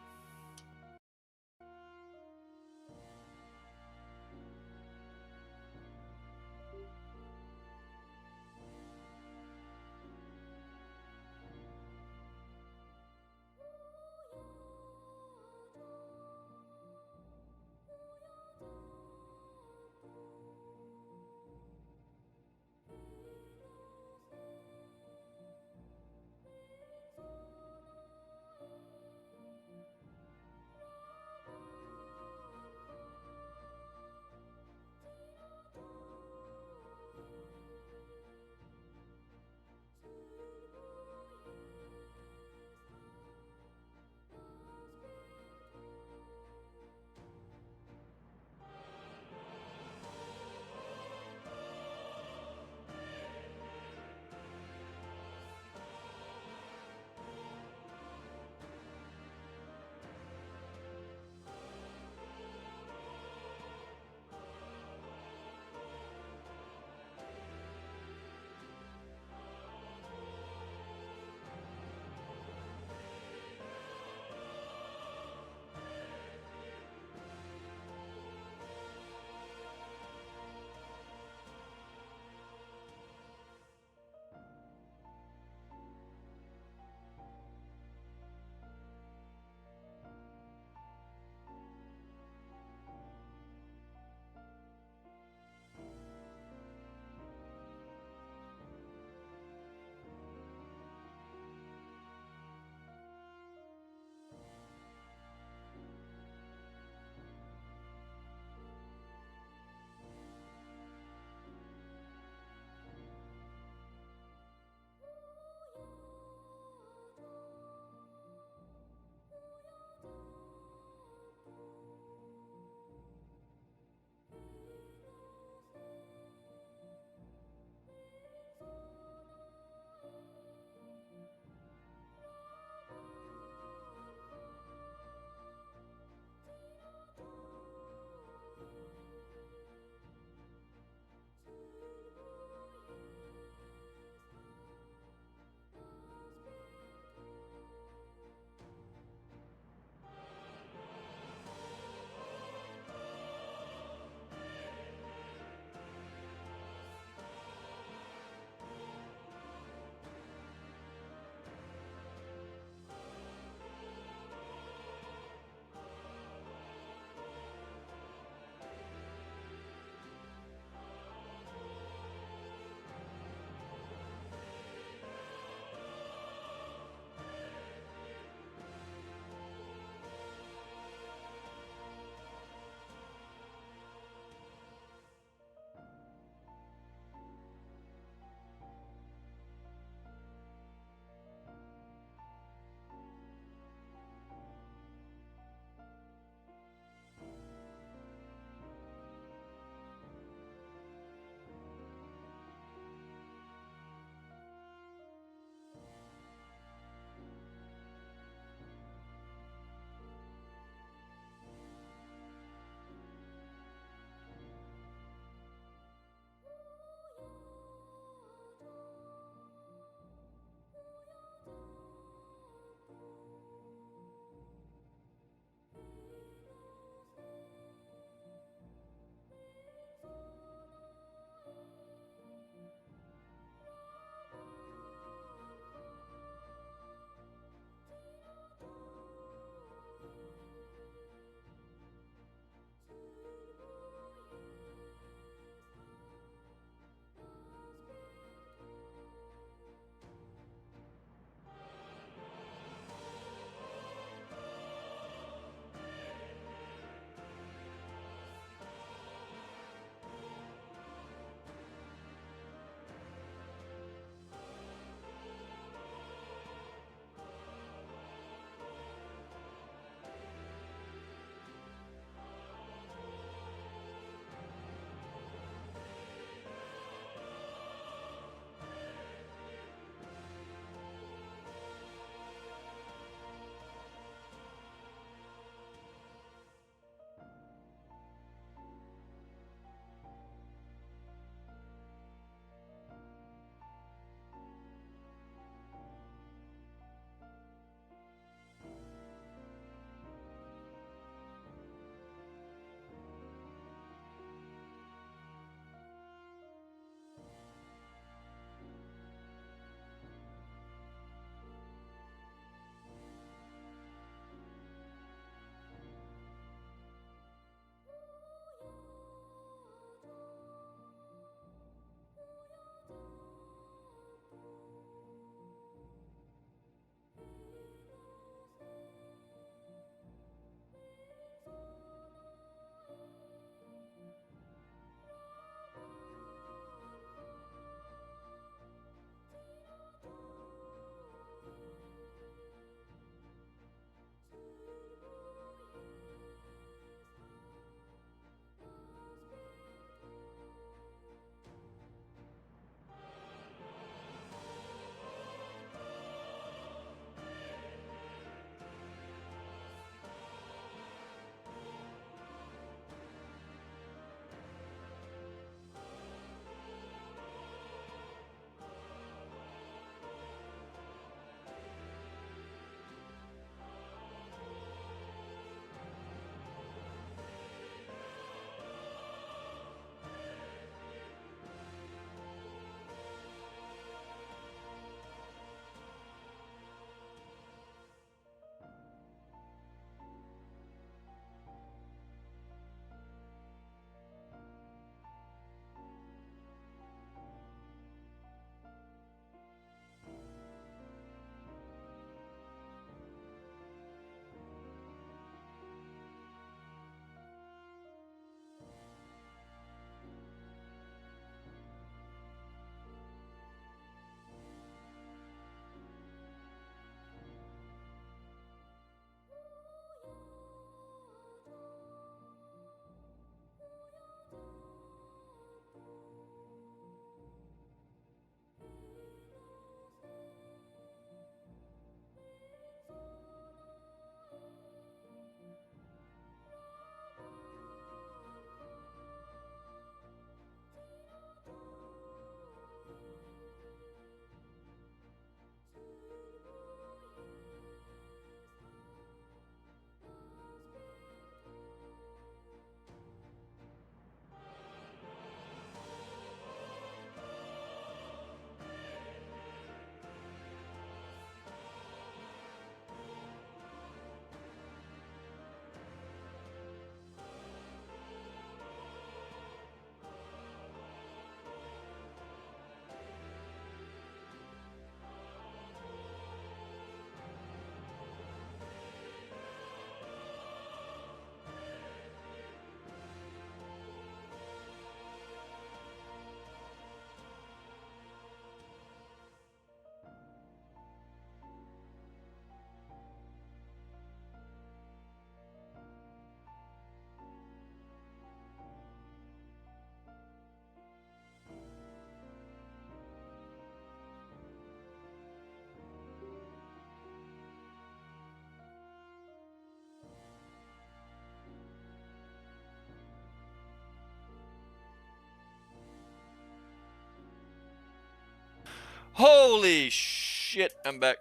Holy shit, I'm back.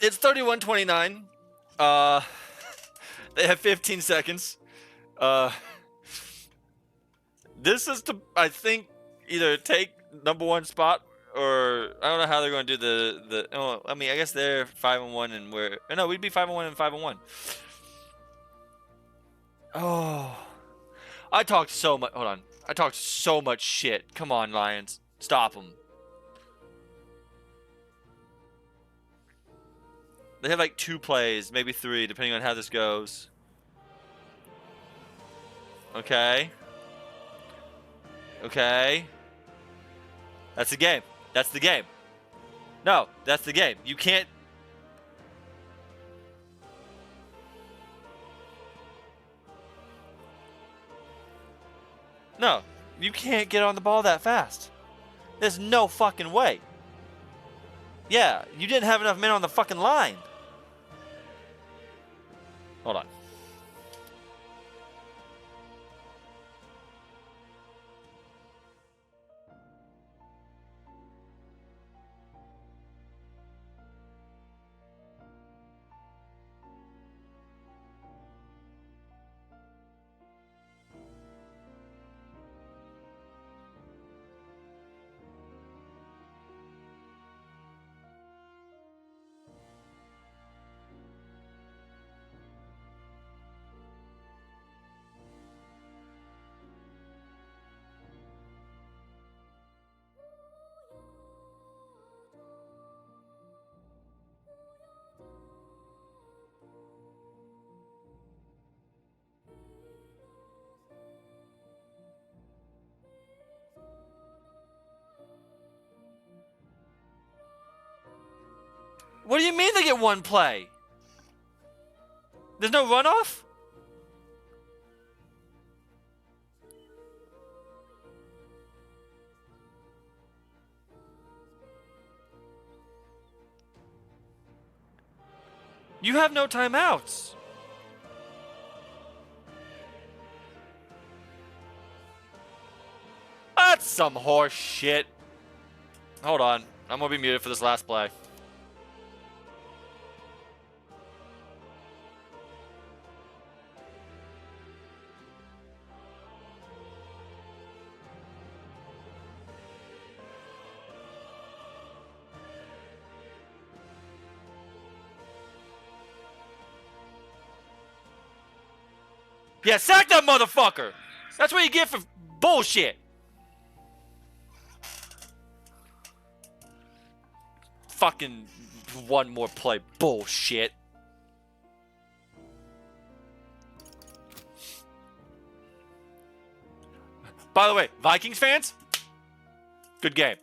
It's 31:29. They have 15 seconds. This is to, I think, either take #1 spot or I don't know how they're going to do the. Oh, I mean, I guess they're 5-1 and we're no, we'd be 5-1 and 5-1. Oh, I talked so much. Hold on, I talked so much shit. Come on, Lions, stop them. They have like 2 plays, maybe 3, depending on how this goes. Okay. Okay. That's the game. That's the game. No, that's the game. You can't. No, you can't get on the ball that fast. There's no fucking way. Yeah, you didn't have enough men on the fucking line. Hold on. What do you mean they get 1 play? There's no runoff? You have no timeouts. That's some horse shit. Hold on. I'm gonna be muted for this last play. Yeah, sack that motherfucker! That's what you get for bullshit! Fucking 1 more play bullshit. By the way, Vikings fans, good game.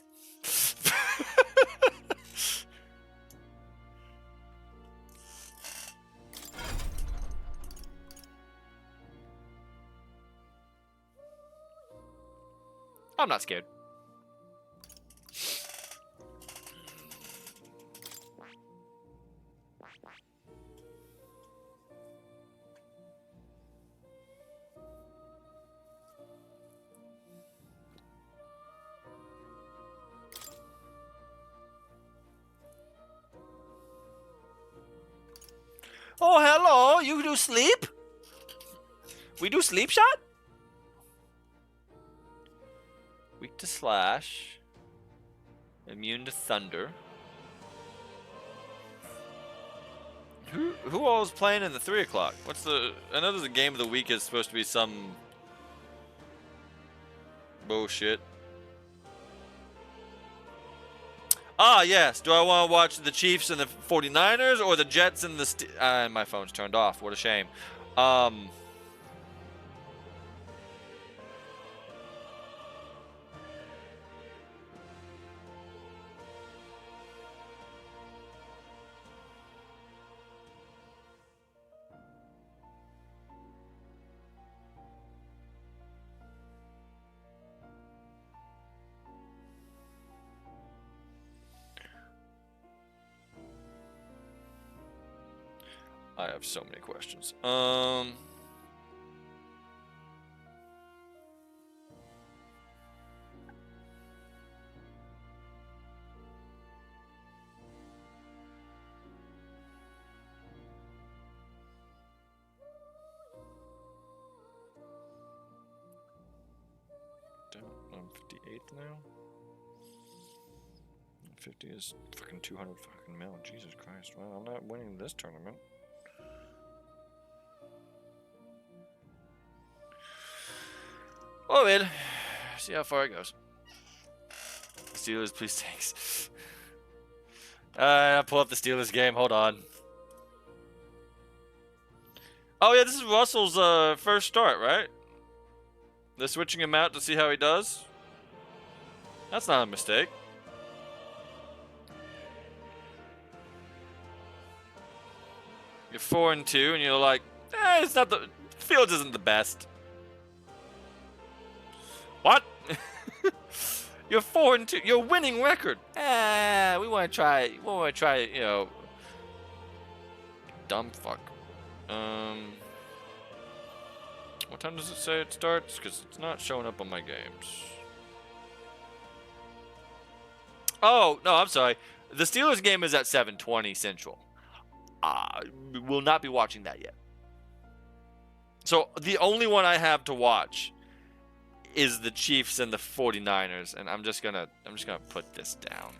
I'm not scared. Oh, hello. You do sleep? We do sleep shot? Weak to slash. Immune to thunder. Who all is playing in the 3 o'clock? What's the... I know there's a game of the week is supposed to be some... bullshit. Ah, yes. Do I want to watch the Chiefs and the 49ers or the Jets and the... my phone's turned off. What a shame. I have so many questions. I'm 58th now. 50 is fucking 200 fucking mil. Jesus Christ. Well, I'm not winning this tournament. Oh, man. See how far it goes. Steelers, please, thanks. I'll pull up the Steelers game. Hold on. Oh, yeah, this is Russell's first start, right? They're switching him out to see how he does. That's not a mistake. You're 4-2, and you're like, it's not the Fields isn't the best. What? You're 4-2. You're winning record. We want to try. We want to try. You know, dumb fuck. What time does it say it starts? Because it's not showing up on my games. Oh no, I'm sorry. The Steelers game is at 7:20 Central. Will not be watching that yet. So the only one I have to watch is the Chiefs and the 49ers, and I'm just gonna put this down.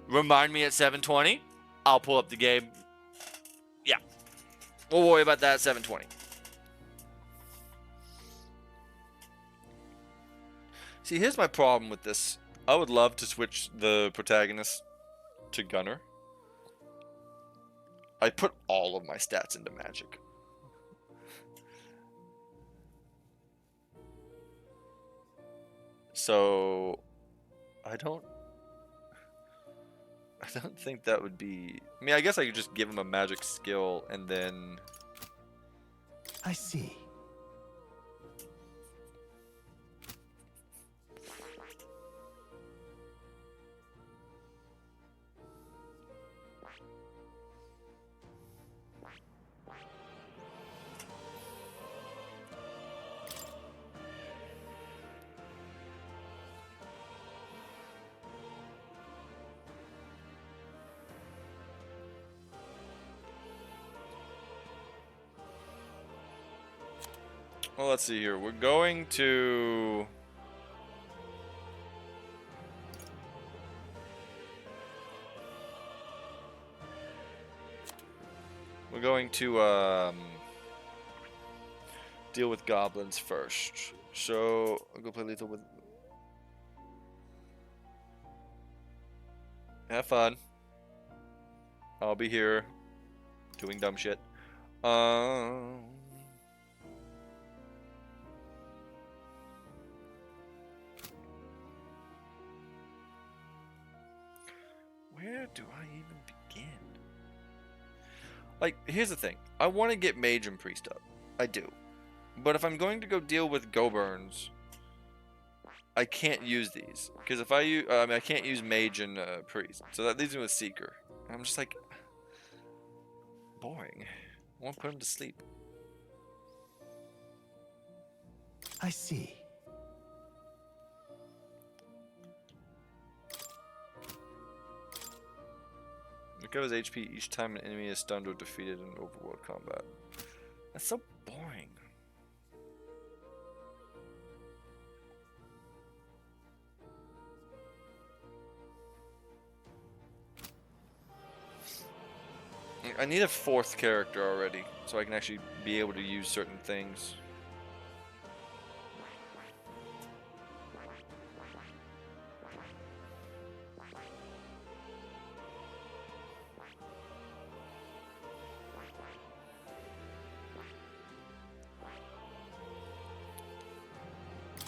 Remind me at 7:20. I'll pull up the game. Yeah, we'll worry about that at 7:20. See, here's my problem with this. I would love to switch the protagonist to Gunner. I put all of my stats into Magic. So I don't think that would be... I mean, I guess I could just give him a magic skill and then... I see. Well, let's see here. We're going to... deal with goblins first. So, I'll go play lethal with... Have fun. I'll be here doing dumb shit. Where do I even begin? Like, here's the thing. I want to get Mage and Priest up. I do. But if I'm going to go deal with Go-Burns, I can't use these. Because if I use... I can't use Mage and Priest. So that leaves me with Seeker. And I'm just like... boring. I want to put him to sleep. I see. Recovers HP each time an enemy is stunned or defeated in overworld combat. That's so boring. I need a fourth character already, so I can actually be able to use certain things.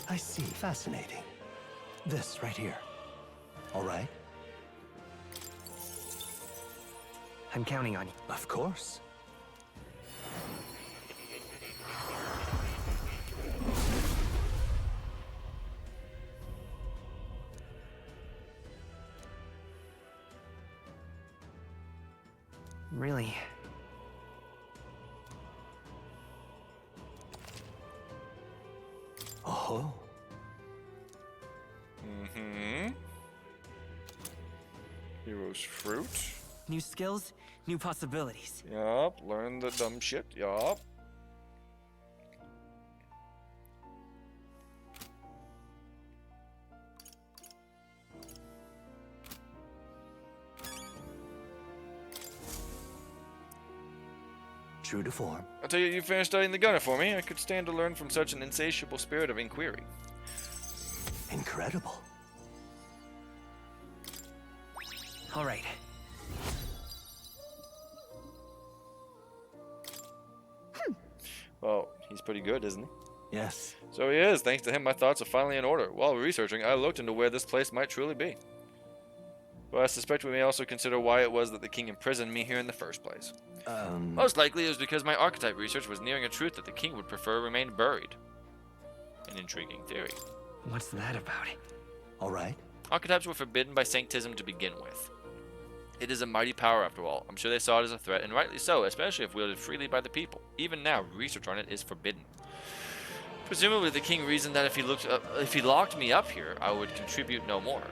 I see. Fascinating. This right here. All right? I'm counting on you. Of course. Really? Oh. Hero's Fruit. New skills, new possibilities. Yup, learn the dumb shit, yup. True to form. I'll tell you, you finished studying the gunner for me. I could stand to learn from such an insatiable spirit of inquiry. Incredible. All right. Well, he's pretty good, isn't he? Yes. So he is. Thanks to him, my thoughts are finally in order. While researching, I looked into where this place might truly be. But I suspect we may also consider why it was that the king imprisoned me here in the first place. Most likely it was because my archetype research was nearing a truth that the king would prefer remain buried. An intriguing theory. What's that about? All right. Archetypes were forbidden by Sanctism to begin with. It is a mighty power after all. I'm sure they saw it as a threat, and rightly so, especially if wielded freely by the people. Even now, research on it is forbidden. Presumably the king reasoned that if he locked me up here, I would contribute no more.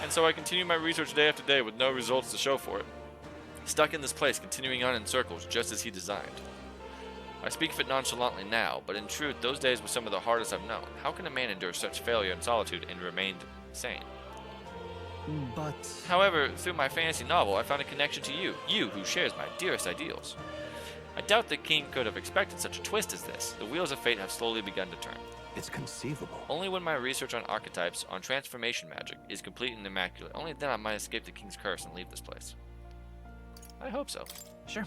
And so I continue my research day after day with no results to show for it. Stuck in this place, continuing on in circles, just as he designed. I speak of it nonchalantly now, but in truth, those days were some of the hardest I've known. How can a man endure such failure and solitude and remain sane? But... However, through my fantasy novel, I found a connection to you who shares my dearest ideals. I doubt the king could have expected such a twist as this. The wheels of fate have slowly begun to turn. It's conceivable. Only when my research on archetypes, on transformation magic, is complete and immaculate, only then I might escape the king's curse and leave this place. I hope so. Sure.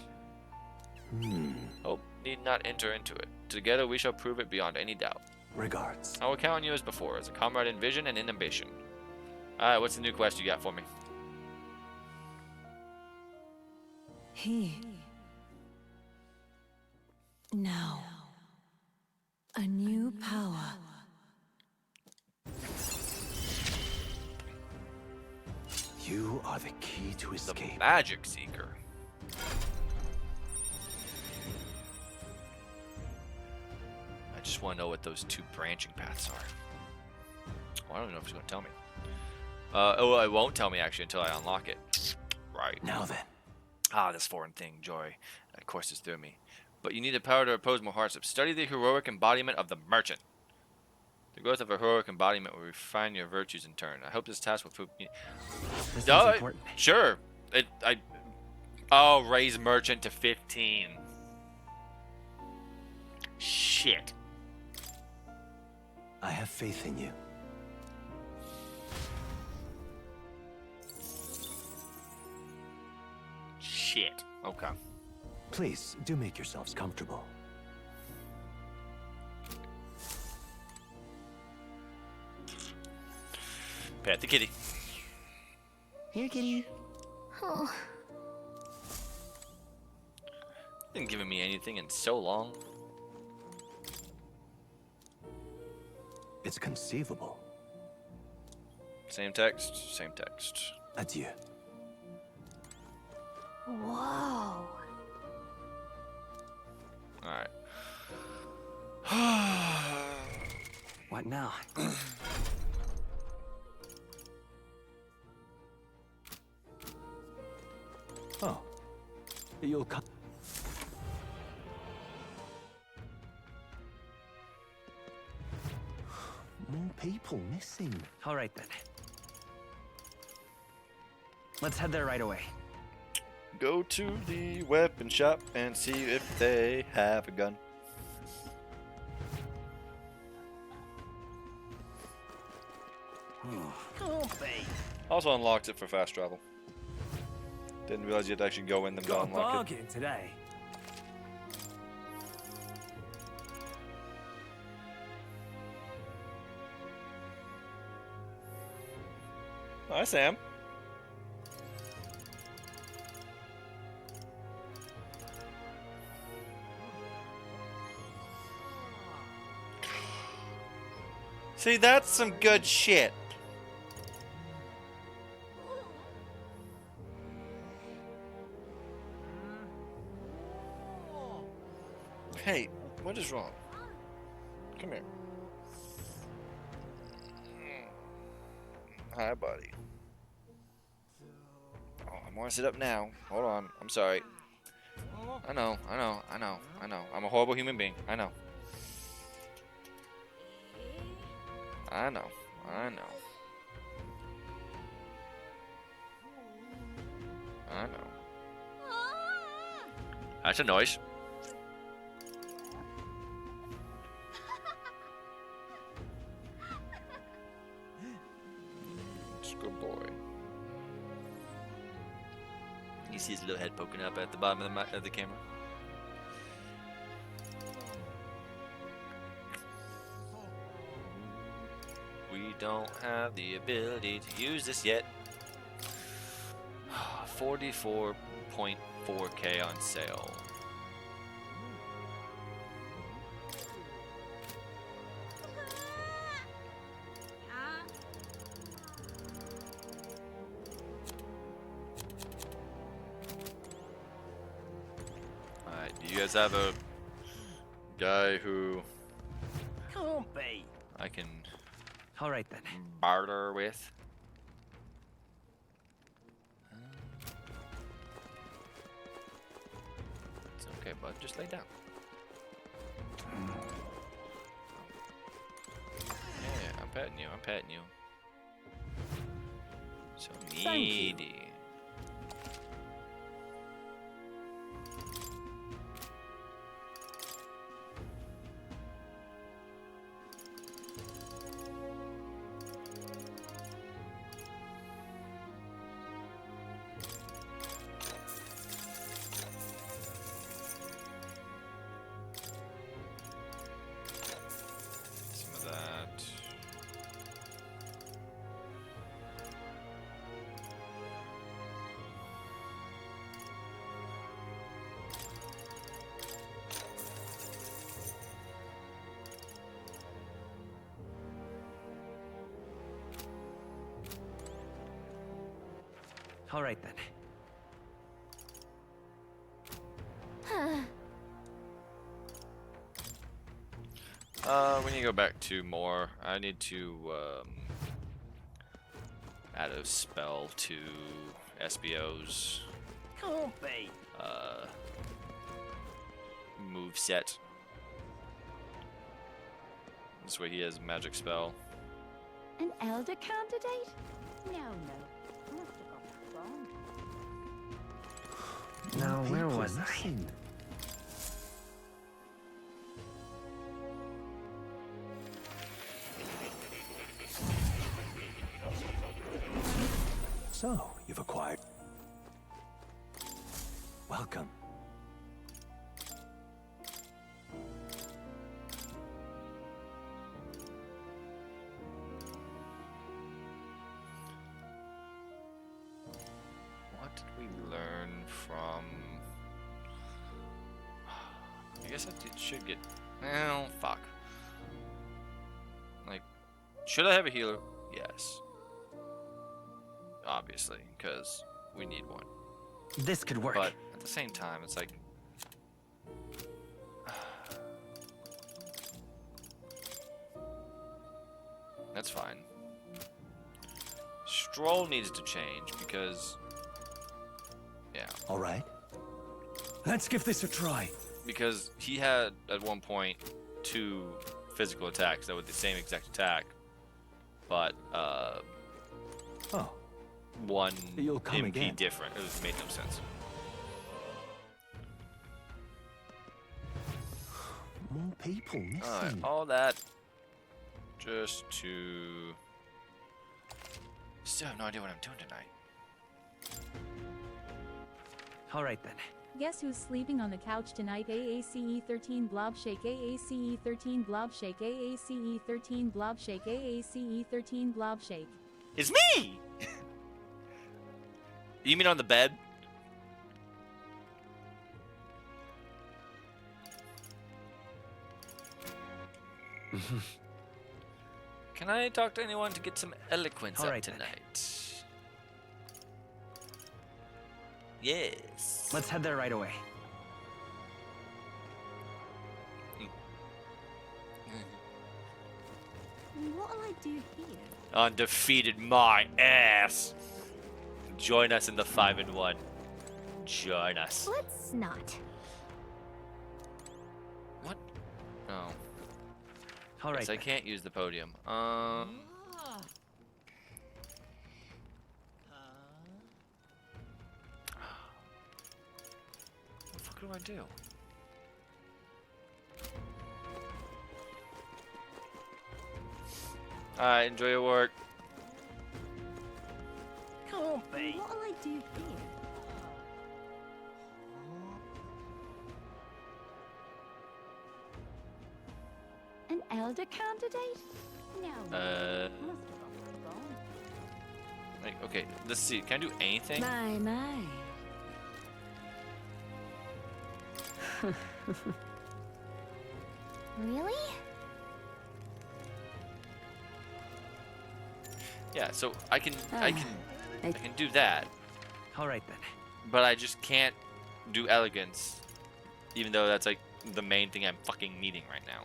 Hope need not enter into it. Together we shall prove it beyond any doubt. Regards. I will count on you as before, as a comrade in vision and in ambition. Alright, what's the new quest you got for me? Now, a new power. You are the key to escape. The Magic Seeker. I just want to know what those two branching paths are. Well, I don't even know if he's going to tell me. Oh, it won't tell me actually until I unlock it. Right. Now then. Ah, this foreign thing, joy. Of course it's through me. But you need the power to oppose more hardships. Study the heroic embodiment of the merchant. The growth of a heroic embodiment will refine your virtues in turn. I hope this task will prove... This is important. Sure. Oh, raise merchant to 15. Shit. I have faith in you. Shit. Okay. Please, do make yourselves comfortable. Pat the kitty. Here, kitty. Oh. Didn't give me anything in so long. It's conceivable. Same text, same text. Adieu. Whoa. Alright. What now? Oh. You'll come. More people missing. All right then. Let's head there right away. Go to the weapon shop and see if they have a gun. Also unlocked it for fast travel. Didn't realize you had to actually go in them to Got a unlock bargain today. it. Hi, Sam. See, that's some good shit. Hey, what is wrong? Come here. Hi, buddy. Oh, I want to sit up now. Hold on. I'm sorry. I know. I'm a horrible human being. I know. I know. That's a noise. It's a good boy. You see his little head poking up at the bottom of the camera. We don't have the ability to use this yet. 44.4K on sale. Alright, do you guys have a guy who Can't be. I can Alright then. barter with? It's okay, bud. Just lay down. Yeah, I'm petting you. I'm petting you. So needy. Some of that. Alright then. We need to go back to more. I need to add a spell to SBO's Can't be. move set. This way he has a magic spell. An elder candidate? No. I must have got that wrong. Now, where was I? So, you've acquired. Welcome. What did we learn from? I guess should get. Oh, fuck. Like, should I have a healer? Yes. Obviously, because we need one. This could work. But at the same time, it's like. That's fine. Stroll needs to change because. Yeah. All right. Let's give this a try. Because he had at one point 2 physical attacks that were the same exact attack, but one You'll come MP again. different. It made no sense. More people missing. Alright, all that just to. Still have no idea what I'm doing tonight. Alright then. Guess who's sleeping on the couch tonight? AACE 13 blob shake, AACE 13 blob shake, AACE 13 blob shake, AACE 13 blob shake. It's me! You mean on the bed? Can I talk to anyone to get some eloquence up tonight? Yes. Let's head there right away. What'll I do here? Undefeated my ass. Join us in the 5-1. Join us. Let's not. What? Oh. All right. Yes, I can't use the podium. What the fuck do do I do? Alright, enjoy your work. Can't be. What'll I do here? An elder candidate? No. Like, okay, let's see. Can I do anything? My. Really? Yeah, so I can do that. All right then. But I just can't do elegance, even though that's like the main thing I'm fucking needing right now.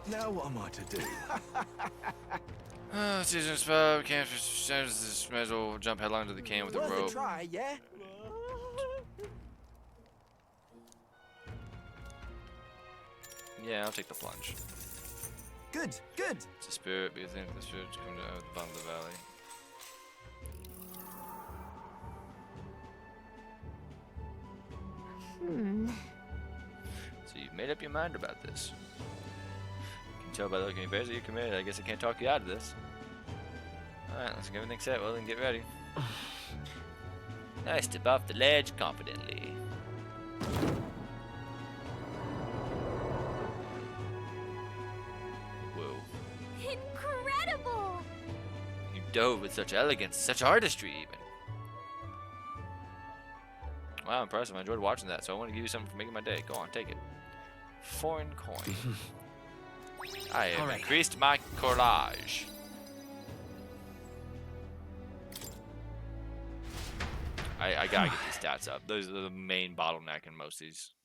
Now what am I to do? Season spell, can't might as well jump headlong to the can with a Worth rope. a try, yeah? Yeah, I'll take the plunge. Good, good. It's a spirit, be a thing for the spirit to come to the bottom of the valley. So you've made up your mind about this. You can tell by the look in your face that you're committed. I guess I can't talk you out of this. Alright, let's get everything set. Well, then get ready. I step off the ledge confidently. Whoa. Incredible! You dove with such elegance, such artistry even. Wow, impressive. I enjoyed watching that, so I want to give you something for making my day. Go on, take it. Foreign coin. I have increased my courage. I gotta get these stats up. Those are the main bottleneck in most of these.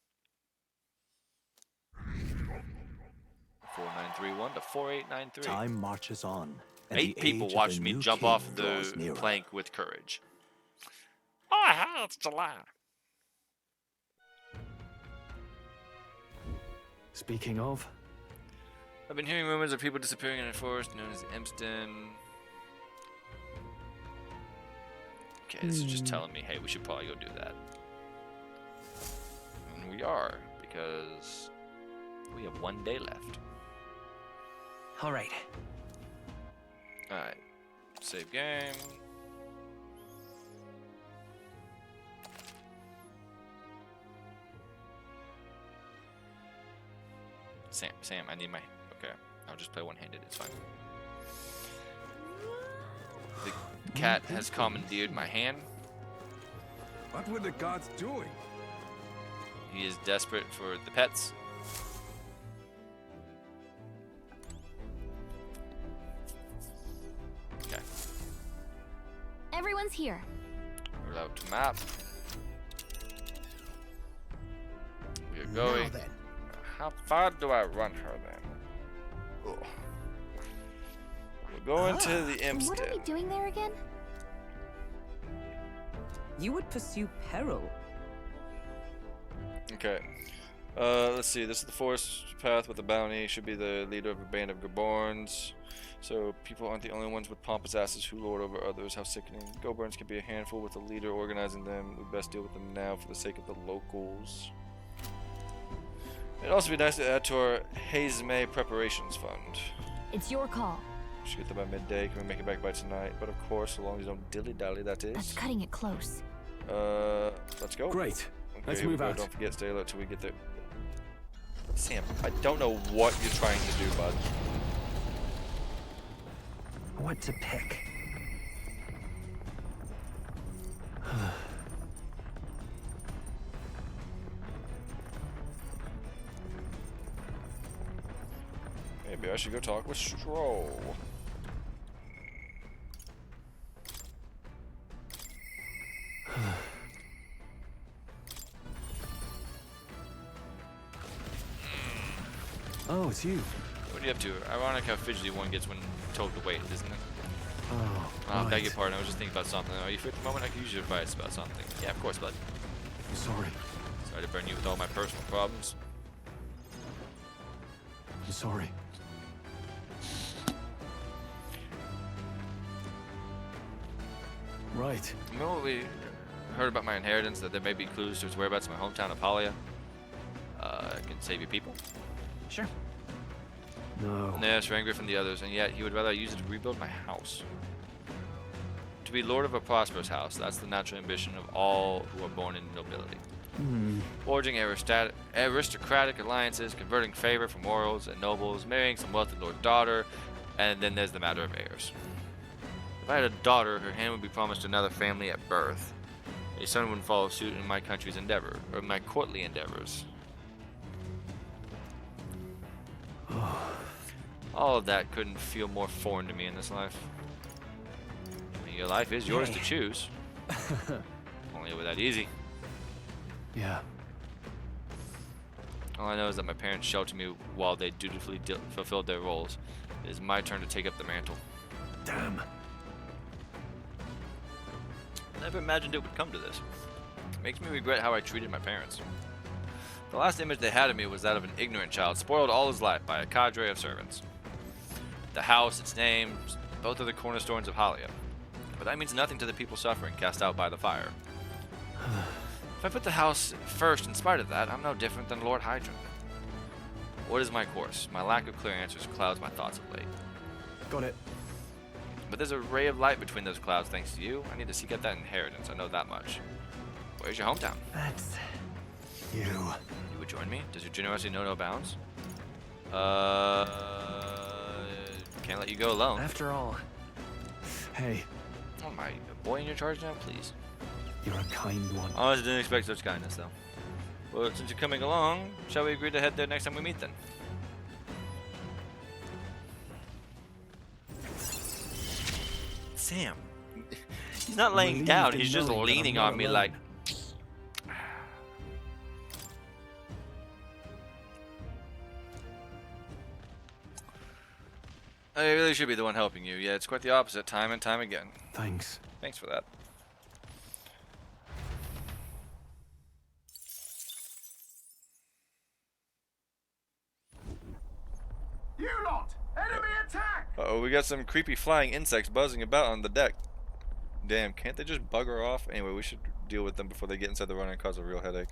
4931 to 4893. Time marches on. And 8 the people age of watched the me new jump king off draws the nearer. plank with courage. Oh, it's July. Speaking of, I've been hearing rumors of people disappearing in a forest known as Emston. Okay, this is just telling me, hey, we should probably go do that. And we are, because we have 1 day left. All right. Alright. Save game. Sam, I need my... Okay, I'll just play one-handed, it's fine. The cat has commandeered my hand. What were the gods doing? He is desperate for the pets. Okay. Everyone's here. We're out to map. We are going. Now then. How far do I run her then? Ugh. We're going to the What are we Imstead. doing there again? You would pursue peril. Okay. Let's see. This is the forest path with the bounty. Should be the leader of a band of Goborns. So people aren't the only ones with pompous asses who lord over others. How sickening. Goborns can be a handful with a leader organizing them. We best deal with them now for the sake of the locals. It'd also be nice to add to our Haze May preparations fund. It's your call. Should get there by midday. Can we make it back by tonight? But of course, so long as you don't dilly-dally, that is. That's cutting it close. Let's go. great. Okay, Let's here we move go. out. Don't forget, stay alert till we get there. Sam, I don't know what you're trying to do, bud. What to pick? Maybe I should go talk with Stroll. oh, it's you. What are you up to? Ironic how fidgety one gets when told to wait, isn't it? Oh, Beg right. your pardon, I was just thinking about something. Are you free at the moment? I could use your advice about something. Yeah, of course, bud. Sorry. Sorry to burn you with all my personal problems. I'm sorry. Right. Remember what we heard about my inheritance, that there may be clues to its whereabouts in my hometown of Halia? I can save you people? Sure. No. Yes, you're angry from the others, and yet he would rather I use it to rebuild my house. To be lord of a prosperous house, that's the natural ambition of all who are born into nobility. Forging aristocratic alliances, converting favor from royals and nobles, marrying some wealthy lord's daughter, and then there's the matter of heirs. If I had a daughter, her hand would be promised to another family at birth. A son would follow suit in my country's endeavor, or my courtly endeavors. All of that couldn't feel more foreign to me in this life. I mean, your life is yours to choose. Only ever that easy. Yeah. All I know is that my parents sheltered me while they dutifully fulfilled their roles. It is my turn to take up the mantle. Damn. I never imagined it would come to this. It makes me regret how I treated my parents. The last image they had of me was that of an ignorant child, spoiled all his life by a cadre of servants. The house, its name, both are the cornerstones of Halia. But that means nothing to the people suffering, cast out by the fire. If I put the house first in spite of that, I'm no different than Lord Hydron. What is my course? My lack of clear answers clouds my thoughts of late. Got it. But there's a ray of light between those clouds thanks to you. I need to seek out that inheritance, I know that much. Where's your hometown? That's... You. You would join me? Does your generosity know no bounds? Can't let you go alone. After all... Hey. Oh my, a boy in your charge now? Please. You're a kind one. Honestly, didn't expect such kindness, though. Well, since you're coming along, shall we agree to head there next time we meet, then? Sam. He's not laying down, he's just leaning on me like... I really should be the one helping you. Yeah, it's quite the opposite, time and time again. Thanks. Thanks for that. You lot! Enemy attack! Uh-oh, we got some creepy flying insects buzzing about on the deck. Damn, can't they just bugger off? Anyway, we should deal with them before they get inside the runner and cause a real headache.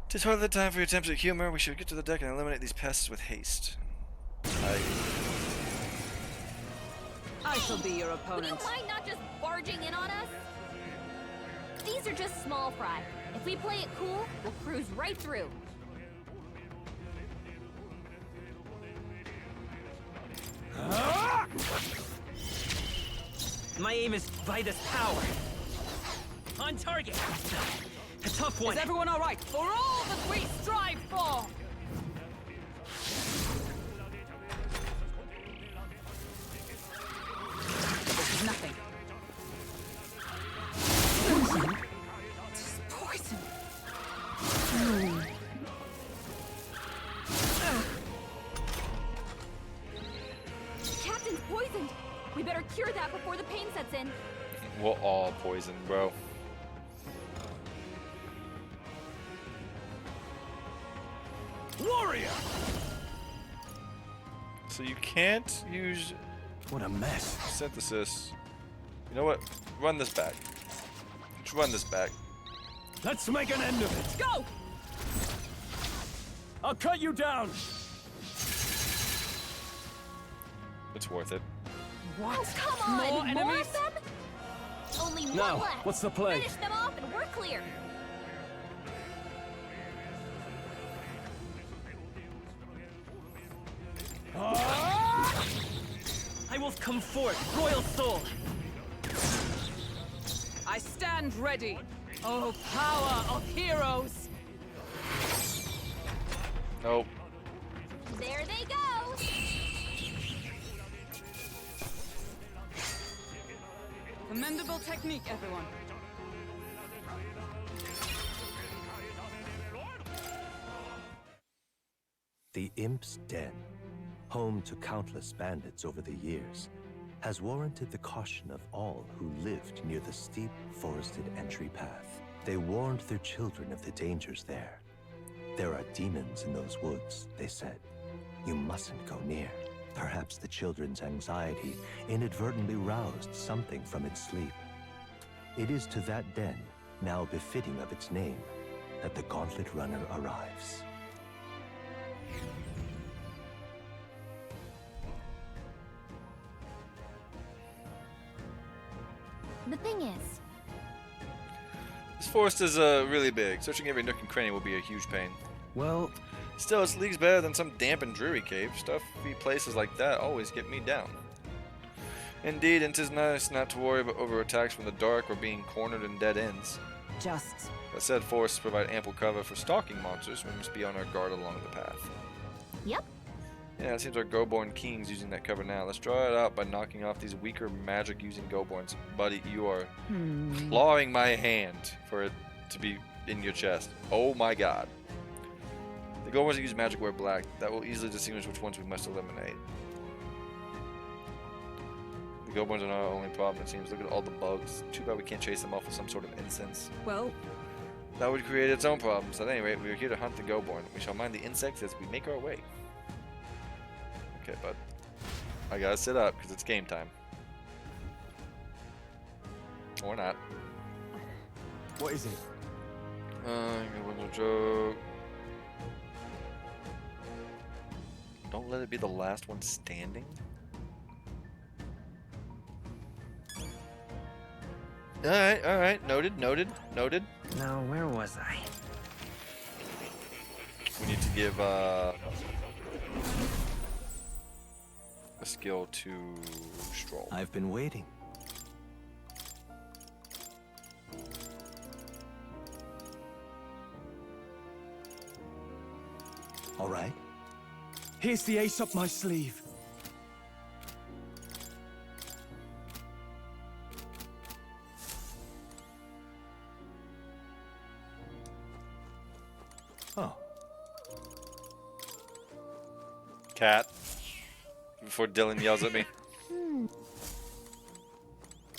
'Tis hardly the time for your attempts at humor. We should get to the deck and eliminate these pests with haste. I shall be your opponent. Would you mind not just barging in on us? These are just small fry. If we play it cool, we'll cruise right through. My aim is Vida's power. On target. A tough one. Is everyone all right? For all that we strive for! This is nothing. Poison? It's poison. Captain's poisoned. We better cure that before the pain sets in. We're all poisoned, bro. Warrior! So you can't use... What a mess. Synthesis. You know what? Run this back. Let's run this back. Let's make an end of it. Go! I'll cut you down. It's worth it. What? Oh, come on! More enemies? Of them? Only Now, one left. what's the play? Finish them off and we're clear. I will come forth, royal soul. I stand ready. Oh, power of heroes! Nope. There they go. Commendable technique, everyone. The Imp's Den, home to countless bandits over the years, has warranted the caution of all who lived near the steep, forested entry path. They warned their children of the dangers there. There are demons in those woods, they said. You mustn't go near. Perhaps the children's anxiety inadvertently roused something from its sleep. It is to that den, now befitting of its name, that the Gauntlet Runner arrives. The thing is, This forest is really big. Searching every nook and cranny will be a huge pain. Well, still, it's leagues better than some damp and dreary cave. Stuffy places like that always get me down. Indeed, and 'tis nice not to worry about over attacks from the dark or being cornered in dead ends. Just... That said, forests provide ample cover for stalking monsters. We must be on our guard along the path. Yep. Yeah, it seems our Goborn King's using that cover now. Let's draw it out by knocking off these weaker magic-using Goborns. Buddy, you are clawing my hand for it to be in your chest. Oh my god. The Goborns that use magic wear black. That will easily distinguish which ones we must eliminate. The Goborns are not our only problem, it seems. Look at all the bugs. Too bad we can't chase them off with some sort of incense. Well... That would create its own problems. At any rate, we are here to hunt the Goborn. We shall mind the insects as we make our way. Okay, bud. I gotta sit up, because it's game time. Or not. What is it? It was a joke. Don't let it be the last one standing. Alright. Noted. Now, where was I? We need to give a skill to Stroll. I've been waiting. All right. Here's the ace up my sleeve. Oh. Cat. Before Dylan yells at me.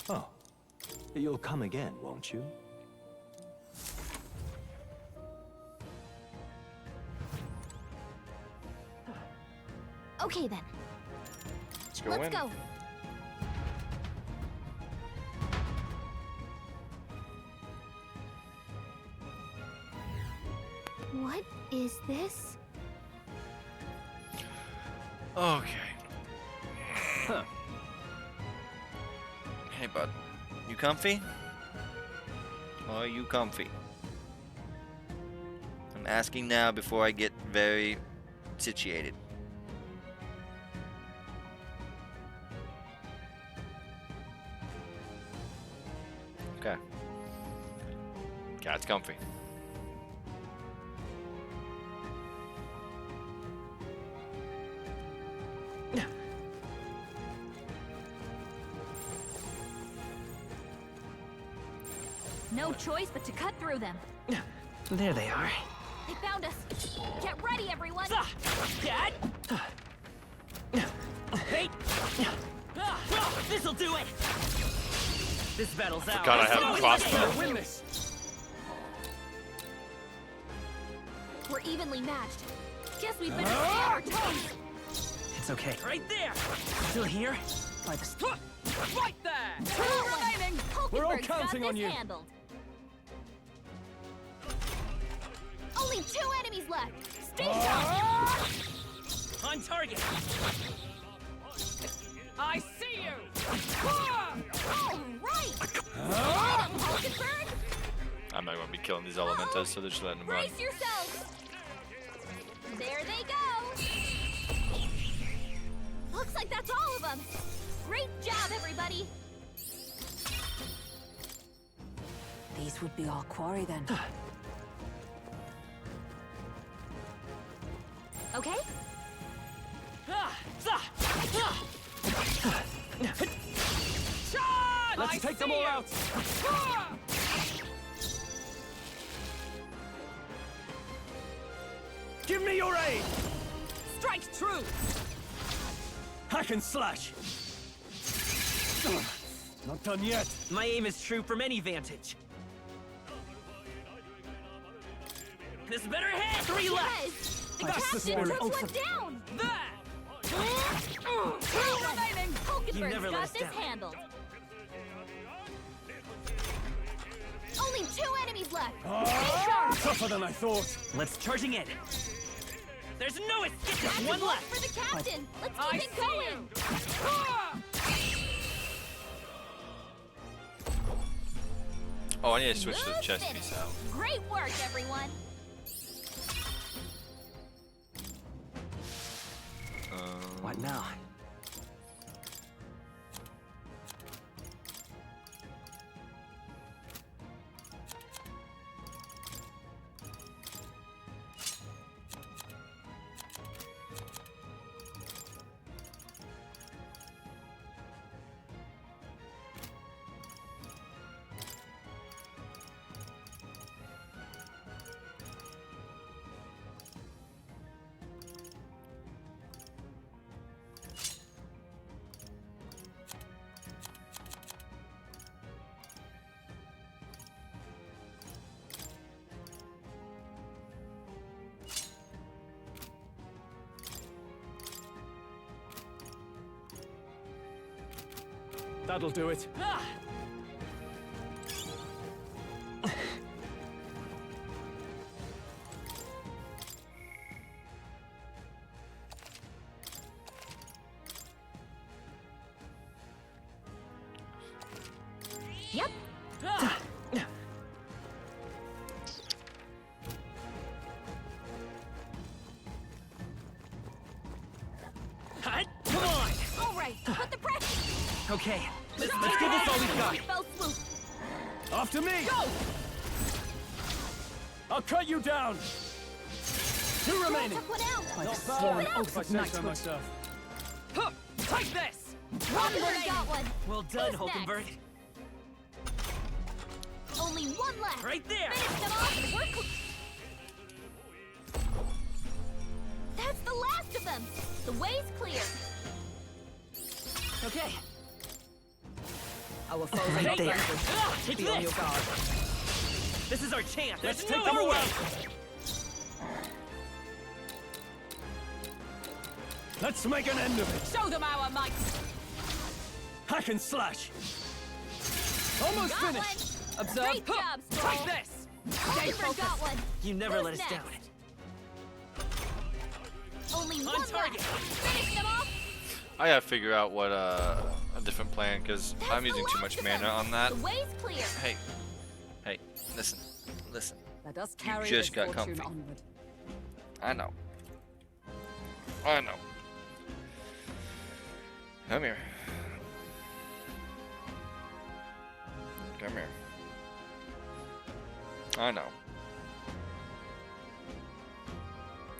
Oh. You'll come again, won't you? okay then. Let's go Let's in. go. What is this? Okay. Huh. Hey, bud. You comfy? Are you comfy? I'm asking now before I get very situated. Okay. Cat's comfy. No choice but to cut through them. There they are. They found us. Get ready, everyone. Dad? Hey! This'll do it! This battle's out. Forgot I have a crossbow. Win this. We're evenly matched. Guess we've been on our toes. It's okay. Right there! Still here? By the Right there! Two remaining. We're all Hulkenberg's got counting on this you. handled. Only 2 enemies left. Stay sharp. On target! I see you! All right. Get him, Hulkenberg. I'm not going to be killing these elementos, so they're just letting them run. Brace yourselves. There they go. Looks like that's all of them. Great job, everybody. These would be our quarry then. Okay? Let's take them all out! Give me your aid! Strike true! Hack and slash! Not done yet. My aim is true from any vantage. This better hit! 3 left! The That's the captain spirit. took one down. There! 2 remaining. You never Hulkenberg's let got us this down. handled. Only 2 enemies left. Tougher than I thought. Let's charging in. There's no escape. Just one left. For the captain. Let's keep it going. Oh, I need to switch to the chest piece out. Great work, everyone. What now? That'll do it. Yep. Come on! All right, put the pressure. Okay, let's give this all we've got. Fell swoop. After me! Go! I'll cut you down! 2 remaining! Took one out. Not Keep bad, it up. if I say so myself. Huh, take this! Hulkenberg got one. Well done, Who's Hulkenberg. next? Only 1 left. Right there. Finish them off. We're That's the last of them. The way's clear. Okay. Our foes are Right not there. vanquished. Take Be on this. your guard. This is our chance. Let's There's take no them other away. way. Let's make an end of it! Show them our might. Hack and slash! Almost Got finished! one. Observe. Great job, Stroll. Take this. Hulkenberg got one. You never Who's let us next? down. Only On 1 left. target. Finish them off. I gotta figure out what a different plan because I'm using too much mana on that. The way's clear. Hey, listen. Let us carry just this got fortune comfy. onward. I know. Come here. Come here. I know.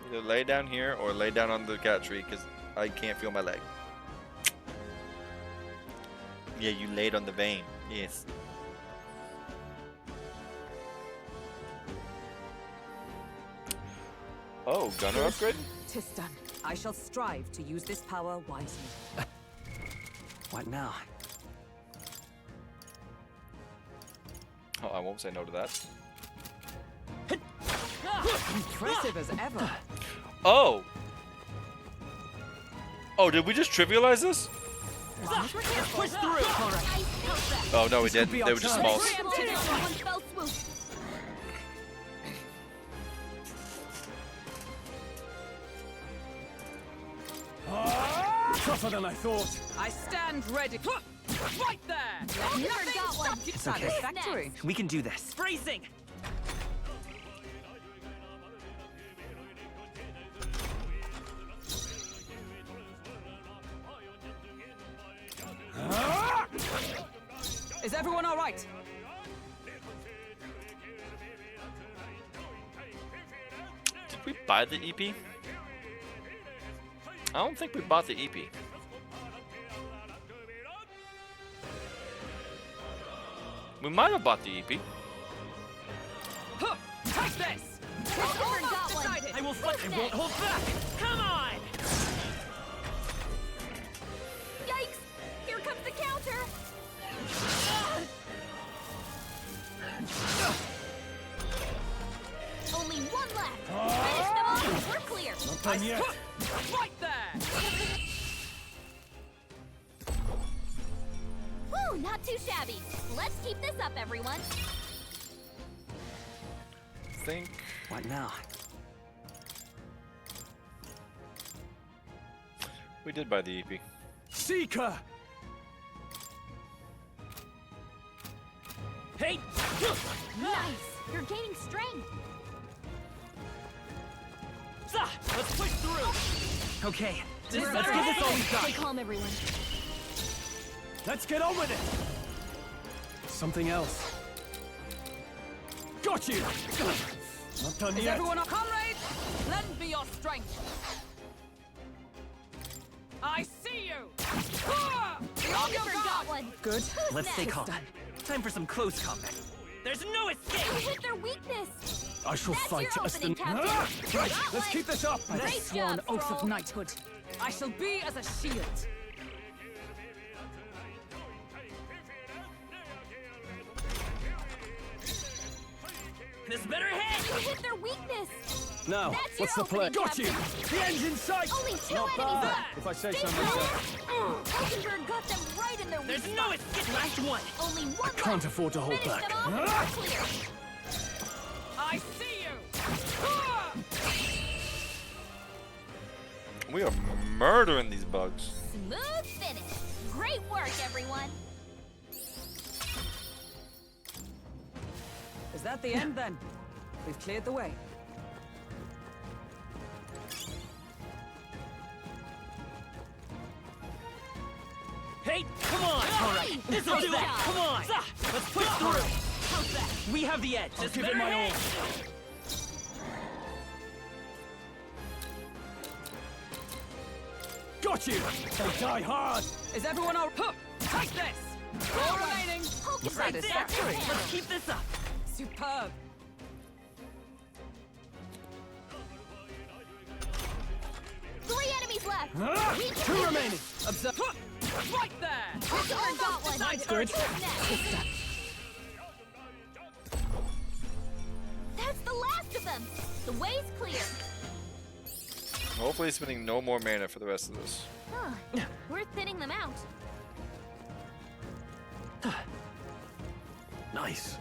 Either lay down here or lay down on the cat tree because I can't feel my leg. Yeah, you laid on the vein. Yes. Oh, gunner upgrade? Tis done. I shall strive to use this power wisely. What now? Oh, I won't say no to that. Impressive as ever. Oh! Oh, did we just trivialize this? Push through. Oh, no, we didn't. They were just small. Tougher than I thought. I stand ready. Right there. Hulkenberg got one. It's okay. Satisfactory. We can do this. Bracing. Is everyone all right? Did we buy the EP? I don't think we bought the EP. We might have bought the EP. Take this. Hulkenberg got one. I will fight. I won't hold back. Come on. Yikes! Here comes the counter. Only 1 left. Finish them off. We're clear. Not done yet. Right there. Woo! Not too shabby. Let's keep this up, everyone. think. What now? We did buy the EP. Seeker! Hey! Nice! You're gaining strength! Let's push through! Okay, let's give this all we've got! Stay calm, everyone. Let's get on with it! Something else. Got you! Not done Is yet. everyone our comrades? Lend me your strength. I see you! Oliver got one! Good. Who's Let's stay next? calm. Time for some close combat. There's no escape! You hit their weakness! I shall That's fight your as the... opening, Captain! Right, let's keep this up! I've Great sworn job, oath of Stroll. knighthood. I shall be as a shield. This better hit! You hit their weakness! Now, That's what's your the plan? opening, Got you! Captain. The end's in sight! Only two Not enemies bad, left! if I say Stay so calm. myself. Hulkenberg got them right in their There's weak no spot. escape! Last one! Only one I can't left. afford to hold Finish back. them off and we're clear. I see you! We are murdering these bugs. Smooth finish. Great work, everyone. Is that the end then? We've cleared the way. Hey, come on! All right, This'll great do it! job. Come on! Let's push through! How's that? We have the edge! I'll This give it better my hit. all. Got you! They die hard! Is everyone all... Huh, take this! All remaining! Hulkenberg got Satisfactory. this Let's keep this up! Superb! Three enemies left. We can Two do remaining! this. Observe... Huh, right there! Hulkenberg got one. Good. Who's next? That's the last of them. The way's clear. Hopefully spending no more mana for the rest of this. Huh. We're thinning them out. Nice.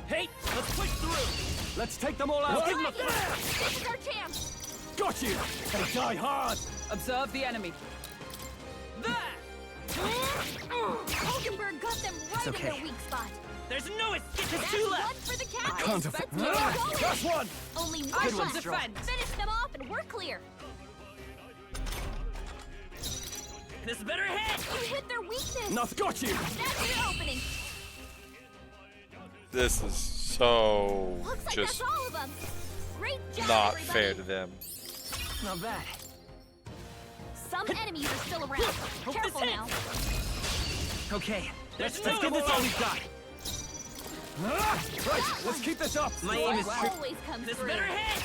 Hey, let's push through! Let's take them all out! Give 'em a Dragon, this is our chance. Got you! They die hard! Observe the enemy. There! Hulkenberg got them right in okay. their weak spot. There's no escape! There's That's two one left! for the captain. can't Let's afford- keep going. Last one! Only I one will left. defend. Finish them off and we're clear. This better hit! You hit their weakness. Enough, got you! That's your opening. This is so Looks like just that's all of them. Great job, not everybody. fair to them. Not bad. Some enemies are still around. Careful now. Okay, Let's give give this this all all we've got. Right, let's keep this up! My aim is What always comes This through. better hit!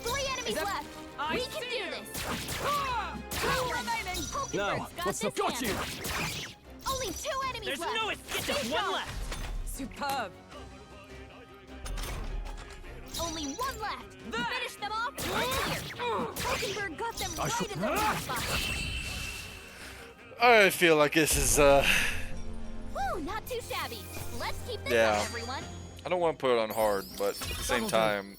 Three enemies that- left. I We can see do you. this. Two remaining! Hulkenberg's Now, got what's this the... Got handled. you! Only two enemies There's left. no escape! Stay There's one strong. left! Superb! Only one left. There. Finish them off and we're clear. Hulkenberg got them right in their weak spot. I feel like this is Woo, not too shabby. Let's keep this Yeah. up, everyone. I don't want to put it on hard, but at the same time,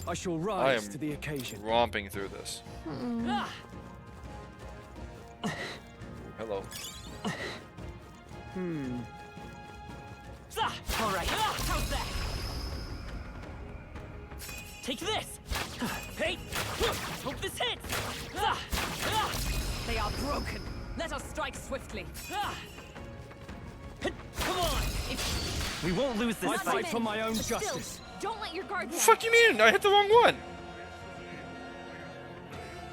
I shall I rise am to the occasion. romping through this. Ah, Hello. all right. How's that? Take this! Hey! Hope this hits! They are broken. Let us strike swiftly. Come on! We won't lose this I fight. fight for my own But still, justice. don't let your guard What the down. fuck you mean? I hit the wrong one.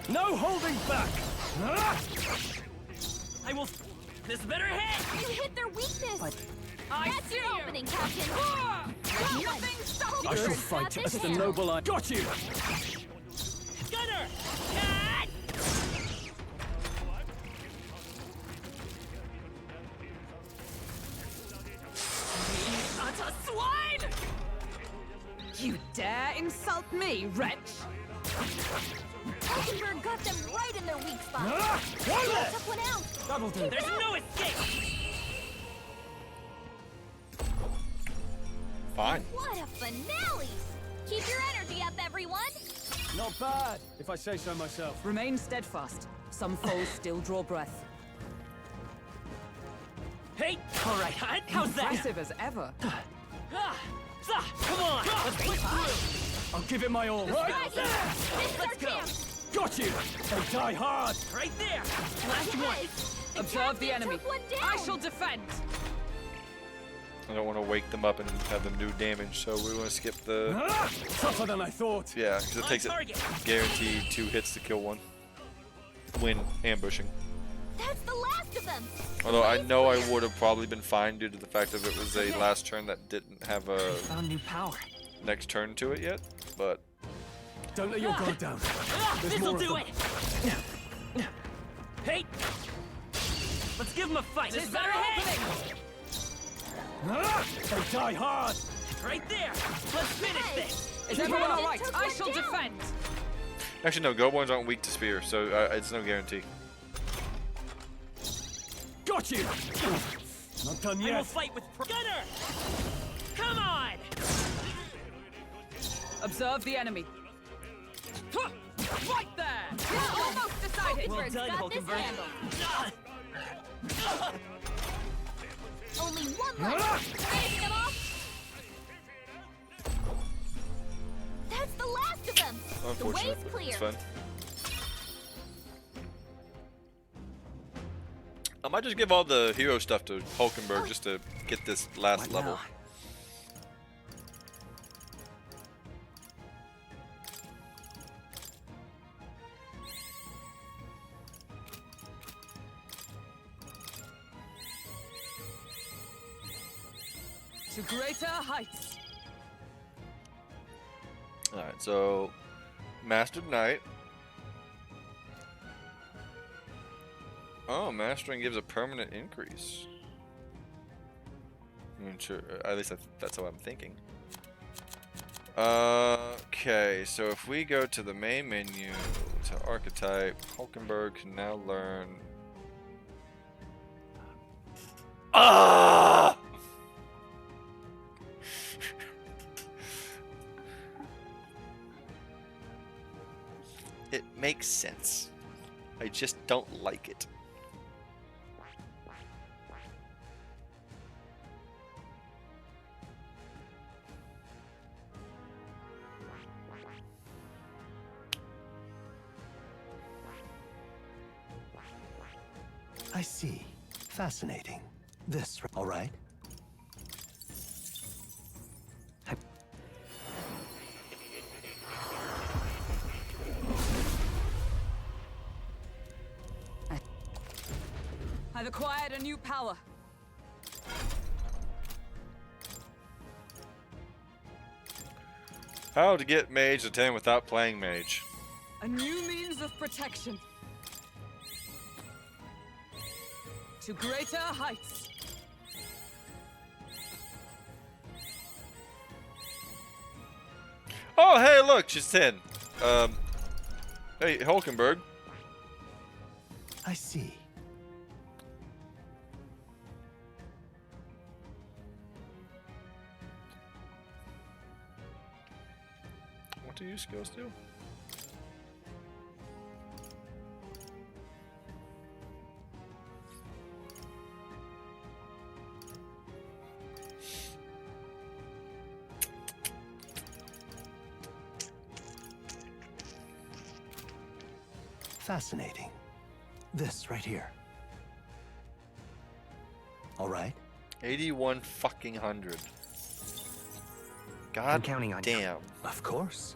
No holding back! I will... This better hit! You hit their weakness. I That's see your you. opening, Captain. Nothing stops I shall Hulkenberg's fight got as this the handled. noble I... Got you! Gunner! Cut! utter swine! You dare insult me, wretch? Hulkenberg got them right in their weak spot. One Took left! one out. That'll do. There's no escape! Fine. What a finale! Keep your energy up, everyone! Not bad, if I say so myself. Remain steadfast. Some foes still draw breath. Hey! All right, how's that? Impressive as ever. Come on! Let's push through! I'll give it my all. Right here! This is our chance! Got you! They die hard! Right there! Last one! Observe the enemy. I shall defend. I don't want to wake them up and have them do damage, so we want to skip the... Tougher than I thought. Yeah, because it takes it guaranteed 2 hits to kill one. When ambushing. That's the last of them! Although I know I would have probably been fine due to the fact that it was a last turn that didn't have a Found new power. next turn to it yet, but... Don't let your guard down. There's more This'll of do them. it! Hey! Let's give him a fight! Tis their opening! They die hard! Right there! Let's finish this! Is everyone alright? I shall defend! Actually, no, Goblins aren't weak to spear, so it's no guarantee. Got you! Not done I yet. will fight with Gunner! Come on! Observe the enemy. Right there! You're almost decided. Well done, got this Hulkenberg. handled. Only one left! Finish them off! That's the last of them! The Unfortunate, way's but clear! it's fun. I might just give all the hero stuff to Hulkenberg just to get this last level. now? To greater heights. Alright, so Mastered Knight. Oh, mastering gives a permanent increase. Sure, at least that's how I'm thinking. Okay, so if we go to the main menu to archetype, Hulkenberg can now learn. Ah! It makes sense. I just don't like it. I see. Fascinating. This, all right? I've acquired a new power. How to get mage to 10 without playing mage. A new means of protection. To greater heights. Oh, hey, look, she's 10. Hey, Hulkenberg. I see. What do your skills do? Fascinating. This right here. All right. 81 fucking hundred. God I'm counting on you. damn. Of course.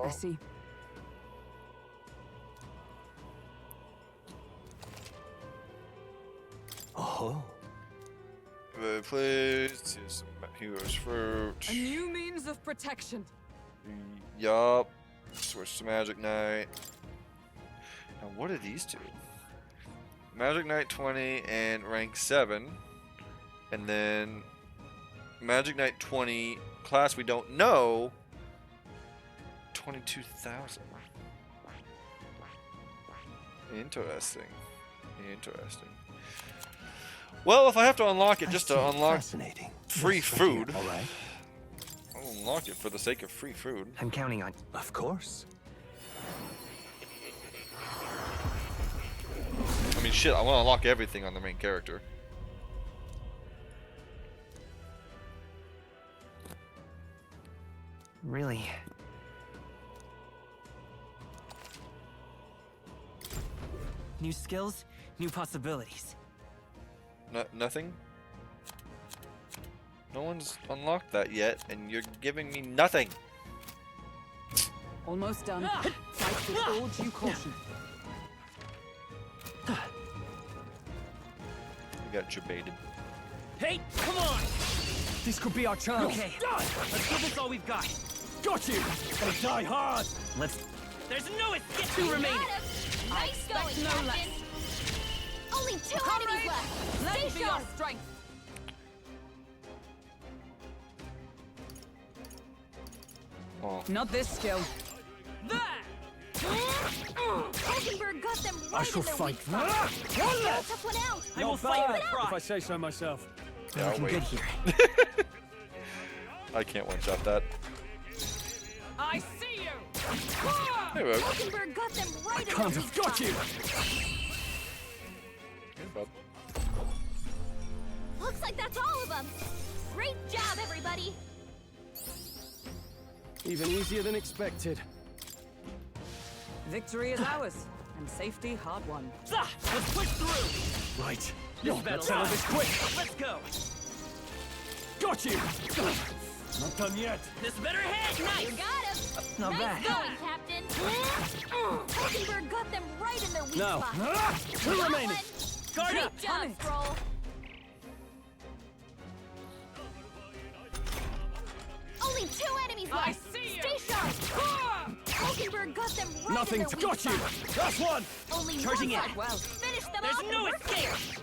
I see. Oh. Please, here's some hero's fruit. A new means of protection. Yup. Switch to Magic Knight. Now, what are these two? Magic Knight 20 and rank 7. And then Magic Knight 20, class we don't know, 22,000. Interesting. Interesting. Well, if I have to unlock it just to unlock free food, all right. I'll unlock it for the sake of free food. I'm counting on. Of course. I mean, shit, I want to unlock everything on the main character. Really? New skills, new possibilities. Nothing? No one's unlocked that yet, and you're giving me nothing. Almost done. Fight with all due caution. You got jebaited. Hey, come on! This could be our chance. Okay, let's give this all we've got. Got you! Gonna die hard! Let's. There's no escape. Two remaining. Nice going, no Captain. less. Only 2 enemies left. Let Stay me be your sharp. strength. Oh. Not this skill. Hulkenberg got them right I shall in their fight. weak spot. Tough one out. I will Not fight bad, with pride. if I say so myself. Yeah, I'll Looking wait. good here. I can't one-shot that. I see you. Hey, bud. Hulkenberg got them right in Can't their have weak got spot. you. Hey, bud. Looks like that's all of them. Great job, everybody. Even easier than expected. Victory is ours, and safety hard won. Let's push through. Right. This battle's Let's settle on. this quick. Let's go. Got you. Not done yet. This better hit. You got him. Not Nice bad. going, Captain. Hulkenberg got them right in their weak No. spot. Two Got remaining. one. Guard Great up. job, Stroll. Only 2 enemies left. I see you. Stay sharp. Hulkenberg got them right Nothing in to their weak got you. spot. That's one. Only Charging one in. left. Well, Finish them There's off. no and we're escape.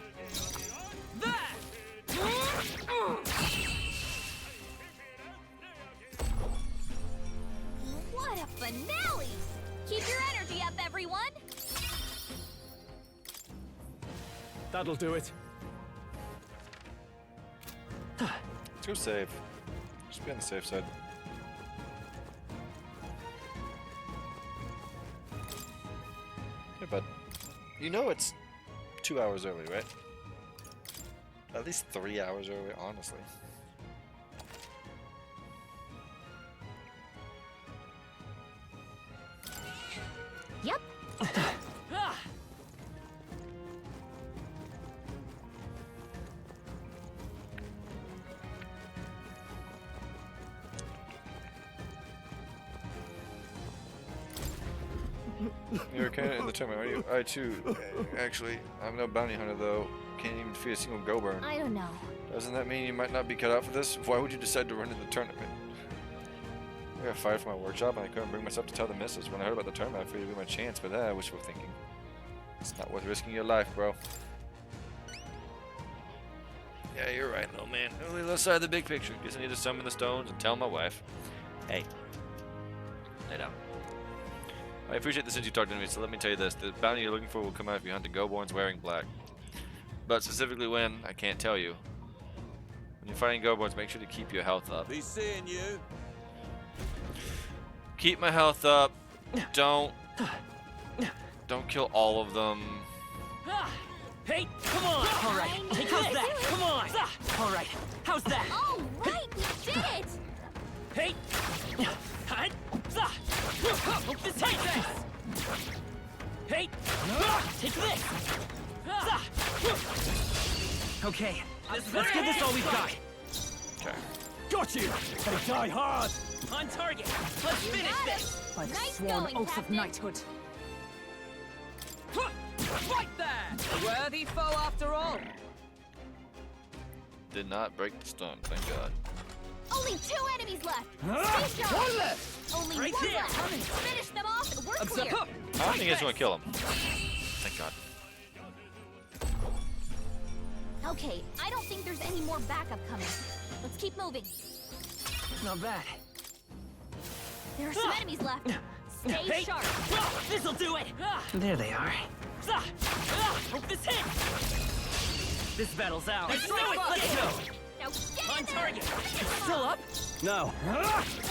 What a finale! Keep your energy up, everyone! That'll do it. Let's go save. Just be on the safe side. Hey, bud. You know it's 2 hours early, right? At least 3 hours early, honestly. Yep. You're a candidate in the tournament, are you? I too. Actually, I'm no bounty hunter though. Can't even defeat a single go burn. I don't know. Doesn't that mean you might not be cut out for this? Why would you decide to run in the tournament? I got fired from my workshop and I couldn't bring myself to tell the missus. When I heard about the tournament, I figured it'd be my chance, but wishful thinking. It's not worth risking your life, bro. Yeah, you're right, little man. Only the side of the big picture. Guess I need to summon the stones and tell my wife. Hey. Lay down. I appreciate this since you talked to me, so let me tell you this. The bounty you're looking for will come out if you hunt the Goborns wearing black. But specifically when, I can't tell you. When you're fighting Goborns, make sure to keep your health up. Be seeing you. Keep my health up. Don't kill all of them. Hey, come on! All right, how's that? Come on! All right, how's that? All right, we did it! Hey! Hut! Hope this takes this! Hey! Take this! Okay. Let's give this all we've got! Okay. Got you. Gotta die hard. On target! Let's finish this! By the Nice sworn going, oath of Captain. knighthood. Right there! A worthy foe after all. Did not break the stun, thank God. Only 2 enemies left. Stay sharp. One left. Only Right one there. left. Finish them off and we're clear. I don't think it's gonna kill him. Thank God. Okay, I don't think there's any more backup coming. Let's keep moving. Not bad. There are some enemies left. Stay Hey! sharp. This'll do it! There they are. Hope this hits! This battle's out. Let's do it! Let's go! Now get On in there. target! Still up? No.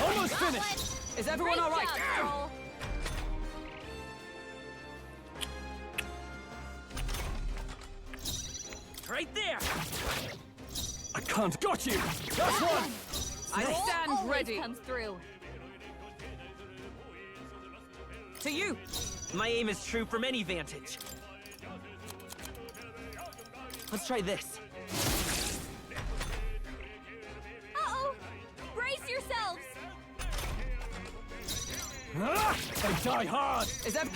Almost Got finished. one. Is everyone Great all right? job, Stroll. Right there! I can't. Got you. That's one. I Stroll stand always ready. comes through. To you. My aim is true from any vantage. Let's try this. Uh-oh! Brace yourselves! They die hard. Is that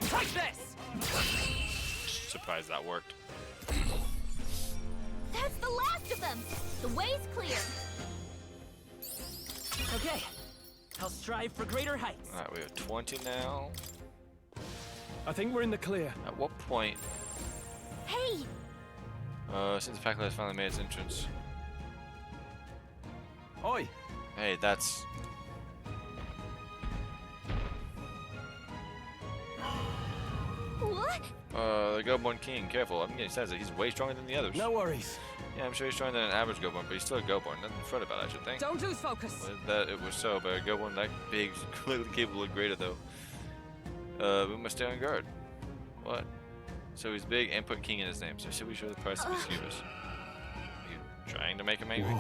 take this? Surprised that worked. That's the last of them! The way's clear! Okay. I'll strive for greater heights. Alright, we have 20 now. I think we're in the clear. At what point? Hey! Since the faculty has finally made its entrance. Oi! Hey, that's... What? The Goborn King. Careful, I'm getting sense that he's way stronger than the others. No worries. Yeah, I'm sure he's stronger than an average Goborn, but he's still a Goborn. Nothing to fret about, I should think. Don't lose focus. Well, that it was so, but a Goborn that big, clearly capable of greater, though. We must stay on guard. What? So he's big and put King in his name, so should we show the price of his hubris? Are you trying to make him angry?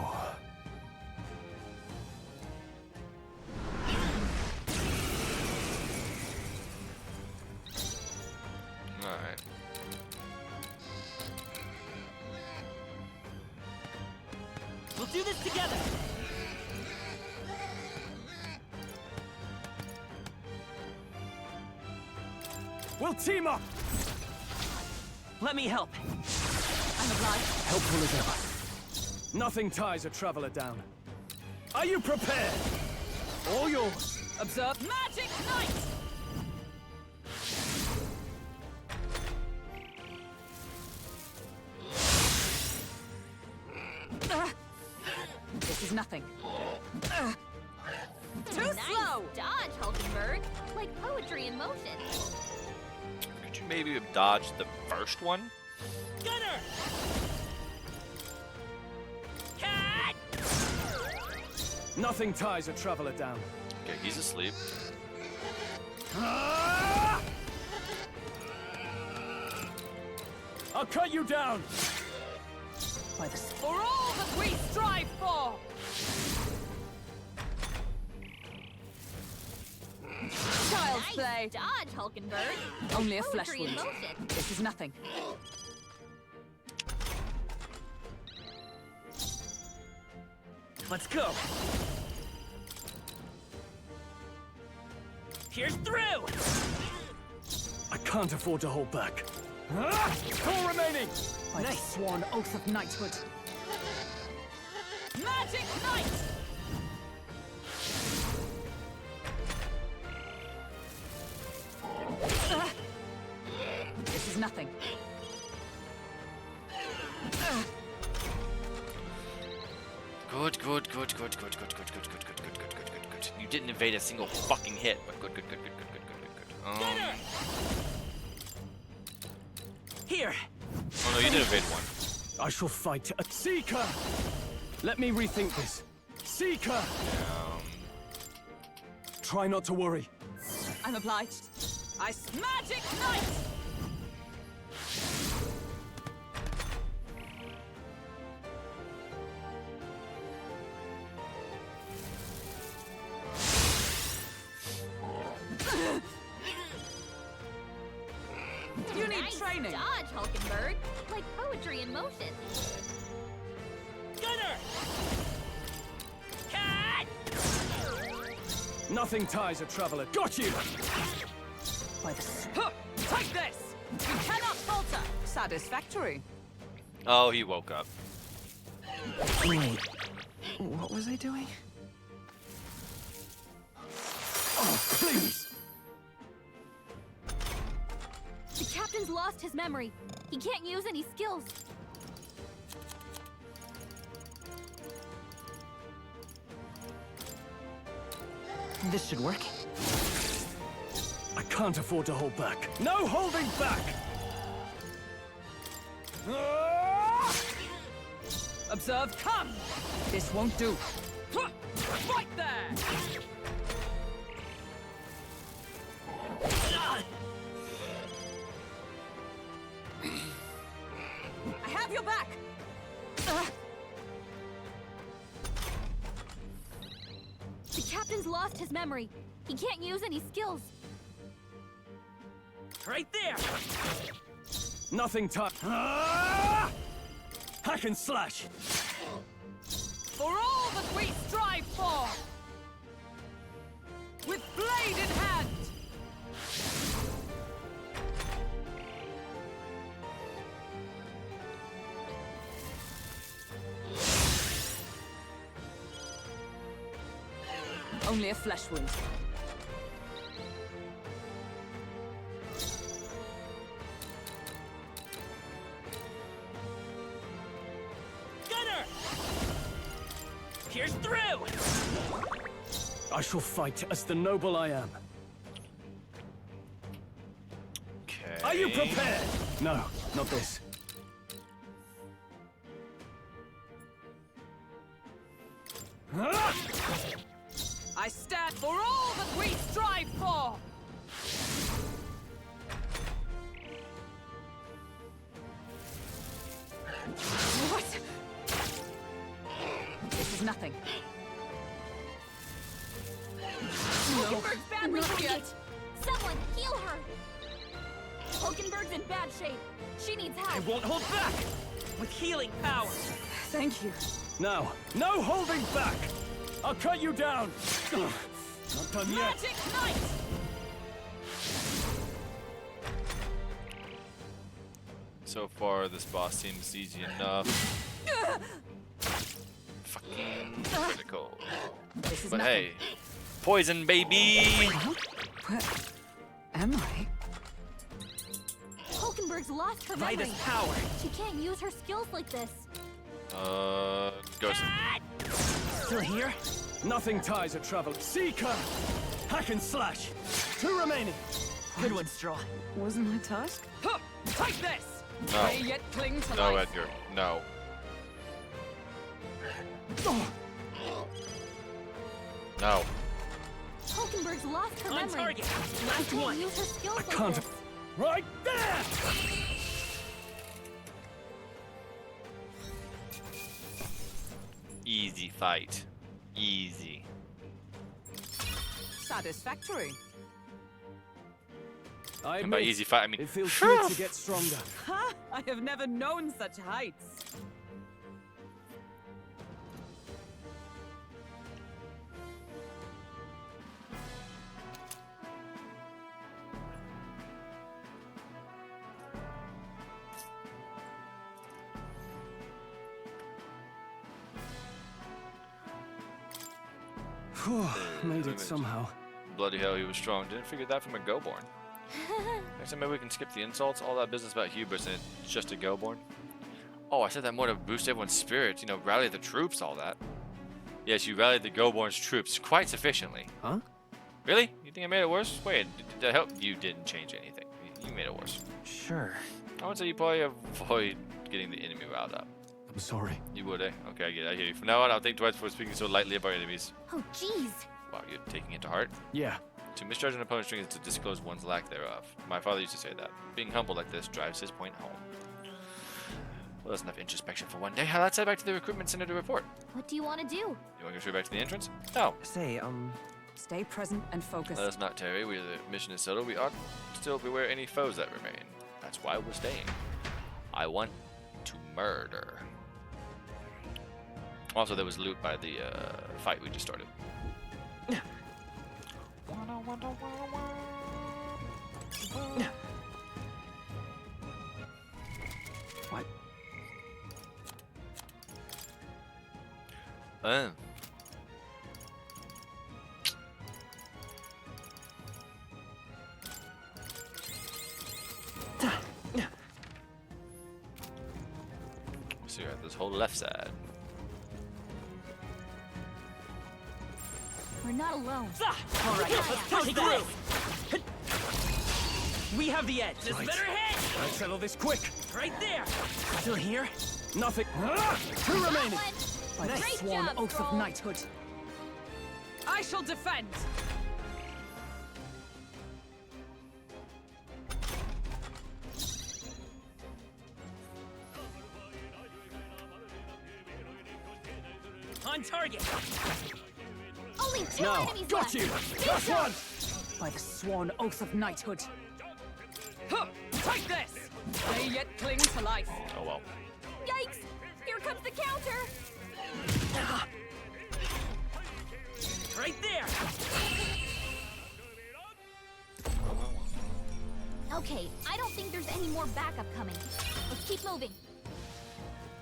Alright. We'll do this together! We'll team up. Let me help. I'm obliged. Helpful as ever. Nothing ties a traveler down. Are you prepared? All yours. Observe. Magic Knight! This is nothing. Too Nice slow! dodge, Hulkenberg. Like poetry in motion. Could you maybe have dodged the first one? Gunner! Cat! Nothing ties a traveler down. Okay, he's asleep. I'll cut you down. By the for all that we strive for! Child's Nice play. dodge, Hulkenberg. Only a flesh Poetry in wound. motion. This is nothing. Let's go! Here's through! I can't afford to hold back. Four remaining. By the sworn oath of knighthood. Magic Knight! This is nothing. Good. You didn't evade a single fucking hit, but good. Here! Oh no, you did evade one. I shall fight a Seeker. Let me rethink this. Seeker. Try not to worry. I'm obliged. Magic Knight! You need Nice training. dodge, Hulkenberg. Like poetry in motion. Gunner! Cat! Nothing ties a traveler. Got you. By the take this! You cannot falter! Satisfactory. Oh, he woke up. Wait, what was I doing? Oh, please. The captain's lost his memory. He can't use any skills. This should work. I can't afford to hold back. No holding back! Observe, come! This won't do. Right there! I have your back! The captain's lost his memory. He can't use any skills. Right there! Nothing touch. Hack and slash! For all that we strive for! With blade in hand! Only a flesh wound. Gunner! Pierce through! I shall fight as the noble I am. Okay. Are you prepared? No, not this. I stand for all that we strive for! What? This is nothing. Hulkenberg's badly wounded! Someone heal her! Hulkenberg's in bad shape. She needs help. I won't hold back! With healing power! Thank you. Now, no holding back! I'll cut you down! Ugh, not done yet. Magic Knight! So far, this boss seems easy enough. Fucking critical. This is But nothing. hey, poison, baby! Where am I? Hulkenberg's lost her By memory. this power. She can't use her skills like this. Ghost. Still here? Nothing ties a traveler. Seeker! Hack and slash! 2 remaining. Good one, Straw. Wasn't my task? Huh! Take this! No. May yet cling to No, life. Edgar. No. No. Hulkenberg's lost her On memory. target. She Last can't one. use her skills like can't- this. Right there! Easy fight. Easy. Satisfactory. I And by admit, easy fight, I mean. it feels good to get stronger. Ha! I have never known such heights. Whew, made it somehow. Bloody hell, he was strong. Didn't figure that from a Go-born. Next time maybe we can skip the insults, all that business about hubris, and it's just a Go-born. Oh, I said that more to boost everyone's spirits, you know, rally the troops, all that. Yes, you rallied the Go-born's troops quite sufficiently. Huh? Really? You think I made it worse? Wait, I hope you didn't change anything. You made it worse. Sure. I would say you probably avoid getting the enemy riled up. I'm sorry. You would, eh? Okay, I get it. I hear you. From now on, I'll think twice before speaking so lightly about enemies. Oh, jeez. Wow, you're taking it to heart? Yeah. To misjudge an opponent's strength is to disclose one's lack thereof. My father used to say that. Being humble like this drives his point home. Well, that's enough introspection for one day. Let's head back to the recruitment center to report. What do you want to do? You want to go straight back to the entrance? No. Say, Stay present and focused. Let us not tarry. The mission is settled. We ought still beware any foes that remain. That's why we're staying. I want to murder. Also, there was loot by the fight we just started. What? So you're at this whole left side. We're not alone. All right, let's push through. We have the edge. This better hit. Let's settle this quick. Right there. Still here? Nothing. Two remaining. By the Great sworn job, oath Stroll. of knighthood. I shall defend. On target. Only two Now, enemies got left. you. Stay Last sharp. one. By the sworn oath of knighthood. Huh, take this. They yet cling to life. Oh well. Yikes! Here comes the counter. Right there. Okay, I don't think there's any more backup coming. Let's keep moving.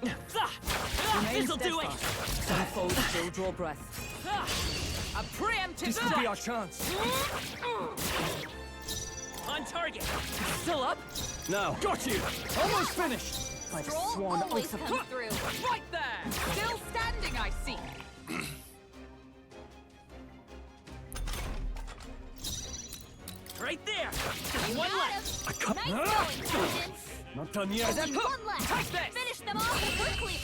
Remain This'll do it. steadfast. Some foes still draw breath. A preemptive This could be our chance. On target. Still up? Now, got you. Almost finished. By the Stroll sworn always oath of comes through. Right there. Still standing, I see. Right there. Just You one got left. him. Nice going, Captain. Not done yet. Only one left. Take this. Finish them off and we're clear.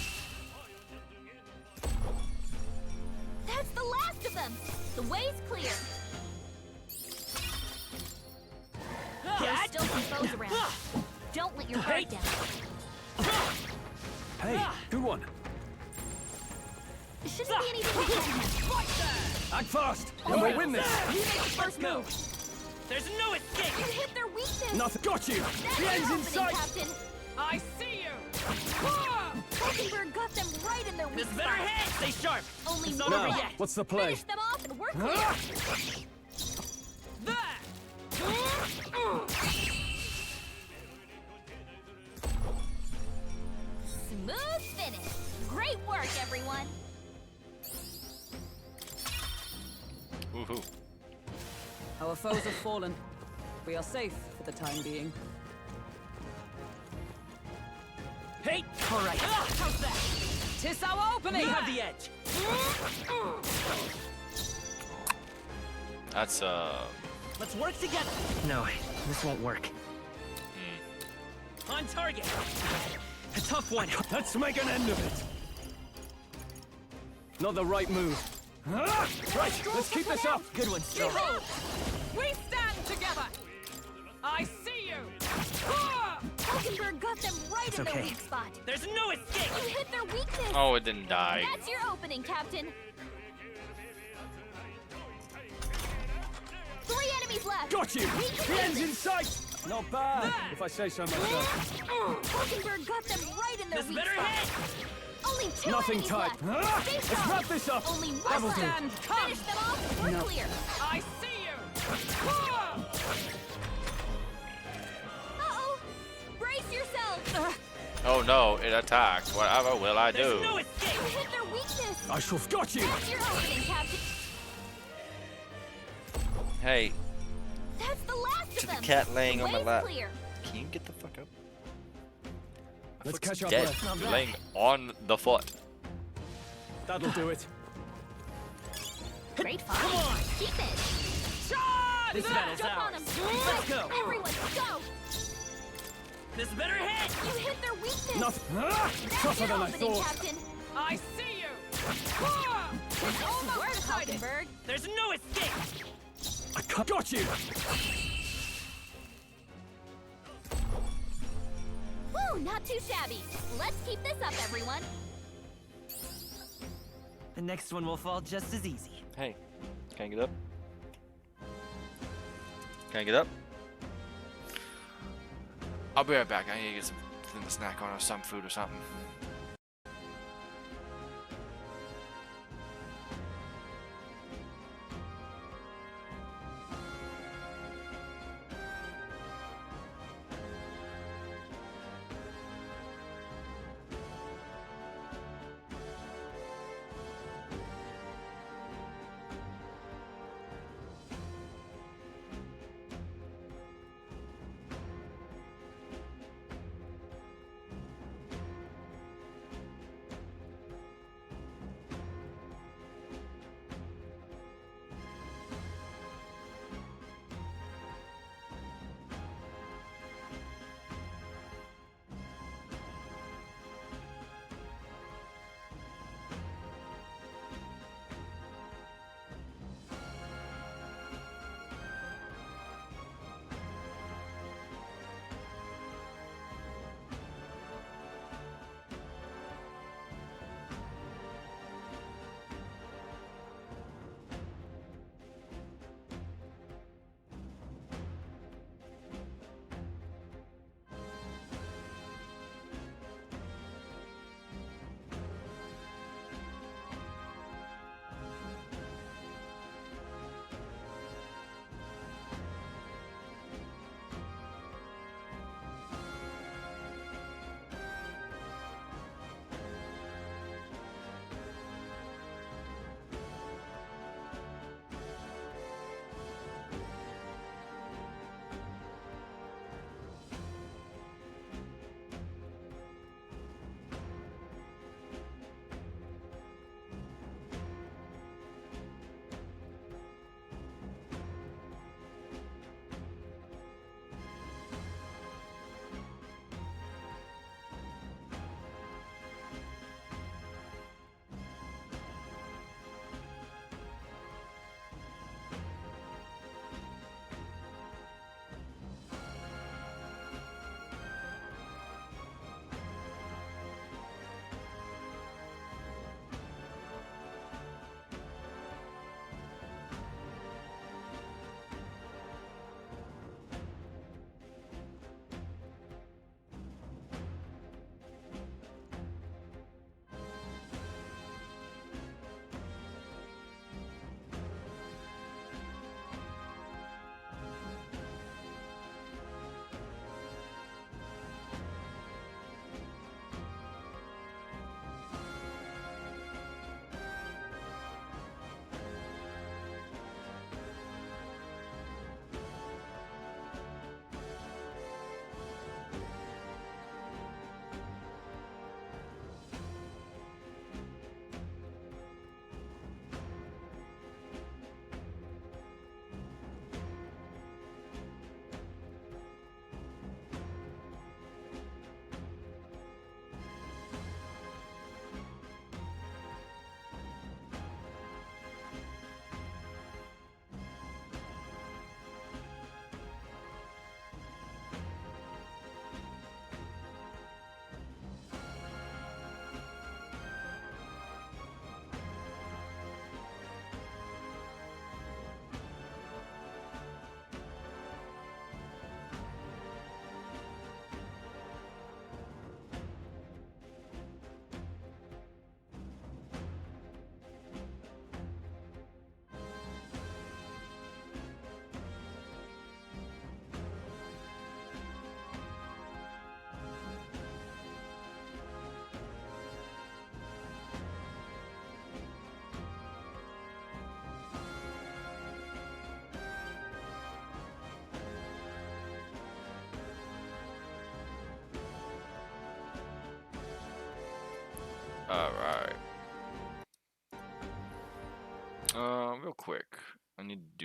That's the last of them. The way's clear. There's still some foes around. Don't let your guard down. Hey, good one. Shouldn't be anything to him. Right there. Act fast, and we'll win this. You make the first Go. move. There's no escape. You hit their weakness. Nothing. Got you. That's The your end's in opening, sight. Captain. I see you. Ah! Falkenberg got them right in their weak This better spot. hit. Stay sharp. Only It's one not over left. yet. What's the play? Finish them off and we're clear. There. Smooth finish. Great work, everyone. Woohoo. Our foes have fallen. We are safe for the time being. Hey. All right. How's that? Tis our opening. We have the edge. That's Let's work together. No, this won't work. On target. A tough one. Let's make an end of it. Not the right move. Right, let's keep this up. Good one, Stroll. Behold, we stand together. I see you. Ah! Falkenberg got them right in their okay. weak spot. There's no escape. You hit their weakness. oh, it didn't die. That's your opening, Captain. 3 enemies left. Got you. We can The do end's this. in sight. Not bad, if I say so myself. Falkenberg got them right in their This weak better spot. hit. Only 2 Nothing enemies tight. left. Stay Let's strong. wrap this up. Only one That'll left. do. Stand, come. Finish them off. We're clear. I see you. Ah! Uh-oh. Brace yourselves. Oh no, it attacked. Whatever will I do? There's no escape. You hit their weakness. I shall. Got you. That's your opening, Captain. Hey, That's the last to of the them. cat laying The on my way's lap. clear. Can you get the fuck up? My Let's foot's catch our dead. breath. You're laying on the foot. That'll do it. Great fight. Come on. Keep it. Charge! This There. battle's Jump on ours. them. Let's go. Everyone, go. This better hit. You hit their weakness. Nothing. That's Tougher your than I opening, thought. Captain. I see you. Ah! Nice almost work, decided. Falkenberg. There's no escape. I got you. Woo, not too shabby. Let's keep this up, everyone. The next one will fall just as easy. Hey, can I get up? Can I get up? I'll be right back. I need to get something to snack on or some food or something.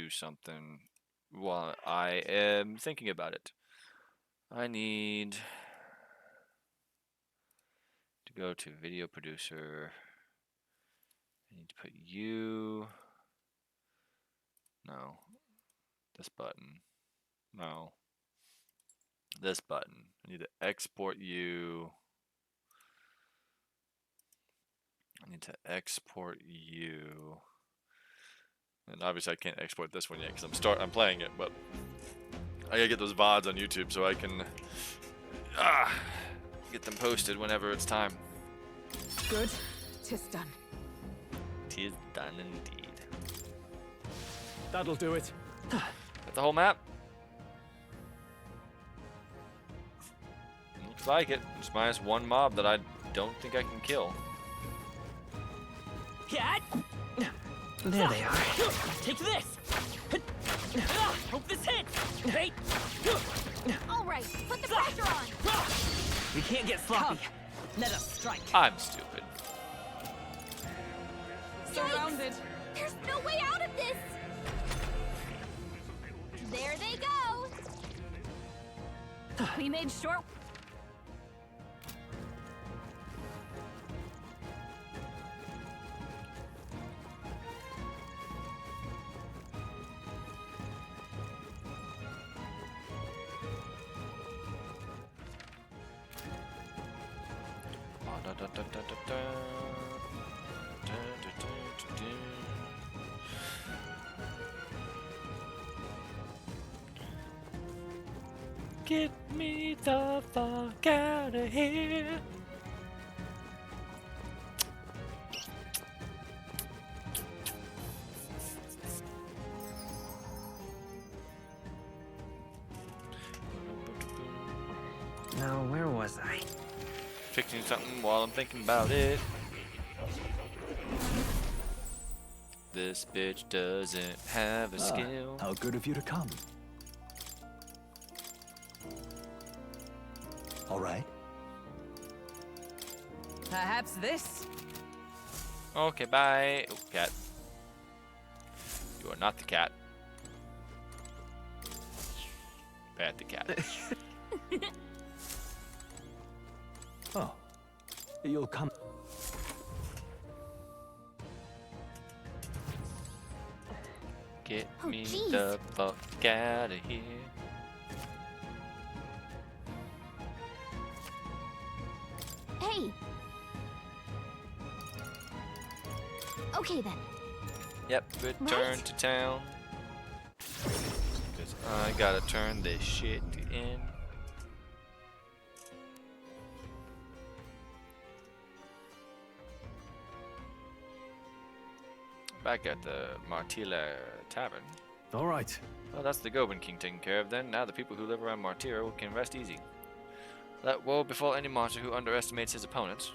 do something while I am thinking about it. I need to go to video producer. I need to put you. No. This button. No. This button. I need to export you. I need to export you. And obviously I can't export this one yet because I'm playing it, but I gotta get those VODs on YouTube so I can get them posted whenever it's time. Good. 'Tis done. 'Tis done indeed. That'll do it. Got the whole map? Looks like it. Just minus one mob that I don't think I can kill. Cat! There they are. Take this! Hope this hits! Hey! All right, put the pressure on. We can't get sloppy. Let us strike. I'm stupid. Surrounded. There's no way out of this. There they go. We made short. Get me the fuck out of here. Now, where was I? Fixing something while I'm thinking about it. This bitch doesn't have a skill. How good of you to come. All right. Perhaps this? Okay, bye. Oh, cat. You are not the cat. Pat the cat. Oh, you'll come. Get Oh, me jeez. the fuck out of here. Hey. Okay then. Yep, return to town. Cause I gotta turn this shit in. Back at the Martilla Tavern. All right. Well, that's the Goblin King taken care of then. Now the people who live around Martira can rest easy. Let woe befall any monster who underestimates his opponents.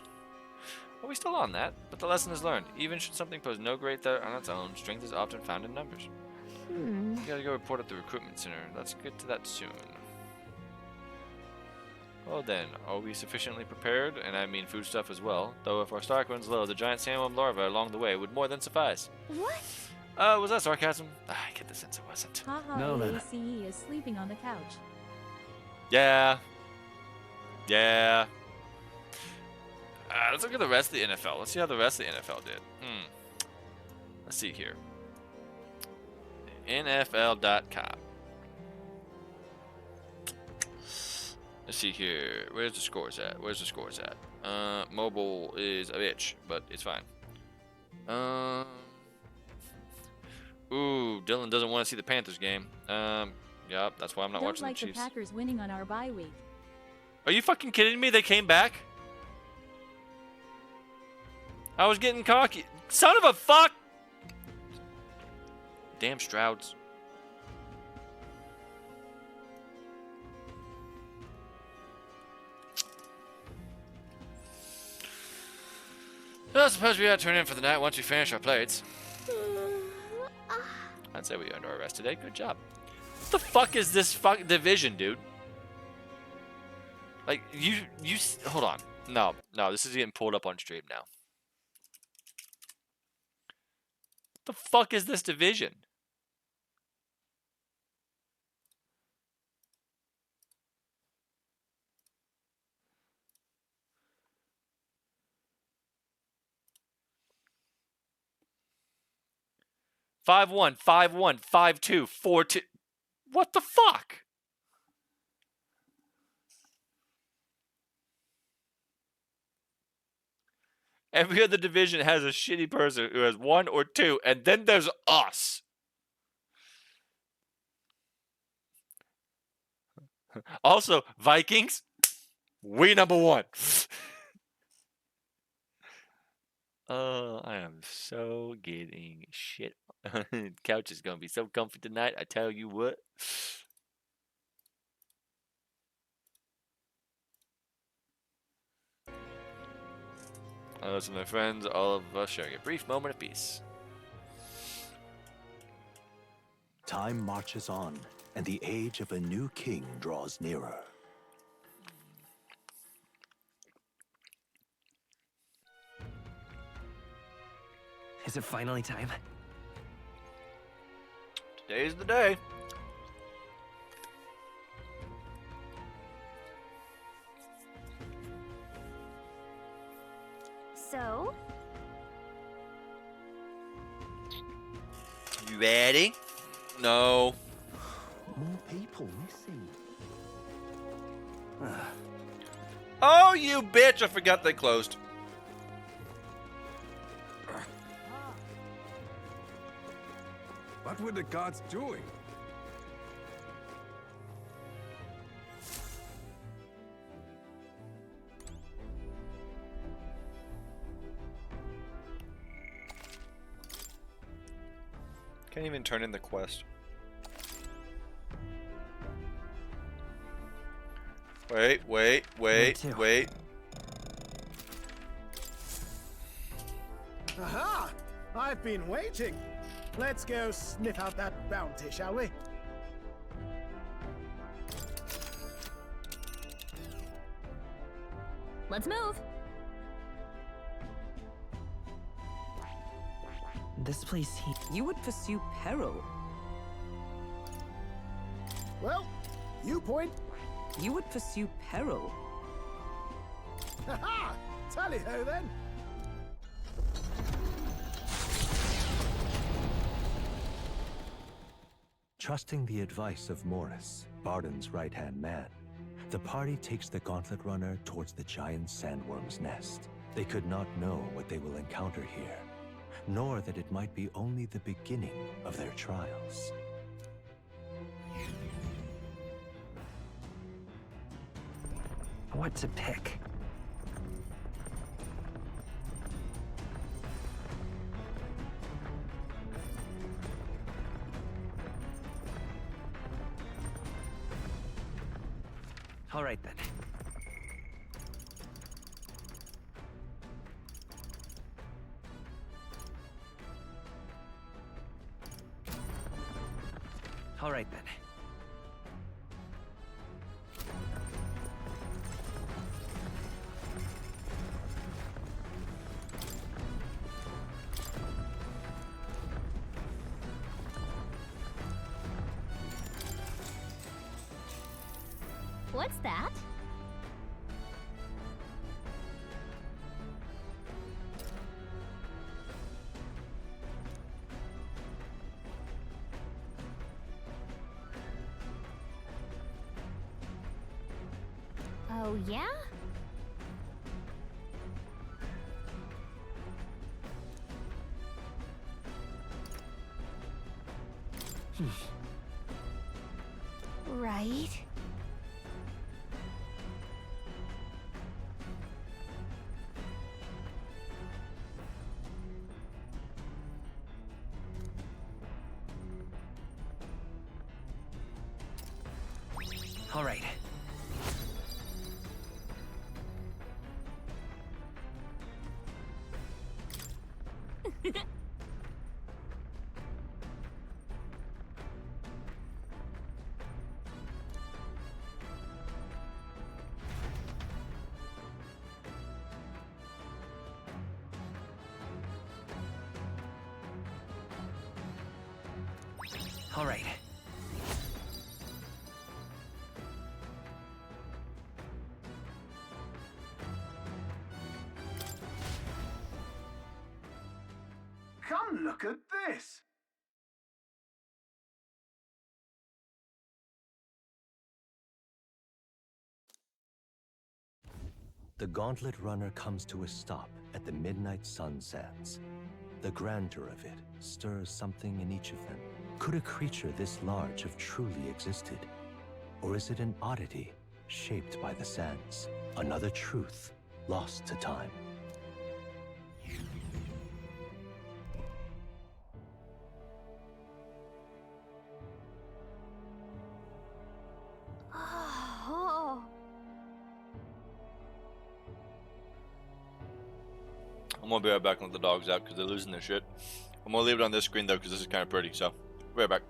Are we still on that? But the lesson is learned. Even should something pose no great threat on its own, strength is often found in numbers. You gotta go report at the recruitment center. Let's get to that soon. Well then, are we sufficiently prepared? And I mean food stuff as well. Though if our stock runs low, the giant sandworm larvae along the way would more than suffice. What? Was that sarcasm? I get the sense it wasn't. Haha, No, man. ACE is sleeping on the couch. Yeah. Yeah. Let's look at the rest of the NFL. Let's see how the rest of the NFL did. Let's see here. NFL.com. Let's see here. Where's the scores at? Where's the scores at? Mobile is a bitch, but it's fine. Ooh, Dylan doesn't want to see the Panthers game. Yeah, that's why I'm not Don't watching like the the Chiefs. Packers winning on our bye week. Are you fucking kidding me? They came back? I was getting cocky. Son of a fuck! Damn Strouds. Well, I suppose we ought to turn in for the night once we finish our plates. I'd say we earned our rest today. Good job. What the fuck is this fucking division, dude? Like, hold on. No, this is getting pulled up on stream now. What the fuck is this division? 5-1, 5-1, 5-2, 4-2. What the fuck? Every other division has a shitty person who has 1 or 2, and then there's us. Also, Vikings, we number 1. Oh, I am so getting shit. Couch is gonna be so comfy tonight, I tell you what. So my friends, all of us sharing a brief moment of peace. Time marches on, and the age of a new king draws nearer. Is it finally time? Today's the day. So? You ready? No. More people missing. Oh, you bitch! I forgot they closed. What were the gods doing? Can't even turn in the quest. Wait. Aha! I've been waiting. Let's go sniff out that bounty, shall we? Let's move. This place You would pursue peril. Well, you point. You would pursue peril. Ha-ha! Tally-ho then. Trusting the advice of Morris, Barden's right-hand man, the party takes the Gauntlet Runner towards the giant sandworm's nest. They could not know what they will encounter here, nor that it might be only the beginning of their trials. What to pick? All right then. All right then. What's that? Oh, yeah? Right. All right. All right. Come look at this! The Gauntlet Runner comes to a stop at the Midnight Sun Sands. The grandeur of it stirs something in each of them. Could a creature this large have truly existed? Or is it an oddity shaped by the sands? Another truth lost to time. Oh. I'm gonna be right back and let the dogs out because they're losing their shit. I'm gonna leave it on this screen though because this is kind of pretty. So, be right back.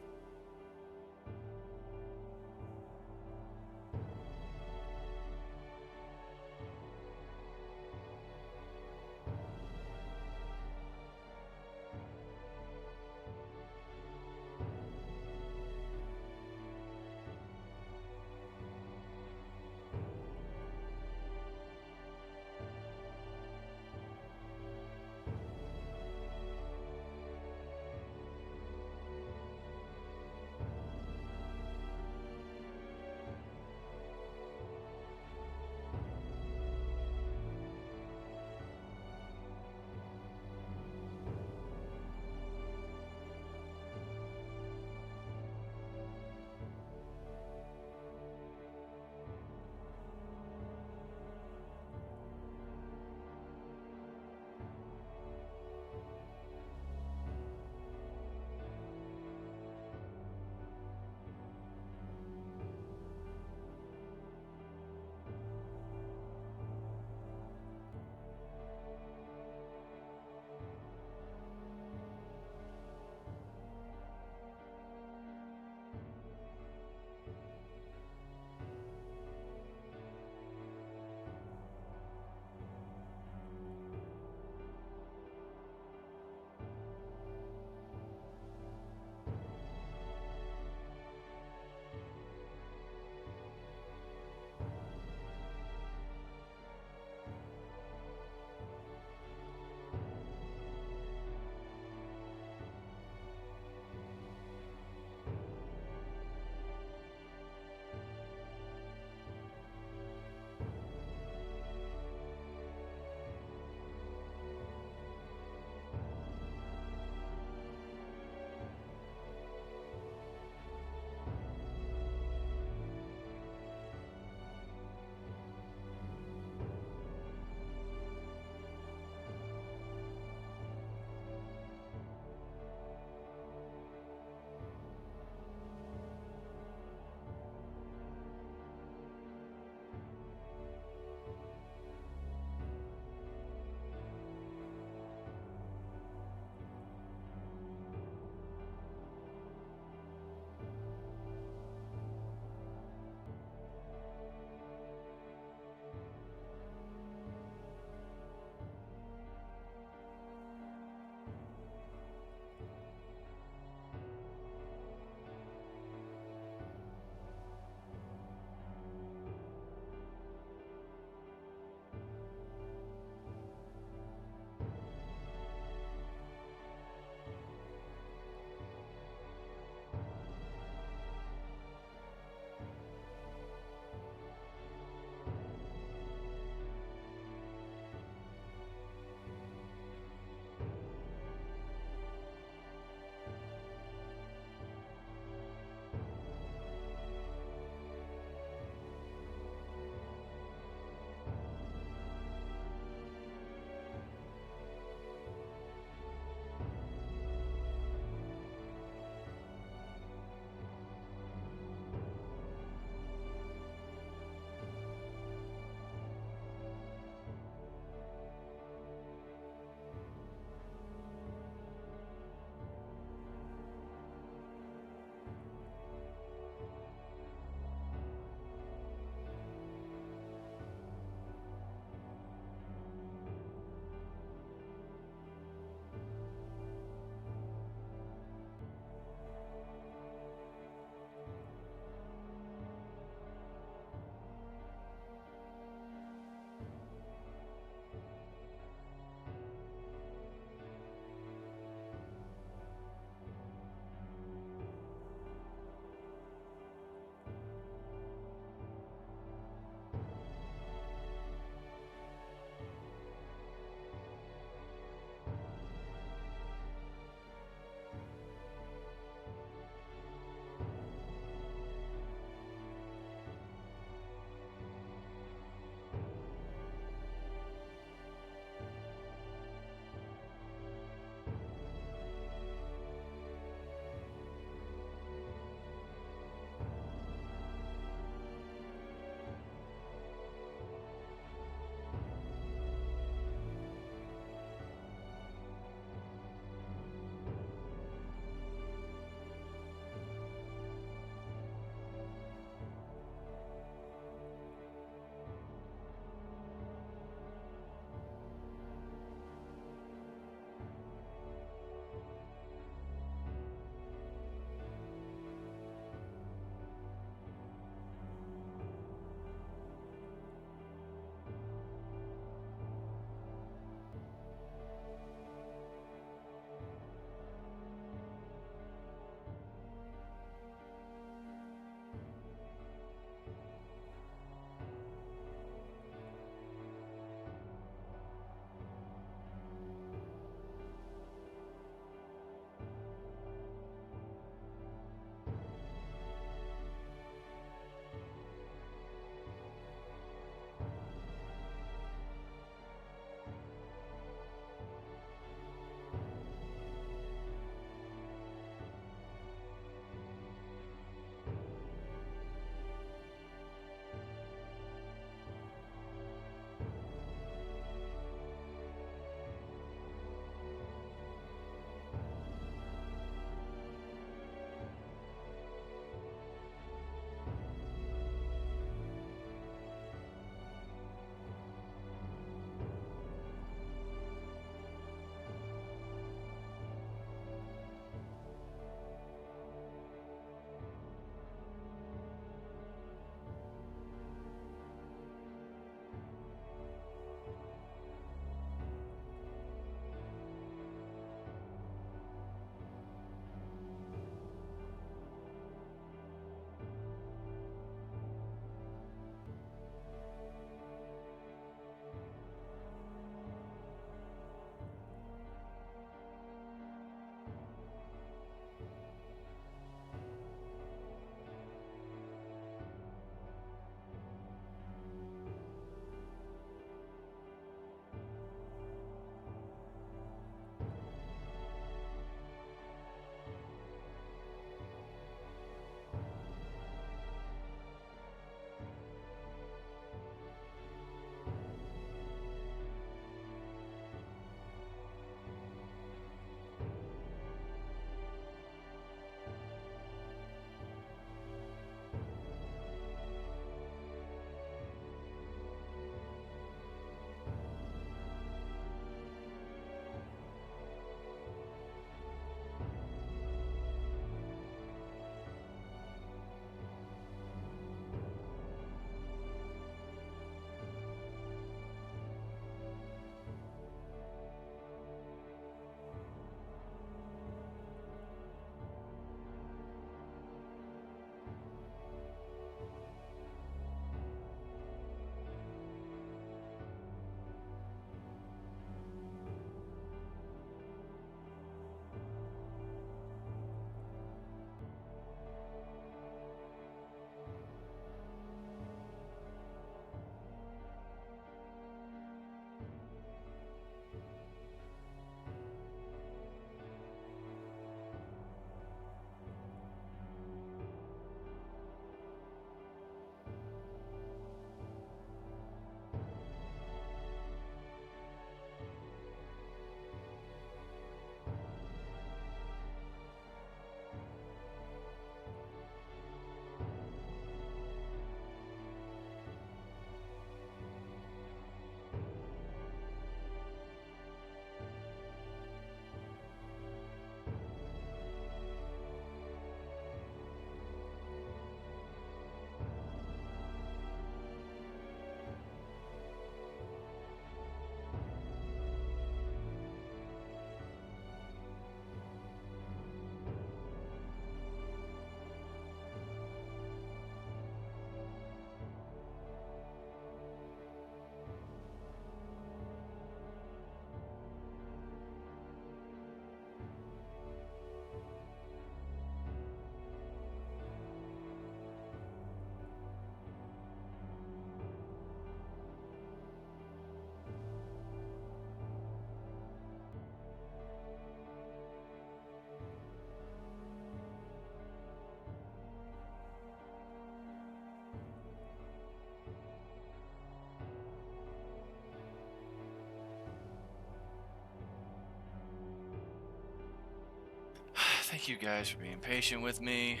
Thank you guys for being patient with me.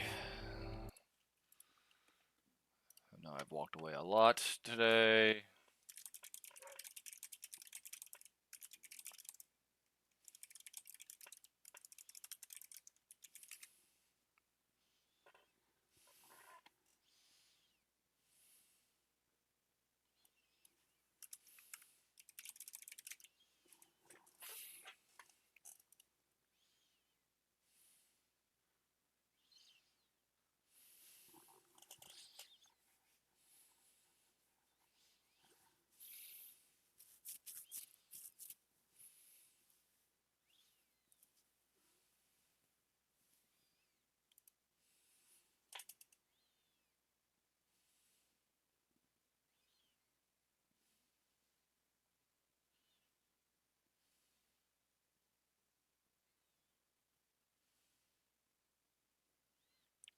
I know I've walked away a lot today.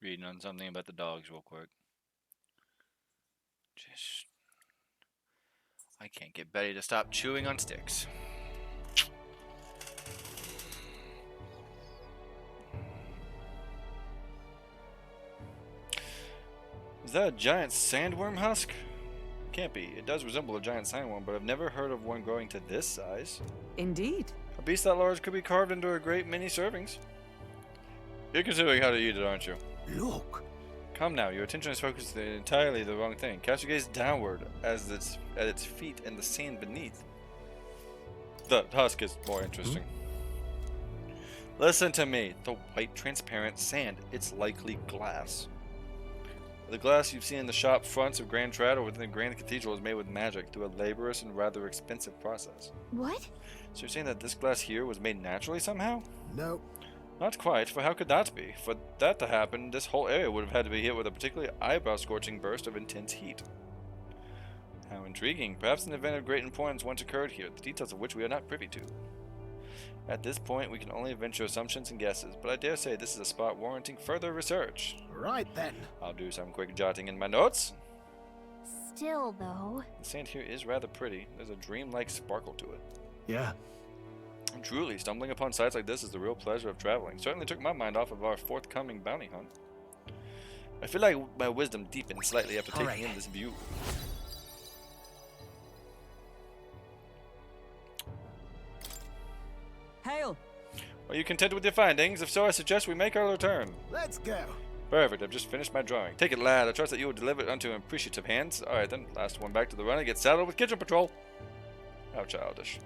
Reading on something about the dogs real quick. Just... I can't get Betty to stop chewing on sticks. Is that a giant sandworm husk? Can't be. It does resemble a giant sandworm, but I've never heard of one growing to this size. Indeed. A beast that large could be carved into a great many servings. You're considering how to eat it, aren't you? Look. Come now, your attention is focused on entirely the wrong thing. Cast your gaze downward at its feet and the sand beneath. The husk is more interesting. Listen to me. The white transparent sand. It's likely glass. The glass you've seen in the shop fronts of Grand Trad or within the Grand Cathedral is made with magic through a laborious and rather expensive process. What? So you're saying that this glass here was made naturally somehow? No. Not quite, for how could that be? For that to happen, this whole area would have had to be hit with a particularly eyebrow-scorching burst of intense heat. How intriguing. Perhaps an event of great importance once occurred here, the details of which we are not privy to. At this point, we can only venture assumptions and guesses, but I dare say this is a spot warranting further research. Right then. I'll do some quick jotting in my notes. Still, though... The sand here is rather pretty. There's a dreamlike sparkle to it. Yeah. And truly, stumbling upon sights like this is the real pleasure of traveling. Certainly took my mind off of our forthcoming bounty hunt. I feel like my wisdom deepened slightly after taking in this view. Hail! Are you content with your findings? If so, I suggest we make our return. Let's go. Perfect, I've just finished my drawing. Take it, lad. I trust that you will deliver it unto appreciative hands. Alright then, last one back to the runner. Get saddled with kitchen patrol. How childish.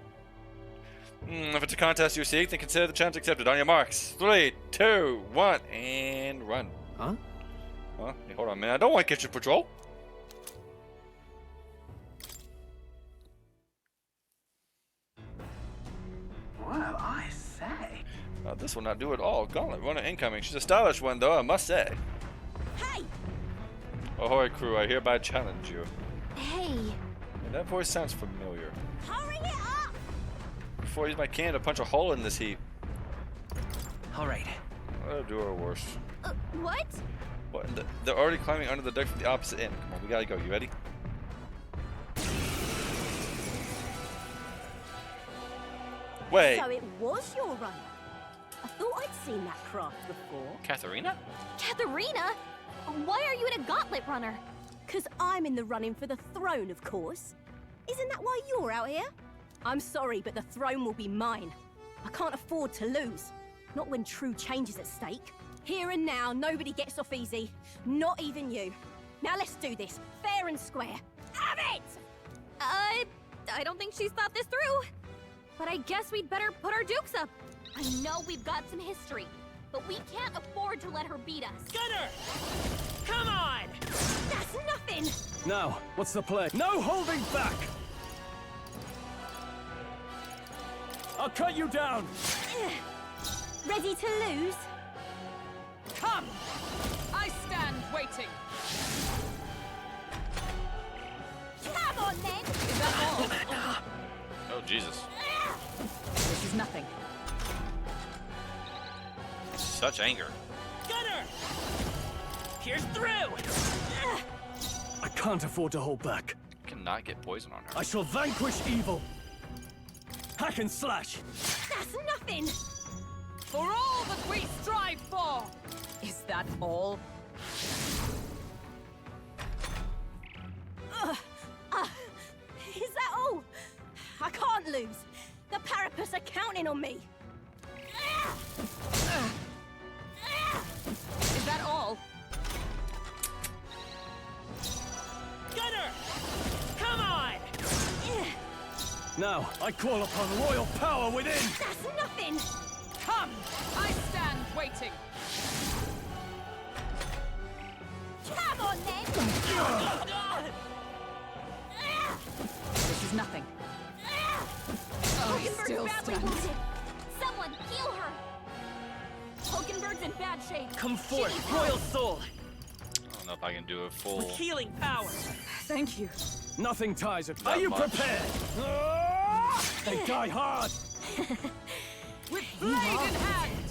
If it's a contest you seek, then consider the challenge accepted. On your marks. 3, 2, 1, and run. Huh? Huh? Hey, hold on a minute. I don't want kitchen patrol. Well, I say. This will not do at all. Gauntlet runner incoming. She's a stylish one, though, I must say. Hey! Ahoy, crew. I hereby challenge you. Hey. Yeah, that voice sounds familiar. Hurry it up! Before I use my can to punch a hole in this heap. Alright. I'll do our worst. What? What? They're already climbing under the deck from the opposite end. Come on, we gotta go. You ready? Wait. So it was your runner. I thought I'd seen that craft before. Katharina? Katharina? Why are you in a gauntlet runner? 'Cause I'm in the running for the throne, of course. Isn't that why you're out here? I'm sorry, but the throne will be mine. I can't afford to lose. Not when true change is at stake. Here and now, nobody gets off easy. Not even you. Now let's do this, fair and square. Have it! I don't think she's thought this through. But I guess we'd better put our dukes up. I know we've got some history, but we can't afford to let her beat us. Gunner! Come on! That's nothing! Now, what's the play? No holding back! I'll cut you down! Ready to lose? Come! I stand waiting. Come on, then! Is that all? Oh, Jesus. This is nothing. Such anger. Gunner! Here's through! I can't afford to hold back. I cannot get poison on her. I shall vanquish evil. Hack and slash. That's nothing! For all that we strive Is that all? Is that all? I can't lose. The Parapus are counting on me. Is that all? Gunner! Come on! Now, I call upon royal power within! That's nothing! Come! I stand waiting. Come on, then! This is nothing. Hulkenberg's still badly stands. wounded. Someone heal her! Hulkenberg's in bad shape. Come She forth, needs help. royal soul! I don't know if I can do a full. With healing power! Thank you. Nothing ties it. Not Are you much. prepared? They die hard! With blade in hand!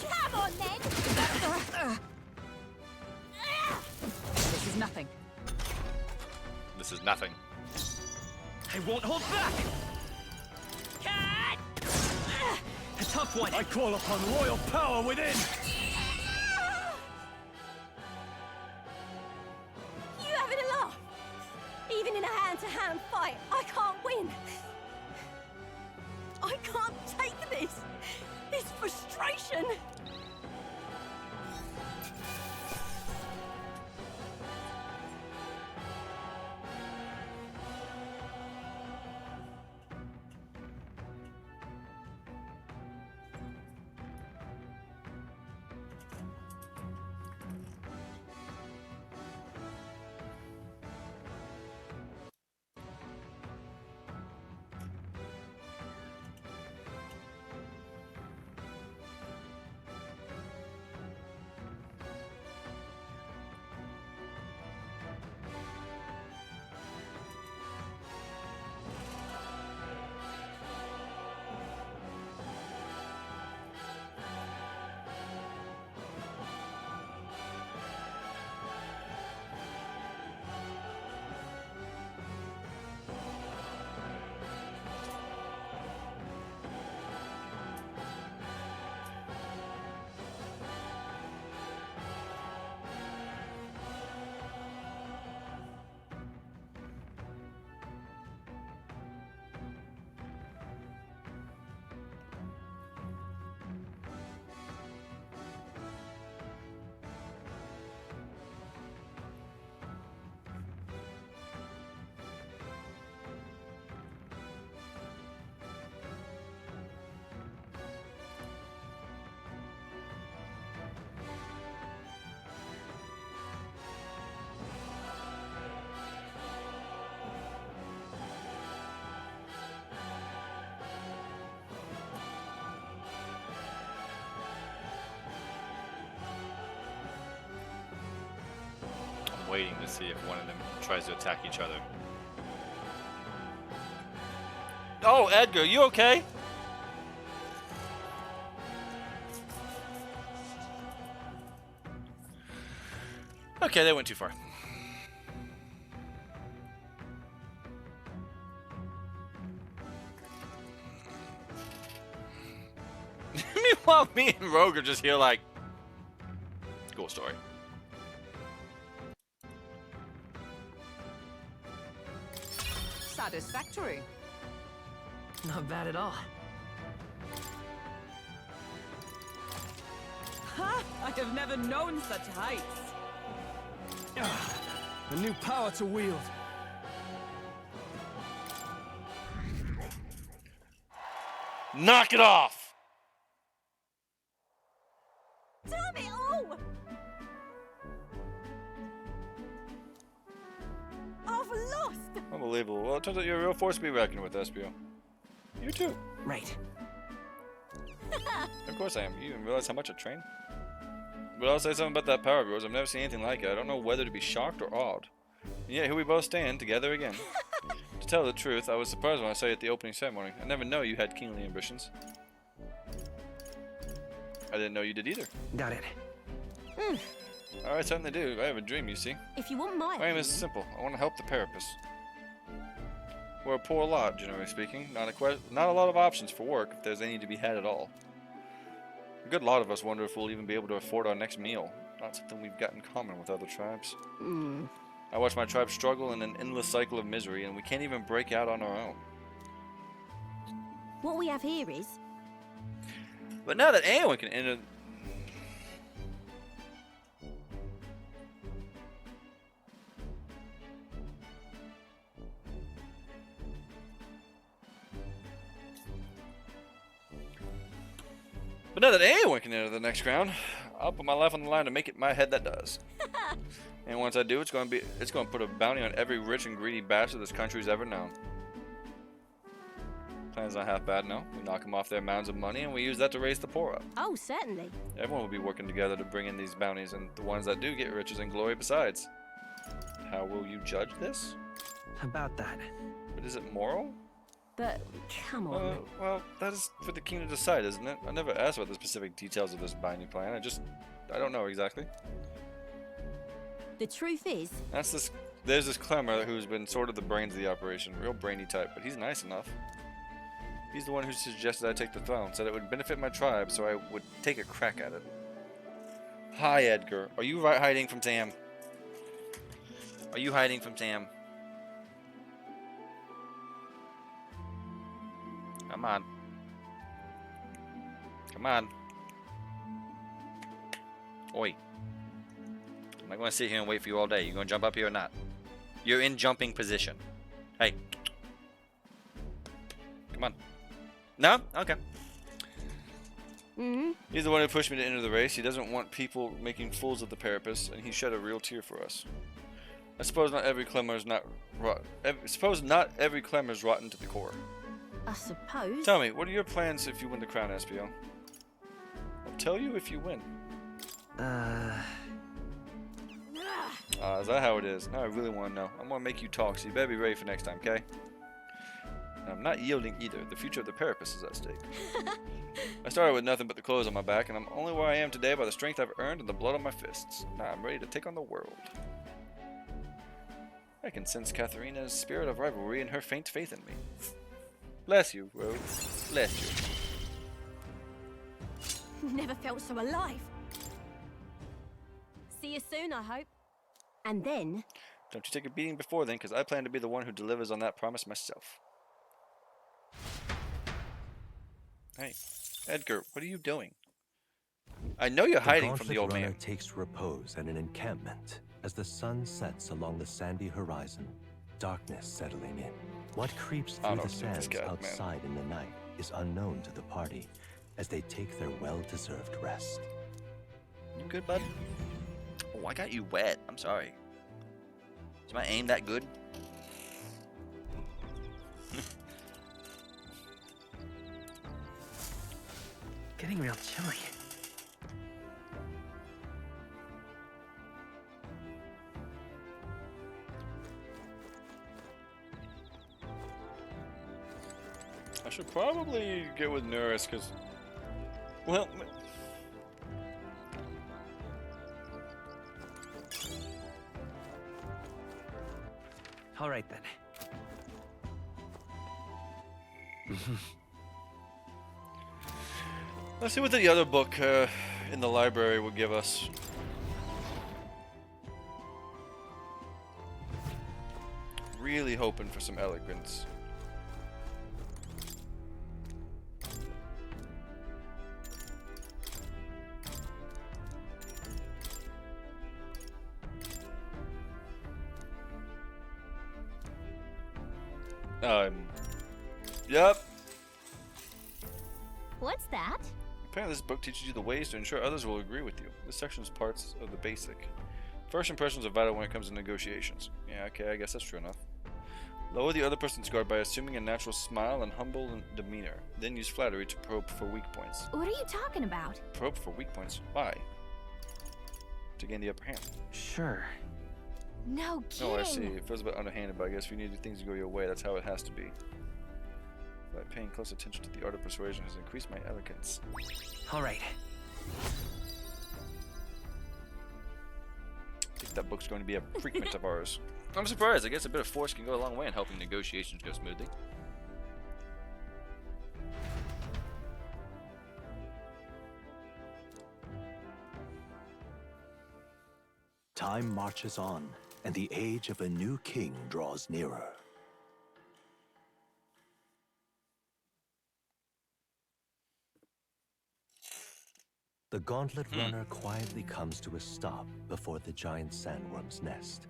Come on, then! This is nothing. This is nothing. I won't hold back! A tough one! I call upon royal power within! You having a laugh? Even in a hand-to-hand fight, I can't win. I can't take this. This frustration. I'm waiting to see if one of them tries to attack each other. Oh, Edgar, you okay? Okay, they went too far. Meanwhile, me and Rogue are just here like, cool story. Satisfactory. Not bad at all. Ha! I have never known such heights. A new power to wield. Knock it off! Damn it all! I've lost! Unbelievable. Well, it turns out you're a real force to be reckoned with, Espio. You too. Right. Of course I am. You didn't realize how much I train? But I'll say something about that power of yours. I've never seen anything like it. I don't know whether to be shocked or awed. And yet here we both stand together again. To tell the truth, I was surprised when I saw you at the opening ceremony. I never know you had kingly ambitions. I didn't know you did either. Got it. I certainly do. I have a dream, you see. If you want my My aim is simple. I want to help the Parapus. We're a poor lot, generally speaking. Not a lot of options for work, if there's any to be had at all. good lot of us wonder if we'll even be able to afford our next meal. Not something we've got in common with other tribes. I watch my tribe struggle in an endless cycle of misery, and we can't even break out on our own. What we have here is... But now that anyone can enter... But now that anyone can enter the next crown, I'll put my life on the line to make it my head that does. And once I do, it's going to put a bounty on every rich and greedy bastard this country's ever known. Plan's not half bad, no. We knock them off their mounds of money, and we use that to raise the poor up. Oh, certainly. Everyone will be working together to bring in these bounties, and the ones that do get riches and glory besides. How will you judge this? About that. But is it moral? But, come on. Well, that is for the king to decide, isn't it? I never asked about the specific details of this binding plan. I don't know exactly. The truth is... There's this Clemmer who's been sort of the brains of the operation. Real brainy type, but he's nice enough. He's the one who suggested I take the throne. Said it would benefit my tribe, so I would take a crack at it. Hi, Edgar. Are you hiding from Sam? Are you hiding from Sam? Come on. Come on. Oi. I'm not going to sit here and wait for you all day. You going to jump up here or not? You're in jumping position. Hey. Come on. No? Okay. He's the one who pushed me to enter the race. He doesn't want people making fools of the Parapus, and he shed a real tear for us. I suppose not every Clemmer is rotten to the core. I suppose. Tell me, what are your plans if you win the crown, SPO? I'll tell you if you win. Is that how it is? Now I really want to know. I'm gonna make you talk, so you better be ready for next time, okay? And I'm not yielding either. The future of the Parapus is at stake. I started with nothing but the clothes on my back, and I'm only where I am today by the strength I've earned and the blood on my fists. Now I'm ready to take on the world. I can sense Katharina's spirit of rivalry and her faint faith in me. Bless you, Rose. Bless you. Never felt so alive. See you soon, I hope. And then... Don't you take a beating before then, because I plan to be the one who delivers on that promise myself. Hey, Edgar, what are you doing? I know you're hiding from the old man. The Gauntlet Runner takes repose at an encampment as the sun sets along the sandy horizon, darkness settling in. What creeps through the sands outside in the night is unknown to the party as they take their well-deserved rest. You good, bud? Oh, I got you wet. I'm sorry. Is my aim that good? Getting real chilly. I should probably get with Nurse, because... Well... Alright then. Let's see what the other book in the library will give us. Really hoping for some eloquence. Yep. What's that? Apparently this book teaches you the ways to ensure others will agree with you. This section is parts of the basic. First impressions are vital when it comes to negotiations. Yeah, okay, I guess that's true enough. Lower the other person's guard by assuming a natural smile and humble demeanor. Then use flattery to probe for weak points. What are you talking about? Probe for weak points? Why? To gain the upper hand. Sure. No kidding. Oh, I see. It feels a bit underhanded, but I guess if you need things to go your way, that's how it has to be. By paying close attention to the art of persuasion has increased my eloquence. Alright. I think that book's going to be a frequent of ours. I'm surprised. I guess a bit of force can go a long way in helping negotiations go smoothly. Time marches on, and the age of a new king draws nearer. The Gauntlet Runner quietly comes to a stop before the giant sandworm's nest.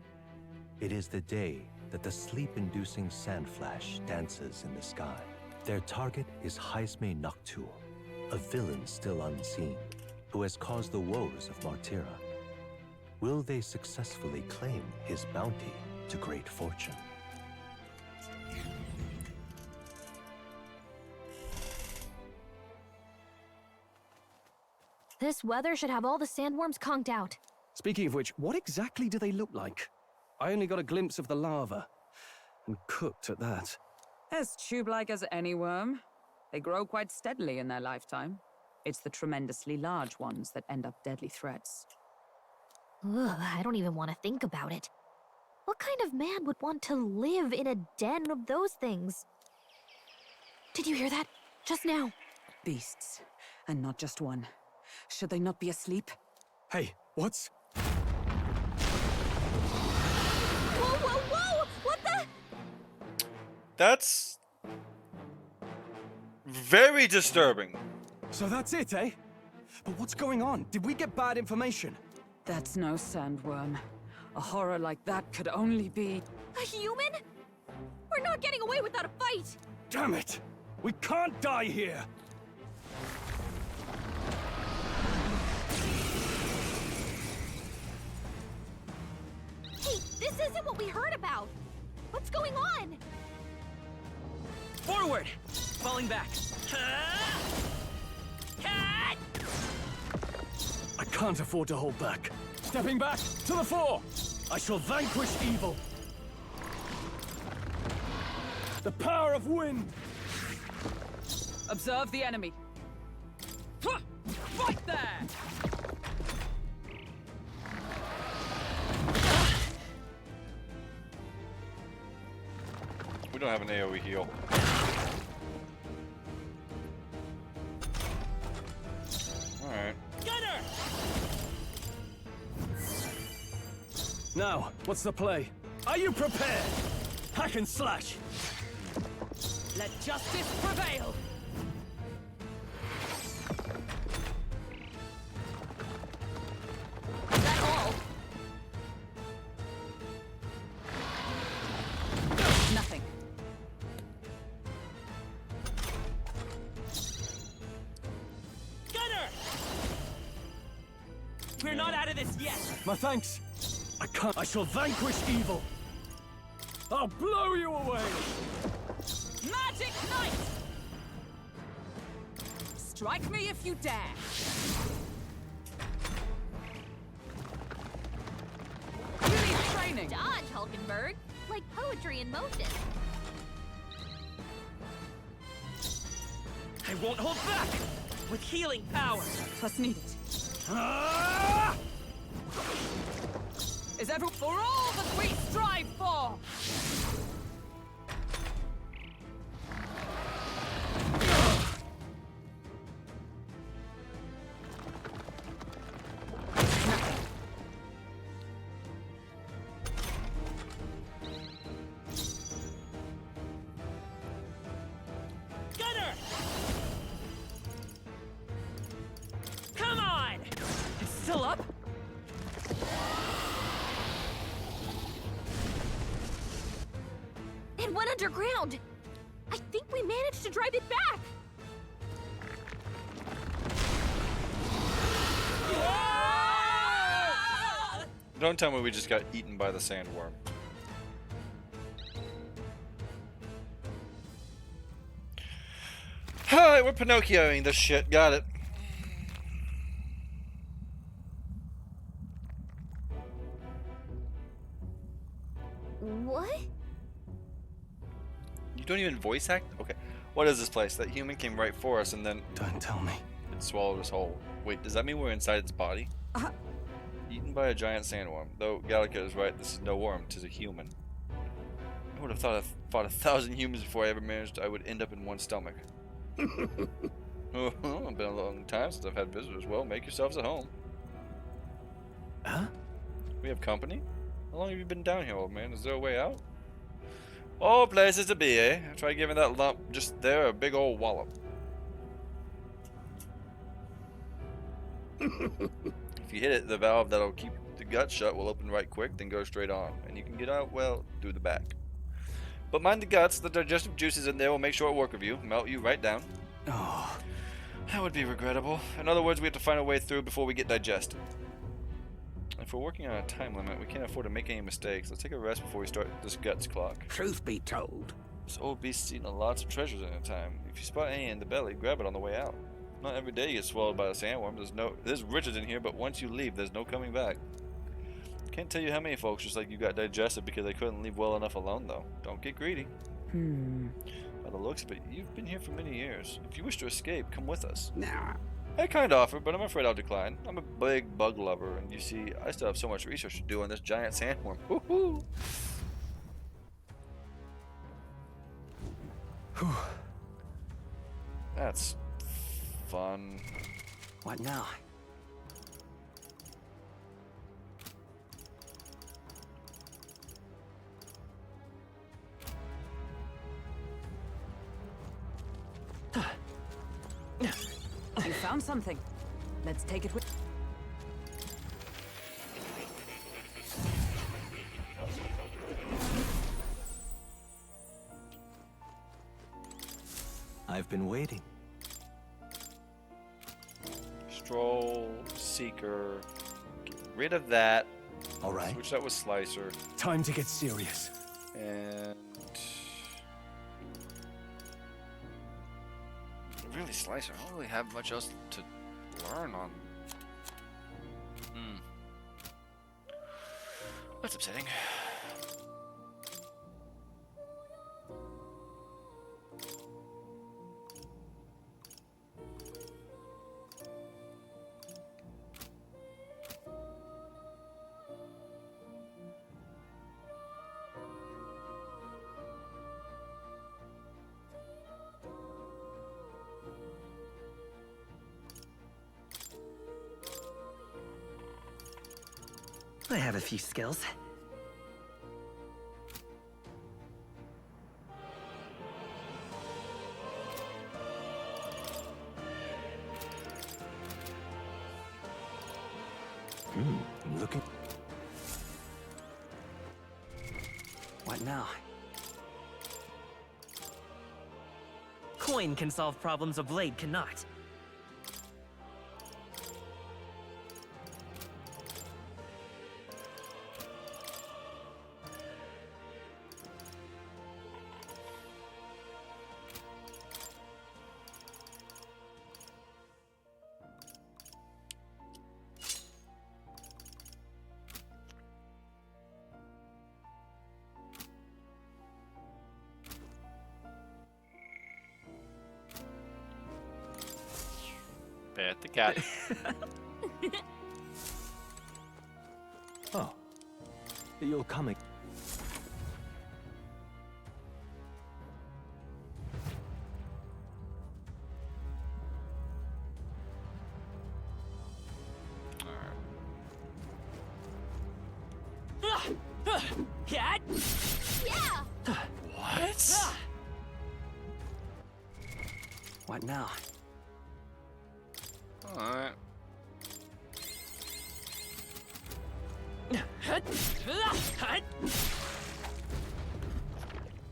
It is the day that the sleep-inducing sand flash dances in the sky. Their target is Heisme Noctul, a villain still unseen, who has caused the woes of Martira. Will they successfully claim his bounty to great fortune? This weather should have all the sandworms conked out. Speaking of which, what exactly do they look like? I only got a glimpse of the larva, and cooked at that. As tube-like as any worm. They grow quite steadily in their lifetime. It's the tremendously large ones that end up deadly threats. Ugh, I don't even want to think about it. What kind of man would want to live in a den of those things? Did you hear that? Just now. Beasts, and not just one. Should they not be asleep? Hey, what's... Whoa, whoa, whoa! What the? That's... very disturbing. So that's it, eh? But what's going on? Did we get bad information? That's no sandworm. A horror like that could only be... A human? We're not getting away without a fight! Damn it! We can't die here! Hey, this isn't what we heard about! What's going on? Forward! Falling back. I can't afford to hold back. Stepping back to the fore! I shall vanquish evil. The power of wind! Observe the enemy. Right there! We don't have an AoE heal. Alright. Gunner! Now, what's the play? Are you prepared? Hack and slash! Let justice prevail! Is that all? Nothing. Gunner! We're not out of this yet! My thanks. I can't. I shall vanquish evil. I'll blow you away! Magic Knight! Strike me if you dare! You need training! Dodge, Hulkenberg! Like poetry in motion. I won't hold back! With healing power! Plus needed. Is every for all that we strive for? Gunner! Come on! It's still up? It went underground! I think we managed to drive it back! Don't tell me we just got eaten by the sandworm. Alright, we're Pinocchioing this shit. Got it. What? You don't even voice act? Okay. What is this place? That human came right for us and then... Don't tell me. It swallowed us whole. Wait, does that mean we're inside its body? Eaten by a giant sandworm. Though Gallica is right, this is no worm, 'tis a human. I would have thought I fought 1,000 humans before I ever managed I would end up in one stomach. Oh, it's been a long time since I've had visitors. Well, make yourselves at home. Huh? We have company? How long have you been down here, old man? Is there a way out? Oh, places to be, eh? Try giving that lump just there a big old wallop. If you hit it, the valve that'll keep the gut shut will open right quick, then go straight on. And you can get out, well, through the back. But mind the guts, the digestive juices in there will make short work of you, melt you right down. Oh. That would be regrettable. In other words, we have to find a way through before we get digested. If we're working on a time limit, we can't afford to make any mistakes. Let's take a rest before we start this guts clock. Truth be told, this old beast's eaten lots of treasures in a time. If you spot any in the belly, grab it on the way out. Not every day you get swallowed by a sandworm. There's riches in here, but once you leave, there's no coming back. Can't tell you how many folks just like you got digested because they couldn't leave well enough alone, though. Don't get greedy. By the looks of it, you've been here for many years. If you wish to escape, come with us. Nah. I kind offer, but I'm afraid I'll decline. I'm a big bug lover, and you see, I still have so much research to do on this giant sandworm. Woohoo! That's fun. What now? You found something. Let's take it with... I've been waiting. Stroll, Seeker. Get rid of that. All right. Switch that with Slicer. Time to get serious. And... really, Slicer, I don't really have much else to learn on. That's upsetting. I have a few skills. Looking. What now? Coin can solve problems a blade cannot. Pet the cat. Oh. You're coming. Cat? Yeah! What? What now? Alright.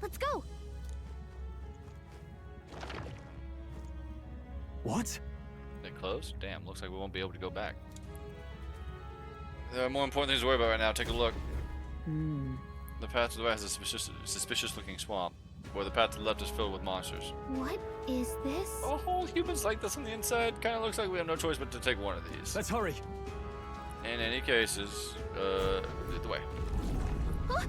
Let's go! What? They closed? Damn, looks like we won't be able to go back. There are more important things to worry about right now. Take a look. The path to the right has a suspicious looking swamp, where the path to the left is filled with monsters. What is this? Oh, humans like this on the inside. Kind of looks like we have no choice but to take one of these. Let's hurry. In any cases, lead the way. Huh?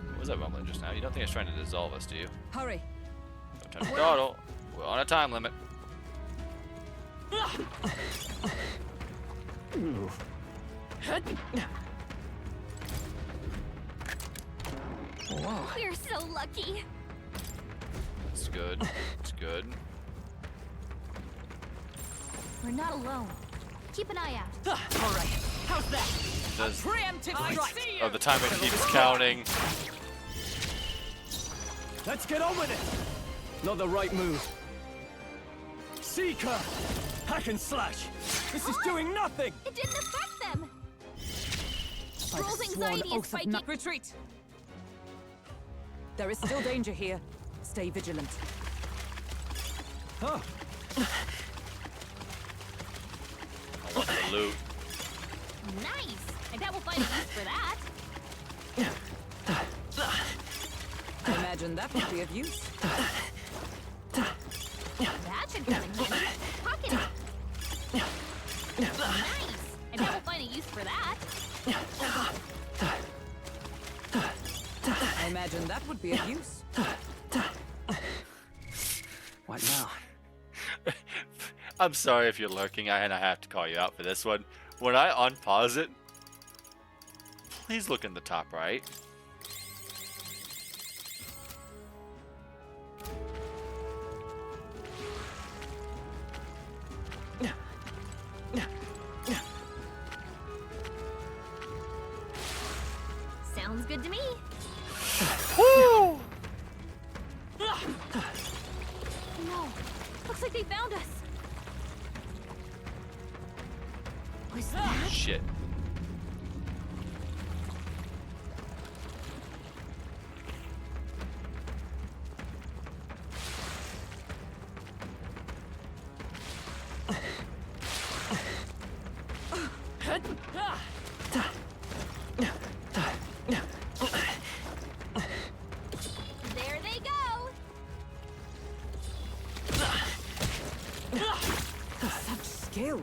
What was that rumbling just now? You don't think it's trying to dissolve us, do you? Hurry. Don't time to dawdle. We're on a time limit. Whoa. We're so lucky. It's good. It's good. We're not alone. Keep an eye out. All right. How's that? Does Preemptive strike. oh, the timer keeps counting. Let's get on with it! Not the right move. Seeker! Hack and slash! This is doing nothing! It didn't affect them! I've Stroll's sworn anxiety is oath of spiking. not retreat. There is still danger here. Stay vigilant. Huh. I want the loot. Nice! I bet we'll find a use for that. I imagine that would be of use. That should come in handy. Pocket it. Nice! I bet we'll find a use for that. I imagine that would be of use. What now? I'm sorry if you're lurking, and I have to call you out for this one. When I unpause it, please look in the top right. Sounds good to me. Woo! No, looks like they found us. Was that? Shit. There they go. Such skill.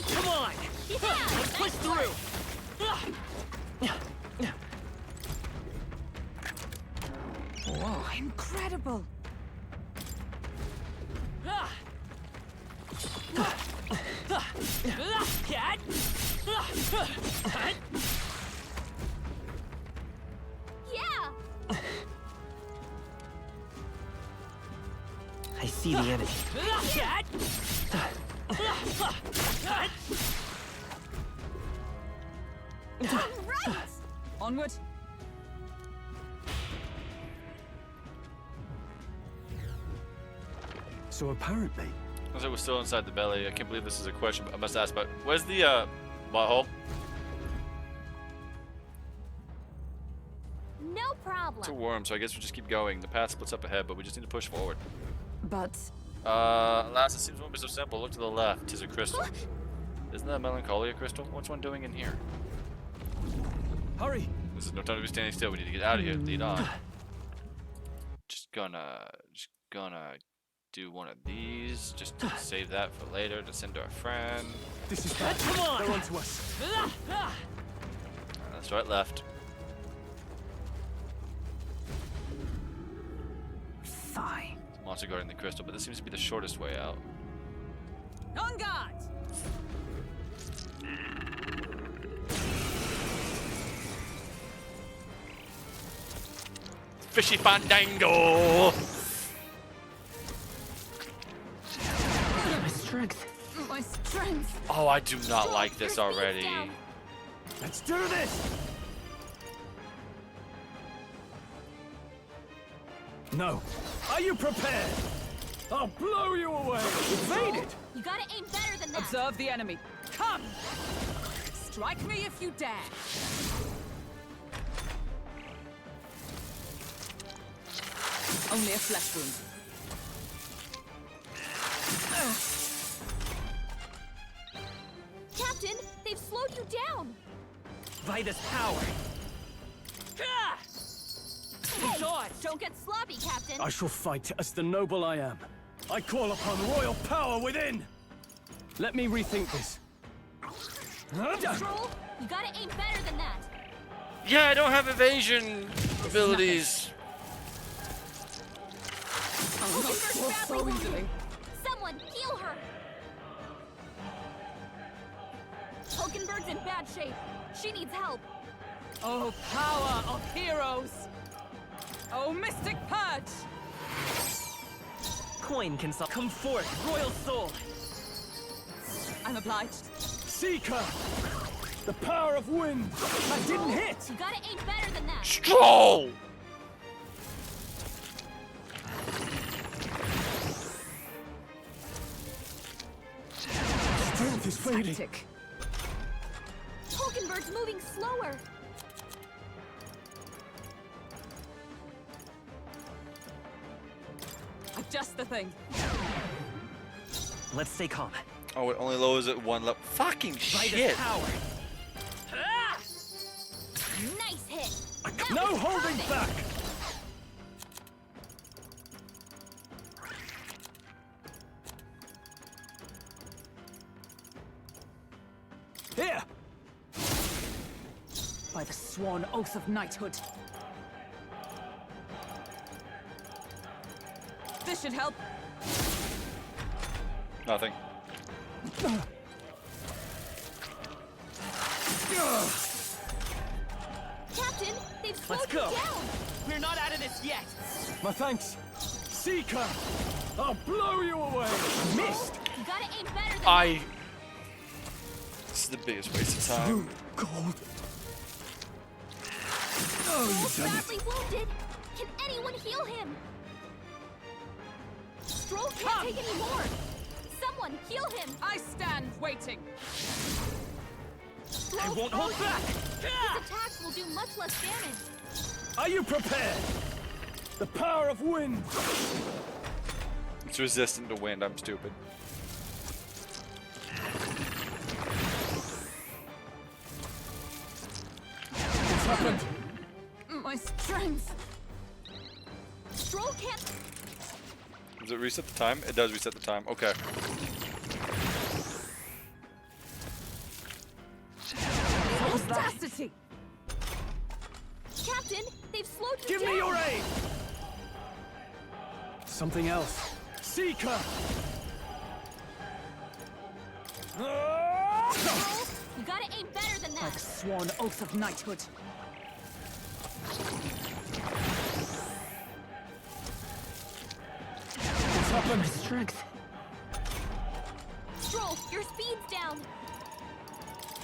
Come on! Yeah, Let's push through! Whoa, incredible. Yeah. I see the enemy. Right. Onward. So apparently, As it was still inside the belly, I can't believe this is a question, but I must ask, but where's the butthole? No problem. It's a worm, so I guess we just keep going. The path splits up ahead, but we just need to push forward. But Alas, it seems it won't be so simple. Look to the left. 'Tis a crystal. Isn't that melancholia crystal? What's one doing in here? Hurry! This is no time to be standing still. We need to get out of here. Lead on. Just gonna do one of these. Just to save that for later to send to our friend. This is bad. Come on! They're onto us. That's right, left. fine. Monster guarding the crystal, but this seems to be the shortest way out. On guard! Fishy Fandango! My strength. My strength! Oh, I do not like this already. Let's do this! No. Are you prepared? I'll blow you away! Evade it! You gotta aim better than that. Observe the enemy. Come! Strike me if you dare. Only a flesh wound. Captain, they've slowed you down. Vitus power. Hey, don't get sloppy, Captain. I shall fight as the noble I am. I call upon royal power within! Let me rethink this. Troll, you gotta aim better than that. Yeah, I don't have evasion abilities. So easily. Someone heal her. Hulkenberg's in bad shape. She needs help. Oh, power of heroes! Oh, Mystic Purge! coin can solve. Come forth, royal soul. I'm obliged. Seeker! The power of wind! That didn't hit! You gotta aim better than that. Stroll! Strength is fading. Tactic. Hulkenberg's moving slower. Adjust the thing. Let's stay calm. Oh, it only lowers it one level. Fucking shit! Power. Nice hit. No holding back! Here! By the sworn oath of knighthood. This should help. Nothing. Captain, they've slowed Let's you go. down. We're not out of this yet. My thanks. Seeker! I'll blow you away! Missed! You gotta aim better than I. This is the biggest waste of time. Cold. that. Oh, Stroll's you done it. badly wounded. Can anyone heal him? Stroll can't Come. take any more. Someone heal him. I stand waiting. I won't hold back. His attacks will do much less damage. Are you prepared? The power of wind! It's resistant to wind. I'm stupid. What's happened? My strength. Stroll can't. Does it reset the time? It does reset the time. Okay. Audacity. Captain, they've slowed you Give down. me your aid! Something else. Seeker! Stroll, you gotta aim better than By that. the sworn oath of knighthood. What's happened? Strength. Stroll, your speed's down.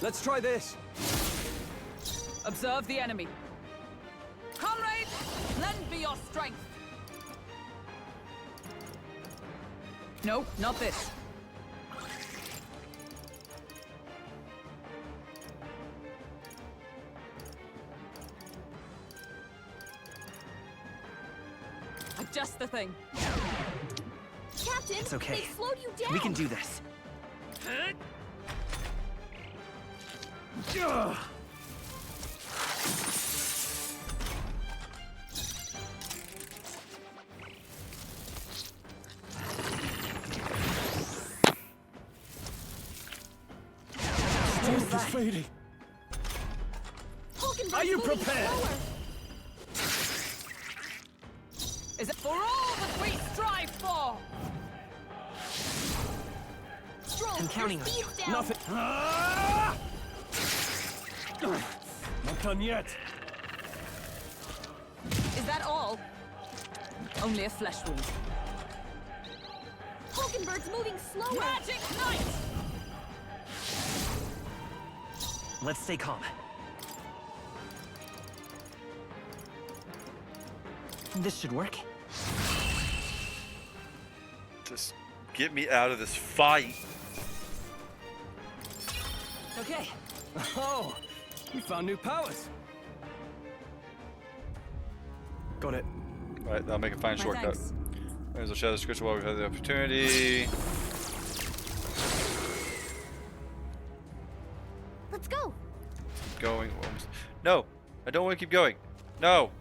Let's try this. Observe the enemy. Comrades, lend me your strength. No, not this. Adjust the thing. Captain, It's okay. they've slowed you down. We can do this. Ugh. Strength is fading. Hulkenberg's Are you moving prepared? slower. Is it for all that we strive for? Stroll, I'm counting your on you. speed's down. Nothing. Ah! Not done yet. Is that all? Only a flesh wound. Hulkenberg's moving slower. Magic Knight! Let's stay calm. This should work. Just get me out of this fight. Okay. Oh, you found new powers. Got it. Alright, that'll make a fine My shortcut. thanks. There's a shadow scripture while we've had the opportunity. Let's go. Going. No! I don't want to keep going. No!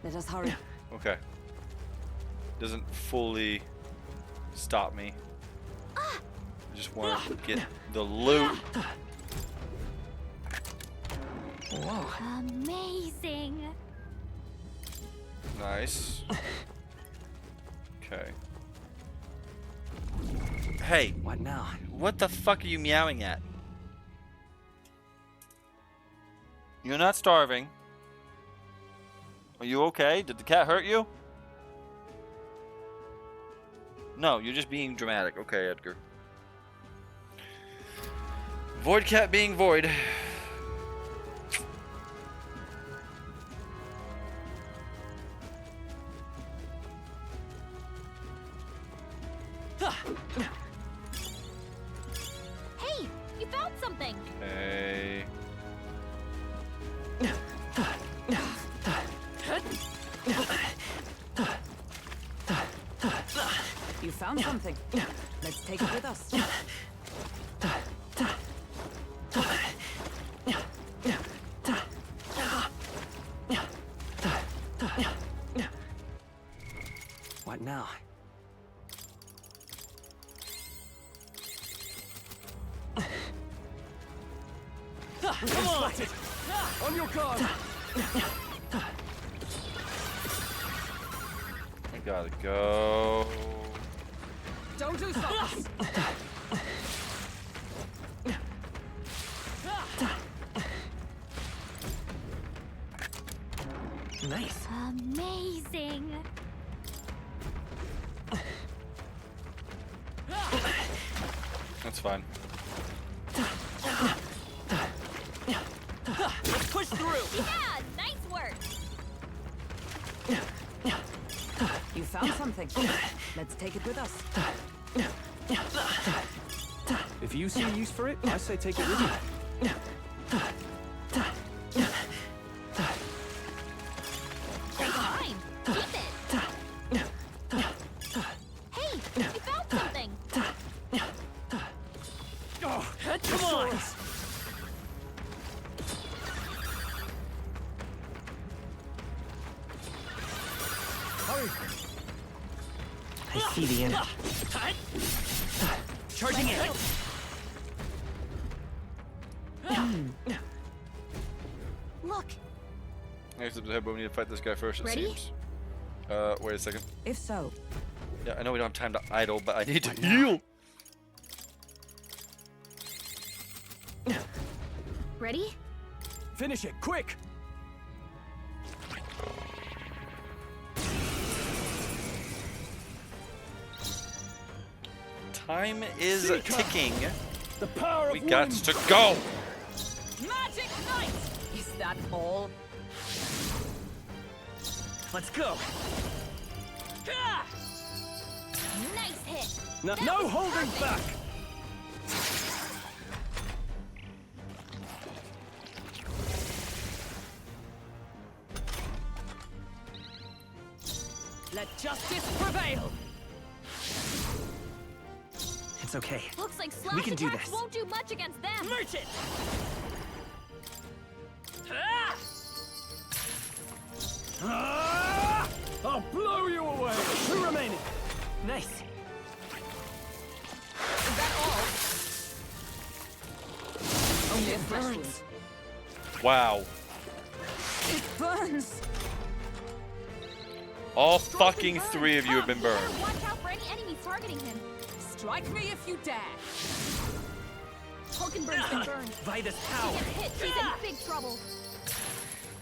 Let us hurry. Okay. Doesn't fully stop me. I just want to get the loot. Whoa. Amazing. Nice. Okay. Hey, What now? what the fuck are you meowing at? You're not starving. Are you okay? Did the cat hurt you? No, you're just being dramatic. Okay, Edgar. Void Cat being void. Hey, you found something. Hey. You found something. Let's take it with us. What now? Come on! On your guard! I gotta go. Don't lose focus. Nice. Amazing. That's fine. Let's push through. Yeah, nice work. You found something. Let's take it with us. If you see use for it, I say take it with you. Fine. Keep it. Hey, you found something. Oh, Come on! hurry! I see the enemy. Charging in. Look, Next up ahead, but we need to fight this guy first, it Ready? seems. Wait a second. If so, Yeah, I know we don't have time to idle, but I need to heal. ready? Finish it, quick! Time is Seeker. ticking. The power We of got wind. to go. Magic Knight! Is that all? Let's go. Nice hit. No, That no was holding perfect. back! Let justice prevail! It's okay. Looks like slash We can do attacks this. won't do much against them. Merchant! Ah! I'll blow you away! Two remaining! Nice. Is that all? Only a flesh wound. burns. Wow. It burns. All fucking three of you have been burned. Better watch out for any enemies targeting him. Strike me if you dare. Hulkenberg's been burned. Vida's She power. gets hit, she's in big trouble.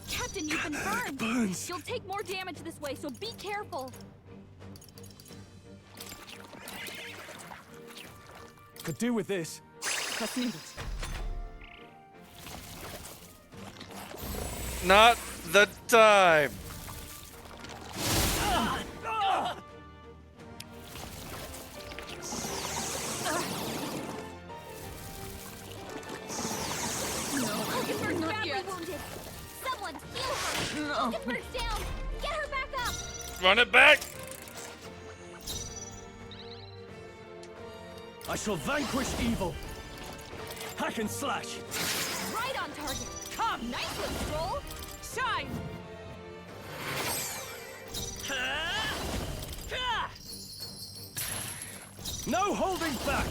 Captain, you've been burned. Burns. You'll take more damage this way, so be careful. Could do with this. That's needed. Not the time. Hulkenberg's badly wounded. Someone heal her. No. Hulkenberg's down. Get her back up. Run it back. I shall vanquish evil. Hack and slash. Right on target. Come, nice one, Stroll. Shine. No holding back.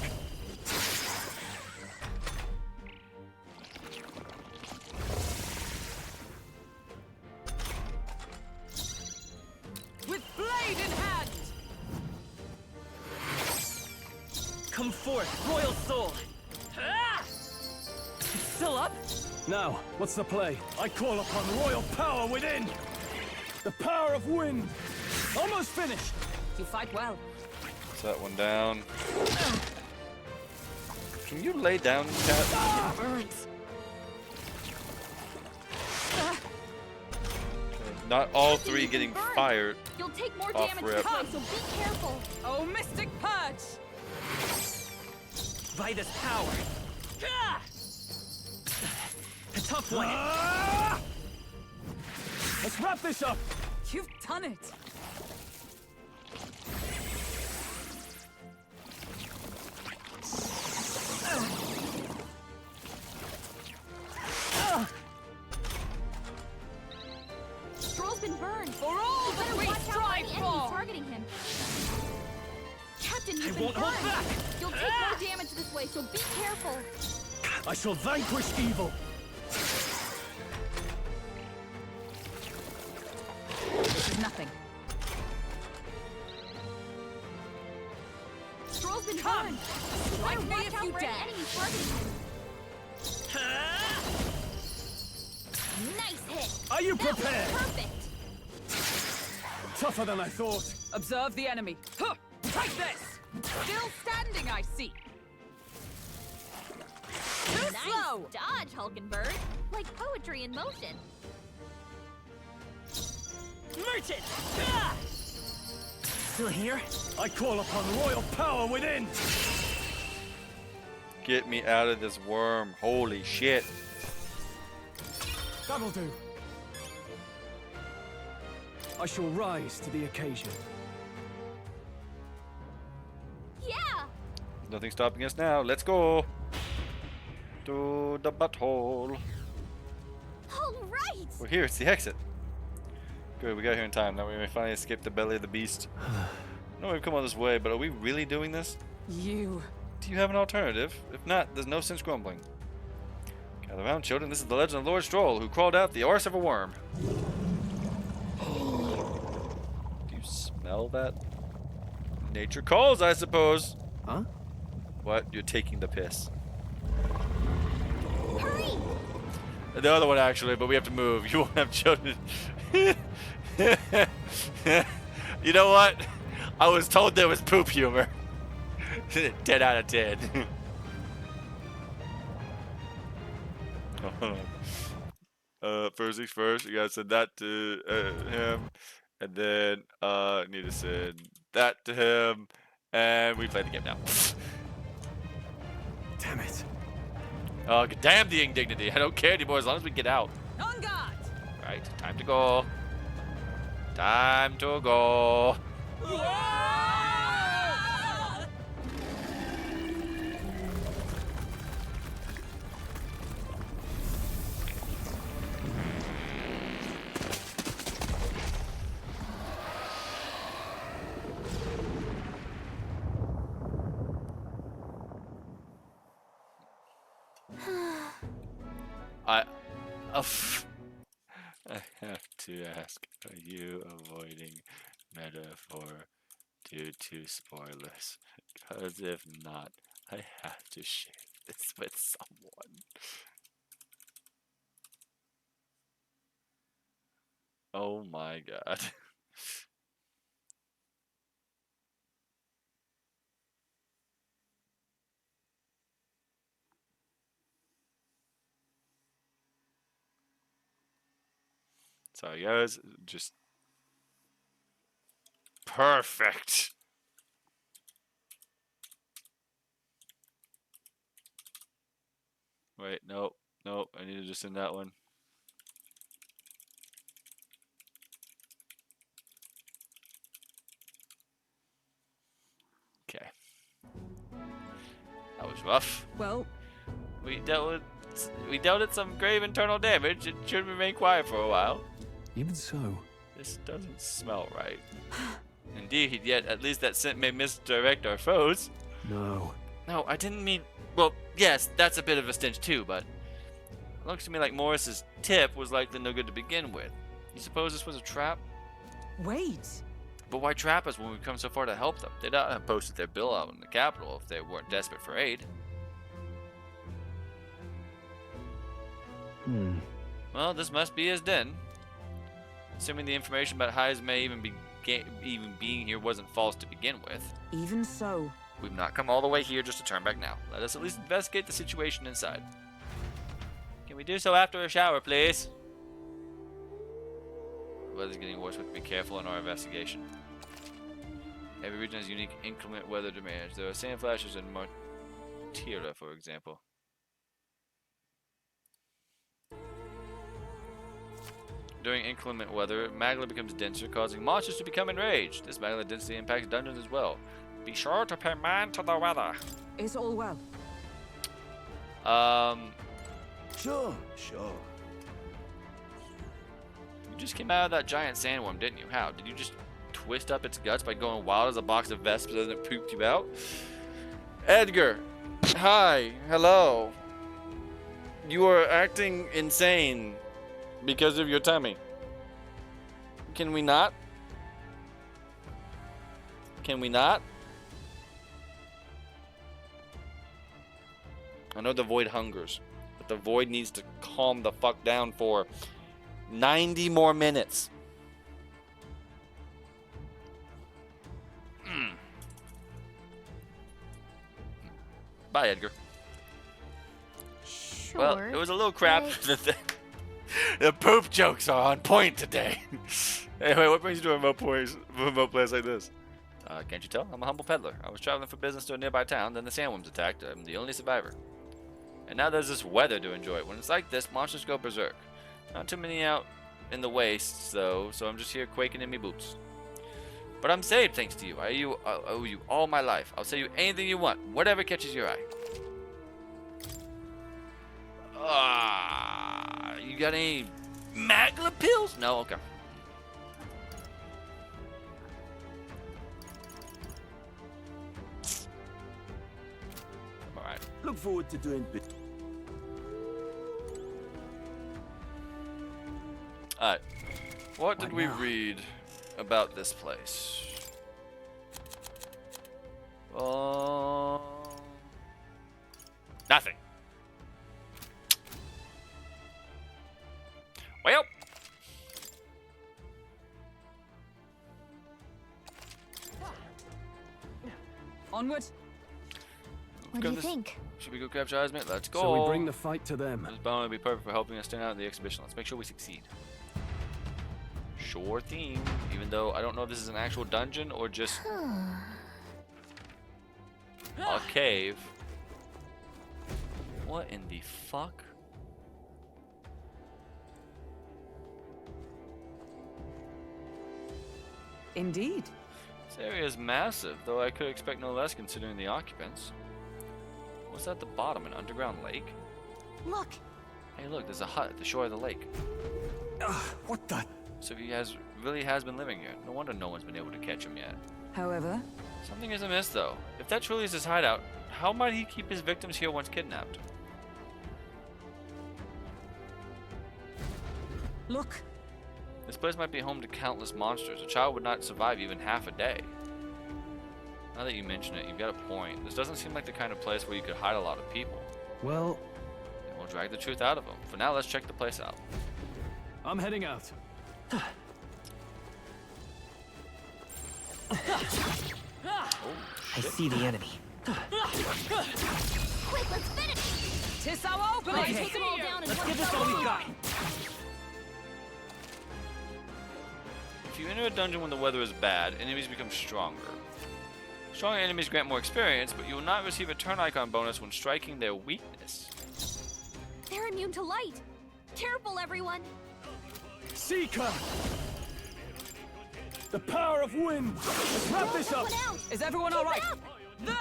With blade in hand. Come forth, royal soul. It's still up? Now, what's the play? I call upon royal power within. The power of wind. Almost finished. You fight well. Set that one down. Can you lay down, cat? Burns. Not all three getting fired. You'll take more off damage rip. this way, so be careful. Oh, Mystic Purge! Vitus power. A tough one. Let's wrap this up. You've done it. Stroll's been burned. For all that we Watch out for strive any enemies for. targeting him. Captain, I you've been won't hold burned. back. You'll take more damage this way, so be careful. I shall vanquish evil. This is nothing. Stroll's been Come. burned. Strike Better me watch if out you for dare. any enemies targeting him. Nice hit. Are you That was prepared? perfect. Tougher than I thought. Observe the enemy. Huh. Take this. Still standing, I see. Too Nice slow. dodge, Hulkenberg. Like poetry in motion. Merchant! Still here? I call upon royal power within. Get me out of this worm. Holy shit. That'll do. I shall rise to the occasion. Yeah. Nothing stopping us now. Let's go. To the butthole. All right. We're here. It's the exit. Good, we got here in time. Now we may finally escape the belly of the beast. I know we've come all this way, but are we really doing this? You. Do you have an alternative? If not, there's no sense grumbling. Gather round, children. This is the legend of Lord Stroll, who crawled out the arse of a worm. Do you smell that? Nature calls, I suppose. Huh? What? You're taking the piss. Hurry. The other one, actually, but we have to move. You won't have children. You know what? I was told there was poop humor. 10 out of 10. First things first, you gotta send that to him, and then need to send that to him, and we play the game now. Damn it. Oh, damn the indignity. I don't care anymore as long as we get out. On guard. Right, time to go. Time to go. I have to ask, are you avoiding metaphor due to spoilers? Because if not, I have to share this with someone. Oh my god. Sorry guys, just perfect. Wait, nope, I need to just send that one. Okay. That was rough. Well, we dealt with some grave internal damage. It should remain quiet for a while. Even so. This doesn't smell right. Indeed, yet at least that scent may misdirect our foes. No. No, I didn't mean... Well, yes, that's a bit of a stench too, but... It looks to me like Morris's tip was likely no good to begin with. You suppose this was a trap? wait. But why trap us when we've come so far to help them? They'd not have posted their bill out in the capital if they weren't desperate for aid. Well, this must be his den. Assuming the information about Hyes may even be even being here wasn't false to begin with. Even so. We've not come all the way here just to turn back now. Let us at least investigate the situation inside. Can we do so after a shower, please? The weather's getting worse. We have to be careful in our investigation. Every region has unique inclement weather demands. There are sand flashes in Martira, for example. During inclement weather, magma becomes denser, causing monsters to become enraged. This magma density impacts dungeons as well. Be sure to pay mind to the weather. Is all well? Sure. You just came out of that giant sandworm, didn't you? How? Did you just twist up its guts by going wild as a box of Vespas and it pooped you out? Edgar! Hi! Hello! You are acting insane because of your tummy. Can we not? Can we not? I know the void hungers, but the void needs to calm the fuck down for 90 more minutes. Bye, Edgar. Sure. Well, it was a little crap. The poop jokes are on point today. Anyway, what brings you to a remote place like this? Can't you tell? I'm a humble peddler. I was traveling for business to a nearby town, then the sandworms attacked. I'm the only survivor. And now there's this weather to enjoy. When it's like this, monsters go berserk. Not too many out in the wastes, though, so I'm just here quaking in me boots. But I'm saved thanks to you. I owe you all my life. I'll say you anything you want, whatever catches your eye. You got any magma pills? No, okay. All right. Look forward to doing bit. All right. What did we read about this place? Nothing. Well. Onward. What do you think? Should we go capture Hazmate? Let's go. So we bring the fight to them. This bound will be perfect for helping us stand out in the exhibition. Let's make sure we succeed. Sure thing. Even though I don't know if this is an actual dungeon or just a cave. What in the fuck? Indeed. This area is massive, though I could expect no less considering the occupants. What's at the bottom? An underground lake? Look. Hey, look, there's a hut at the shore of the lake. What the? So he really has been living here. No wonder no one's been able to catch him yet. However, something is amiss, though. If that truly is his hideout, how might he keep his victims here once kidnapped? look. This place might be home to countless monsters. A child would not survive even half a day. Now that you mention it, you've got a point. This doesn't seem like the kind of place where you could hide a lot of people. Well, and we'll drag the truth out of them. For now, let's check the place out. I'm heading out. I see the enemy. Quick, let's finish! Tis our opening! Okay. Take them all down in Let's one give this fell all we've swoop. got. If you enter a dungeon when the weather is bad, enemies become stronger. Stronger enemies grant more experience, but you will not receive a turn icon bonus when striking their weakness. They're immune to light. Careful, everyone. Seeker! The power of wind! Let's wrap this up! Is everyone all right? There!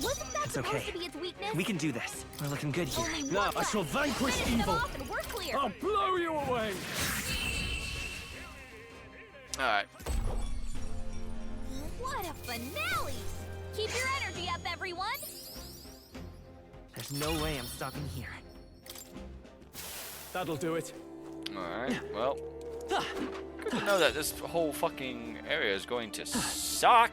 Wasn't that It's supposed okay. to be its weakness? We can do this. We're looking good here. Only Now one I left. shall vanquish Finish them evil. off and we're clear. I'll blow you away! Alright. What a finale! Keep your energy up, everyone. There's no way I'm stopping here. That'll do it. Alright, well. Good to know that this whole fucking area is going to suck.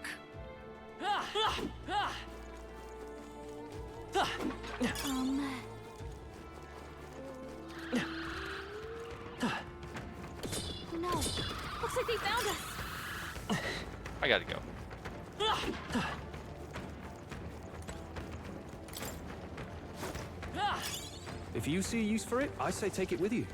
no. Looks like they found us. I gotta go. If you see a use for it, I say take it with you.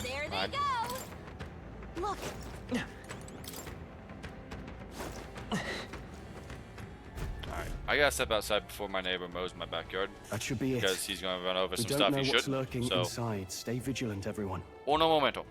There they go. Look. Alright, I gotta step outside before my neighbor mows my backyard. That should be it. Because he's gonna run over We some don't stuff know he what's shouldn't. lurking So, inside. Stay vigilant, everyone. uno momento.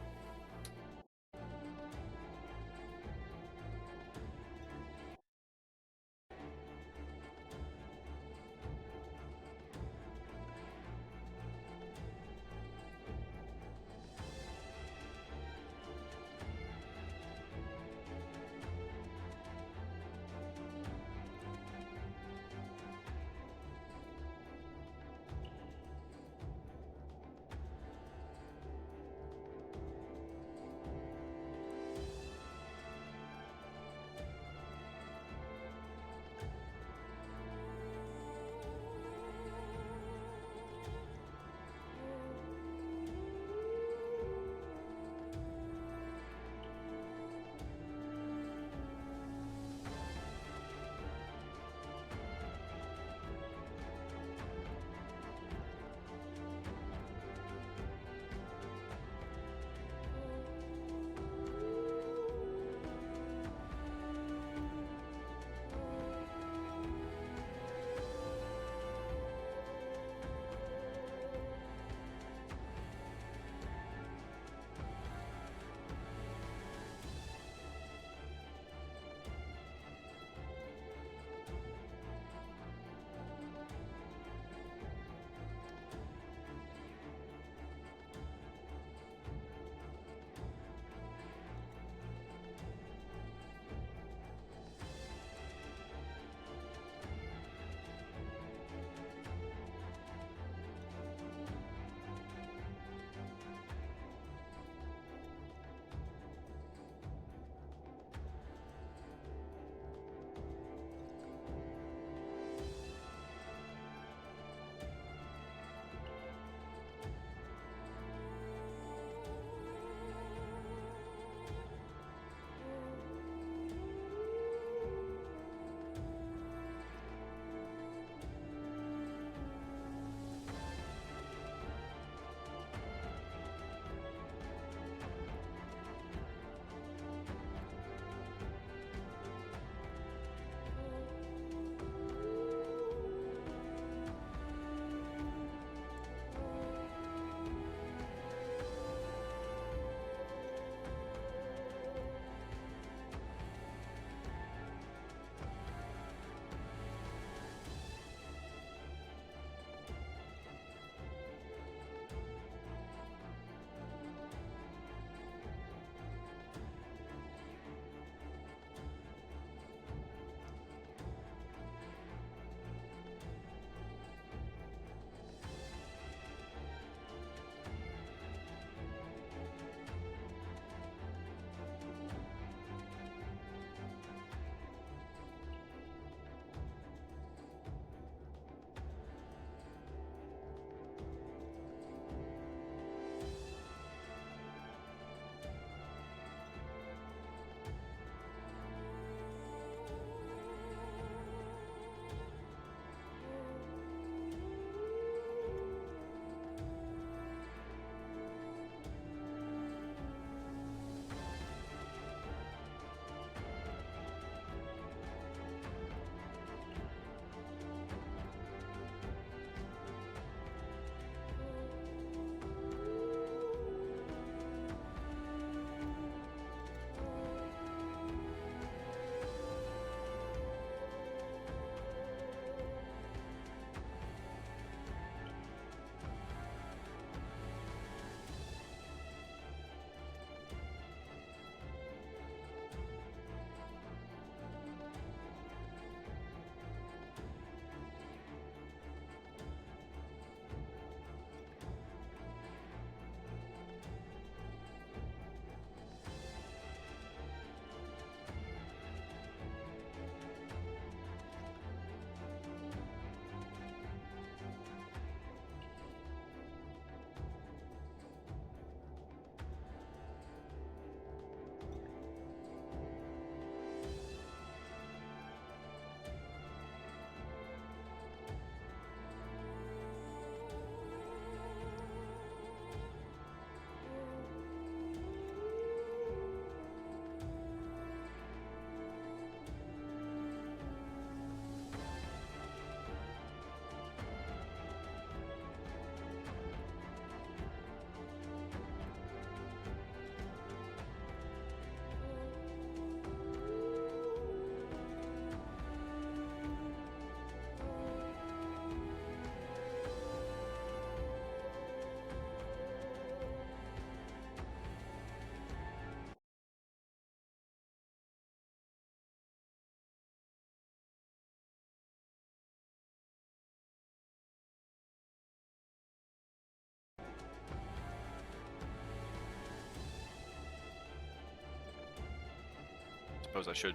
suppose I should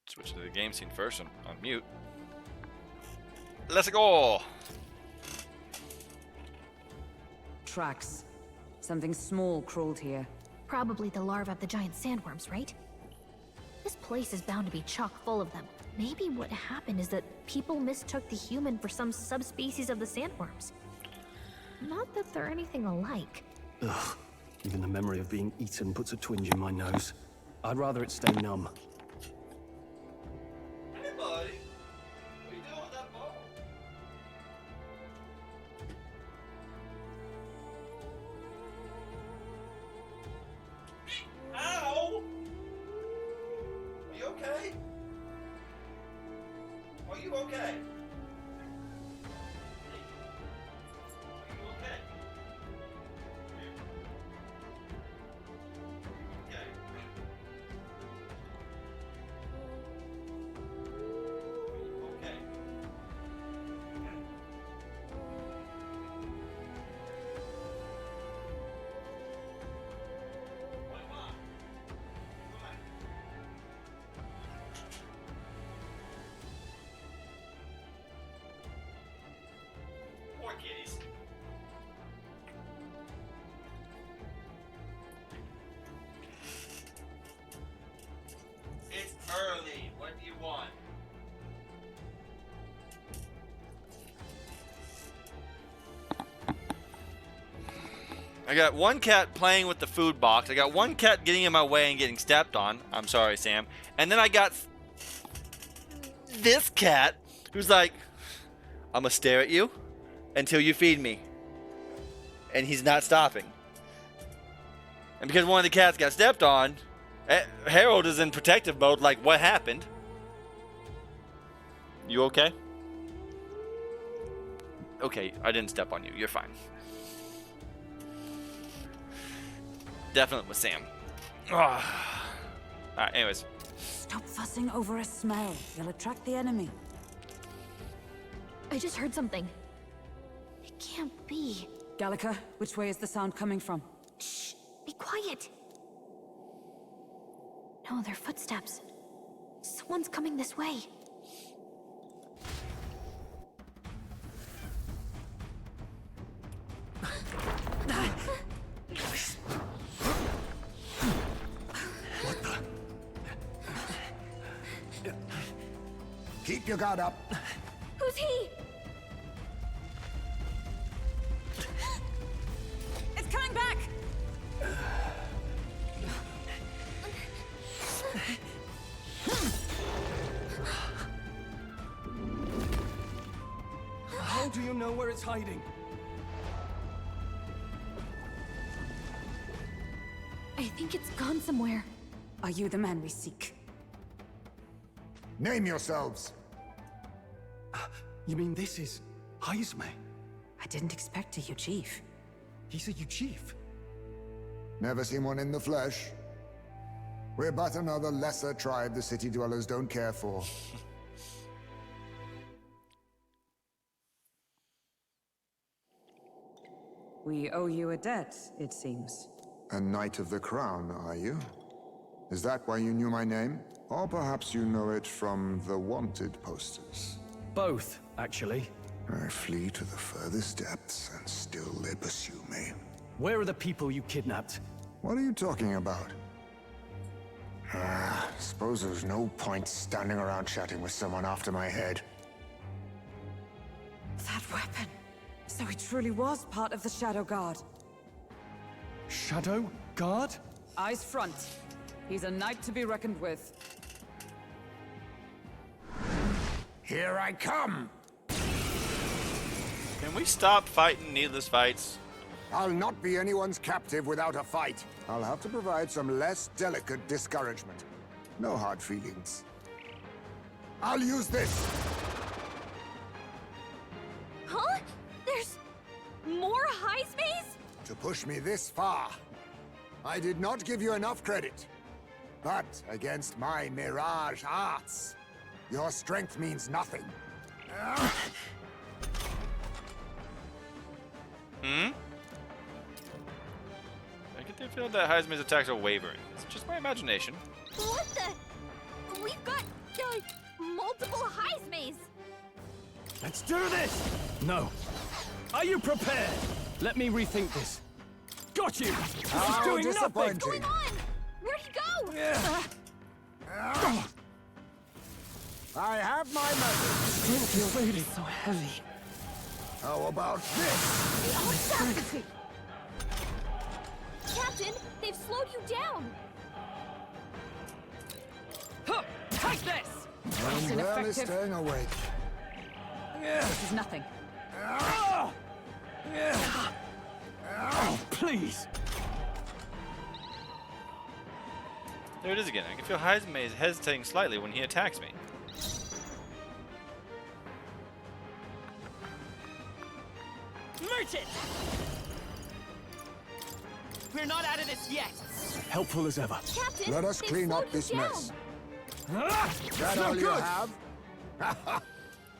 switch to the game scene first and unmute. Let's go! Tracks. Something small crawled here. Probably the larvae of the giant sandworms, right? This place is bound to be chock full of them. Maybe what happened is that people mistook the human for some subspecies of the sandworms. Not that they're anything alike. Ugh. Even the memory of being eaten puts a twinge in my nose. I'd rather it stay numb. Hey, buddy. What are you doing with that ball? Ow! Are you okay? Are you okay? Kitties. It's early. What do you want? I got one cat playing with the food box. I got one cat getting in my way and getting stepped on. I'm sorry, Sam. And then I got this cat who's like, I'm gonna stare at you until you feed me. And he's not stopping. And because one of the cats got stepped on, Harold is in protective mode, like, what happened? You okay? Okay, I didn't step on you. You're fine. Definitely with Sam. Alright, anyways. Stop fussing over a smell. You'll attract the enemy. I just heard something. It can't be. Gallica, which way is the sound coming from? Shh! Be quiet! No, they're footsteps. Someone's coming this way. Keep your guard up. Who's he? It's coming back! How do you know where it's hiding? I think it's gone somewhere. Are you the man we seek? Name yourselves. You mean this is Heisme? I didn't expect a Uchief. He's a Uchief? Never seen one in the flesh. We're but another lesser tribe the city dwellers don't care for. We owe you a debt, it seems. A Knight of the Crown, are you? Is that why you knew my name? Or perhaps you know it from the wanted posters? Both, actually. I flee to the furthest depths, and still they pursue me. Where are the people you kidnapped? What are you talking about? Suppose there's no point standing around chatting with someone after my head. That weapon! So he truly was part of the Shadow Guard. Shadow Guard? Eyes front. He's a knight to be reckoned with. Here I come! Can we stop fighting needless fights? I'll not be anyone's captive without a fight. I'll have to provide some less delicate discouragement. No hard feelings. I'll use this! Huh? There's more Heismes? To push me this far. I did not give you enough credit. But against my mirage arts, your strength means nothing. I get the feeling that Heisman's attacks are wavering. It's just my imagination. What the? We've got multiple Heismays. Let's do this! No. Are you prepared? Let me rethink this. Got you! This is doing nothing! What's going on? Where'd he go? I have my method. Strength is fading so heavy. How about this? Captain, they've slowed you down. Huh, take this! I'm barely staying awake. This is nothing. Oh, please! There it is again. I can feel Heismay is hesitating slightly when he attacks me. Merchant! We're not out of this yet. Helpful as ever. Captain, Let us they've clean slowed up you this down. mess. That That's all no you good. have?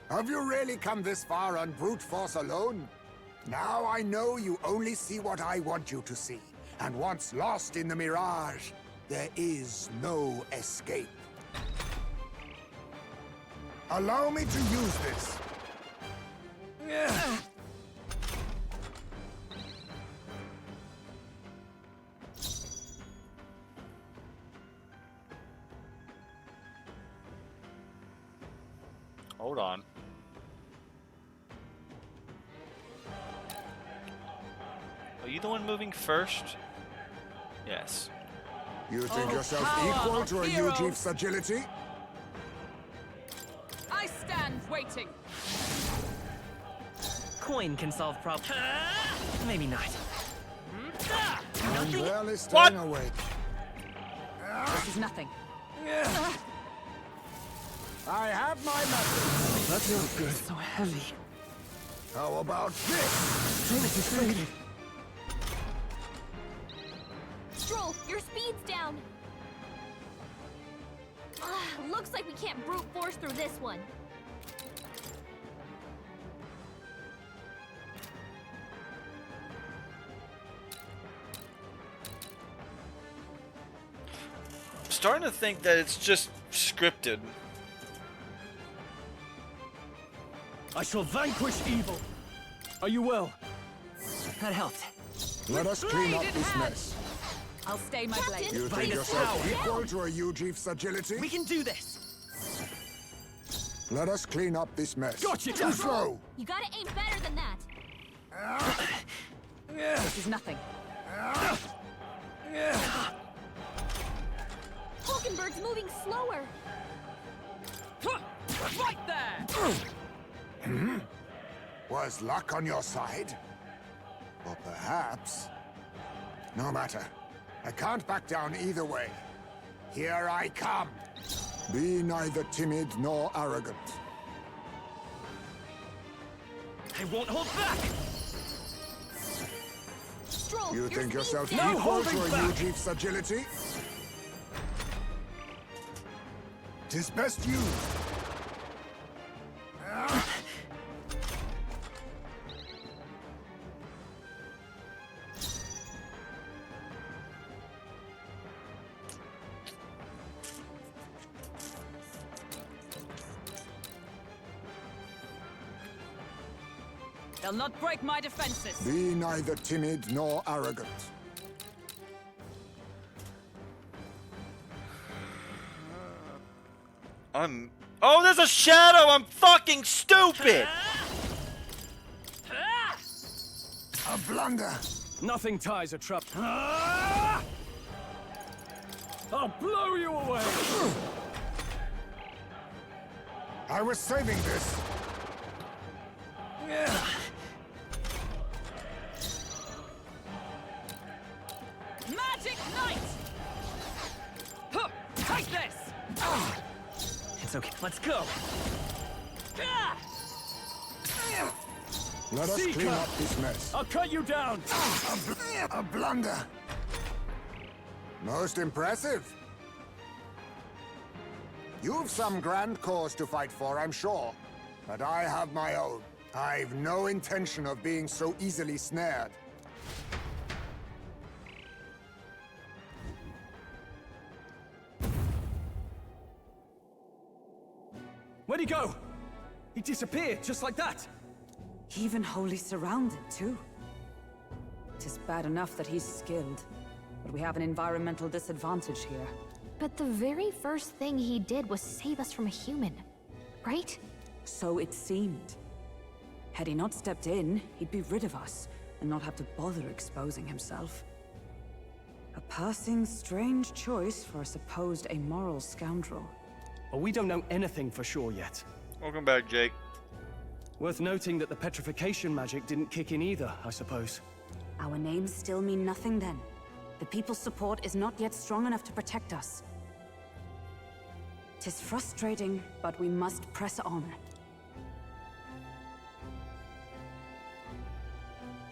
Have you really come this far on brute force alone? Now I know you only see what I want you to see. And once lost in the mirage, there is no escape. Allow me to use this. Hold on. Are you the one moving first? Yes. You think Oh, yourself power equal of to a heroes. Ujief's agility? I stand waiting. Coin can solve problems. Maybe not. I'm barely staying awake. This is nothing. I have my method. That's not good. So heavy. How about this? Strength is fading. Stroll, your speed's down. Looks like we can't brute force through this one. I'm starting to think that it's just scripted. I shall vanquish evil. Are you well? That helped. Let us clean up this mess. I'll stay my blade. You By think the yourself power. equal to a Ujief's agility? We can do this. Let us clean up this mess. Got you! Too slow! You gotta aim better than that. This is nothing. Hulkenberg's moving slower. Right there! Was luck on your side? Or perhaps... No matter. I can't back down either way. Here I come. Be neither timid nor arrogant. I won't hold back. Stroll, You your think speed's yourself down. equal to a holding back. Ujief's agility? Tis best used. They'll not break my defenses. Be neither timid nor arrogant. Oh, there's a shadow! I'm fucking stupid! A blunder. Nothing ties a trap. I'll blow you away! I was saving this. Magic Knight! Huh, take this! It's okay. Let's go. Let us Seeker. clean up this mess. I'll cut you down! A blunder. Most impressive. You've some grand cause to fight for, I'm sure. But I have my own. I've no intention of being so easily snared. he go? He disappeared just like that. Even wholly surrounded, too. Tis bad enough that he's skilled, but we have an environmental disadvantage here. But the very first thing he did was save us from a human, right? So it seemed. Had he not stepped in, he'd be rid of us, and not have to bother exposing himself. A passing, strange choice for a supposed amoral scoundrel. Well, we don't know anything for sure yet. Welcome back, Jake. Worth noting that the petrification magic didn't kick in either, I suppose. Our names still mean nothing then. The people's support is not yet strong enough to protect us. 'Tis frustrating, but we must press on.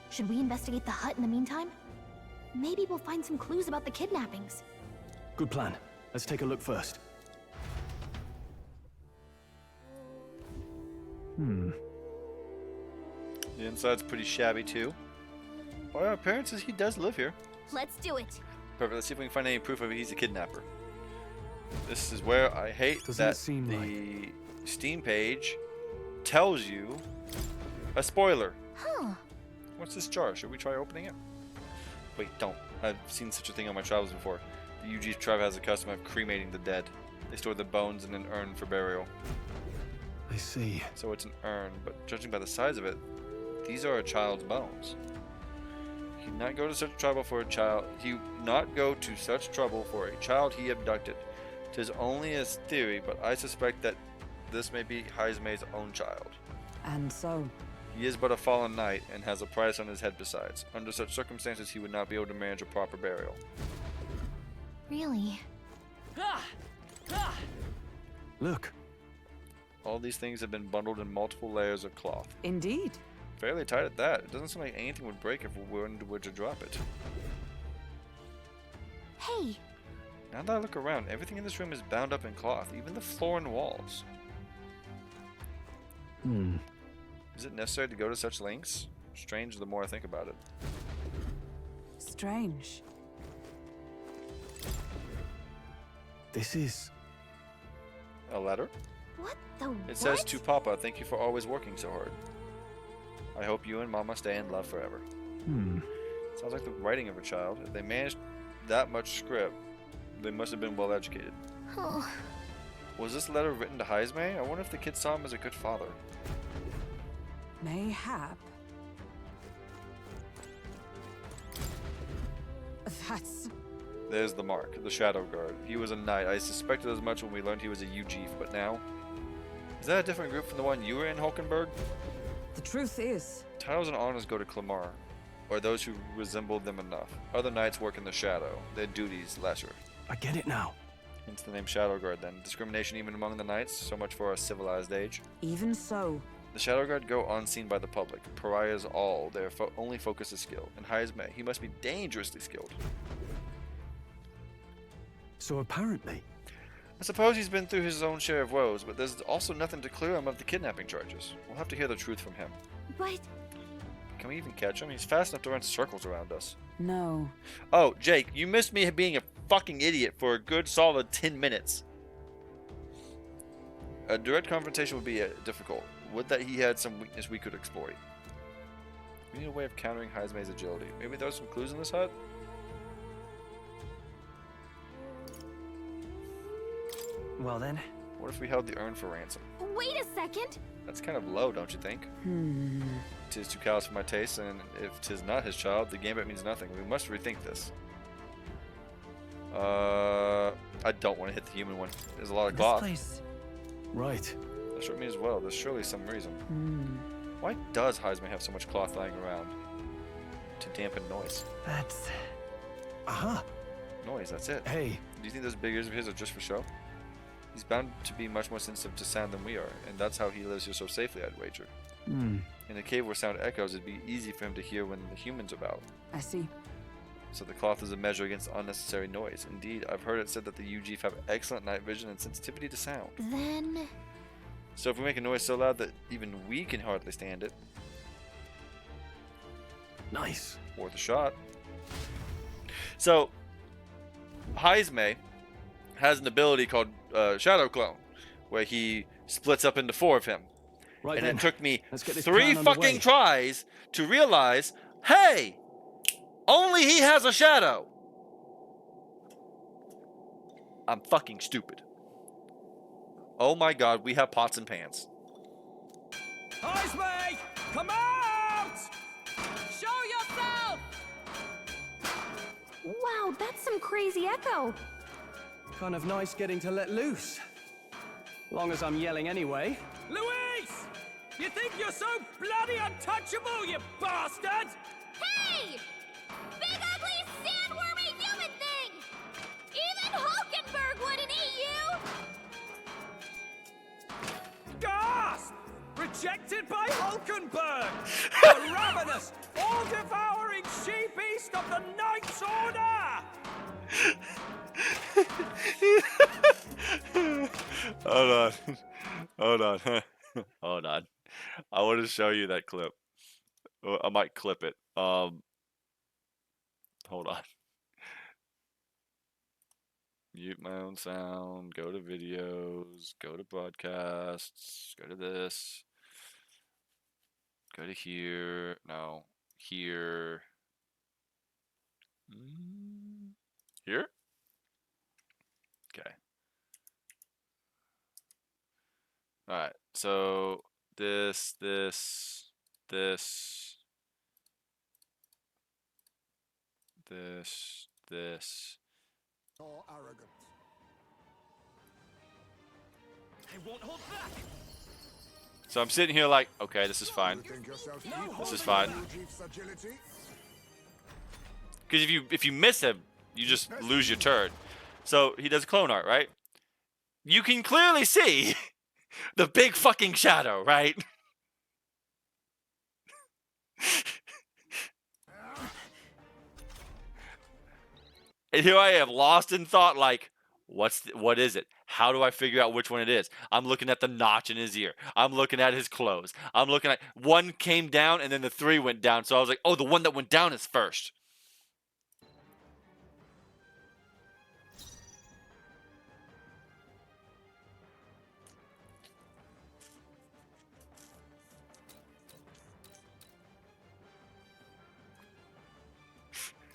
Should we investigate the hut in the meantime? Maybe we'll find some clues about the kidnappings. Good plan. Let's take a look first. The inside's pretty shabby too. By all appearances, he does live here. Let's do it. Perfect. Let's see if we can find any proof of he's a kidnapper. This is where I hate Doesn't that it seem the Steam page tells you a spoiler. Huh. What's this jar? Should we try opening it? Wait, don't. I've seen such a thing on my travels before. The UG tribe has a custom of cremating the dead. They store the bones in an urn for burial. I see. So it's an urn, but judging by the size of it, these are a child's bones. He not go to such trouble for a child. He not go to such trouble for a child he abducted. 'Tis only his theory, but I suspect that this may be Heismay's own child. And so? He is but a fallen knight and has a price on his head besides. Under such circumstances, he would not be able to manage a proper burial. Really? Look. All these things have been bundled in multiple layers of cloth. Indeed. Fairly tight at that. It doesn't seem like anything would break if we were to drop it. Hey! Now that I look around, everything in this room is bound up in cloth, even the floor and walls. Is it necessary to go to such lengths? Strange the more I think about it. Strange. This is... A letter? What the It says, "To Papa, thank you for always working so hard. I hope you and Mama stay in love forever." Sounds like the writing of a child. If they managed that much script, they must have been well educated. Oh. Was this letter written to Heismay? I wonder if the kid saw him as a good father. Mayhap. That's... There's the mark, the Shadow Guard. He was a knight. I suspected as much when we learned he was a UG, but now... Is that a different group from the one you were in, Hulkenberg? The truth is... Titles and honors go to Clamar, or those who resemble them enough. Other knights work in the shadow, their duties lesser. I get it now. Hence the name Shadow Guard then. Discrimination even among the knights, so much for our civilized age. Even so. The Shadow Guard go unseen by the public. Pariahs all. Their only focus is skill. And Heismay, he must be dangerously skilled. So apparently... I suppose he's been through his own share of woes, but there's also nothing to clear him of the kidnapping charges. We'll have to hear the truth from him. But... Can we even catch him? He's fast enough to run circles around us. No. Oh, Jake, you missed me being a fucking idiot for a good solid 10 minutes. A direct confrontation would be difficult. Would that he had some weakness we could exploit. We need a way of countering Heismay's agility. Maybe there's some clues in this hut? Well then. What if we held the urn for ransom? Wait a second! That's kind of low, don't you think? Tis too callous for my taste, and if tis not his child, the gambit means nothing. We must rethink this. I don't want to hit the human one. There's a lot of cloth. This place... Right. That struck me as well. There's surely some reason. Why does Heismay have so much cloth lying around? To dampen noise. That's... Aha! Noise, that's it. Hey. Do you think those big ears of his are just for show? He's bound to be much more sensitive to sound than we are, and that's how he lives here so safely, I'd wager. In a cave where sound echoes, it'd be easy for him to hear when the humans are about. I see. So the cloth is a measure against unnecessary noise. Indeed, I've heard it said that the UG have excellent night vision and sensitivity to sound. Then... So if we make a noise so loud that even we can hardly stand it... Nice. Worth a shot. So, Heismay has an ability called Shadow Clone, where he splits up into 4 of him. Right and then, it took me let's get this 3 plan underway. fucking tries to realize, hey, only he has a shadow. I'm fucking stupid. Oh my god, we have pots and pans. Heismay, come out! Show yourself! Wow, that's some crazy echo. Kind of nice getting to let loose. Long as I'm yelling anyway. Luis! You think you're so bloody untouchable, you bastard? Hey! Big ugly sandwormy human thing! Even Hulkenberg wouldn't eat you! Gasp! Rejected by Hulkenberg! The ravenous, all-devouring she-beast of the Knights Order! Hold on. Hold on. Hold on. I want to show you that clip. I might clip it. Hold on. Mute my own sound. Go to videos. Go to broadcasts. Go to this. Go to here. No. Here. Here? Okay. Alright, so this. Nor arrogant. I won't hold back! So I'm sitting here like, okay, this is fine. This is fine. Because if you miss him, you just lose your turn. So he does clone art, right? You can clearly see the big fucking shadow, right? And here I am, lost in thought, like, what is it? How do I figure out which one it is? I'm looking at the notch in his ear. I'm looking at his clothes. I'm looking at one came down and then the 3 went down. So I was like, oh, the one that went down is first.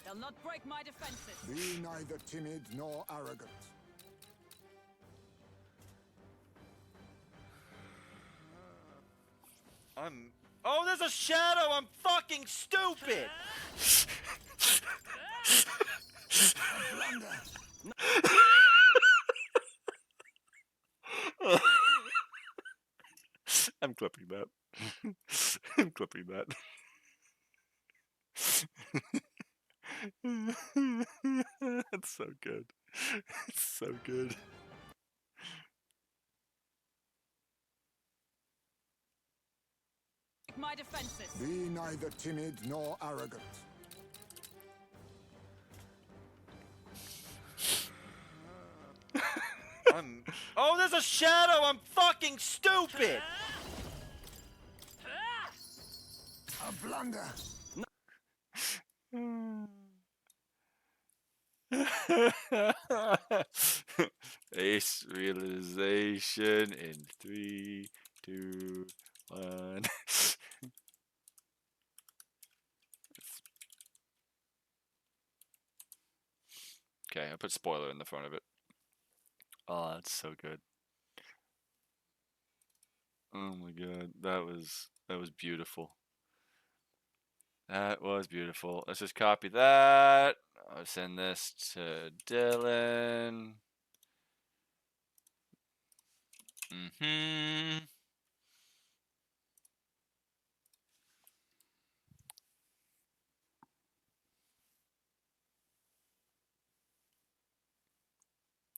They'll not break my defenses. Be neither timid nor arrogant. Oh, there's a shadow! I'm fucking stupid! I'm clipping that. I'm clipping that. That's so good. It's so good. My defenses. Be neither timid nor arrogant. Oh, there's a shadow! I'm fucking stupid! A blunder. Ace realization in 3, 2, 1. Okay, I put spoiler in the front of it. Oh, that's so good. Oh my god, that was beautiful. That was beautiful. Let's just copy that. I'll send this to Dylan.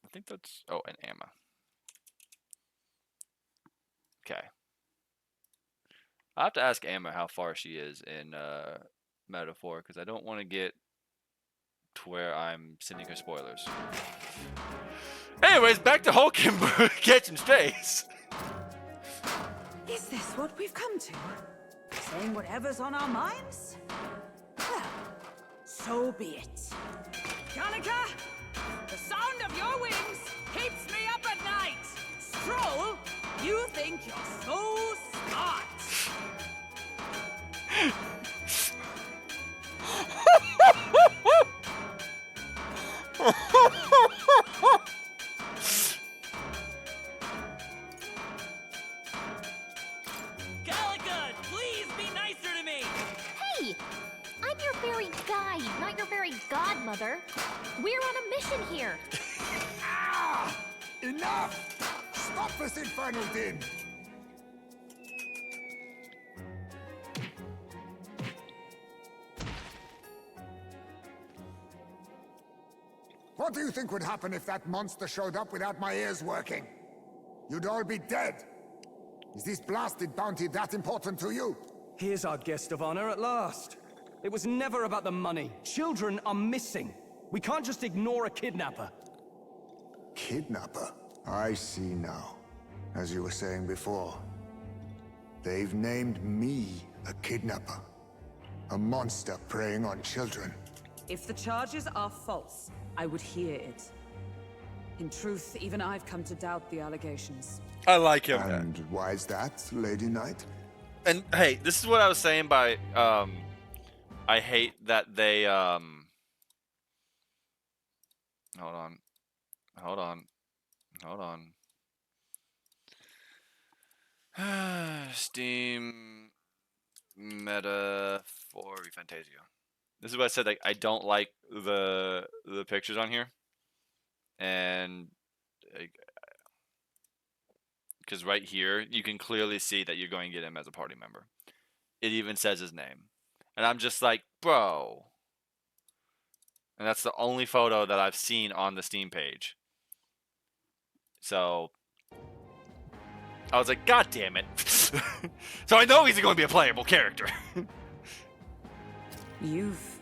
I think that's, oh, and Emma. Okay. I have to ask Emma how far she is in Metaphor, because I don't want to get to where I'm sending her spoilers. Anyways, back to Hulkenberg catching strays. Is this what we've come to? Saying whatever's on our minds? Well, so be it. Kanika, the sound of your wings keeps me up at night. Stroll, You think you're so smart. Gallagher, please be nicer to me! Hey! I'm your fairy guide, not your fairy godmother. We're on a mission here. Enough! Stop this infernal din! What do you think would happen if that monster showed up without my ears working? You'd all be dead. Is this blasted bounty that important to you? Here's our guest of honor at last. It was never about the money. Children are missing. We can't just ignore a kidnapper. Kidnapper? I see now. As you were saying before, they've named me a kidnapper. A monster preying on children. If the charges are false, I would hear it. In truth, even I've come to doubt the allegations. I like him. And why is that, Lady Knight? And hey, this is what I was saying by I hate that they hold on. Steam meta for Fantasia. This is what I said, like I don't like the pictures on here. And because right here you can clearly see that you're going to get him as a party member. It even says his name. And I'm just like, bro. And that's the only photo that I've seen on the Steam page. So I was like, God damn it. So I know he's going to be a playable character. You've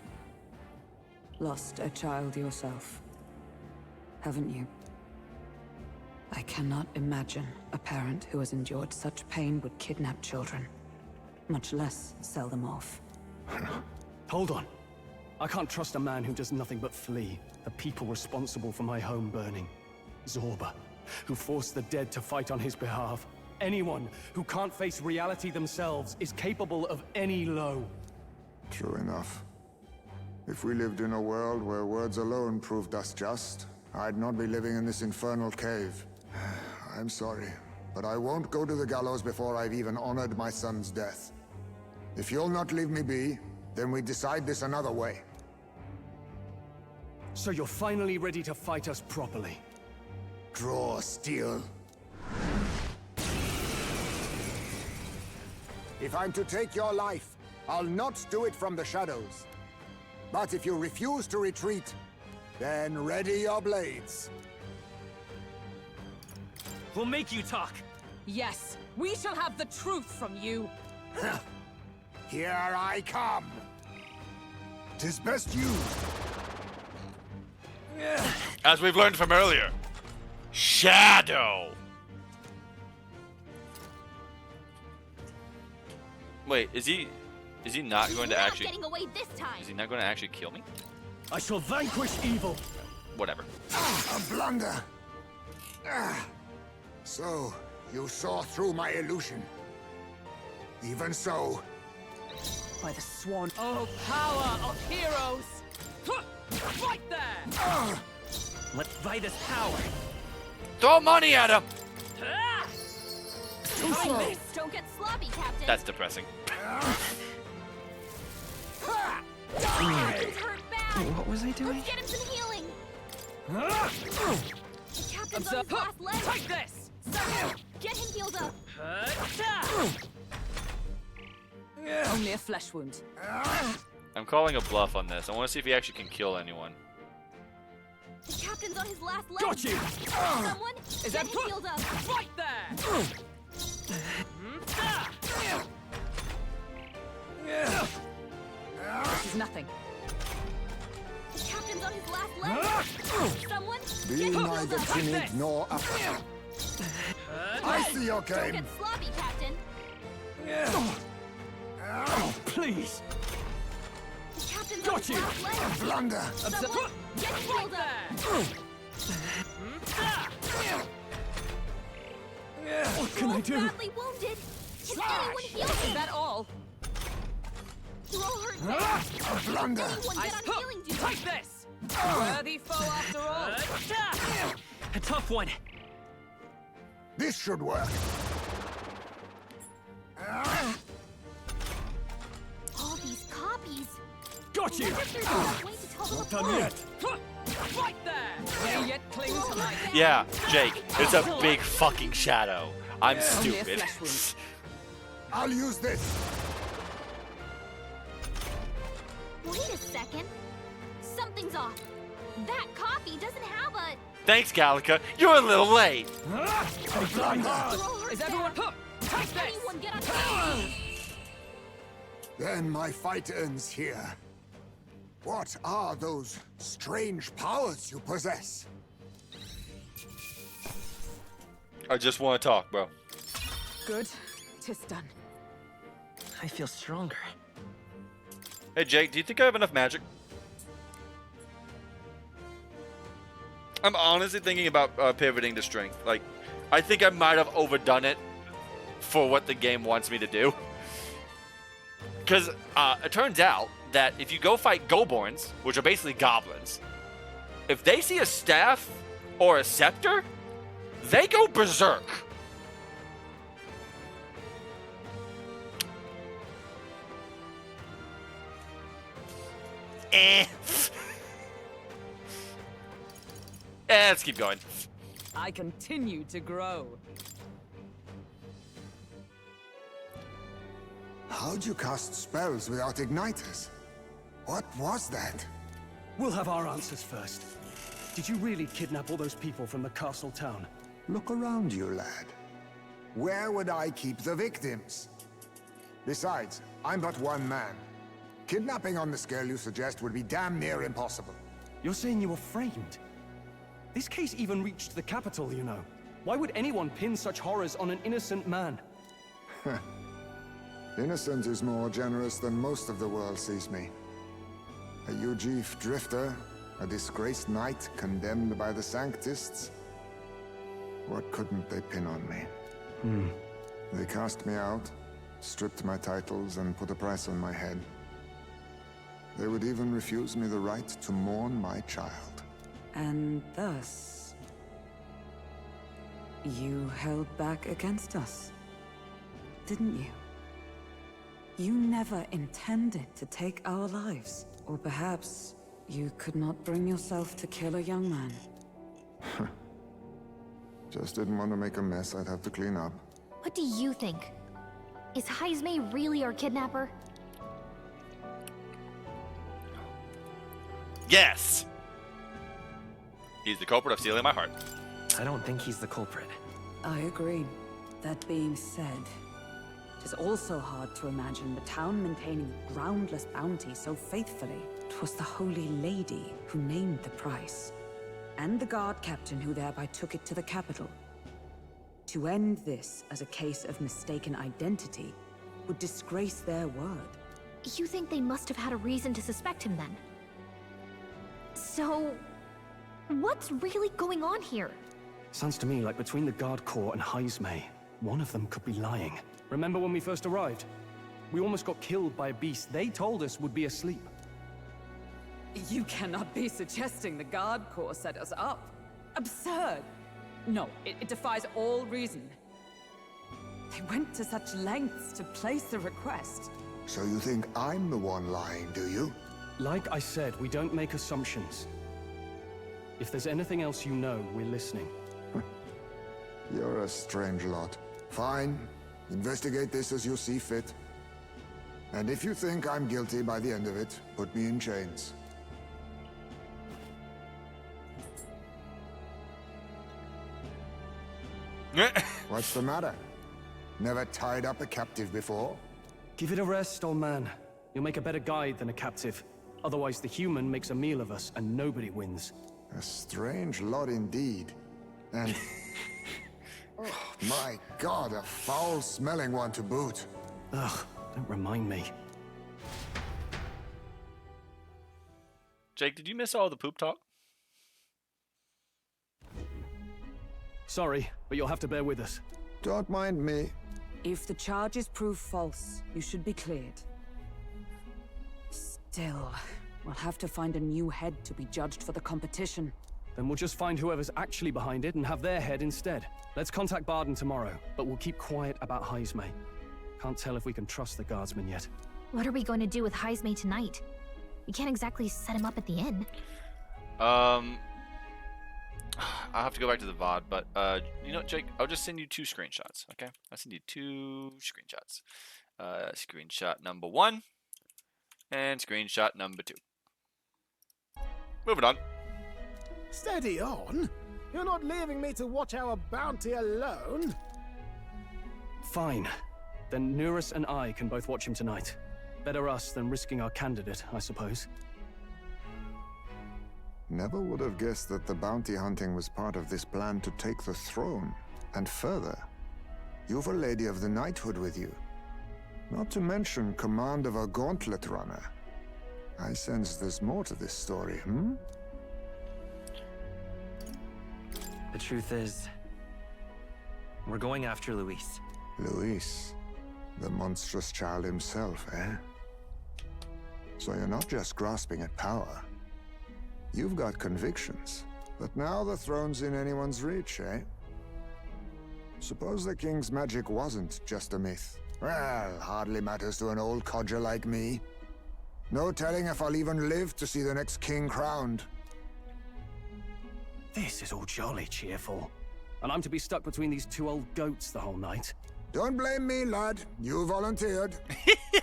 lost a child yourself, haven't you? I cannot imagine a parent who has endured such pain would kidnap children, much less sell them off. Hold on. I can't trust a man who does nothing but flee. The people responsible for my home burning. Zorba, who forced the dead to fight on his behalf. Anyone who can't face reality themselves is capable of any low. True enough. If we lived in a world where words alone proved us just, I'd not be living in this infernal cave. I'm sorry, but I won't go to the gallows before I've even honored my son's death. If you'll not leave me be, then we decide this another way. So you're finally ready to fight us properly? Draw steel. If I'm to take your life, I'll not do it from the shadows. But if you refuse to retreat, then ready your blades. We'll make you talk. Yes, we shall have the truth from you. Here I come. 'Tis best you. As we've learned from earlier, Shadow. Wait, is he not going to actually? Getting away this time. Is he not going to actually kill me? I shall vanquish evil. Whatever. A blunder. So, you saw through my illusion. Even so. By the sworn power of heroes. Right there. Let's buy this power. Throw money at him. Don't get sloppy, Captain. That's depressing. Captain's hurt bad. What was I doing? Let's get him some healing. The captain's on his last leg. Take this. Someone, get him healed up. Only a flesh wound. I'm calling a bluff on this. I want to see if he actually can kill anyone. The captain's on his last leg. Got you. Someone, Is get that him healed up. Right there. This is nothing. The captain's on his last leg. Someone, Be get him neither healed up. timid nor afraid. I see your Don't game. get sloppy, Captain. Please. The captain's on Got his you. last leg. Blunder. Someone, get him healed up. What can I do? Badly wounded. Can anyone heal him? Is that all? You're all hurt bad. Blunder. Anyone get on healing duty? Take this! Worthy foe after all. A tough one. This should work. All these copies. Got you! Wonder if there's enough way to tell them Not done apart. yet. Right there! You yet cling to life. Yeah, Jake, it's a big fucking shadow. I'm Only a stupid. flesh wound. I'll use this. Wait a second. Something's off. That copy doesn't have a... Thanks, Gallica. You're a little late. You're all hurt Is everyone... bad. Take this! Anyone get on healing duty? Then my fight ends here. What are those strange powers you possess? I just want to talk, bro. Good. Tis done. I feel stronger. Hey, Jake, do you think I have enough magic? I'm honestly thinking about pivoting to strength. Like, I think I might have overdone it for what the game wants me to do. Because it turns out that if you go fight Goborns, which are basically goblins, if they see a staff or a scepter, they go berserk. Let's keep going. I continue to grow. How'd you cast spells without igniters? What was that? We'll have our answers first. Did you really kidnap all those people from the castle town? Look around you, lad. Where would I keep the victims? Besides, I'm but one man. Kidnapping on the scale you suggest would be damn near impossible. You're saying you were framed? This case even reached the capital, you know. Why would anyone pin such horrors on an innocent man? Innocent is more generous than most of the world sees me. A Ujif drifter, a disgraced knight condemned by the Sanctists. What couldn't they pin on me? They cast me out, stripped my titles, and put a price on my head. They would even refuse me the right to mourn my child. And thus, you held back against us, didn't you? You never intended to take our lives. Or perhaps you could not bring yourself to kill a young man. Just didn't want to make a mess I'd have to clean up. What do you think? Is Heismay really our kidnapper? Yes! He's the culprit of stealing my heart. I don't think he's the culprit. I agree. That being said, it is also hard to imagine the town maintaining a groundless bounty so faithfully. 'Twas the Holy Lady who named the price, and the guard captain who thereby took it to the capital. To end this as a case of mistaken identity would disgrace their word. You think they must have had a reason to suspect him then? So, what's really going on here? Sounds to me like between the Guard Corps and Heismay, one of them could be lying. Remember when we first arrived? We almost got killed by a beast they told us would be asleep. You cannot be suggesting the Guard Corps set us up. Absurd! No, it defies all reason. They went to such lengths to place the request. So you think I'm the one lying, do you? Like I said, we don't make assumptions. If there's anything else you know, we're listening. You're a strange lot. Fine. Investigate this as you see fit. And if you think I'm guilty by the end of it, put me in chains. What's the matter? Never tied up a captive before? Give it a rest, old man. You'll make a better guide than a captive. Otherwise, the human makes a meal of us, and nobody wins. A strange lot indeed. And... oh, my God, a foul-smelling one to boot. Ugh, don't remind me. Jake, did you miss all the poop talk? Sorry, but you'll have to bear with us. Don't mind me. If the charges prove false, you should be cleared. Still, we'll have to find a new head to be judged for the competition. Then we'll just find whoever's actually behind it and have their head instead. Let's contact Barden tomorrow, but we'll keep quiet about Heismay. Can't tell if we can trust the guardsmen yet. What are we going to do with Heismay tonight? We can't exactly set him up at the inn. I'll have to go back to the VOD, but you know, Jake, I'll just send you 2 screenshots, okay? I'll send you 2 screenshots. Screenshot number 1 and screenshot number 2. Moving on. Steady on. You're not leaving me to watch our bounty alone. Fine. Then Nurus and I can both watch him tonight. Better us than risking our candidate, I suppose. Never would have guessed that the bounty hunting was part of this plan to take the throne. And further, you've a Lady of the Knighthood with you. Not to mention command of a gauntlet runner. I sense there's more to this story, hmm? The truth is, we're going after Luis. Luis, the monstrous child himself, eh? So you're not just grasping at power. You've got convictions, but now the throne's in anyone's reach, eh? Suppose the king's magic wasn't just a myth. Well, hardly matters to an old codger like me. No telling if I'll even live to see the next king crowned. This is all jolly cheerful. And I'm to be stuck between these 2 old goats the whole night. Don't blame me, lad. You volunteered.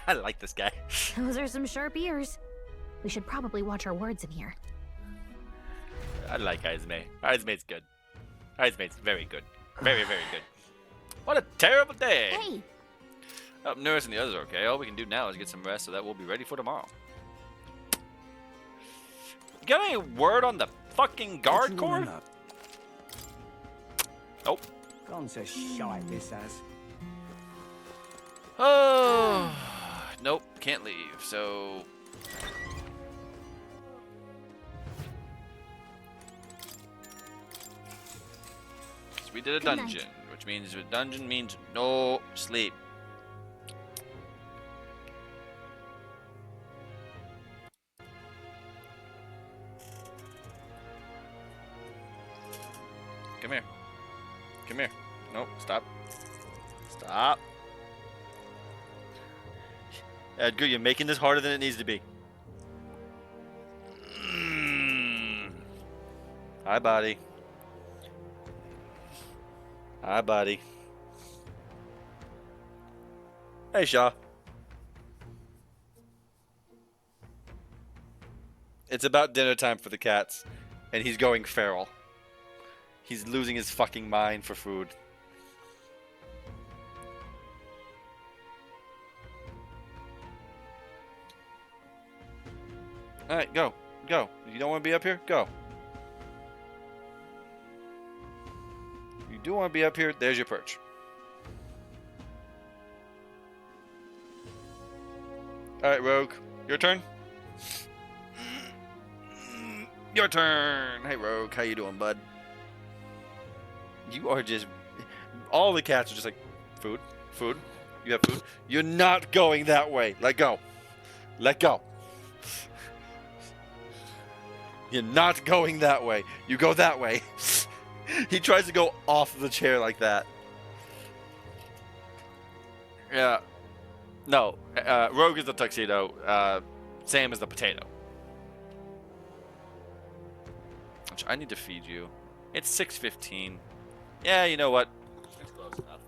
I like this guy. Those are some sharp ears. We should probably watch our words in here. I like Heismay. Heismay's good. Heismay's very good. Very, very good. What a terrible day! Hey! Oh, Nurse and the others are okay. All we can do now is get some rest so that we'll be ready for tomorrow. You got any word on the fucking guard corps? Nope. Gone to shite, this has. Oh, nope, can't leave. So, we did a Good night. dungeon, which means a dungeon means no sleep. Come here. Come here. Nope, stop. Stop. Edgar, you're making this harder than it needs to be. Hi, buddy. Hi, buddy. Hey, Shaw. It's about dinner time for the cats, and he's going feral. He's losing his fucking mind for food. Alright, go. Go. You don't want to be up here? Go. You do want to be up here? There's your perch. Alright, Rogue. Your turn. Your turn. Hey, Rogue. How you doing, bud? You are just... All the cats are just like, food, food. You have food. You're not going that way. Let go. Let go. You're not going that way. You go that way. He tries to go off the chair like that. Yeah. No. Rogue is the tuxedo. Sam is the potato. I need to feed you. It's 6:15. Yeah, you know what? It's close enough.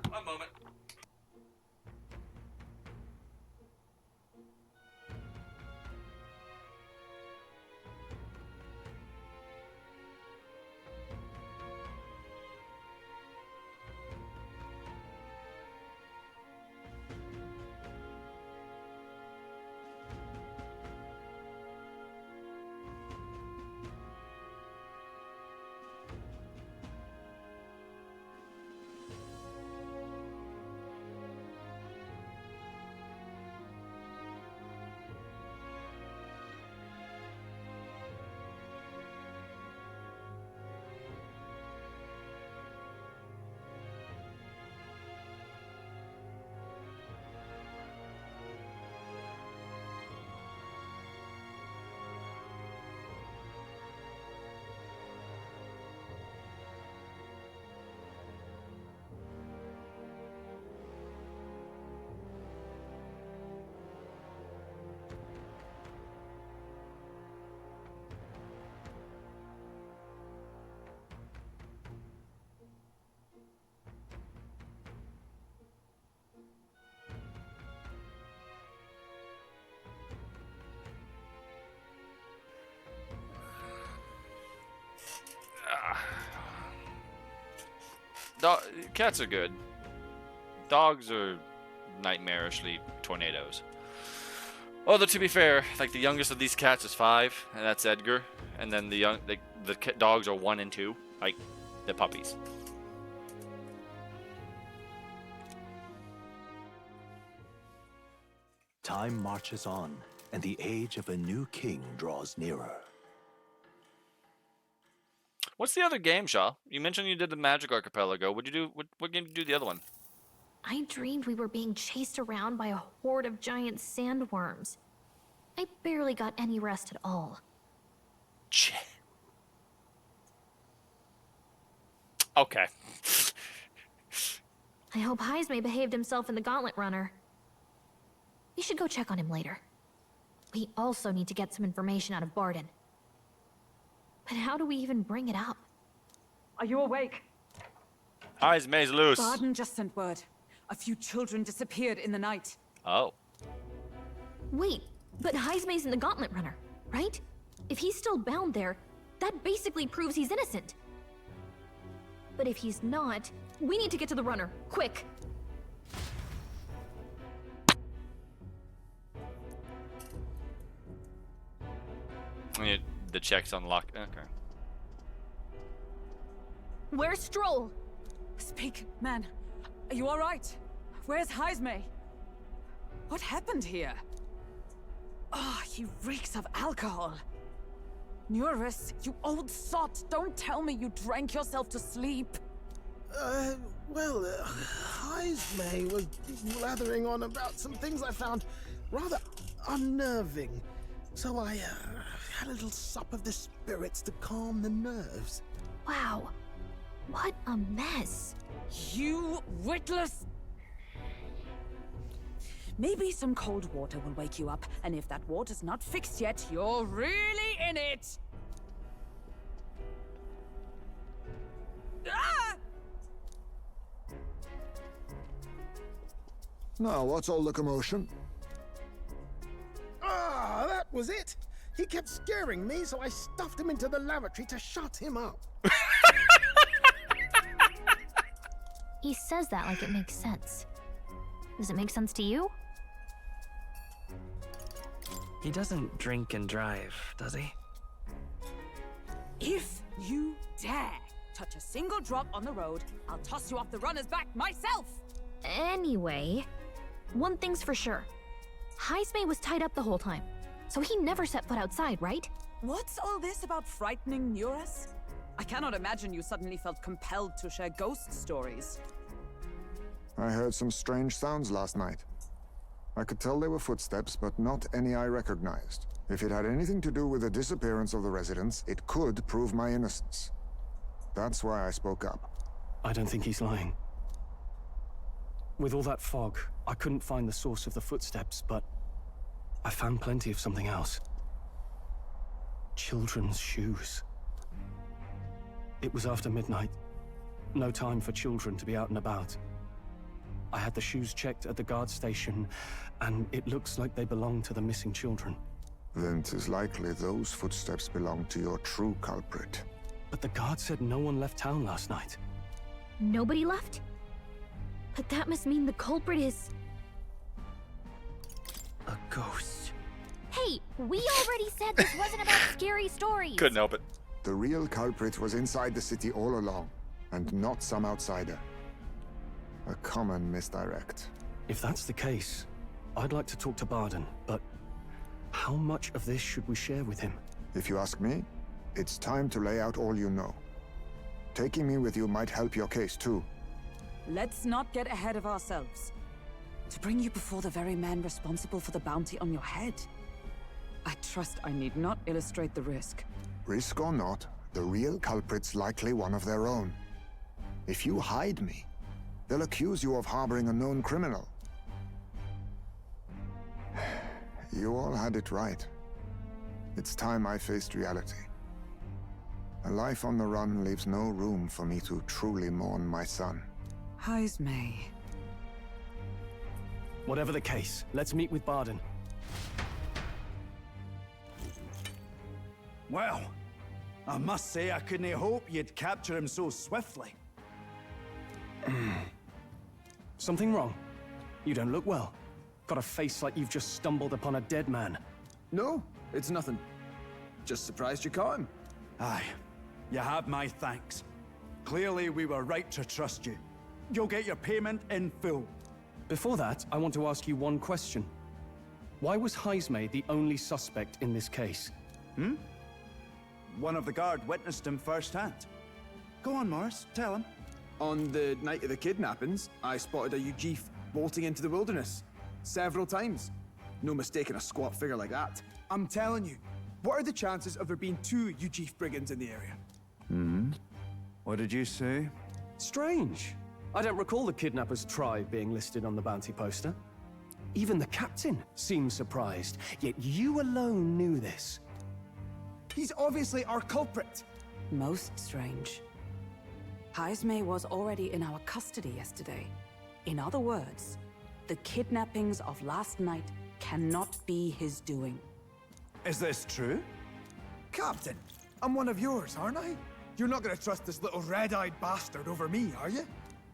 One moment. Cats are good. Dogs are nightmarishly tornadoes. Although to be fair, like the youngest of these cats is 5, and that's Edgar, and then the dogs are 1 and 2, like the puppies. Time marches on, and the age of a new king draws nearer. What's the other game, Shaw? You mentioned you did the Magic Archipelago. What game did you do the other one? I dreamed we were being chased around by a horde of giant sandworms. I barely got any rest at all. Okay. I hope Heismay behaved himself in the Gauntlet Runner. We should go check on him later. We also need to get some information out of Barden. But how do we even bring it up? Are you awake? Heismay's loose. Barden just sent word. A few children disappeared in the night. Oh. Wait, but Heismay's in the Gauntlet Runner, right? If he's still bound there, that basically proves he's innocent. But if he's not, we need to get to the runner, quick! The check's unlocked. Okay. Where's Stroll? Speak, man. Are you all right? Where's Heismay? What happened here? Oh, he reeks of alcohol. Neurus, you old sot, don't tell me you drank yourself to sleep. Heismay was blathering on about some things I found rather unnerving. So I had a little sup of the spirits to calm the nerves. Wow. What a mess. You witless... Maybe some cold water will wake you up, and if that water's not fixed yet, you're really in it! Ah! Now, what's all the commotion? Ah, that was it! He kept scaring me, so I stuffed him into the lavatory to shut him up. He says that like it makes sense. Does it make sense to you? He doesn't drink and drive, does he? If you dare touch a single drop on the road, I'll toss you off the runner's back myself! Anyway, one thing's for sure. Heismay was tied up the whole time, so he never set foot outside, right? What's all this about frightening Neurus? I cannot imagine you suddenly felt compelled to share ghost stories. I heard some strange sounds last night. I could tell they were footsteps, but not any I recognized. If it had anything to do with the disappearance of the residents, it could prove my innocence. That's why I spoke up. I don't think he's lying. With all that fog, I couldn't find the source of the footsteps, but I found plenty of something else. Children's shoes. It was after midnight. No time for children to be out and about. I had the shoes checked at the guard station, and it looks like they belong to the missing children. Then 'tis likely those footsteps belong to your true culprit. But the guard said no one left town last night. Nobody left? But that must mean the culprit is... a ghost. Hey, we already said this wasn't about scary stories! Couldn't help it. The real culprit was inside the city all along, and not some outsider. A common misdirect. If that's the case, I'd like to talk to Barden, but how much of this should we share with him? If you ask me, it's time to lay out all you know. Taking me with you might help your case too. Let's not get ahead of ourselves. To bring you before the very man responsible for the bounty on your head. I trust I need not illustrate the risk. Risk or not, the real culprit's likely one of their own. If you hide me, they'll accuse you of harboring a known criminal. You all had it right. It's time I faced reality. A life on the run leaves no room for me to truly mourn my son. Heismay. Whatever the case, let's meet with Barden. Well, I must say I couldn't hope you'd capture him so swiftly. Something wrong? You don't look well. Got a face like you've just stumbled upon a dead man. No, it's nothing. Just surprised you caught him. Aye, you have my thanks. Clearly we were right to trust you. You'll get your payment in full. Before that, I want to ask you one question. Why was Heismay the only suspect in this case? One of the guard witnessed him firsthand. Go on, Morris, tell him. On the night of the kidnappings, I spotted a Ujif bolting into the wilderness. Several times. No mistaking a squat figure like that. I'm telling you, what are the chances of there being 2 Ujif brigands in the area? What did you say? Strange. I don't recall the kidnappers' tribe being listed on the bounty poster. Even the captain seemed surprised, yet you alone knew this. He's obviously our culprit. Most strange. Heismay was already in our custody yesterday. In other words, the kidnappings of last night cannot be his doing. Is this true? Captain, I'm one of yours, aren't I? You're not gonna trust this little red-eyed bastard over me, are you?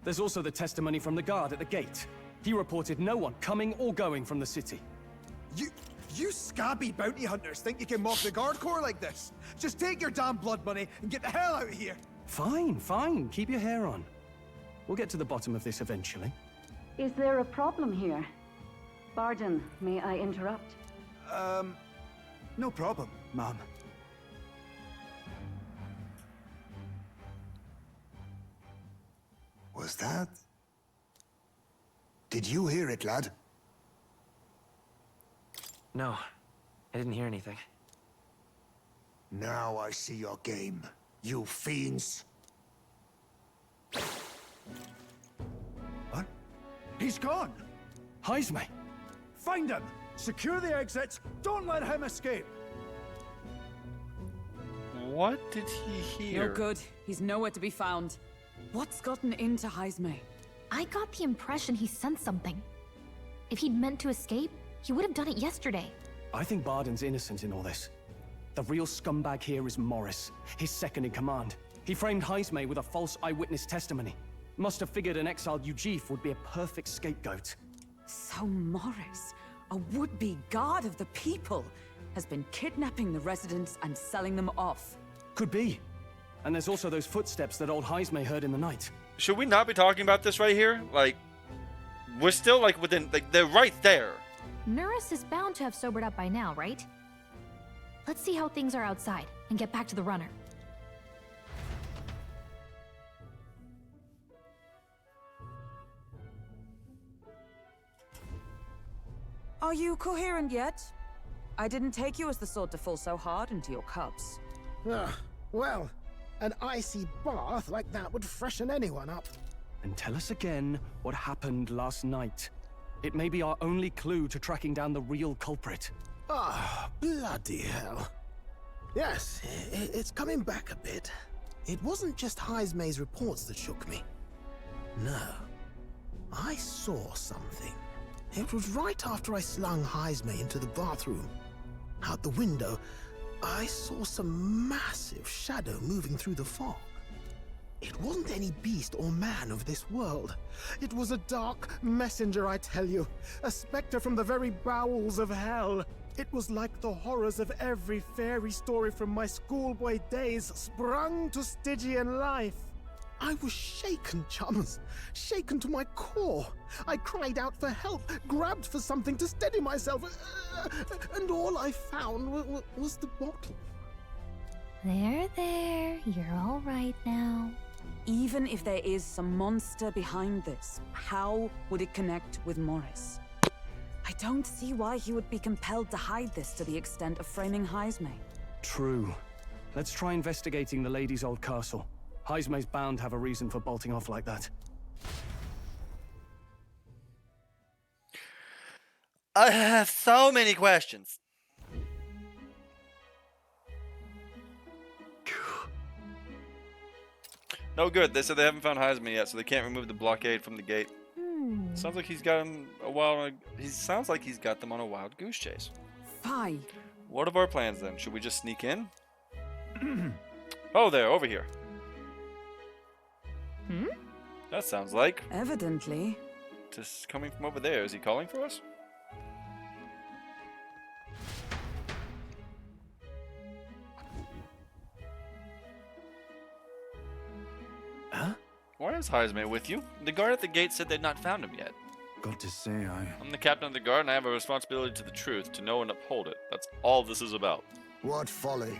There's also the testimony from the guard at the gate. He reported no one coming or going from the city. You scabby bounty hunters think you can mock the guard corps like this? Just take your damn blood money and get the hell out of here! Fine, fine. Keep your hair on. We'll get to the bottom of this eventually. Is there a problem here? Pardon, may I interrupt? No problem, Mom. Was that? Did you hear it, lad? No, I didn't hear anything. Now I see your game, you fiends. What? He's gone! Heismay! Find him! Secure the exits! Don't let him escape! What did he hear? No good. He's nowhere to be found. What's gotten into Heismay? I got the impression he sensed something. If he'd meant to escape, he would have done it yesterday. I think Barden's innocent in all this. The real scumbag here is Morris, his second in command. He framed Heismay with a false eyewitness testimony. Must have figured an exiled Ujif would be a perfect scapegoat. So Morris, a would-be guard of the people, has been kidnapping the residents and selling them off. Could be. And there's also those footsteps that old Heismay heard in the night. Should we not be talking about this right here? Like, we're still like within, like they're right there. Nurse is bound to have sobered up by now, right? Let's see how things are outside and get back to the runner. Are you coherent yet? I didn't take you as the sort to fall so hard into your cups. Well, an icy bath like that would freshen anyone up. And tell us again what happened last night. It may be our only clue to tracking down the real culprit. Ah, bloody hell. Yes, it's coming back a bit. It wasn't just Heismay's reports that shook me. No. I saw something. It was right after I slung Heismay into the bathroom. Out the window, I saw some massive shadow moving through the fog. It wasn't any beast or man of this world. It was a dark messenger, I tell you. A specter from the very bowels of hell. It was like the horrors of every fairy story from my schoolboy days sprung to Stygian life. I was shaken, chums. Shaken to my core. I cried out for help, grabbed for something to steady myself, and all I found was the bottle. There. You're all right now. Even if there is some monster behind this, how would it connect with Morris? I don't see why he would be compelled to hide this to the extent of framing Heismay. True. Let's try investigating the lady's old castle. Heismay's bound to have a reason for bolting off like that. I have so many questions. No good. They said they haven't found Heismay yet, so they can't remove the blockade from the gate. Sounds like he's got him a wild. He sounds like he's got them on a wild goose chase. Fine. What are our plans then? Should we just sneak in? Oh, there, over here. That sounds like. Evidently. Just coming from over there. Is he calling for us? Huh? Why is Heisman with you? The guard at the gate said they'd not found him yet. Got to say, I'm the captain of the guard and I have a responsibility to the truth, to know and uphold it. That's all this is about. What folly.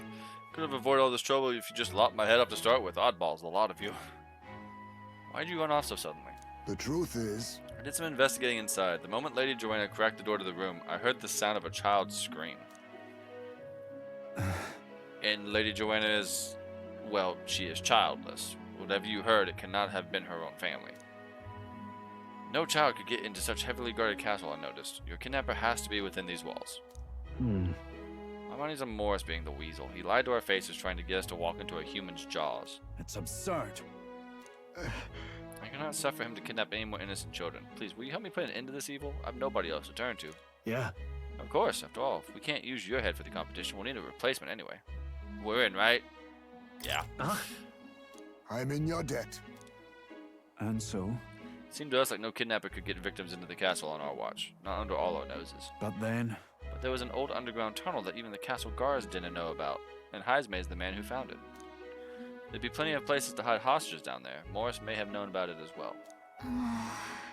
Could have avoided all this trouble if you just lopped my head up to start with. Oddballs, a lot of you. Why'd you run off so suddenly? The truth is... I did some investigating inside. The moment Lady Joanna cracked the door to the room, I heard the sound of a child scream. And Lady Joanna is... well, she is childless. Whatever you heard, it cannot have been her own family. No child could get into such heavily guarded castle, I noticed. Your kidnapper has to be within these walls. My money's on Morris being the weasel. He lied to our faces trying to get us to walk into a human's jaws. It's absurd. I cannot suffer him to kidnap any more innocent children. Please, will you help me put an end to this evil? I have nobody else to turn to. Yeah. Of course, after all, if we can't use your head for the competition, we'll need a replacement anyway. We're in, right? Yeah. I'm in your debt. And so? It seemed to us like no kidnapper could get victims into the castle on our watch. Not under all our noses. But then? But there was an old underground tunnel that even the castle guards didn't know about. And Heismay is the man who found it. There'd be plenty of places to hide hostages down there. Morris may have known about it as well.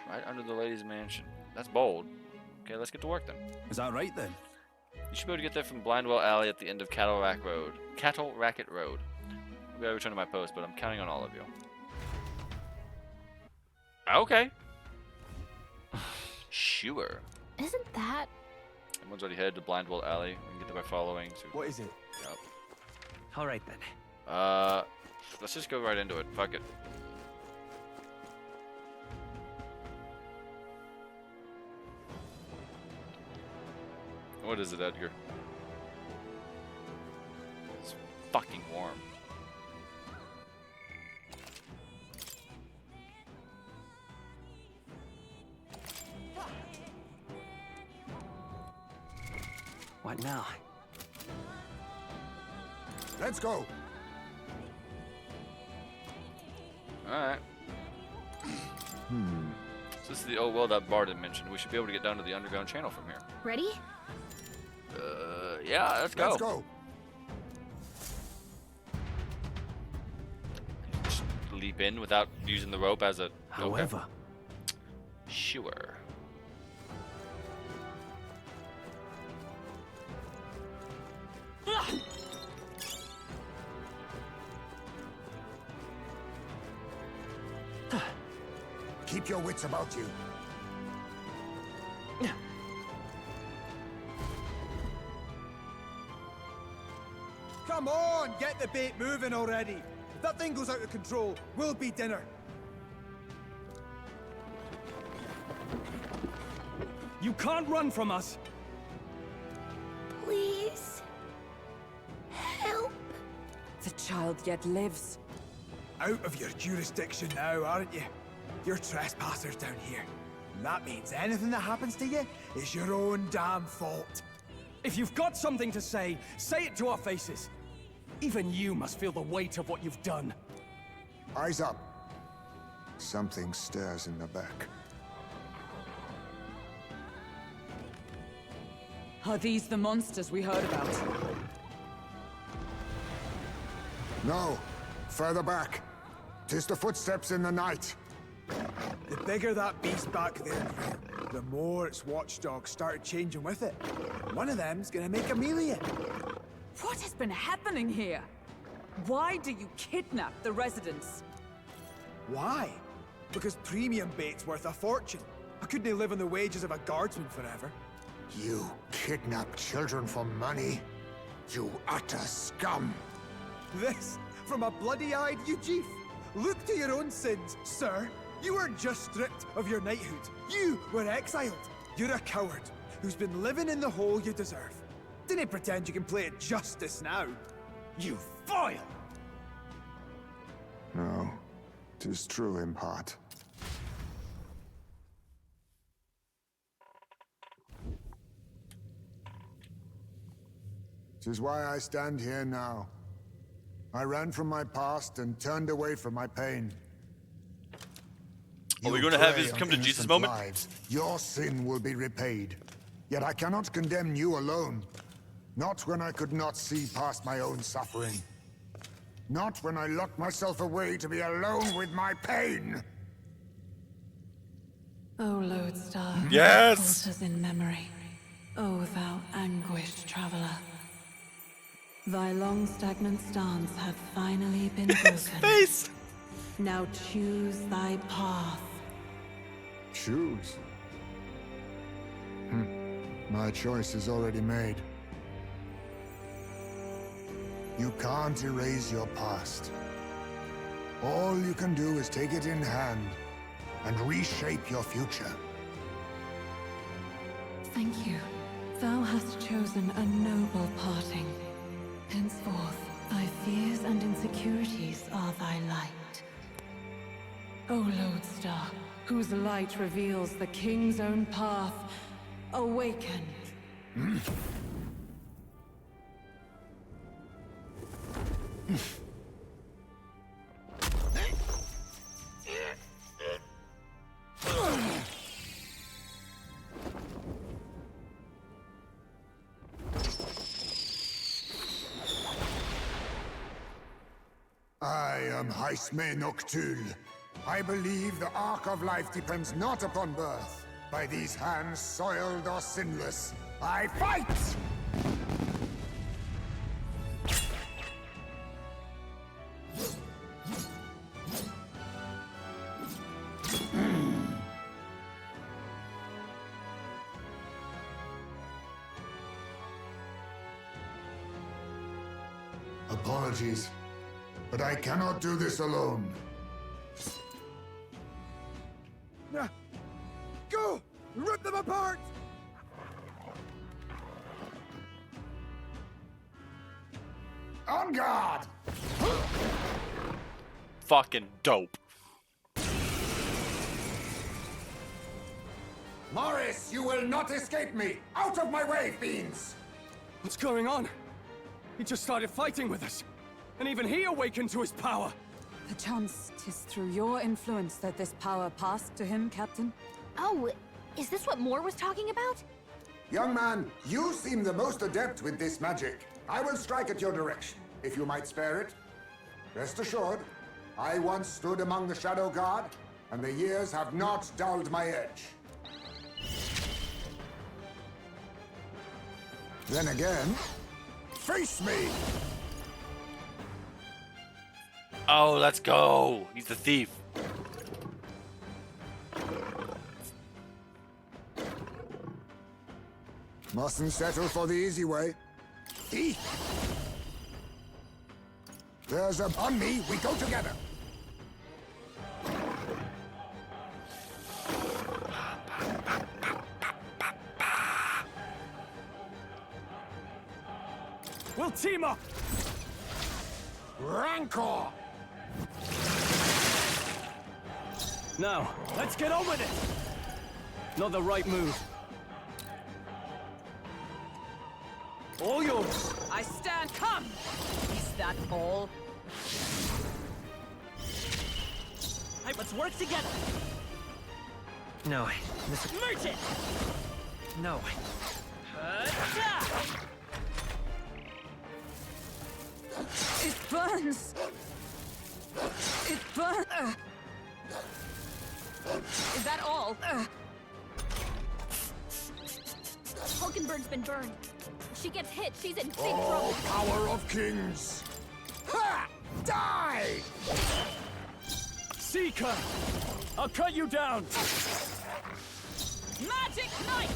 Right under the lady's mansion. That's bold. Okay, let's get to work then. Is that right then? You should be able to get there from Blindwell Alley at the end of Cattle Racket Road. I gotta return to my post, but I'm counting on all of you. Okay. Sure. Isn't that... Everyone's already headed to Blindwell Alley. We can get there by following. So what is it? Yep. Alright then. Let's just go right into it. Fuck it. What is it, Edgar? It's fucking warm. What now? Let's go. Alright. So this is the old well that Barden mentioned. We should be able to get down to the underground channel from here. Ready? Yeah, let's go. Let's go. Just leap in without using the rope as a... However... Okay. Sure. Keep your wits about you. Come on, get the bait moving already. If that thing goes out of control, we'll be dinner. You can't run from us. Please. Help. The child yet lives. Out of your jurisdiction now, aren't you? You're trespassers down here. And that means anything that happens to you is your own damn fault. If you've got something to say it to our faces. Even you must feel the weight of what you've done. Eyes up. Something stirs in the back. Are these the monsters we heard about? No. Further back. 'Tis the footsteps in the night. The bigger that beast back there grew, the more its watchdogs started changing with it. One of them's gonna make Amelia. What has been happening here? Why do you kidnap the residents? Why? Because premium bait's worth a fortune. I couldn't live on the wages of a guardsman forever. You kidnap children for money? You utter scum! This from a bloody-eyed Eugene. Look to your own sins, sir. You were just stripped of your knighthood. You were exiled. You're a coward who's been living in the hole you deserve. Didn't pretend you can play at justice now. You foil! No, 'tis true in part. Tis why I stand here now. I ran from my past and turned away from my pain. Are we You going to have prey his on come to Jesus innocent moment? lives. Your sin will be repaid. Yet I cannot condemn you alone. Not when I could not see past my own suffering. Not when I locked myself away to be alone with my pain. O lodestar, Yes! pulses in memory. O thou anguished traveler. Thy long stagnant stance hath finally been broken. Face! Now choose thy path. Choose? My choice is already made. You can't erase your past. All you can do is take it in hand and reshape your future. Thank you. Thou hast chosen a noble parting. Henceforth, thy fears and insecurities are thy light. O lodestar, whose light reveals the king's own path, awaken. I am Haisme Noctul. I believe the arc of life depends not upon birth. By these hands, soiled or sinless, I fight! Apologies, but I cannot do this alone. Go! Rip them apart! On guard! Fucking dope. Morris, you will not escape me! Out of my way, fiends! What's going on? He just started fighting with us. And even he awakened to his power. Perchance 'tis through your influence that this power passed to him, Captain? Oh, is this what Moore was talking about? Young man, you seem the most adept with this magic. I will strike at your direction, if you might spare it. Rest assured, I once stood among the Shadow Guard, and the years have not dulled my edge. Then again, face me! Oh, let's go. He's the thief. Mustn't settle for the easy way. Thief! There's a... On me, we go together! We'll team up! Rancor! Now, let's get on with it! Not the right move. All yours! I stand. Come! Is that all? Hey, let's work together! No, this... Merchant! No. It burns! It burns! Is that all? Hulkenberg's been burned. If she gets hit, she's in big Oh, trouble. power of kings! Ha! Die! Seeker! I'll cut you down! Magic Knight!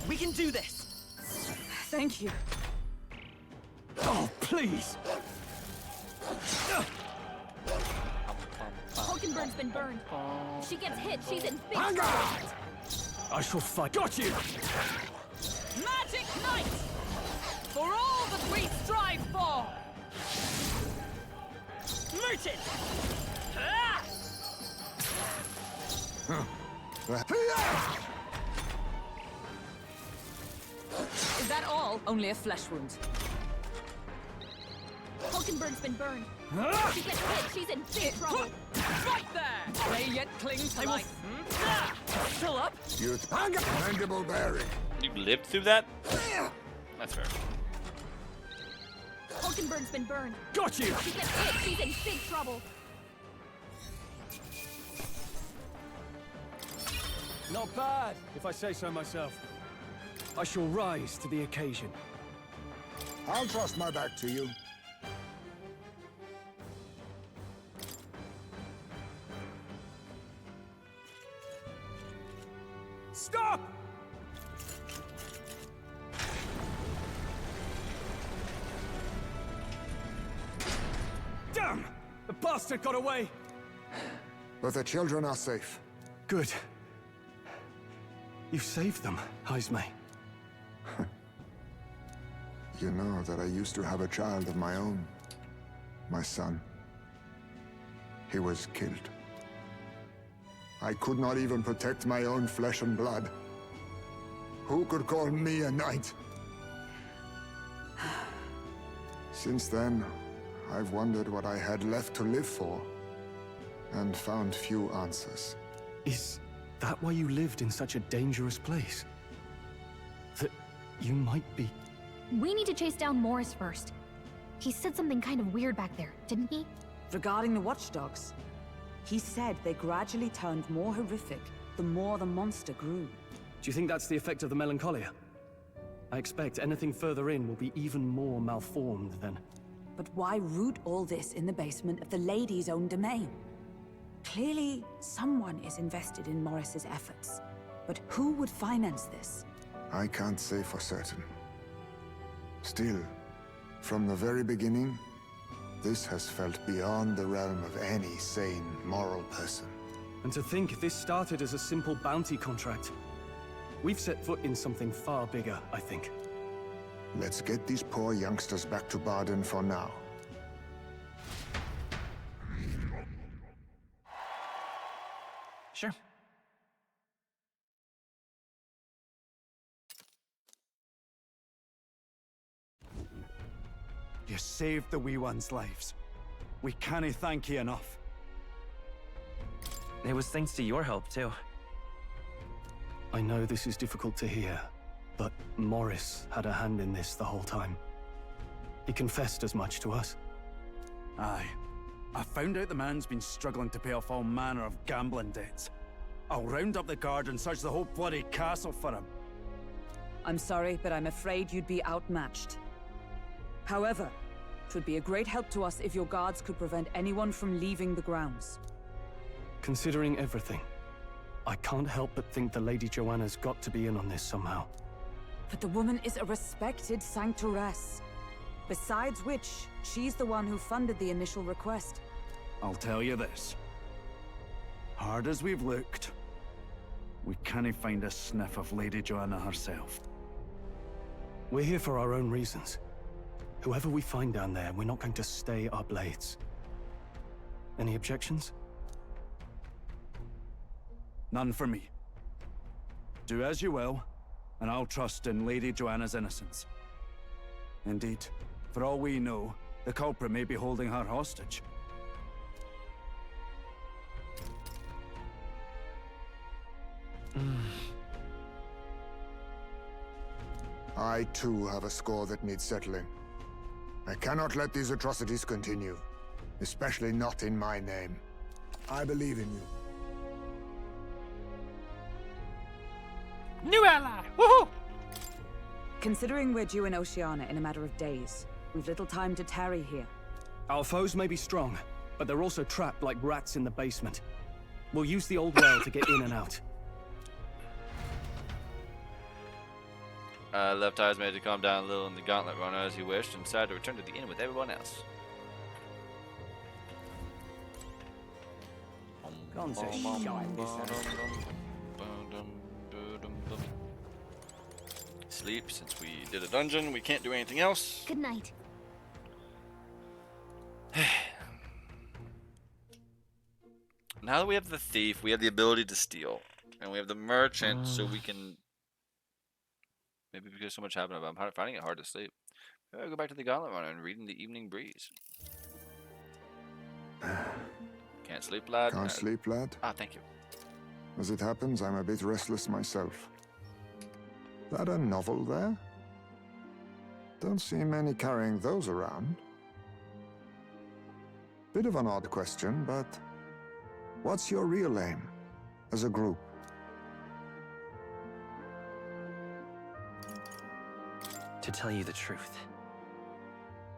We can do this! Thank you. Oh, please! Hulkenberg's been burned. If she gets hit, she's in big Hang trouble. on! I shall fight. Got you! Magic Knight! For all that we strive for! Merchant! Is that all? Only a flesh wound. Hulkenberg's been burned. She gets hit, she's in big trouble. Right there! They yet cling to life. Still up? You mandible bearing. You lived through that? That's fair. Hulkenberg's been burned. Got you! She gets hit, she's in big trouble. Not bad, if I say so myself. I shall rise to the occasion. I'll trust my back to you. Stop! Damn! The bastard got away! But the children are safe. Good. You saved them, Heismay. You know that I used to have a child of my own. My son. He was killed. I could not even protect my own flesh and blood. Who could call me a knight? Since then, I've wondered what I had left to live for, and found few answers. Is that why you lived in such a dangerous place? That you might be... We need to chase down Morris first. He said something kind of weird back there, didn't he? Regarding the watchdogs, he said they gradually turned more horrific the more the monster grew. Do you think that's the effect of the melancholia? I expect anything further in will be even more malformed then. But why root all this in the basement of the lady's own domain? Clearly, someone is invested in Morris's efforts. But who would finance this? I can't say for certain. Still, from the very beginning, this has felt beyond the realm of any sane, moral person. And to think this started as a simple bounty contract. We've set foot in something far bigger, I think. Let's get these poor youngsters back to Baden for now. Sure. You saved the wee ones' lives. We can't thank you enough. It was thanks to your help, too. I know this is difficult to hear, but Morris had a hand in this the whole time. He confessed as much to us. Aye. I found out the man's been struggling to pay off all manner of gambling debts. I'll round up the guard and search the whole bloody castle for him. I'm sorry, but I'm afraid you'd be outmatched. However, it would be a great help to us if your guards could prevent anyone from leaving the grounds. Considering everything, I can't help but think the Lady Joanna's got to be in on this somehow. But the woman is a respected sanctoress. Besides which, she's the one who funded the initial request. I'll tell you this. Hard as we've looked, we can't find a sniff of Lady Joanna herself. We're here for our own reasons. Whoever we find down there, we're not going to stay our blades. Any objections? None for me. Do as you will, and I'll trust in Lady Joanna's innocence. Indeed, for all we know, the culprit may be holding her hostage. I too have a score that needs settling. I cannot let these atrocities continue, especially not in my name. I believe in you. New ally! Woohoo! Considering we're due in Oceania in a matter of days, we've little time to tarry here. Our foes may be strong, but they're also trapped like rats in the basement. We'll use the old well to get in and out. Left eyes made to calm down a little in the gauntlet runner as he wished, and decided to return to the inn with everyone else. Gone to Sleep, since we did a dungeon, we can't do anything else. Good night. Now that we have the thief, we have the ability to steal. And we have the merchant, so we can... Maybe because so much happened, I'm finding it hard to sleep. Go back to the Gauntlet Runner and read in the Evening Breeze. Can't sleep, lad? Can't sleep, lad? Ah, thank you. As it happens, I'm a bit restless myself. That a novel there? Don't see many carrying those around. Bit of an odd question, but what's your real aim as a group? To tell you the truth,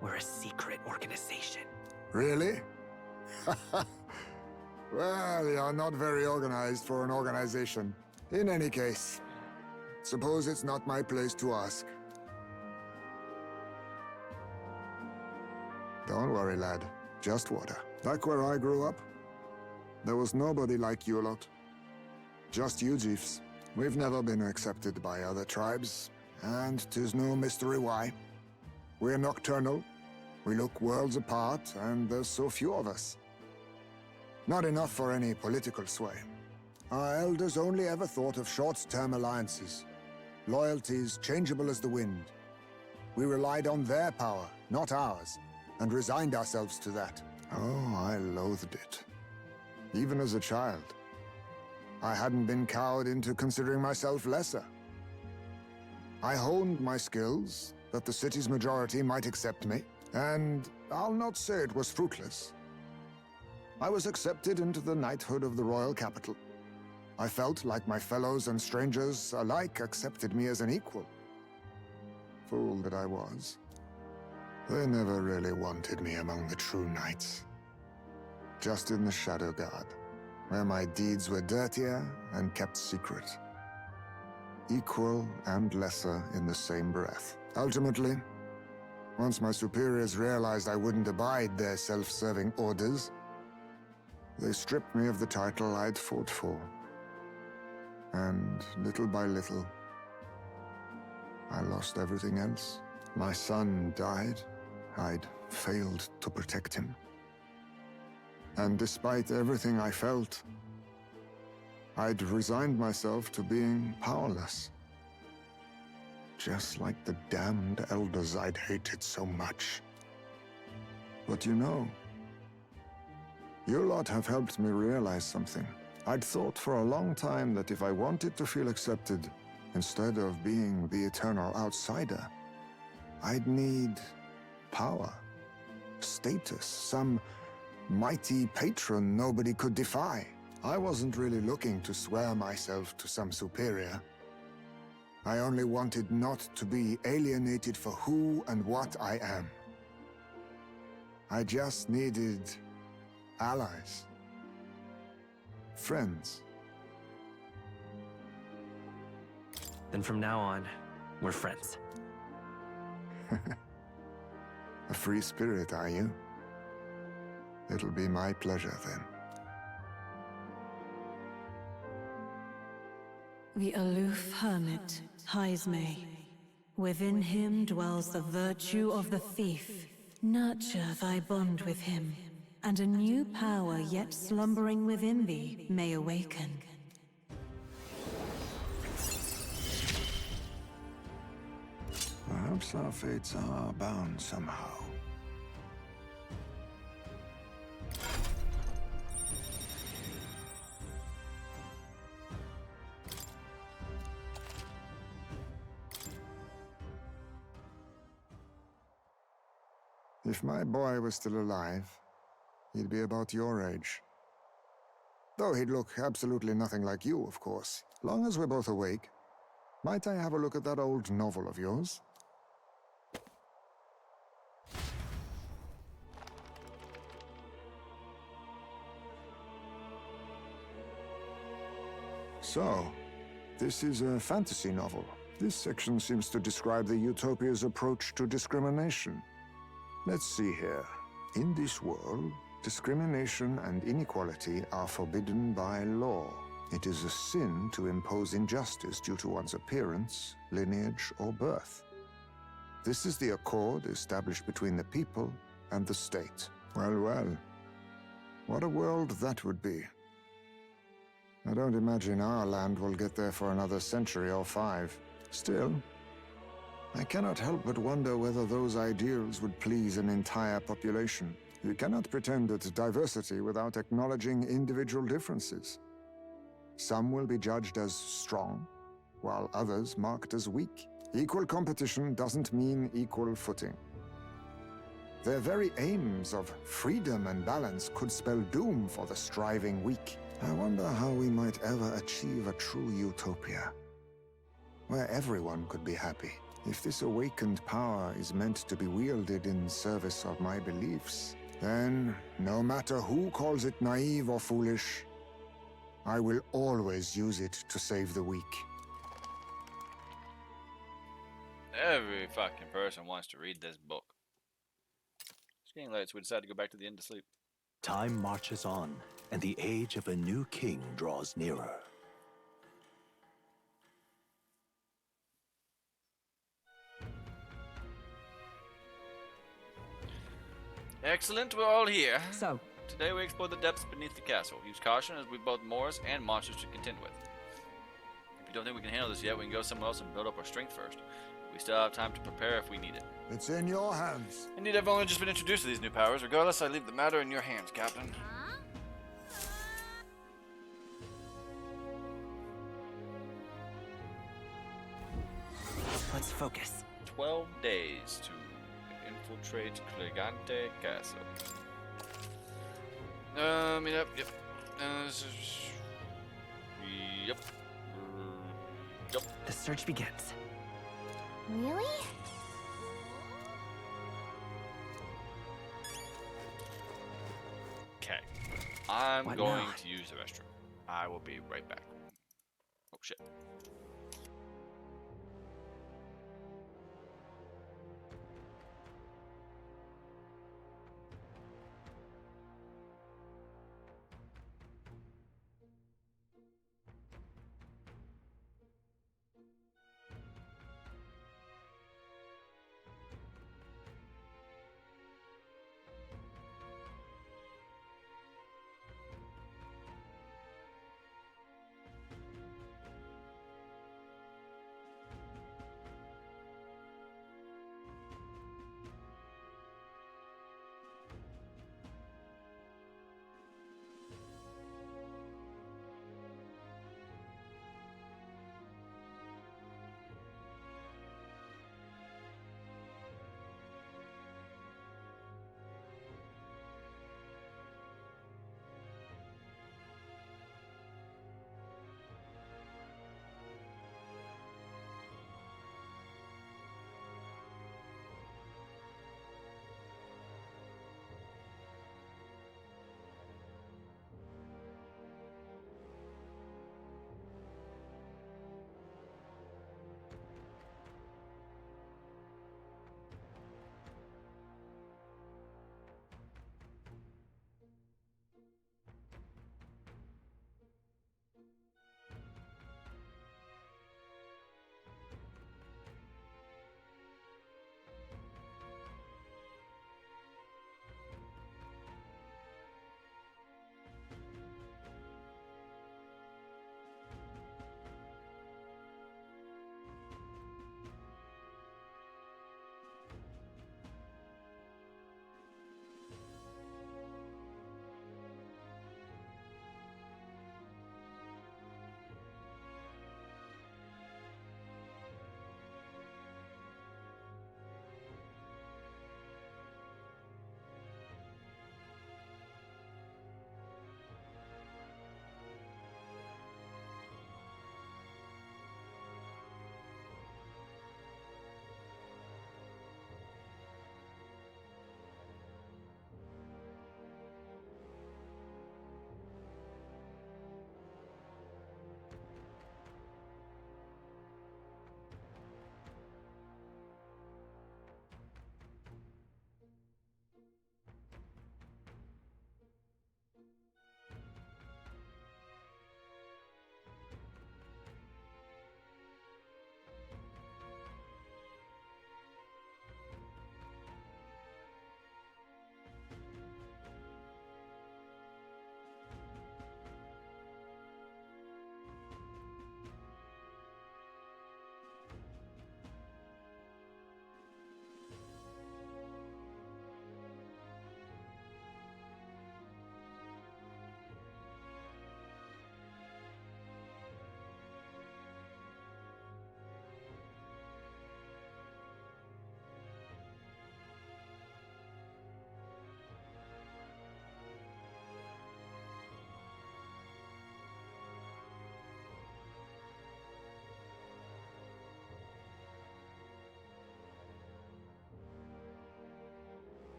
we're a secret organization. Really? Well, you're not very organized for an organization. In any case, suppose it's not my place to ask. Don't worry, lad. Just water. Back where I grew up, there was nobody like you lot. Just you chiefs. We've never been accepted by other tribes, and 'tis no mystery why. We're nocturnal, we look worlds apart, and there's so few of us. Not enough for any political sway. Our elders only ever thought of short-term alliances, loyalties changeable as the wind. We relied on their power, not ours, and resigned ourselves to that. Oh, I loathed it. Even as a child. I hadn't been cowed into considering myself lesser. I honed my skills, that the city's majority might accept me, and I'll not say it was fruitless. I was accepted into the knighthood of the royal capital. I felt like my fellows and strangers alike accepted me as an equal. Fool that I was. They never really wanted me among the true knights. Just in the Shadow Guard, where my deeds were dirtier and kept secret. Equal and lesser in the same breath. Ultimately, once my superiors realized I wouldn't abide their self-serving orders, they stripped me of the title I'd fought for. And little by little, I lost everything else. My son died. I'd failed to protect him. And despite everything I felt, I'd resigned myself to being powerless. Just like the damned elders I'd hated so much. But you know, you lot have helped me realize something. I'd thought for a long time that if I wanted to feel accepted, instead of being the eternal outsider, I'd need power, status, some mighty patron nobody could defy. I wasn't really looking to swear myself to some superior. I only wanted not to be alienated for who and what I am. I just needed allies. Friends. Then from now on, we're friends. A free spirit, are you? It'll be my pleasure, then. The aloof hermit, Haizme. Within him dwells the virtue of the thief. Nurture thy bond with him, and a new power yet slumbering within thee may awaken. Perhaps our fates are bound somehow. If my boy was still alive, he'd be about your age. Though he'd look absolutely nothing like you, of course. Long as we're both awake, might I have a look at that old novel of yours? So, this is a fantasy novel. This section seems to describe the Utopia's approach to discrimination. Let's see here. In this world, discrimination and inequality are forbidden by law. It is a sin to impose injustice due to one's appearance, lineage, or birth. This is the accord established between the people and the state. Well, well. What a world that would be. I don't imagine our land will get there for another century or 5. Still, I cannot help but wonder whether those ideals would please an entire population. You cannot pretend at diversity without acknowledging individual differences. Some will be judged as strong, while others marked as weak. Equal competition doesn't mean equal footing. Their very aims of freedom and balance could spell doom for the striving weak. I wonder how we might ever achieve a true utopia, where everyone could be happy. If this awakened power is meant to be wielded in service of my beliefs, then, no matter who calls it naive or foolish, I will always use it to save the weak. Every fucking person wants to read this book. It's getting late, so we decided to go back to the inn to sleep. Time marches on, and the age of a new king draws nearer. Excellent, we're all here. So, today we explore the depths beneath the castle. Use caution as we both Moors and monsters to contend with. If you don't think we can handle this yet, we can go somewhere else and build up our strength first. We still have time to prepare if we need it. It's in your hands. Indeed, I've only just been introduced to these new powers. Regardless, I leave the matter in your hands, Captain. Let's focus. 12 days to infiltrate Clegante Castle. Yep. Yep. The search begins. Really? Okay. I'm What going now? to use the restroom. I will be right back. Oh shit.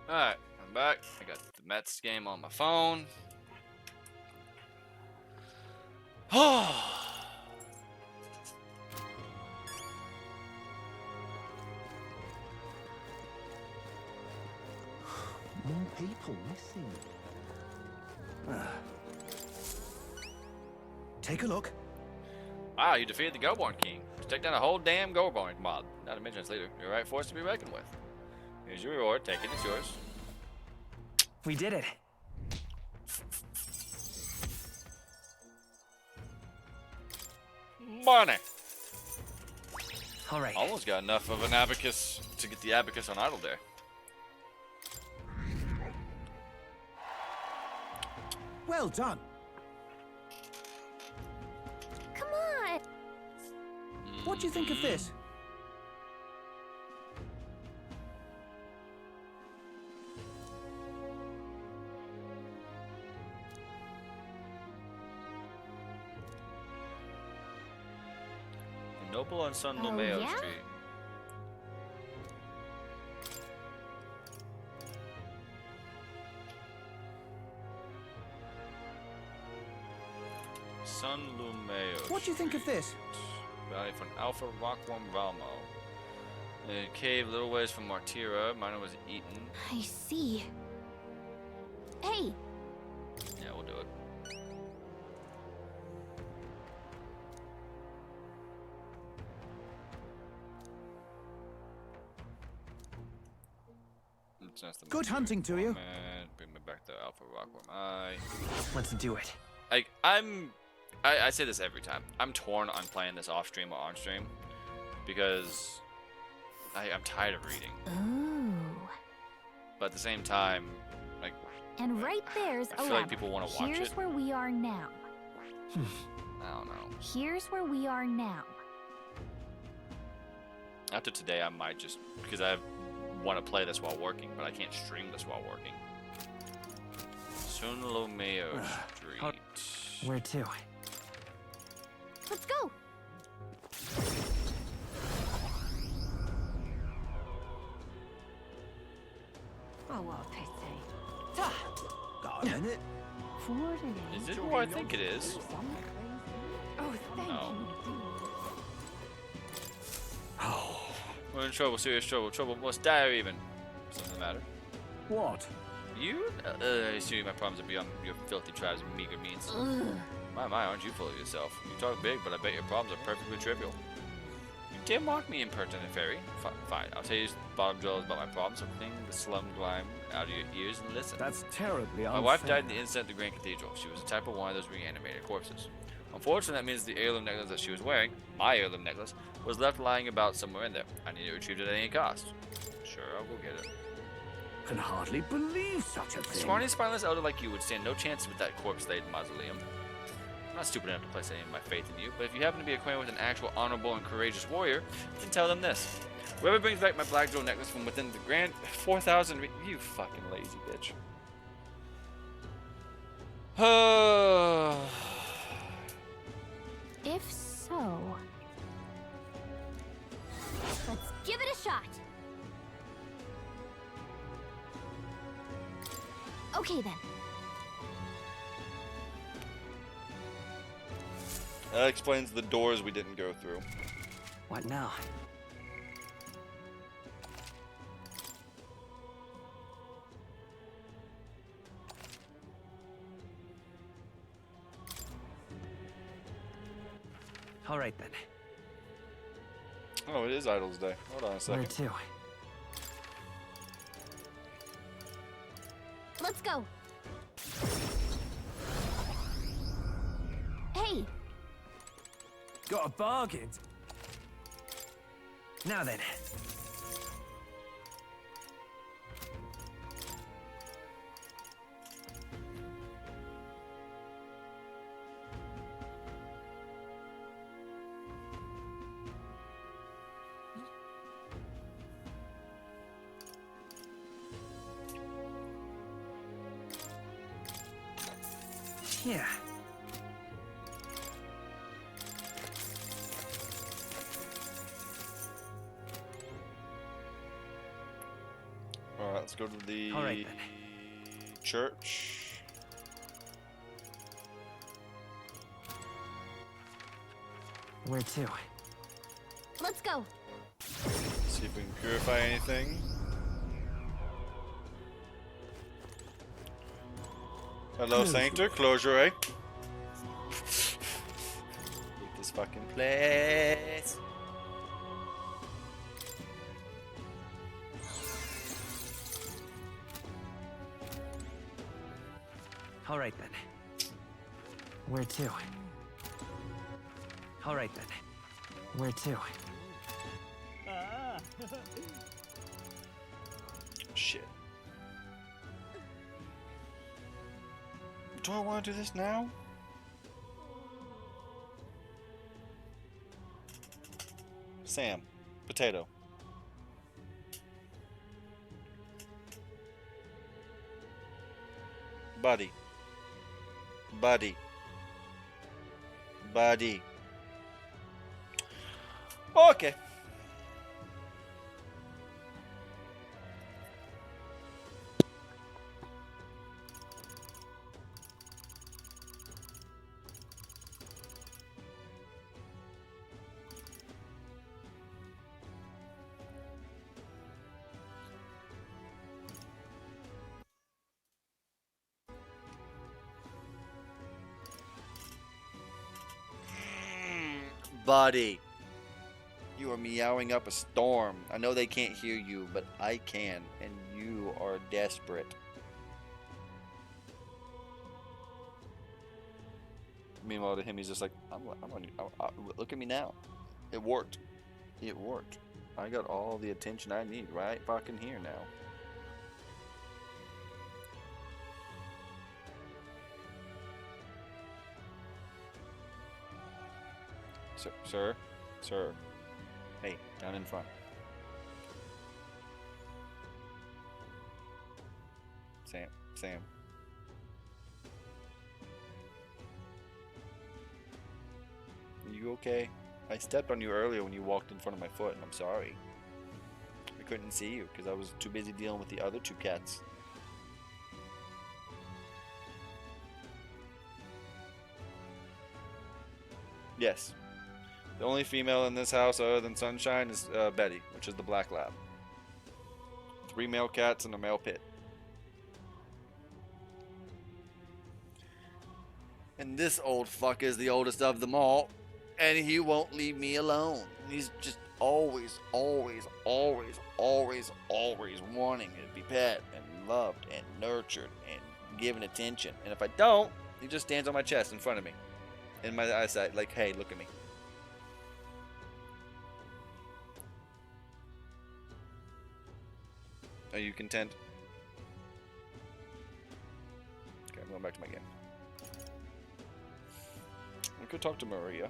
Alright, I'm back. I got the Mets game on my phone. More people missing. Take a look. Wow, you defeated the Goborn King. Just take down a whole damn Goborn mob. Not to mention its leader. You're a right force to be reckoned with. Here's your reward. Take it. It's yours. We did it. Money. All right. Almost got enough of an abacus to get the abacus on idle there. Well done. Come on. What do you think of this? Noble on San Oh, Lumeo yeah? Street. San Lumeo. What do you think of this? Valley from Alpha Rockworm Valmo. A cave a little ways from Martira. Mine was eaten. I see. Hey, Yeah, we'll do it. Good hunting to you. And bring me back to Alpha Rockworm. Let's do it. I say this every time. I'm torn on playing this off stream or on stream because I'm tired of reading. ooh. But at the same time, like And right there's I a feel like lever. people want to watch Here's it. where we are now. I don't know. Here's where we are now. After today, I might just because I want to play this while working, but I can't stream this while working. San Lumeo Street. Where to? Let's go. Oh, what a pity. Got a minute? Is it who I think it is? Oh, thank No. you. We're in trouble, serious trouble, trouble most dire even. Something the matter. What? You? I assume my problems are beyond your filthy tribes of meager means. My, aren't you full of yourself? You talk big, but I bet your problems are perfectly trivial. You dare mock me, impertinent fairy. Fine, I'll tell you bottom dwellers about my problems, so cling the slum grime out of your ears and listen. That's terribly unfair. My wife died in the incident at the Grand Cathedral. She was the type of one of those reanimated corpses. Unfortunately, that means the heirloom necklace that she was wearing, my heirloom necklace, was left lying about somewhere in there. I need it retrieved at any cost. Sure, I'll go get it. Can hardly believe such a A thing. scrawny, spineless elder like you would stand no chance with that corpse-laden mausoleum. I'm not stupid enough to place any of my faith in you, but if you happen to be acquainted with an actual honorable and courageous warrior, then tell them this. Whoever brings back my black jewel necklace from within the grand 4,000 you fucking lazy bitch. If so, let's give it a shot. Okay then. That explains the doors we didn't go through. What now? All right then. Oh, it is Idol's Day. Hold on a Where second. to? Let's go. Hey, Got a bargain? Now then. Yeah. Alright, let's go to the All right, then. church. Where to? Let's go. See if we can purify anything. Hello, Sanctor. Close your eye. Leave this fucking place. All right, then. Where to? All right, then. Where to? Shit. Do I want to do this now? Sam. Potato. Buddy. Buddy. Buddy. Okay. Buddy, you are meowing up a storm. I know they can't hear you, but I can, and you are desperate. Meanwhile, to him, he's just like, look at me now. It worked. It worked. I got all the attention I need right fucking here now. Sir. Hey, down in front. Sam. Are you okay? I stepped on you earlier when you walked in front of my foot, and I'm sorry. I couldn't see you because I was too busy dealing with the other two cats. Yes. The only female in this house other than Sunshine is Betty, which is the black lab. 3 male cats and a male pit. And this old fuck is the oldest of them all, and he won't leave me alone. He's just always wanting to be pet and loved and nurtured and given attention. And if I don't, he just stands on my chest in front of me, in my eyesight, like, hey, look at me. Are you content? Okay, I'm going back to my game. We could talk to Maria.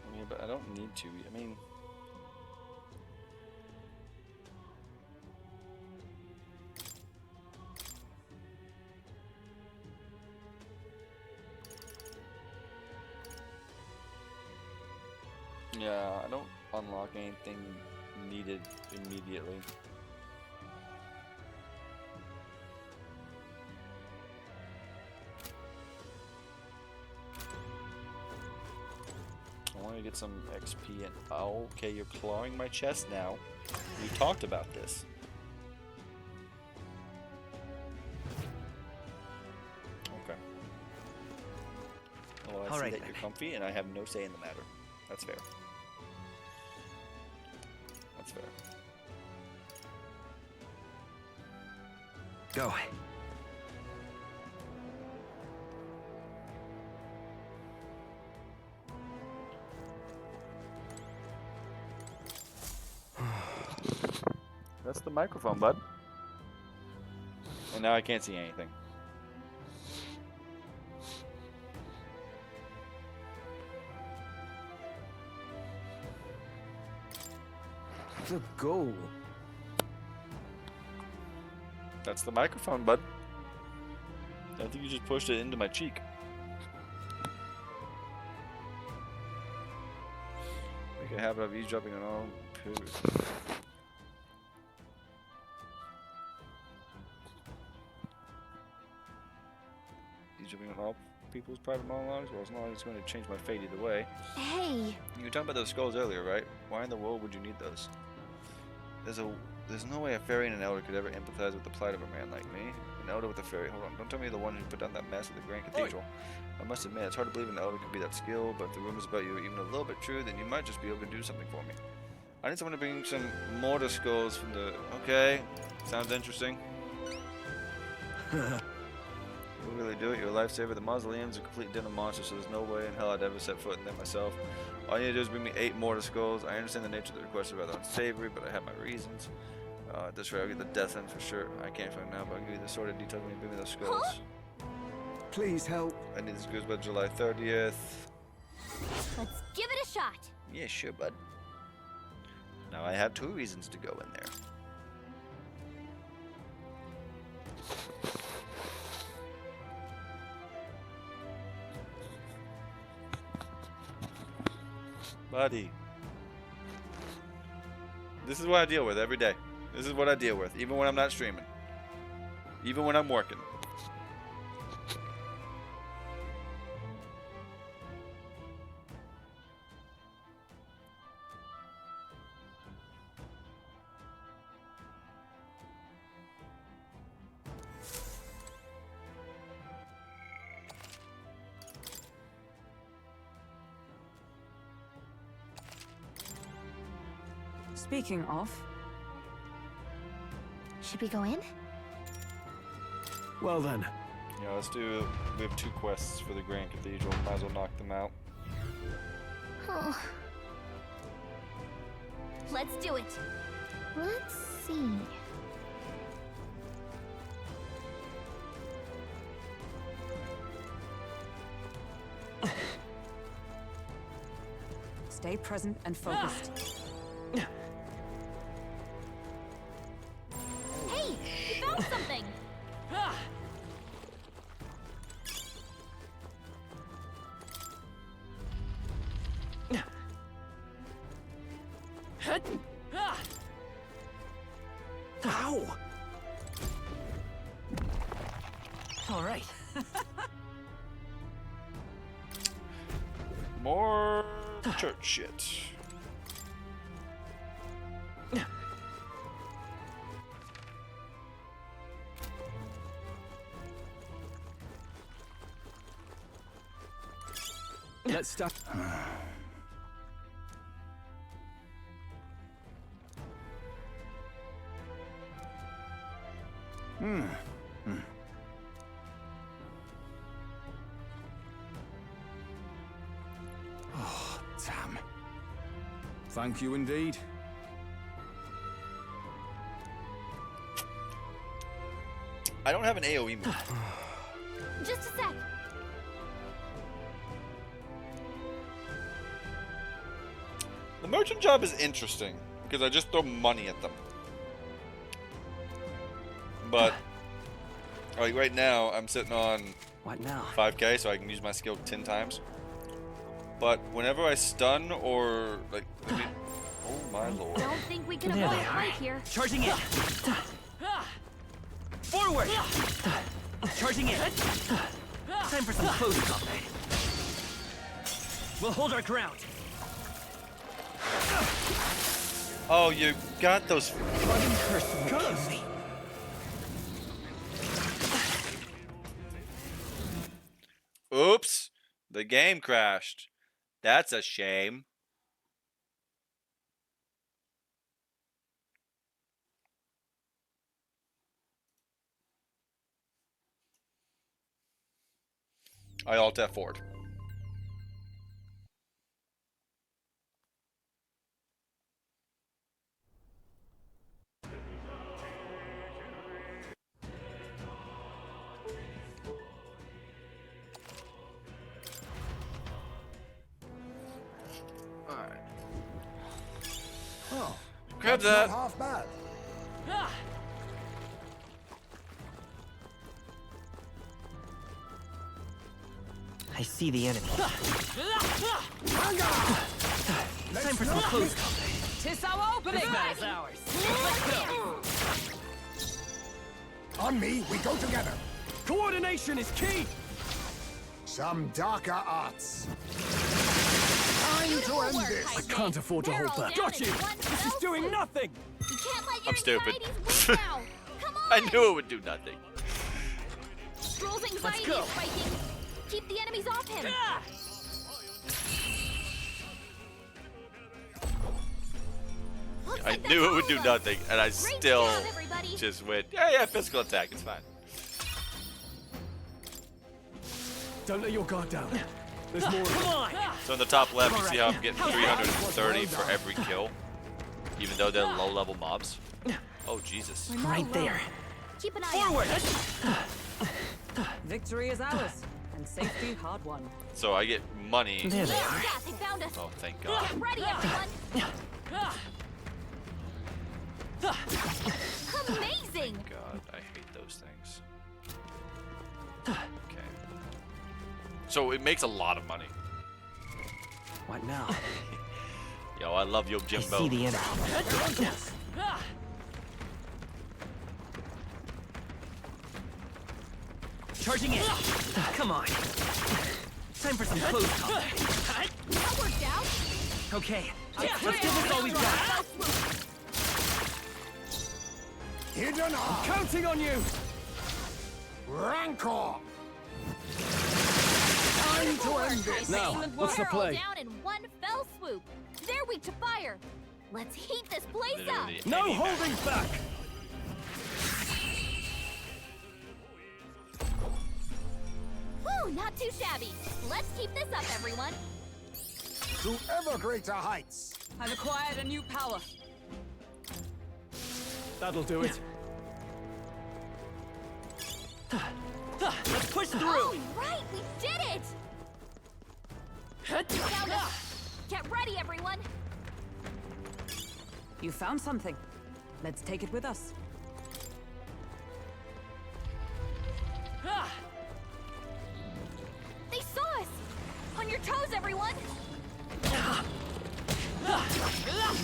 I mean, but I don't need to. I mean... Yeah, I don't unlock anything needed immediately. I want to get some XP and... Oh, okay, you're clawing my chest now. We talked about this. Okay. Well, I see that you're comfy, and I have no say in the matter. That's fair. That's fair. Go. That's the microphone, bud. And now I can't see anything. The goal. That's the microphone, bud. I think you just pushed it into my cheek. Make a habit of eavesdropping on all periods. Eavesdropping on all people's private monologues? Well, as long as it's going to change my fate either way. Hey! You were talking about those skulls earlier, right? Why in the world would you need those? There's no way a fairy and an elder could ever empathize with the plight of a man like me. An elder with a fairy. Hold on, don't tell me the one who put down that mess at the Grand Cathedral. I must admit, it's hard to believe an elder could be that skilled, but if the rumors about you are even a little bit true, then you might just be able to do something for me. I need someone to bring some mortar skulls from the... Okay, sounds interesting. You'll really do it. You're a lifesaver. The mausoleum's a complete den of monsters, so there's no way in hell I'd ever set foot in them myself. All you need to do is bring me 8 mortar skulls. I understand the nature of the request is rather unsavory, but I have my reasons. At this rate, I'll get the death end for sure. I can't find now, but I'll give you the sort of details when you bring me those skulls. Huh? Please help. I need these goods by July 30th. Let's give it a shot. Yeah, sure, bud. Now I have 2 reasons to go in there. Buddy. This is what I deal with every day. This is what I deal with, even when I'm not streaming. Even when I'm working. Speaking of... Should we go in? Well then. Yeah, let's do... We have 2 quests for the Grand Cathedral. Might as well knock them out. Oh. Let's do it. Let's see. Stay present and focused. Hey! You found something! Ow! All right. More church shit. Let's start. Oh, damn. Thank you indeed. I don't have an AoE move. Just a sec. The merchant job is interesting because I just throw money at them. But like right now, I'm sitting on what now? 5k, so I can use my skill 10 times. But whenever I stun or like, oh my lord! Don't think we can avoid a fight here. Charging in. Forward. Charging in. Time for some close combat. We'll hold our ground. Oh, you got those fucking curse me. Oops, the game crashed. That's a shame. I alt F forward. Oh, Grab that's that. not half bad. I see the enemy. Time for some close combat. Tis our opening! This battle is ours. Let's go! On me, we go together. Coordination is key! Some darker arts. Time to end this. I can't afford to hold back. Got you! This is doing nothing! You can't let your I'm stupid. anxieties win now. Come on! I knew it would do nothing. Stroll's anxiety is spiking. Keep the enemies off him. I knew it would do nothing, and I still just went, yeah, physical attack, it's fine. Don't let your guard down. There's more. Come on! So in the top left, you see how I'm getting 330 for every kill, even though they're low-level mobs. Oh, Jesus. Right there. Keep an eye Forward! Victory is ours, and safety hard won. So I get money. There they are. Yeah, they found us. Oh, thank God. Get ready, everyone. Amazing. God, I hate those things. Okay. So it makes a lot of money. What now? Yo, I love you, I Jimbo. see the enemy. Charging in! Come on! Time for some close combat. That worked out. Okay, let's give this all we've got. Hidden arm. Counting on you! Rancor. Time to end this. Now, what's the They're all play? down in one fell swoop. They're weak to fire. Let's heat this place up. Literally No any holding match. back! Whew, not too shabby. Let's keep this up, everyone. To ever greater heights. I've acquired a new power. That'll do it. Let's push through! All right, we did it. Found us. Get ready, everyone. You found something. Let's take it with us. They saw us. On your toes, everyone.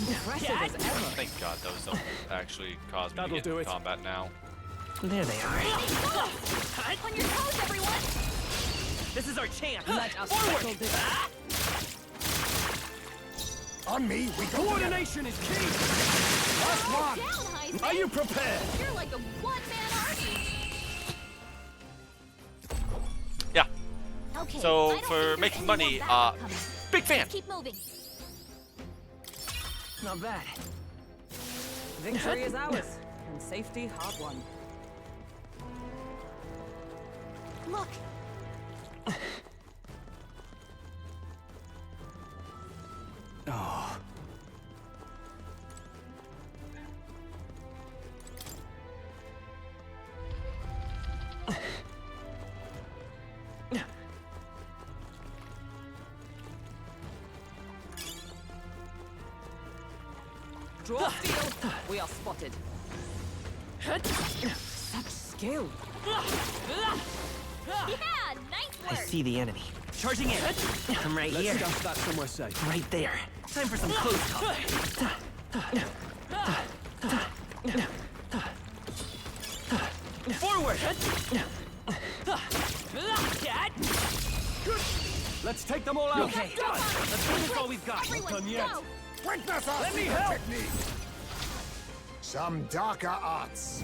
Impressive as ever. Thank God those don't actually cause me to That'll get do into it. combat now. There they are. They saw us. On your toes, everyone. This is our chance! Let us Forward! settle this. On me, we go together. Coordination is key! Last one. Down, Heisman. Are you prepared? You're like a one-man army. Yeah. Okay. So I don't for think there's making any money, more backup coming. big fan. Let's keep moving. Not bad. Victory is ours, and safety hard won. Look. Oh. Draw steel. We are spotted. Such skill. Yeah, nice I work. see the enemy. Charging in! I'm right Let's here. stuff that somewhere safe. Right there. Time for some close combat. Forward! Let's take them all out. Okay, let's do this all we've got. Everyone, done yet. go. Witness our Let me secret help. technique. Some darker arts.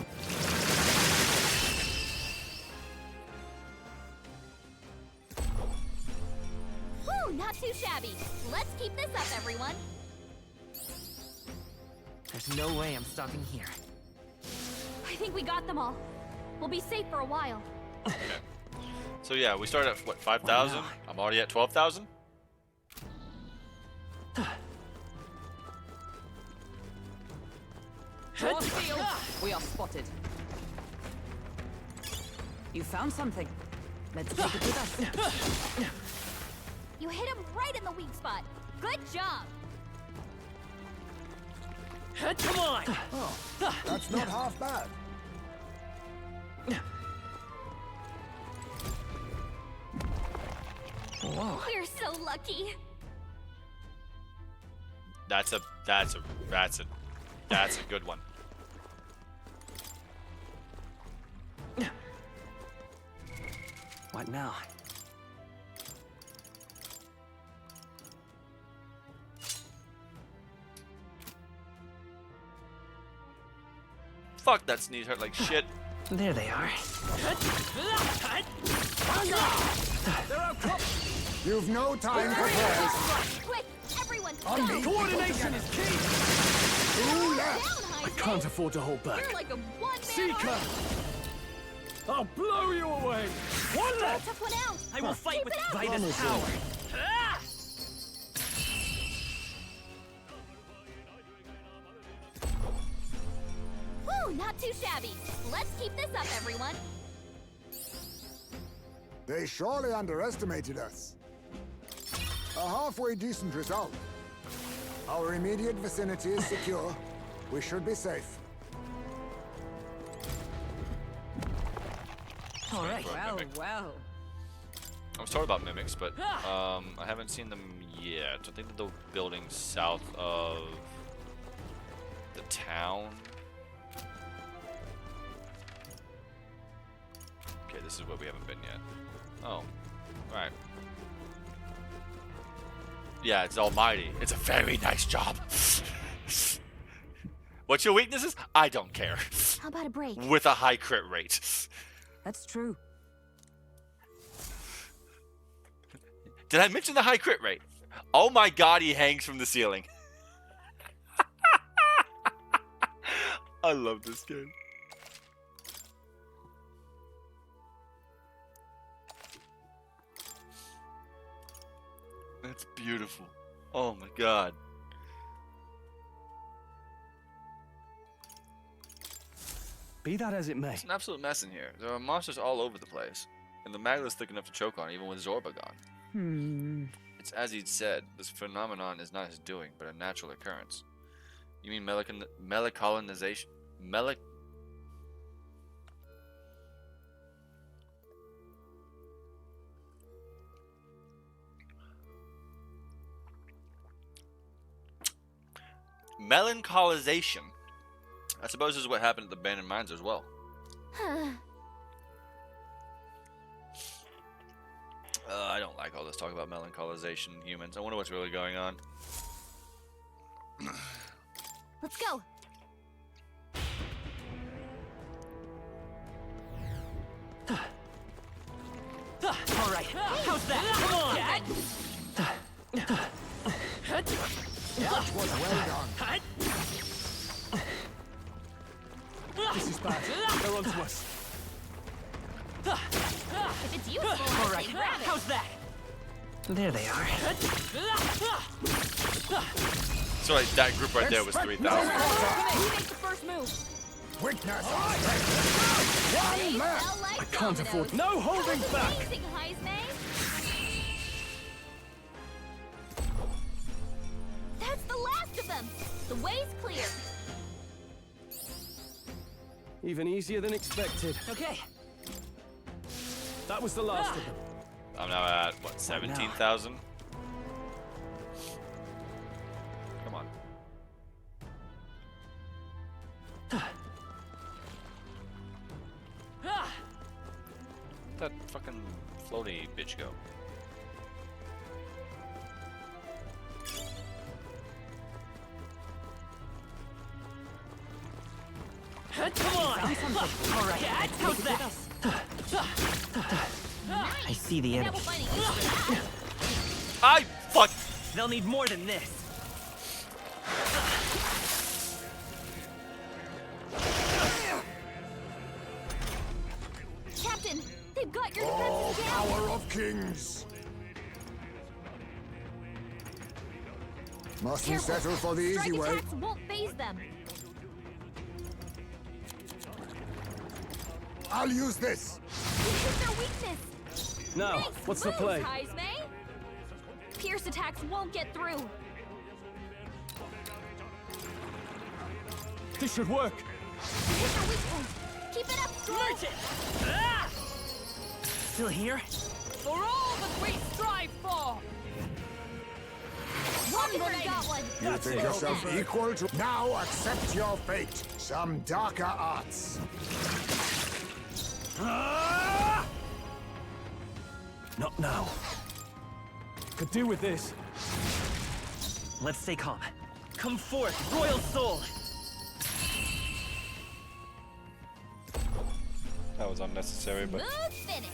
Whew, not too shabby. Let's keep this up, everyone. There's no way I'm stopping here. I think we got them all. We'll be safe for a while. So yeah, we started at what, 5,000? I'm already at 12,000. Draw steel. We are spotted. You found something. Let's take it with us. You hit him right in the weak spot. Good job. Come on! That's not half bad. We're so lucky. That's a good one. What now? Fuck, that sneeze hurt like shit. There they are. You've no time for prayers. Quick, everyone, On go! me. Coordination is key! Who left? I can't afford to hold back. You're like a one-man Seeker! army. I'll blow you away! One left! Tough one out. I will fight Keep with it up. Vida's power. Ah! Woo, not too shabby. Let's keep this up, everyone. They surely underestimated us. A halfway decent result. Our immediate vicinity is secure. We should be safe. All right. For a Well, mimic. well. I was told about mimics, but I haven't seen them yet. I think that they're building south of the town. Okay, this is where we haven't been yet. Oh, right. Yeah, it's almighty. It's a very nice job. What's your weaknesses? I don't care. How about a break? With a high crit rate. That's true. Did I mention the high crit rate? Oh my god, he hangs from the ceiling. I love this game. That's beautiful. Oh my god. Be that as it may. It's an absolute mess in here. There are monsters all over the place. And the maglet's thick enough to choke on, even with Zorba gone. It's as he'd said, this phenomenon is not his doing, but a natural occurrence. You mean melicolonization? Melancolization. I suppose this is what happened at the abandoned mines as well. I don't like all this talk about melancolization in humans. I wonder what's really going on. Let's go. All right, how's that? Come on! That was well done. This is bad. They're onto us. If it's useful, All I'd right, say grab it. how's that? There they are. So that group right there was 3,000. Who makes the first move? Witness. They left. smell like I can't dominoes. afford. No holding back! Amazing, Heisme. That's the last of them. The way's clear. Even easier than expected. Okay. That was the last of them. I'm now at, what, 17,000? Come on. That fucking floaty bitch go. Come on! All right, how's that? I see the enemy. I fuck. They'll need more than this. Captain, they've got your Oh, defenses down. power of kings. Mustn't Careful. settle for the easy Strike way. attacks won't phase them. I'll use this. This is their weakness. Now, Nice what's the moves, play? Heisme. Pierce attacks won't get through. This should work. Here's their weak point. Keep it up, Stroll. Still here? For all that we strive for! for? One grenade! Got one! You think yourself equal to... Now accept your fate. Some darker arts. Not now. Could do with this. Let's stay calm. Come forth, royal soul! That was unnecessary, but... Smooth finish!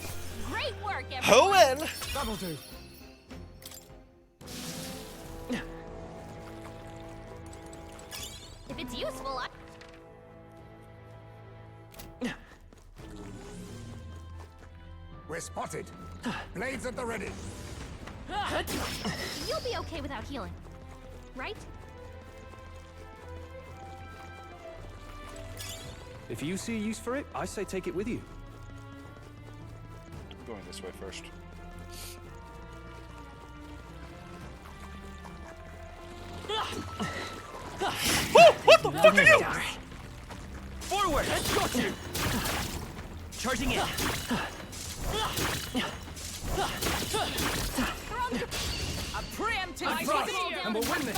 Great work, everyone! Oh well! That'll do. If it's useful, We're spotted. Blades at the ready. You'll be okay without healing, right? If you see a use for it, I say take it with you. I'm going this way first. What the fuck are you? Forward! Got you! Charging in. A preemptive I'm strike. right, and we'll win this.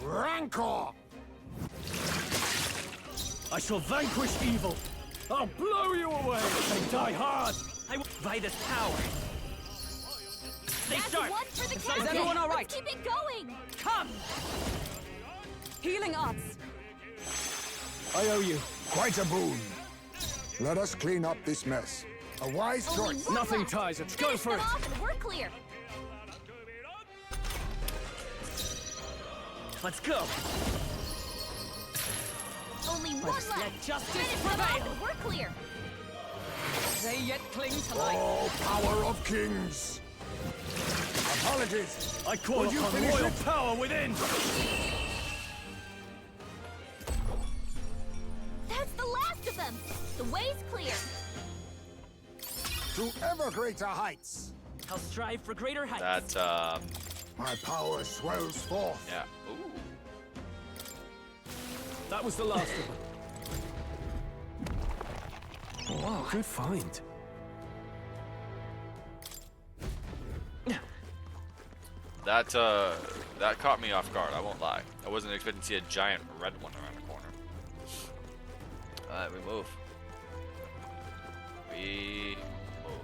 Rancor! I shall vanquish evil. I'll blow you away and die hard. I will by this power. Stay That's sharp. one for the Is captain! everyone all right? Let's keep it going! Come! Healing arts. I owe you. Quite a boon. Let us clean up this mess. A wise Only choice. one Nothing left. ties us. Go Finish for them it. off and we're clear. Let's go. Only one left. Let justice Finish them off prevail. and we're clear. They yet cling to life. Oh, power of kings. Apologies. I call Will you upon finish royal it? power within. That's the last of them. The way's clear. To ever greater heights. I'll strive for greater heights. That, My power swells forth. yeah. Ooh. That was the last of them. Whoa, good find. That caught me off guard, I won't lie. I wasn't expecting to see a giant red one around the corner. Alright, we move. We move.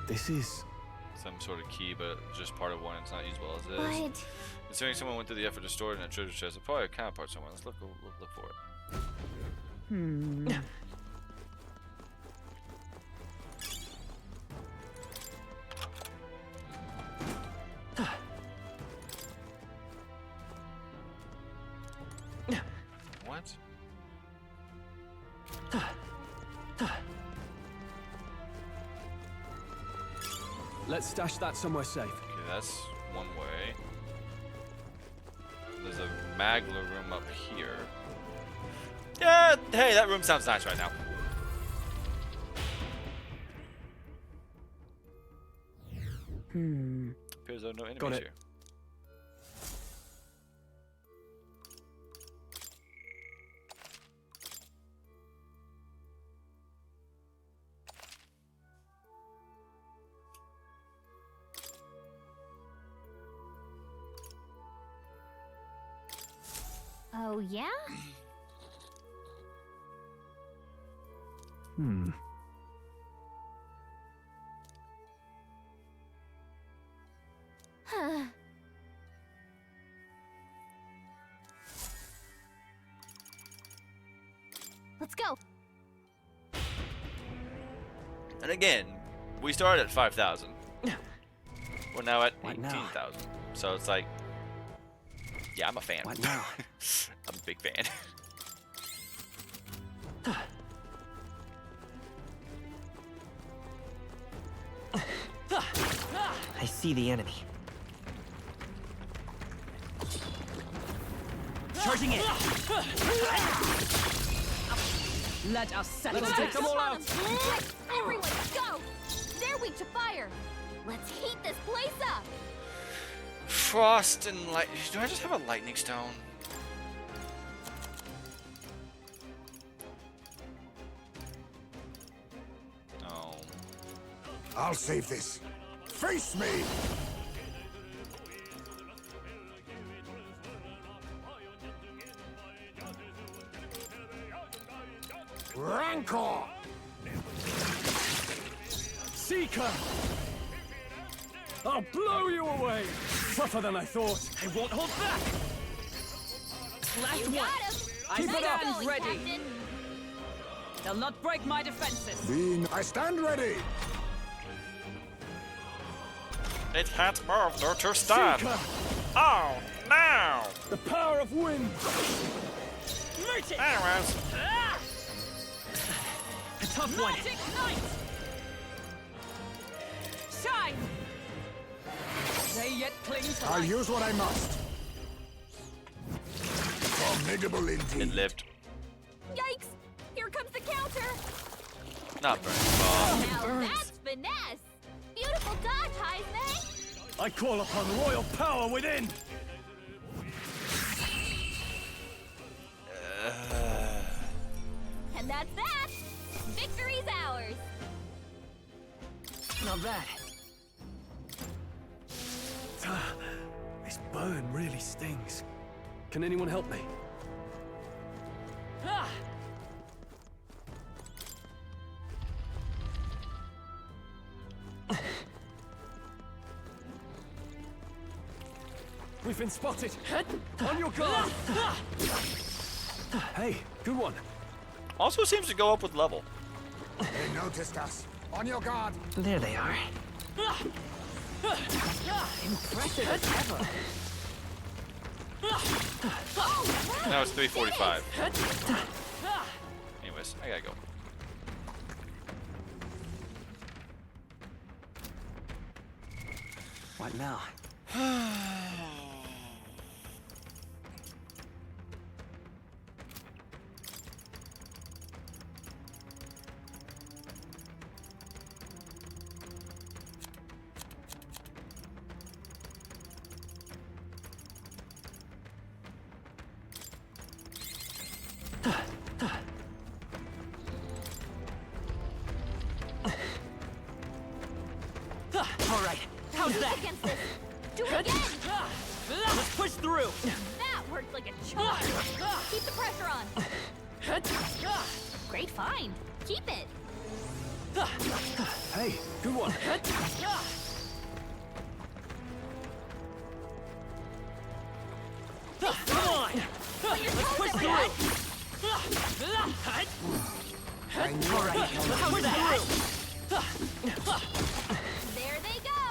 This is... Some sort of key, but just part of one. It's not used well as is. But Considering someone went through the effort to store it in a treasure chest, it's probably a counterpart somewhere. Let's look for it. What? Let's stash that somewhere safe. Okay, that's one way. There's a Magla room up here. Yeah, hey, that room sounds nice right now. Appears there are no enemies Got it. here. oh yeah? Huh. Let's go. And again, we started at 5,000. We're now at What now? 18,000. So it's like, yeah, I'm a fan. What now? I'm a big fan. I see the enemy. Charging in. Let us settle Let's take them all out. Everyone, go! They're weak to fire. Let's heat this place up. Frost and light. Do I just have a lightning stone? No. I'll save this. Face me! Rancor! Seeker! I'll blow you away! Tougher than I thought. I won't hold back. Last You one. got him. I Keep it up. stand ready. Captain. They'll not break my defenses. I stand ready! It has moved to stand. Seeker! Oh no! The power of wind! Merchant. Anyways, A tough one. Magic Knight! Shine! They yet cling to I'll life. use what I must. Formidable indeed. it lived. Yikes! Here comes the counter! Not very far. Now that's finesse! Beautiful dodge, Heisman! I call upon royal power within! And that's that! Victory's ours! Not bad. This burn really stings. Can anyone help me? Ah! We've been spotted! On your guard! Hey, good one. Also seems to go up with level. They noticed us. On your guard. There they are. Impressive as ever. Now it's 3:45. Anyways, I gotta go. What now? All right. How's that? Against this! Do it again! Let's push through. That worked like a charm! Keep the pressure on! Great find! Keep it! Hey, good one. Come on. Let's push through. All right. How's that? There they go!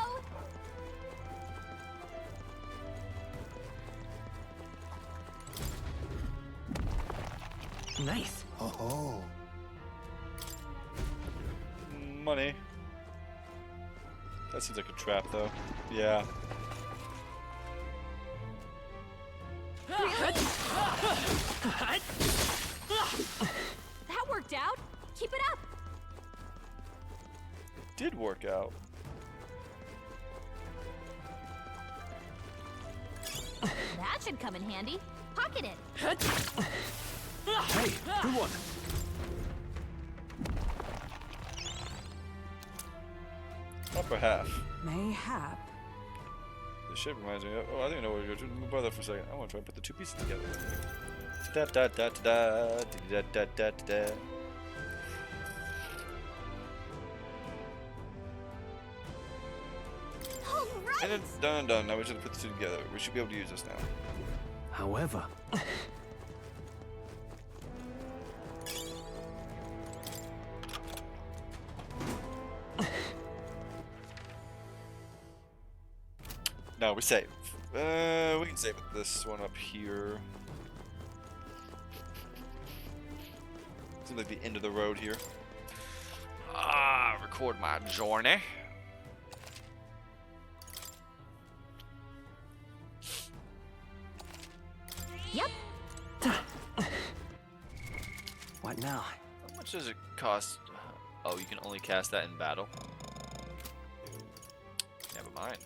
Nice. Oh. Money. That seems like a trap, though. Yeah. That worked out! Keep it up! Did work out. That should come in handy. Pocket it! Hey, good one. Upper half. Mayhap. This ship reminds me of. Oh, I think I know what you're doing. Move brother for a second. I want to try and put the two pieces together. Da da da da da da da da da. And it's done and done. Now we just have to put the two together. We should be able to use this now. However, No, we save. We can save this one up here. Seems like the end of the road here. Record my journey. Yep, What now? How much does it cost? Oh, you can only cast that in battle? Never mind.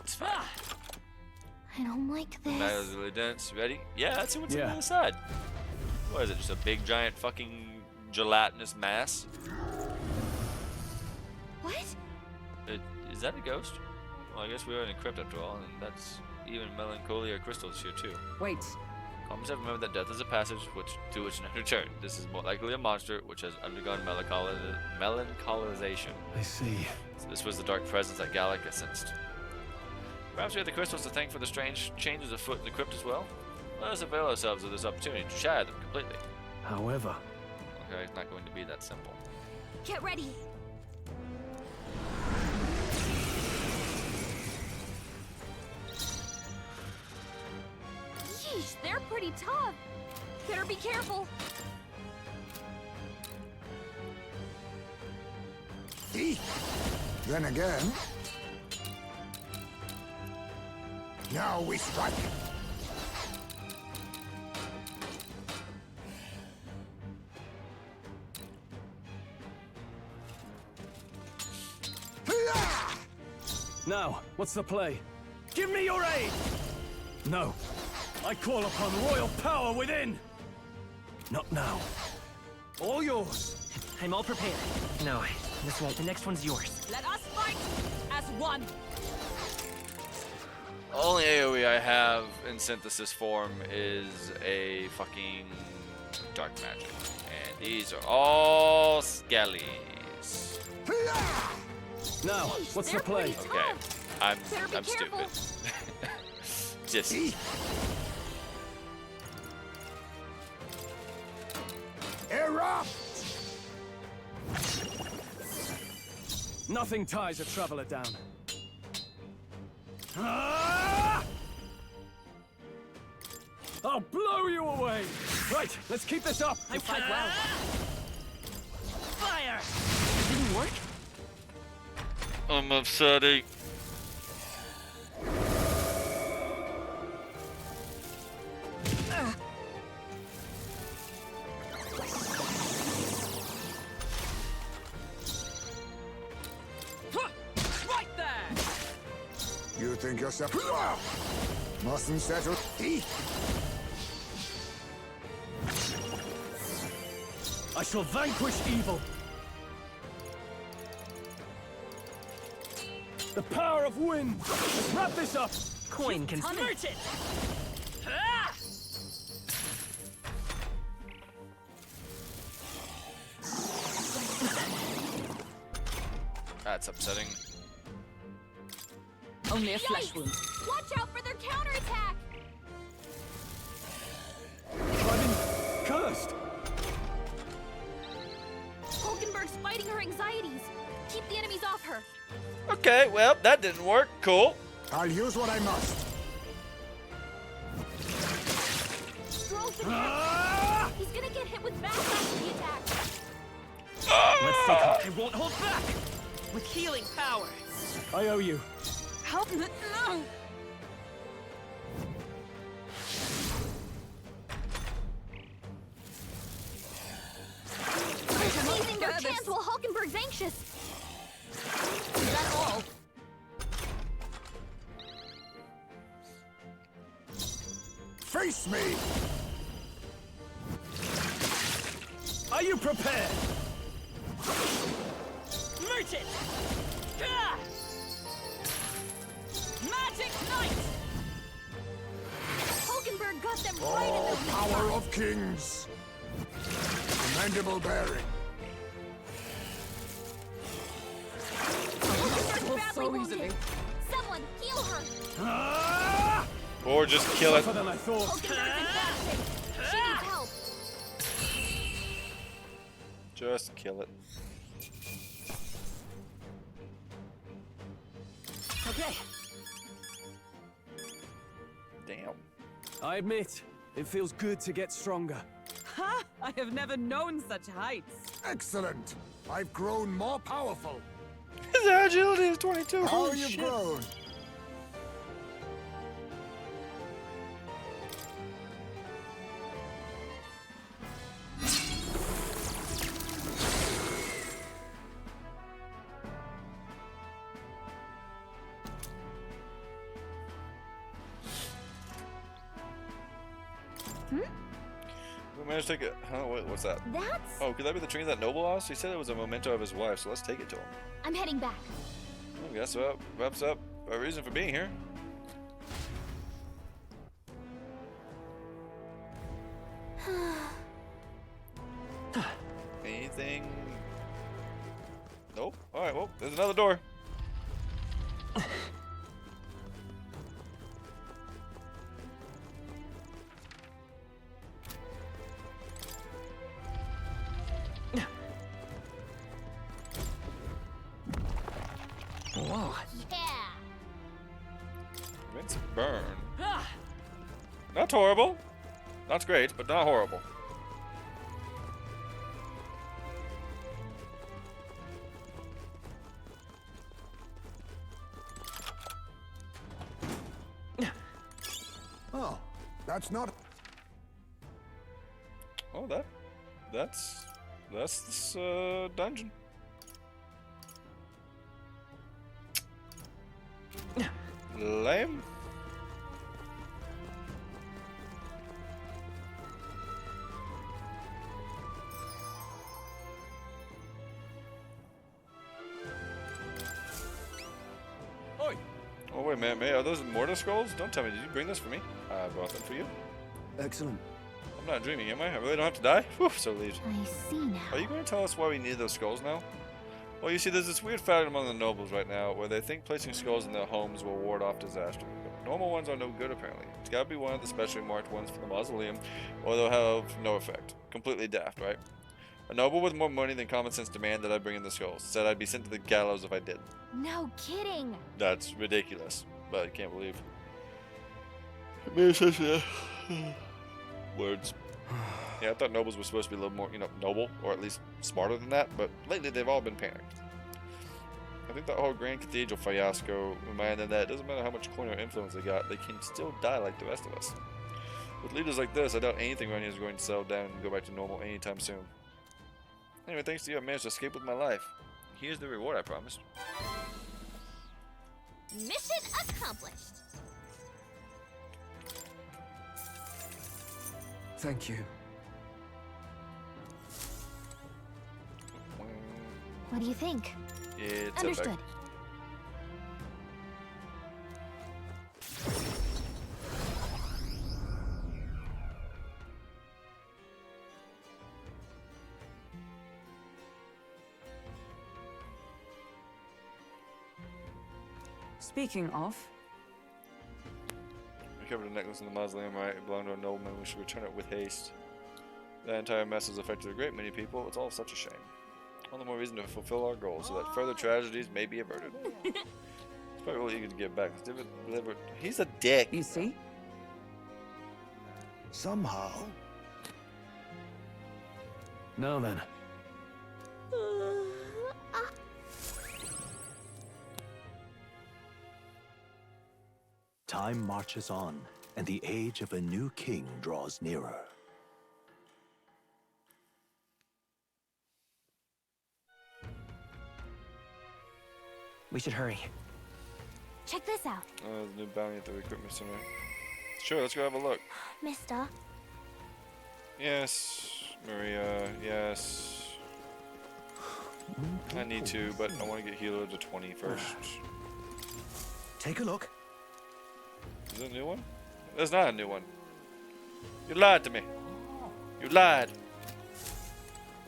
It's fine. I don't like this. Battle's really dense. Ready? Yeah, let's see what's on the other side. What is it? Just a big, giant, fucking gelatinous mass? What? Is that a ghost? Well, I guess we are in a crypt after all, and that's even melancholia crystals here too. Wait. Commons have remembered that death is a passage to which none return. This is more likely a monster which has undergone melancholization. I see. So this was the dark presence that Gallica sensed. Perhaps we have the crystals to thank for the strange changes afoot in the crypt as well. Let us avail ourselves of this opportunity to shatter them completely. However. Okay, it's not going to be that simple. Get ready. Yeesh, they're pretty tough. Better be careful. Then again. Now we strike. Now, what's the play? Give me your aid! No. I call upon royal power within! Not now. All yours. I'm all prepared. No, this won't. The next one's yours. Let us fight as one. Only AoE I have in synthesis form is a fucking dark magic. And these are all skellies. Now, what's the play? Okay, I'm stupid. Just erupt! Nothing ties a traveler down. Ah! I'll blow you away! Right, let's keep this up! You fight well. Fire! It didn't work? I'm upsetting. Right there. You think yourself mustn't settle. I shall vanquish evil. The power of wind. Let's wrap this up. Coin can Merge it! That's upsetting. Only a flesh wound. Watch out for their counterattack. I've been cursed. Hulkenberg's fighting her anxieties. Keep the enemies off her. Okay, well, that didn't work. Cool. I'll use what I must. Stroll's been hurt. He's gonna get hit with backlash if he attacks. Let's take I won't hold back! With healing power! I owe you. Help me. No. Seizing their chance while Hulkenberg's anxious. Is that all? Face me! Are you prepared? Merge it! Gah! Magic Knight. Hulkenberg got them right in Oh, the power of kings! Commendable bearing. Hulkenberg's Oh, badly so wounded. easily. Someone heal her. Ah! Or just kill it. Tougher than I thought. Hulkenberg's in bad shape. She needs help. Just kill it. Okay. Damn. I admit, it feels good to get stronger. Ha! I have never known such heights. Excellent! I've grown more powerful. His agility is 22. How Holy you've shit. grown. We managed to take it. Huh? Wait, what's that? That's... Oh, could that be the trinket that Noble lost? He said it was a memento of his wife, so let's take it to him. I'm heading back. I guess that wraps up our reason for being here. Anything? Nope. Alright, well, there's another door. Whoa. Yeah. Rinse burn. Not horrible. Not great, but not horrible. Oh, that's not. Oh, that's this dungeon. Lame. Oi. Oh wait, man, are those mortar skulls? Don't tell me, did you bring this for me? I brought them for you. Excellent. I'm not dreaming, am I? I really don't have to die? Whew, so relieved. I see now. Are you going to tell us why we need those skulls now? Well, you see, there's this weird fact among the nobles right now where they think placing skulls in their homes will ward off disaster. But normal ones are no good, apparently. It's gotta be one of the specially marked ones for the mausoleum, or they'll have no effect. Completely daft, right? A noble with more money than common sense demanded I bring in the skulls. Said I'd be sent to the gallows if I did. No kidding. That's ridiculous, but I can't believe. It made sense, yeah. Words. Yeah, I thought nobles were supposed to be a little more, noble, or at least smarter than that, but lately they've all been panicked. I think that whole Grand Cathedral fiasco reminded that it doesn't matter how much coin or influence they got, they can still die like the rest of us. With leaders like this, I doubt anything around here is going to settle down and go back to normal anytime soon. Anyway, thanks to you, I managed to escape with my life. Here's the reward I promised. Mission accomplished. Thank you. What do you think? It's Understood. epic. Speaking of, Recovered a necklace in the mausoleum, right? It belonged to a nobleman. We should return it with haste. That entire mess has affected a great many people. It's all such a shame. All the more reason to fulfill our goals so that further tragedies may be averted. It's probably really eager to get back. He's a dick. You see? Somehow. Now then. Time marches on, and the age of a new king draws nearer. We should hurry. Check this out. The new bounty at the recruitment center. Sure, let's go have a look. Mister. Yes, Maria, yes. I need to, but I want to get healer to 20 first. Take a look. Is it a new one? That's not a new one. You lied to me. You lied.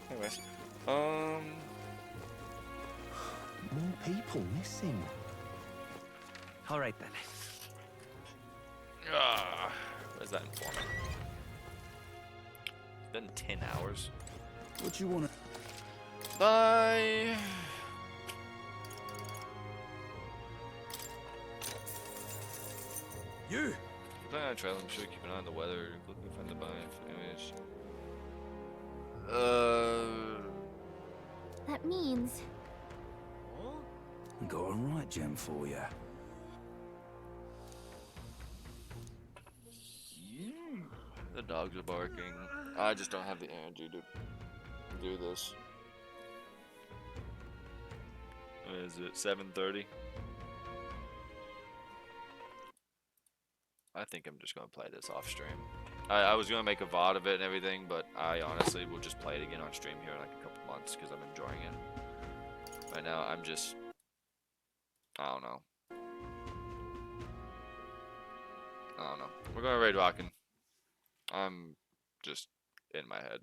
Anyways, More people missing. All right then. Where's that informant? It's been 10 hours. What you wanna? Bye. You. If you're planning on a trail, I'm sure keep an eye on the weather. Quickly find the biome. Anyways. That means... Got a right gem for you. The dogs are barking. I just don't have the energy to do this. What is it? 7:30? I think I'm just gonna play this off stream. I was gonna make a VOD of it and everything, but I honestly will just play it again on stream here in like a couple months because I'm enjoying it. Right now, I'm just, I don't know. I don't know. We're going to raid rockin'. I'm just in my head.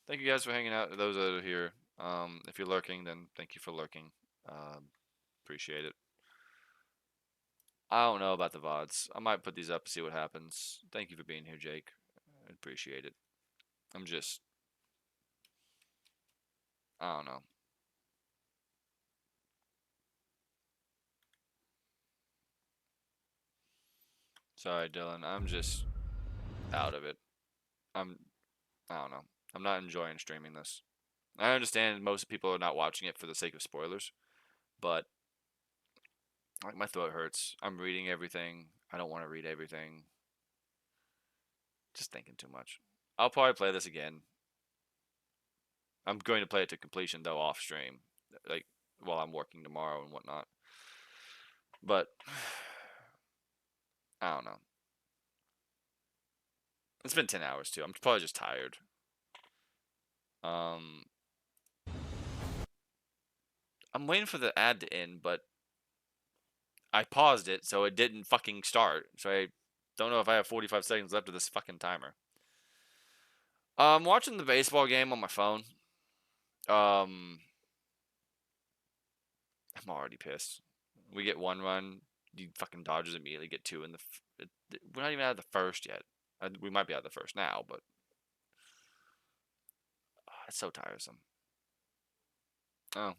Thank you guys for hanging out. Those that are here. If you're lurking, then thank you for lurking. Appreciate it. I don't know about the VODs. I might put these up and see what happens. Thank you for being here, Jake. I appreciate it. I'm just, I don't know. Sorry, Dylan. I'm just out of it. I don't know. I'm not enjoying streaming this. I understand most people are not watching it for the sake of spoilers, but like my throat hurts. I'm reading everything. I don't want to read everything. Just thinking too much. I'll probably play this again. I'm going to play it to completion though off stream, like while I'm working tomorrow and whatnot. But I don't know. It's been 10 hours too. I'm probably just tired. I'm waiting for the ad to end, but I paused it so it didn't fucking start. So I don't know if I have 45 seconds left of this fucking timer. I'm watching the baseball game on my phone. I'm already pissed. We get one run, the fucking Dodgers immediately get two in the. We're not even out of the first yet. We might be out of the first now, but it's so tiresome. Oh,